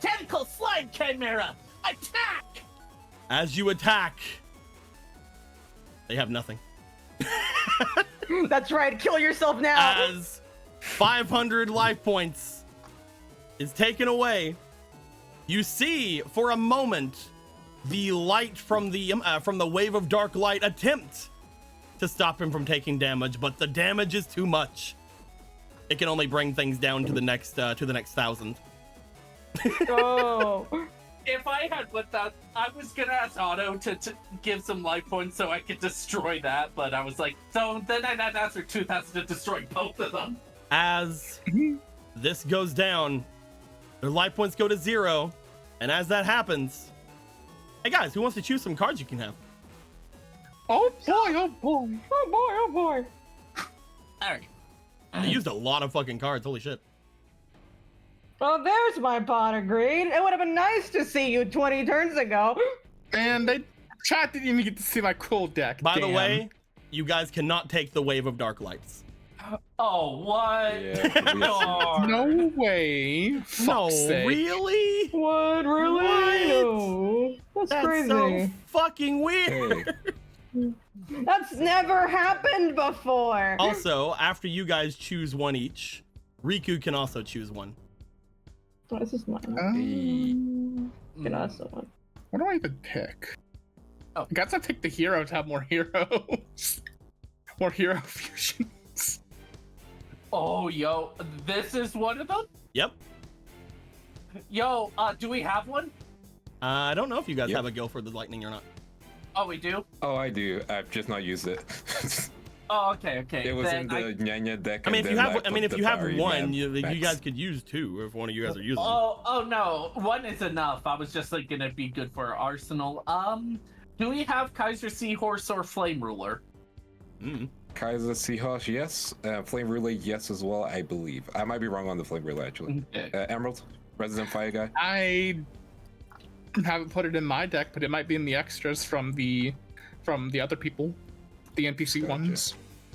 Tentacle slime chimera, attack! As you attack, they have nothing. That's right. Kill yourself now. As 500 life points is taken away, you see for a moment the light from the wave of dark light attempt to stop him from taking damage, but the damage is too much. It can only bring things down to the next 1,000. Oh. If I had what that, I was gonna ask Otto to give some life points so I could destroy that, but I was like, so then I'd have to ask for 2,000 to destroy both of them. As this goes down, their life points go to 0, and as that happens, hey guys, who wants to choose some cards you can have? Oh boy, oh boy. Oh boy, oh boy. Alright. They used a lot of fucking cards, holy shit. Well, there's my pot of greed. It would have been nice to see you 20 turns ago. And they chat didn't even get to see my cool deck. By the Damn. way, you guys cannot take the wave of dark lights. Oh, what? Yeah, No way. No, Fuck's sake. really? What? Really? What? No. That's crazy. So fucking weird. Hey, That's never happened before. Also, after you guys choose one each, Riku can also choose one. Oh, this is mine. Can also one. What do I even pick? Oh. I guess I pick the hero to have more heroes. More hero fusions. Oh, yo, this is one of them? Yep. Yo, do we have one? I don't know if you guys Yep. have a Guilford the Lightning or not. Oh, we do? oh, I do. I've just not used it. Oh, okay. It was Then in the Nyanya deck. I mean, and if you then have, put if the you have fiery one, man you max. guys could use 2 if one of you guys are using. them. Oh no, one is enough. I was just like gonna be good for our arsenal. Do we have Kaiser Seahorse or Flame Ruler? Mm. Kaiser Seahorse, yes. Flame Relay, yes as well, I believe. I might be wrong on the Flame Relay, actually. Okay. Emerald, Resident Fire Guy. I haven't put it in my deck, but it might be in the extras from the other people, the NPC Gotcha. ones.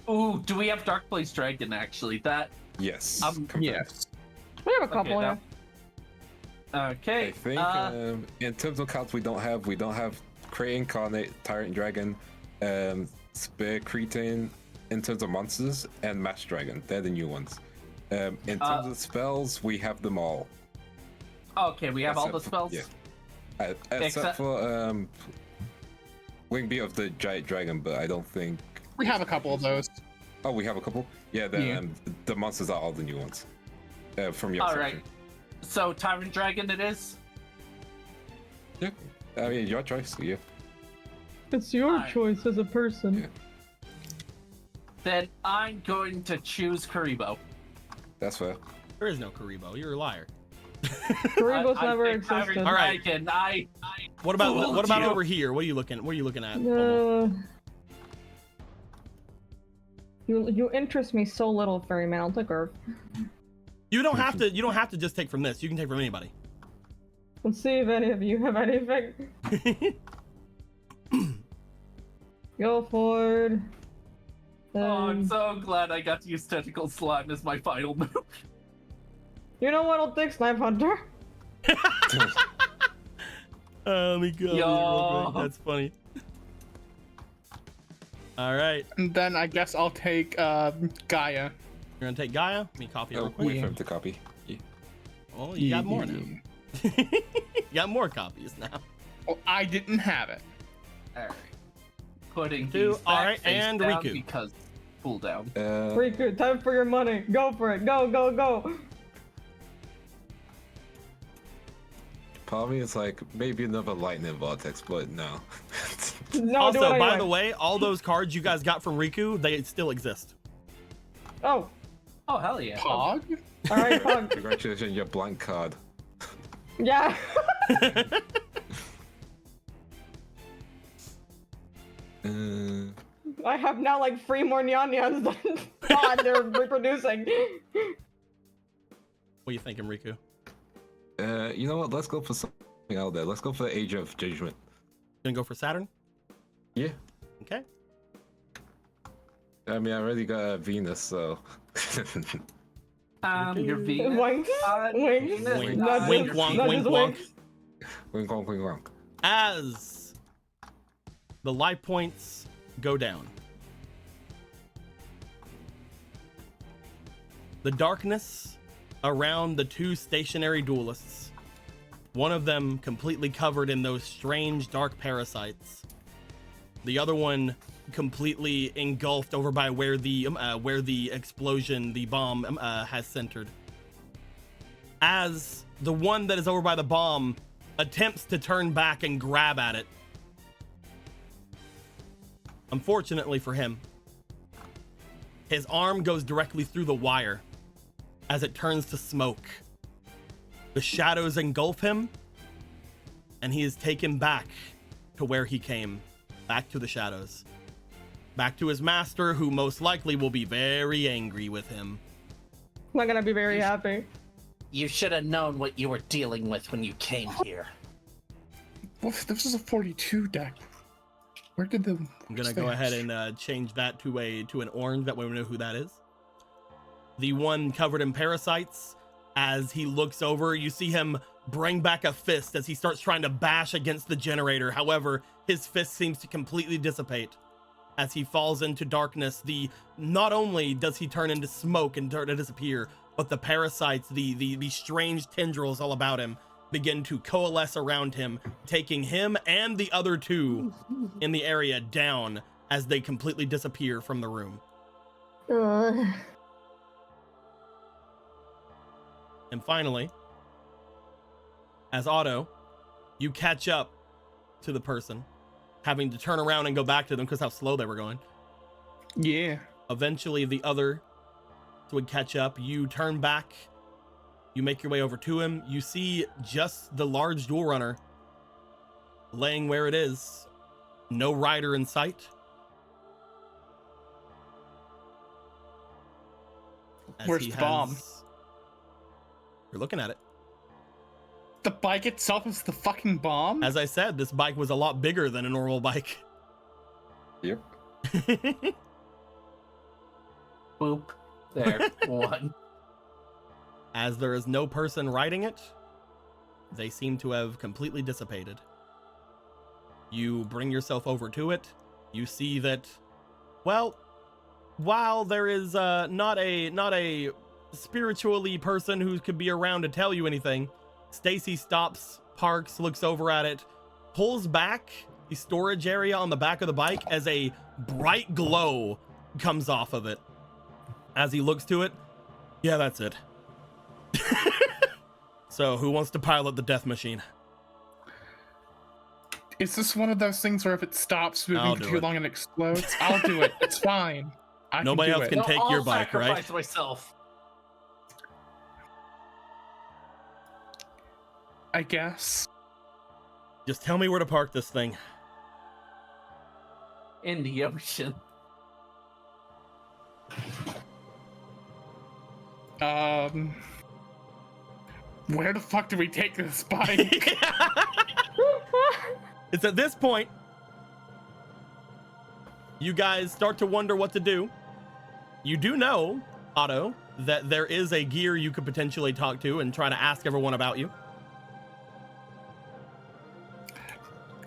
Ooh, do we have Dark Blaze Dragon actually? That Yes. confirmed. Yes. We have a couple okay, here. okay. I think in terms of cards we don't have Cray Incarnate, Tyrant Dragon, Spear Cretin in terms of monsters, and Mass Dragon. They're the new ones. In terms of spells, we have them all. Okay, we have all the Except spells. Yeah. Except for Wingbeat of the Giant Dragon, but I don't think. We have a couple of those. Oh, we have a couple. Yeah, the monsters are all the new ones from your All section. right. So Tyrant Dragon it is. Yeah, I mean your choice. Yeah. It's your Alright. choice as a person. Yeah. Then I'm going to choose Karibo. That's fair. There is no Karibo. You're a liar. Karibo's I never picked Tyrant existed. All right. Dragon. What about Fooled you. over here? What are you looking at? Momo? You interest me so little, Ferryman. I'll take her. You don't have to just take from this. You can take from anybody. Let's see if any of you have anything. Go forward. Oh, I'm Then- so glad I got to use Tentacle Slime as my final move. You know what? I'll take Snipe Hunter. Let me go. Real quick. That's funny. All right, And then I guess I'll take Gaia. you're gonna take Gaia. Let me copy it Oh, real quick. wait for him to copy. Yeah. Oh, you got more now. You got more copies now. Well, I didn't have it. Alright. Putting Two, these back alright, face and down Riku. because cooldown. Riku, time for your money. Go for it. Go, go, go. Part of me is like maybe another lightning vortex, but no. No, Also, do it by anyway. the way, all those cards you guys got from Riku, they still exist. Oh, Oh, hell yeah. Pog? all right, Pug. Congratulations, your blank card. Yeah. I have now like 3 more Nyanyans than God, they're reproducing. What are you thinking, Riku? You know what? Let's go for something out there. Let's go for the Age of Judgment. Gonna go for Saturn? Yeah. Okay. I mean, I already got Venus, so. Your Venus. Wink, wink, Venus, not Wink, just- wonk, not wink, just wonk. Wink, wonk, wink, wonk. As the life points go down, the darkness around the two stationary duelists, one of them completely covered in those strange dark parasites, the other one completely engulfed over by where the explosion, the bomb, has centered. As the one that is over by the bomb attempts to turn back and grab at it, unfortunately for him, his arm goes directly through the wire as it turns to smoke. The shadows engulf him, and he is taken back to where he came, back to the shadows, back to his master, who most likely will be very angry with him. Not gonna be very happy. You should have known what you were dealing with when you came here. Well, this is a 42 deck. Where did the? I'm gonna go ahead and change that to an orange. That way we know who that is. The one covered in parasites. As he looks over, you see him bring back a fist as he starts trying to bash against the generator. However, his fist seems to completely dissipate as he falls into darkness. Not only does he turn into smoke and start to disappear, but the parasites, the strange tendrils all about him, begin to coalesce around him, taking him and the other two in the area down as they completely disappear from the room. Ugh. And finally, as Otto, you catch up to the person, having to turn around and go back to them because how slow they were going. Yeah. Eventually, the other would catch up. You turn back. You make your way over to him. You see just the large dual runner laying where it is. No rider in sight. As Where's he the bomb? You're looking at it. The bike itself is the fucking bomb? As I said, this bike was a lot bigger than a normal bike. Yep. Boop. There. One. As there is no person riding it, they seem to have completely dissipated. You bring yourself over to it. You see that, well, while there is not a spiritually person who could be around to tell you anything, Stacy stops, parks, looks over at it, pulls back the storage area on the back of the bike as a bright glow comes off of it. As he looks to it, yeah, that's it. So, who wants to pilot the death machine? Is this one of those things where if it stops I'll moving do for too it. long and explodes? I'll do it. It's fine. Nobody else do can it. take I'll your bike, right? sacrifice myself. I guess. Just tell me where to park this thing. In the ocean. Where the fuck do we take this bike? It's at this point you guys start to wonder what to do. You do know, Otto, that there is a gear you could potentially talk to and try to ask everyone about you.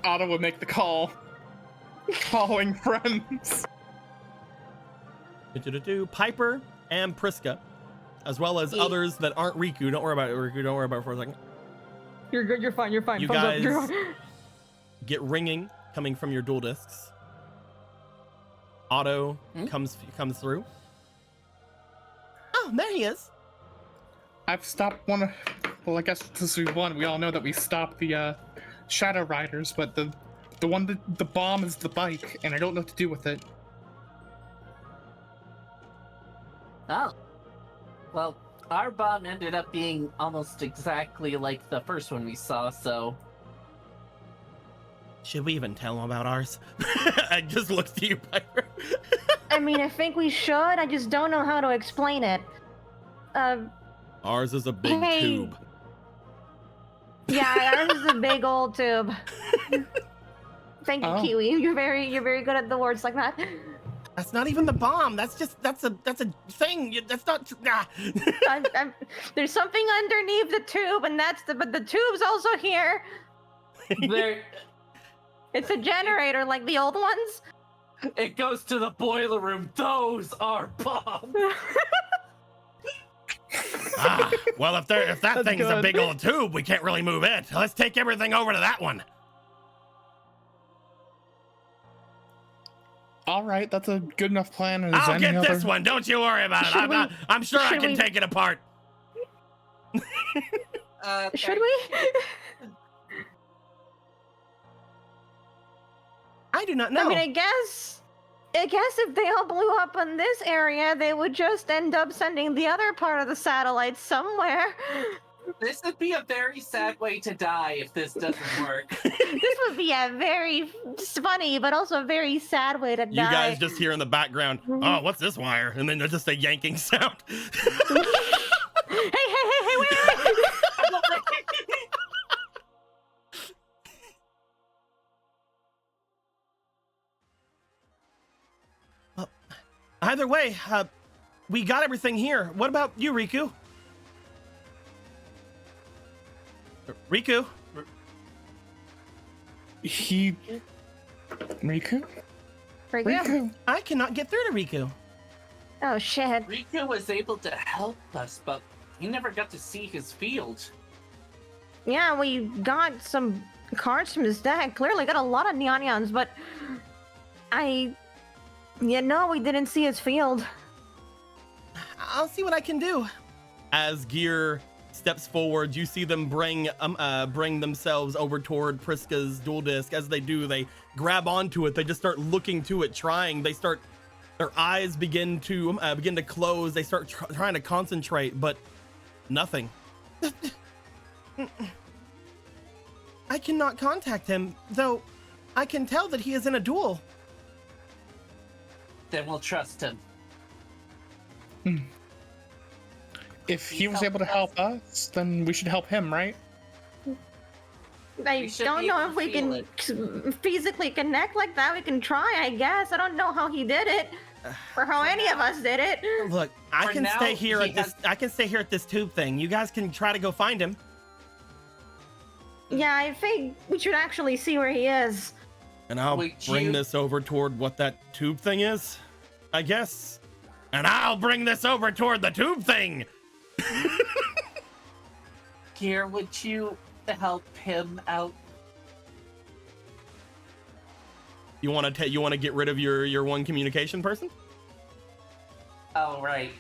Otto would make the call. Following friends. Piper and Priska, as well as others that aren't Riku. Don't worry about it, Riku. Don't worry about it for a second. You're good. You're fine. You're fine. You Thumbs up, guys you're- get ringing coming from your dual discs. Otto comes through. Oh, there he is. I've stopped one of... Well, I guess since we won, we all know that we stopped the Shadow Riders, but the one that the bomb is the bike, and I don't know what to do with it. Oh. Well, our bomb ended up being almost exactly like the first one we saw, so... Should we even tell him about ours? I just looked to you, Piper. I mean, I think we should. I just don't know how to explain it. Ours is a big Hey. tube. Yeah, ours is a big old tube. Thank you, Oh. Kiwi. You're very good at the words like that. That's not even the bomb. That's a thing. That's not. There's something underneath the tube, and but the tube's also here. There, It's a generator like the old ones. it goes to the boiler room. Those are bombs. Well, if that thing's a big old tube, we can't really move it. Let's take everything over to that one. All right, that's a good enough plan. Is I'll any get other... this one. Don't you worry about it. I'm sure I can take it apart. Should we? I do not know. I mean, I guess if they all blew up in this area, they would just end up sending the other part of the satellite somewhere. This would be a very sad way to die if this doesn't work. This would be a very funny, but also a very sad way to die. You guys just hear in the background, oh, what's this wire? And then there's just a yanking sound. Hey, wait. Well, either way, we got everything here. What about you, Riku? Riku? Riku? I cannot get through to Riku. Oh shit. Riku was able to help us, but he never got to see his field. Yeah, we got some cards from his deck. Clearly got a lot of neons, but we didn't see his field. I'll see what I can do. As Gear steps forward, you see them bring themselves over toward Priska's dual disc. As they do, they grab onto it. They just start looking to it, trying. Their eyes begin to close. They start trying to concentrate, but nothing. I cannot contact him, though I can tell that he is in a duel. Then we'll trust him. If he was able to help us, then we should help him, right? I don't know if we can physically connect like that. We can try, I guess. I don't know how he did it, or how any of us did it. Look, I can stay here at this tube thing. You guys can try to go find him. Yeah, I think we should actually see where he is. And I'll bring this over toward what that tube thing is, I guess. And I'll bring this over toward the tube thing. Gear, would you help him out? You want to get rid of your one communication person? Oh, right.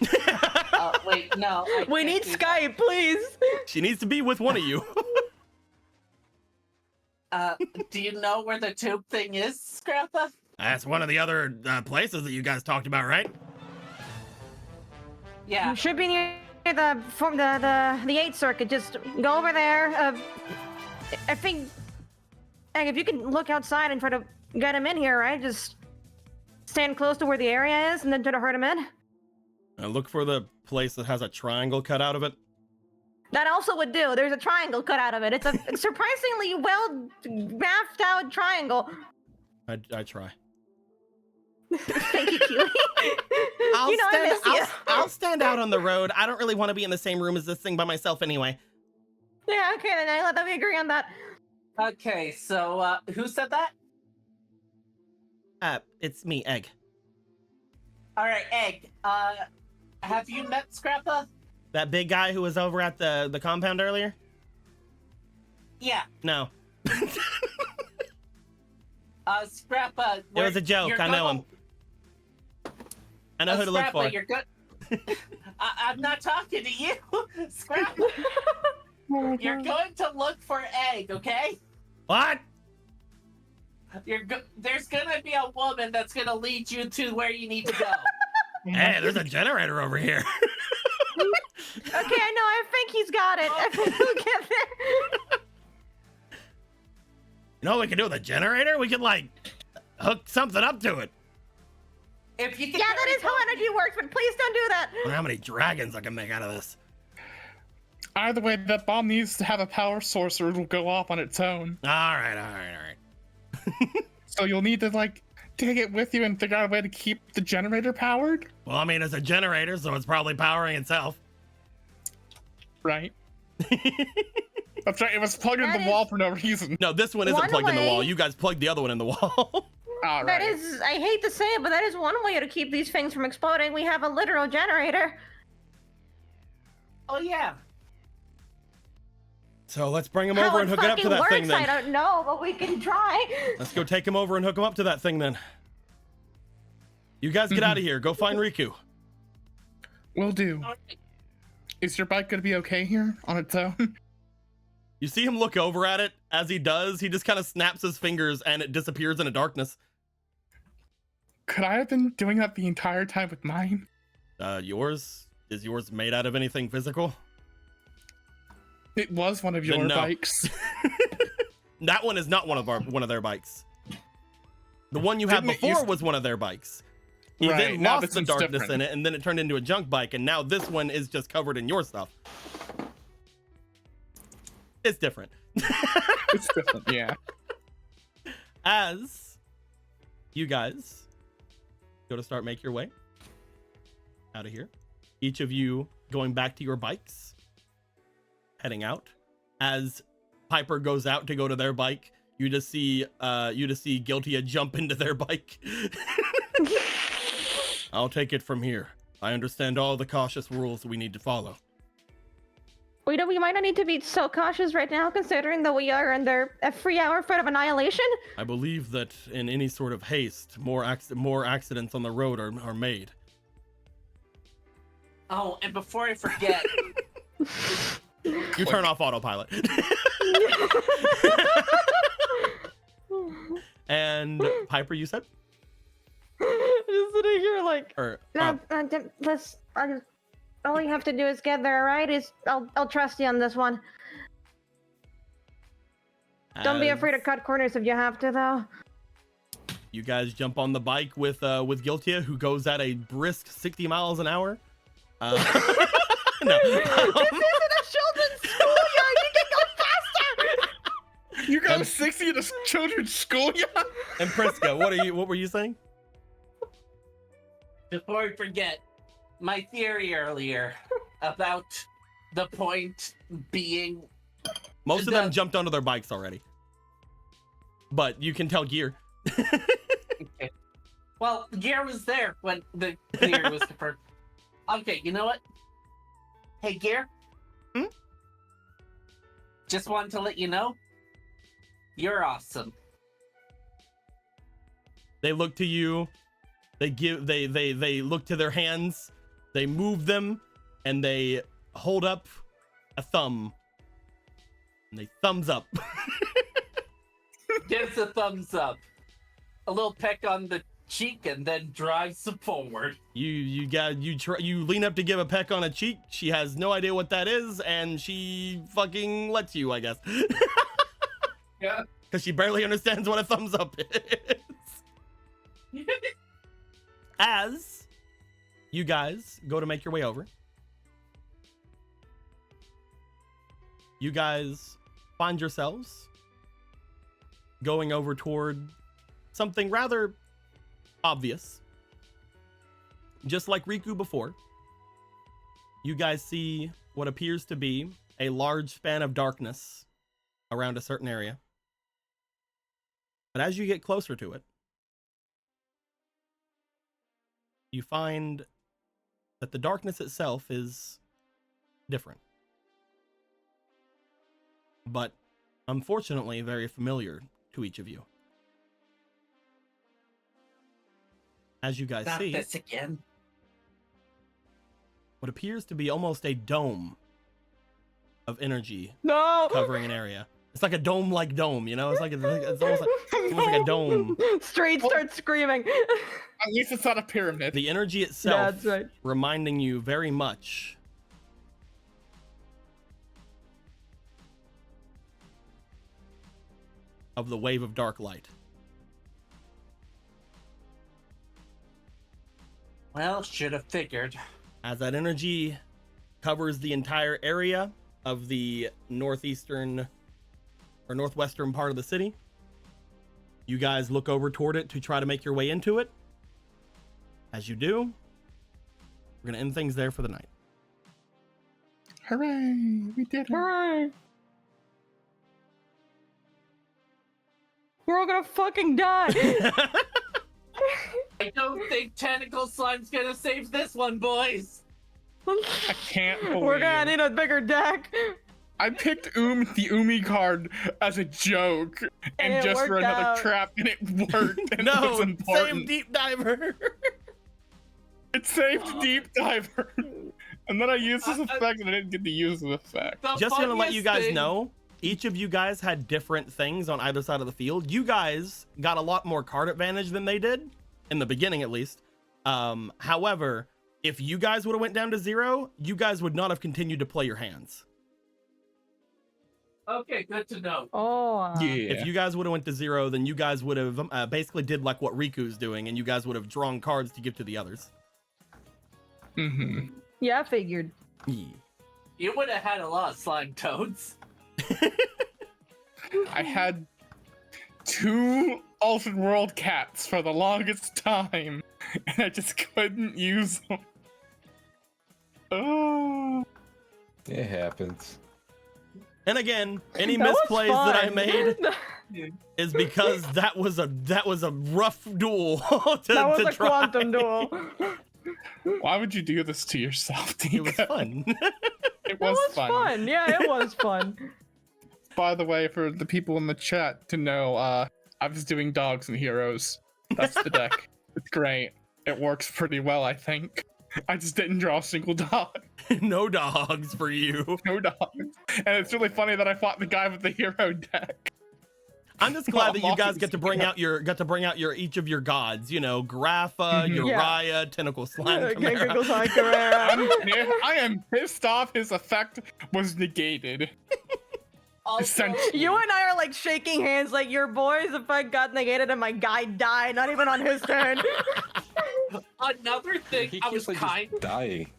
Wait, no. We need Skype, please. She needs to be with one of you. Do you know where the tube thing is, Scrappa? That's one of the other places that you guys talked about, right? Yeah. You should be near the 8th circuit. Just go over there. I think if you can look outside and try to get him in here, right? Just stand close to where the area is and then try to hurt him in. Look for the place that has a triangle cut out of it. That also would do. There's a triangle cut out of it. It's a surprisingly well mapped out triangle. I try. Thank you, Keely. I'll stand out on the road. I don't really want to be in the same room as this thing by myself anyway. Yeah, okay, then I let them agree on that. Okay, so who said that? It's me, Egg. All right, Egg. Have you met Scrappa? That big guy who was over at the compound earlier? Yeah. No. Scrappa. It was a joke. I know him. I know who to look for. You're good. I'm not talking to you, Scrappa. You're going to look for Egg, okay? What? There's gonna be a woman that's gonna lead you to where you need to go. Hey, there's a generator over here. Okay, I know. I think he's got it. I think we'll get there. You know what we can do with a generator? We could, like, hook something up to it. If you can yeah, that is how energy works, but please don't do that. I wonder how many dragons I can make out of this. Either way, that bomb needs to have a power source or it'll go off on its own. All right. So you'll need to, like, take it with you and figure out a way to keep the generator powered? Well, I mean, it's a generator, so it's probably powering itself. Right. That's right. It was plugged into the wall for no reason. No, this one isn't plugged in the wall. You guys plugged the other one in the wall. All right. That is, I hate to say it, but that is one way to keep these things from exploding. We have a literal generator. Oh yeah. So let's bring him How over and hook it up to that thing then. I don't know, but we can try. Let's go take him over and hook him up to that thing then. You guys get out of here. Go find Riku. Will do. Is your bike gonna be okay here on its own? You see him look over at it. As he does, he just kind of snaps his fingers and it disappears into darkness. Could I have been doing that the entire time with mine? Yours? Is yours made out of anything physical? It was one of your Then no. bikes. That one is not one of their bikes. The one you had Didn't it before used- was one of their bikes. He Right, then now lost this the one's darkness different. in it, and then it turned into a junk bike, and now this one is just covered in your stuff. It's different. It's different, yeah. As you guys go to start make your way out of here, each of you going back to your bikes, heading out. As Piper goes out to go to their bike, you just see Guiltia jump into their bike. I'll take it from here. I understand all the cautious rules we need to follow. We might not need to be so cautious right now, considering that we are under a 3-hour threat of annihilation. I believe that in any sort of haste, more accidents on the road are made. Oh, and before I forget, You turn off autopilot. And Piper, you said? Just sitting here like, Or all you have to do is get there, alright? I'll trust you on this one. Don't be afraid to cut corners if you have to, though. You guys jump on the bike with Guiltia, who goes at a brisk 60 miles an hour. No. This isn't a children's schoolyard! You can go faster! You got 60 in a children's schoolyard? And Priska, what were you saying? before I forget, my theory earlier about the point being Most of them jumped onto their bikes already. But you can tell Gear. okay. Well, Gear was there when the clear was confirmed. Okay, you know what? Hey, Gear. Hmm? Just wanted to let you know, you're awesome. They look to you. They look to their hands. They move them, and they hold up a thumb. And they thumbs up. Gives a thumbs up. A little peck on the cheek, and then drives forward. You lean up to give a peck on a cheek. She has no idea what that is, and she fucking lets you, I guess. Yeah. Because she barely understands what a thumbs up is. As you guys go to make your way over, you guys find yourselves going over toward something rather obvious. Just like Riku before, you guys see what appears to be a large span of darkness around a certain area. But as you get closer to it, you find that the darkness itself is different. But unfortunately, very familiar to each of you. As you guys Not see, this again. what appears to be almost a dome of energy No! covering an area. It's like a dome-like dome, you know? It's almost like a dome. Straight starts screaming. At least it's not a pyramid. The energy itself That's right. reminding you very much of the wave of dark light. Well, should have figured. As that energy covers the entire area of the northeastern or northwestern part of the city, You guys look over toward it to try to make your way into it. As you do, we're gonna end things there for the night. Hooray! We did it. Hooray! We're all gonna fucking die. I don't think Tentacle Slime's gonna save this one, boys. I can't believe We're gonna need a bigger deck. I picked the Umi card as a joke And and it just for worked another out. trap, and it worked. And it No, was important. save Deep Diver. It saved Deep Diver. And then I used this effect and I didn't get to use the effect. The Just gonna let you funniest guys thing- know, each of you guys had different things on either side of the field. You guys got a lot more card advantage than they did, in the beginning at least. However, if you guys would have went down to 0, you guys would not have continued to play your hands. Okay, good to know. Oh. Yeah. If you guys would have went to 0, then you guys would have basically did like what Riku's doing, and you guys would have drawn cards to give to the others. Mm-hmm. Yeah, I figured. Yeah. You would have had a lot of slime toads. I had 2 Alternate World cats for the longest time, and I just couldn't use them. Oh. It happens. And again, any That was misplays that I fun. made is because that was a rough duel to, That was to a try. quantum duel. Why would you do this to yourself, It was Tika? fun. It That was fun. fun. Yeah, it was fun. By the way, for the people in the chat to know, I was doing Dogs and Heroes. That's the deck. It's great. It works pretty well, I think. I just didn't draw a single dog. No dogs for you. No dogs. And it's really funny that I fought the guy with the hero deck. I'm just glad that you guys Awesome. get to bring out your each of your gods. You know, Grapha, Mhm. Uriah, Tentacle Slime, Chimera. Giggles on Carrera. I am pissed off his effect was negated. Also, Essentially. You and I are like shaking hands like your boy's effect got negated and my guy died, not even on his turn. another thing He I was keeps kind. just dying.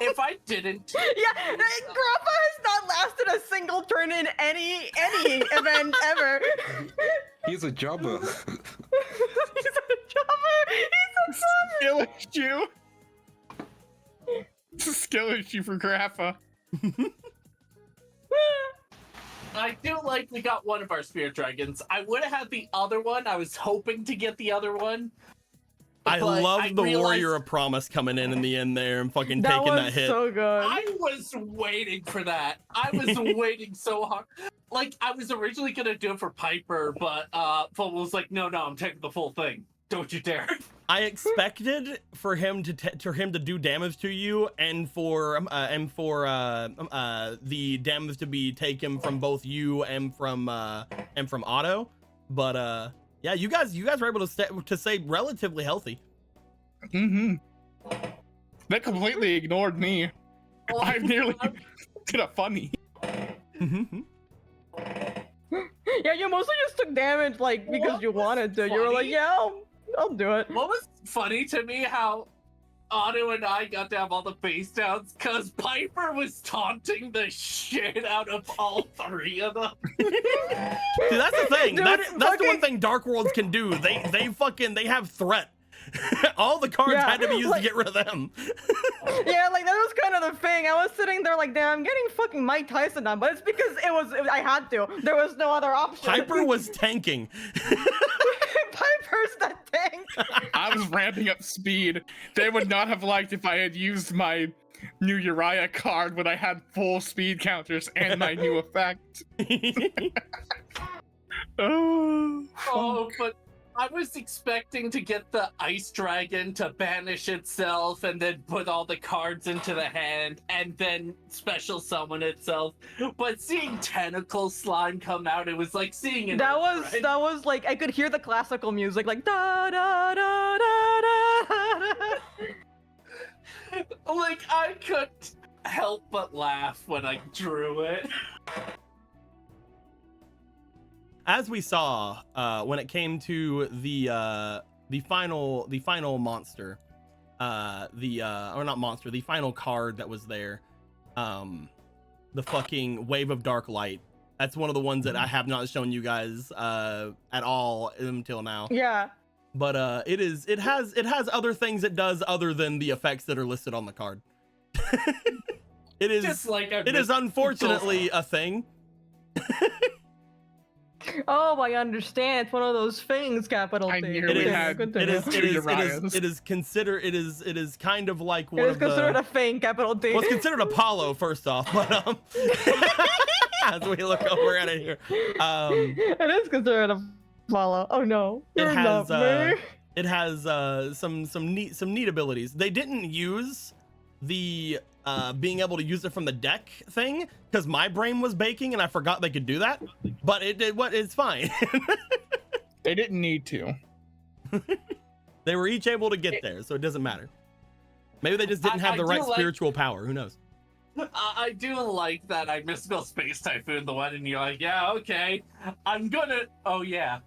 If I didn't, Yeah, Grappa has not lasted a single turn in any event ever. He's a jobber. He's a jobber. He's a jobber. Skill issue. It's a skill issue for Grappa. I do like we got one of our spirit dragons. I would have had the other one. I was hoping to get the other one. I but love the realized Warrior of Promise coming in the end there and fucking That taking was that hit. so good. I was waiting for that. I was waiting so hard. Like I was originally gonna do it for Piper, but Fumble was like, "No, I'm taking the full thing. Don't you dare." I expected for him to do damage to you, and for the damage to be taken from both you and from Otto, but yeah, you guys were able to stay relatively healthy. Mm-hmm. They completely ignored me. I nearly did a funny. Yeah, you mostly just took damage like because What you was wanted to. You were like, funny? yeah, I'll do it. What was funny to me how Otto and I got to have all the face downs because Piper was taunting the shit out of all 3 of them. See, that's the thing. Dude, that's the one fucking- thing Dark Worlds can do. They have threat. All the cards Yeah, had to be used like- to get rid of them. Yeah, like that was kind of the thing. I was sitting there like, damn, I'm getting fucking Mike Tyson on, but it's because I had to. There was no other option. Piper was tanking. Piper's the tank. I was ramping up speed. They would not have liked if I had used my new Uriah card when I had full speed counters and my new effect. Oh, Oh, but I was expecting to get the ice dragon to banish itself and then put all the cards into the hand and then special summon itself. But seeing tentacle slime come out, it was like seeing an That old friend. was like I could hear the classical music like da da da da da. Like I couldn't help but laugh when I drew it. As we saw, when it came to the final monster, or not monster, the final card that was there, the fucking Wave of Dark Light. That's one of the ones that I have not shown you guys at all until now. Yeah. But it has other things it does other than the effects that are listed on the card. It is Just like it is unfortunately a thing. Oh, I understand. It's one of those things, capital I T. nearly had It is considered it is kind of like one It is of considered the a thing, capital T. well, it's considered Apollo first off, but as we look over at it here, It is considered a follow. Oh no, you're has not me. it has some neat abilities. They didn't use the being able to use it from the deck thing because my brain was baking and I forgot they could do that, but it's fine. They didn't need to. They were each able to get there, so it doesn't matter. Maybe they just didn't have the right spiritual power. Who knows? I do like that I misspelled Space Typhoon the one, and you're like, yeah, okay. I'm gonna. Oh, yeah.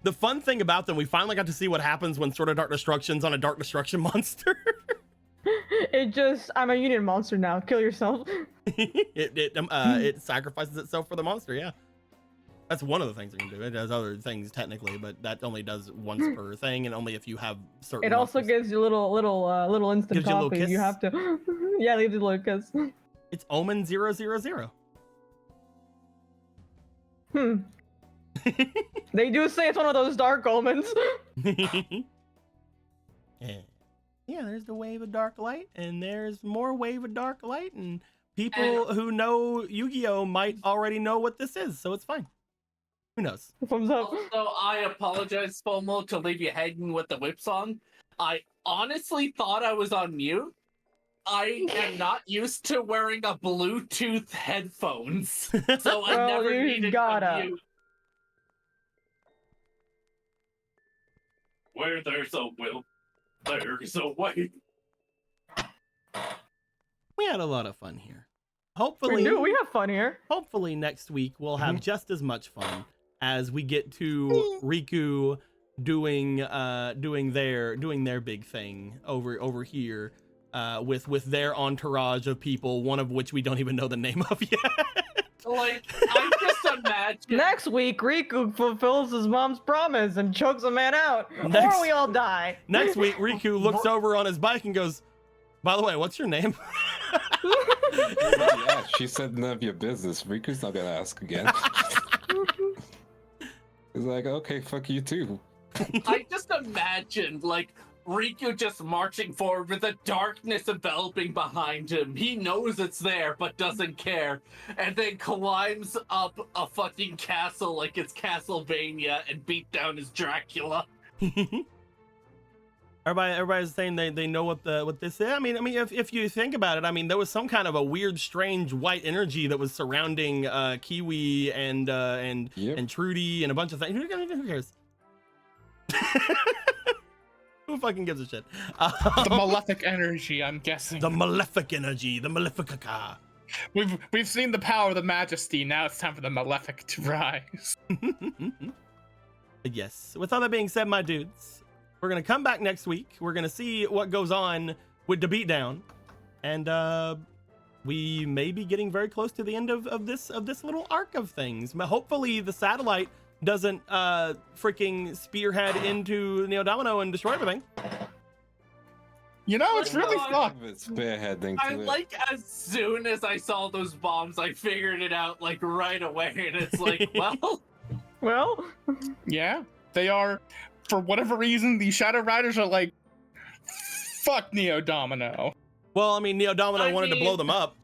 The fun thing about them, we finally got to see what happens when Sword of Dark Destruction's on a Dark Destruction monster. I'm a union monster now. Kill yourself. It sacrifices itself for the monster. Yeah, that's one of the things it can do. It does other things technically, but that only does once per thing, and only if you have certain. It also monsters. gives you little instant Gives you a little copy. kiss? You have to. Yeah, leave the little kiss. It's Omen 000. They do say it's one of those dark omens. Yeah, there's the wave of dark light, and there's more wave of dark light, and people who know Yu-Gi-Oh might already know what this is, so it's fine. Who knows? Thumbs up. Also, I apologize, FOMO, to leave you hanging with the whip song. I honestly thought I was on mute. I am not used to wearing a Bluetooth headphones, so I Well, never you needed gotta. to mute. Where there's a will, there's a way. We had a lot of fun here. We Hopefully, do. We have fun here. hopefully next week we'll have just as much fun as we get to Riku doing their big thing over here with their entourage of people, one of which we don't even know the name of yet. Like, I just imagine. Next week, Riku fulfills his mom's promise and chokes a man out, Next- or we all die. Next week, Riku looks over on his bike and goes, "By the way, what's your name?" Yeah, she said none of your business. Riku's not gonna ask again. He's like, okay, fuck you too. I just imagine, like, Riku just marching forward with the darkness enveloping behind him. He knows it's there, but doesn't care. And then climbs up a fucking castle like it's Castlevania and beat down his Dracula. Everybody's saying they know what this is. I mean, if you think about it, I mean, there was some kind of a weird, strange white energy that was surrounding Kiwi and Trudy and a bunch of things. Who cares? Who fucking gives a shit? The malefic energy, I'm guessing. The malefic energy, the malefica. We've seen the power of the majesty. Now it's time for the malefic to rise. Yes. With all that being said, my dudes, we're gonna come back next week. We're gonna see what goes on with the beatdown, and we may be getting very close to the end of this little arc of things. But hopefully, the satellite doesn't freaking spearhead into Neo Domino and destroy everything. You know, it's really fun. It's spearheading I to it. like as soon as I saw those bombs, I figured it out like right away, and it's like, Well, Yeah, they are. For whatever reason, the Shadow Riders are like, fuck Neo Domino. Well, I mean, Neo Domino I wanted to mean- blow them up.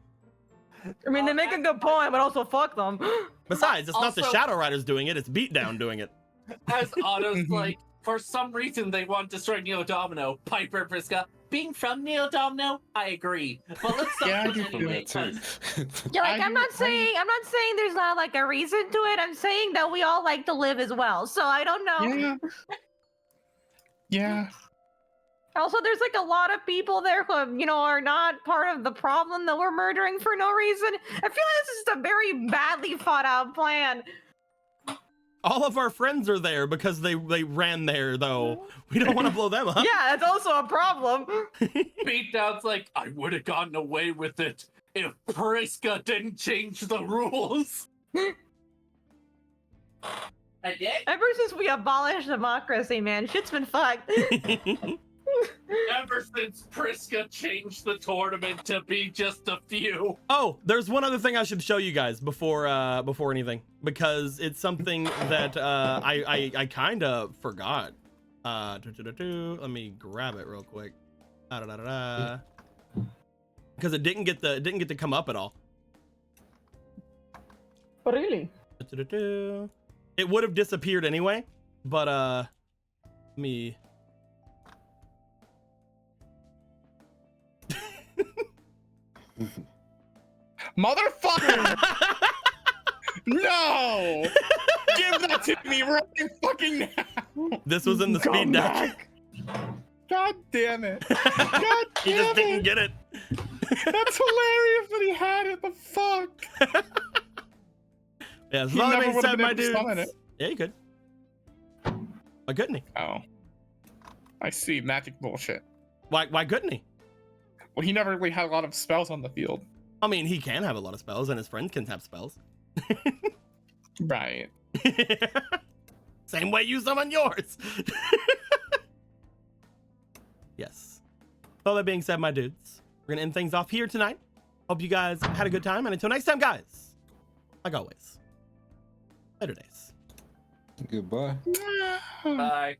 I mean, they make a good point, but also fuck them. Besides, it's not the Also- Shadow Riders doing it; it's Beatdown doing it. as Otto's like, for some reason they want to destroy Neo Domino. Piper Vriska, being from Neo Domino, I agree. But let's not Yeah, I do do it feel anyway, Too. 'cause Yeah, like I I'm not do- saying there's not like a reason to it. I'm saying that we all like to live as well. So I don't know. Yeah. Yeah. Also, there's like a lot of people there who, are not part of the problem that we're murdering for no reason. I feel like this is just a very badly thought out plan. All of our friends are there because they ran there, though. We don't want to blow them up. Yeah, that's also a problem. Beatdown's like, I would have gotten away with it if Priska didn't change the rules. I did? Ever since we abolished democracy, man, shit's been fucked. Ever since Priska changed the tournament to be just a few. Oh, there's one other thing I should show you guys before anything, because it's something that I kind of forgot. Let me grab it real quick. Because it didn't get to come up at all. Really? It would have disappeared anyway, but let me. Motherfucker! No! Give that to me right fucking now! This was in the speed deck. God damn it! God damn He just didn't it! get it. That's hilarious that he had it. The fuck? Yeah, He so never being would've said, been my able to summon dudes. it. Yeah, you could. Why couldn't he? Oh, I see. Magic bullshit. Why couldn't he? Well, he never really had a lot of spells on the field. I mean, he can have a lot of spells, and his friends can have spells. Right. Same way you summon yours. Yes. All that being said, my dudes, we're gonna end things off here tonight. Hope you guys had a good time, and until next time, guys, like always, better days. Goodbye. Bye.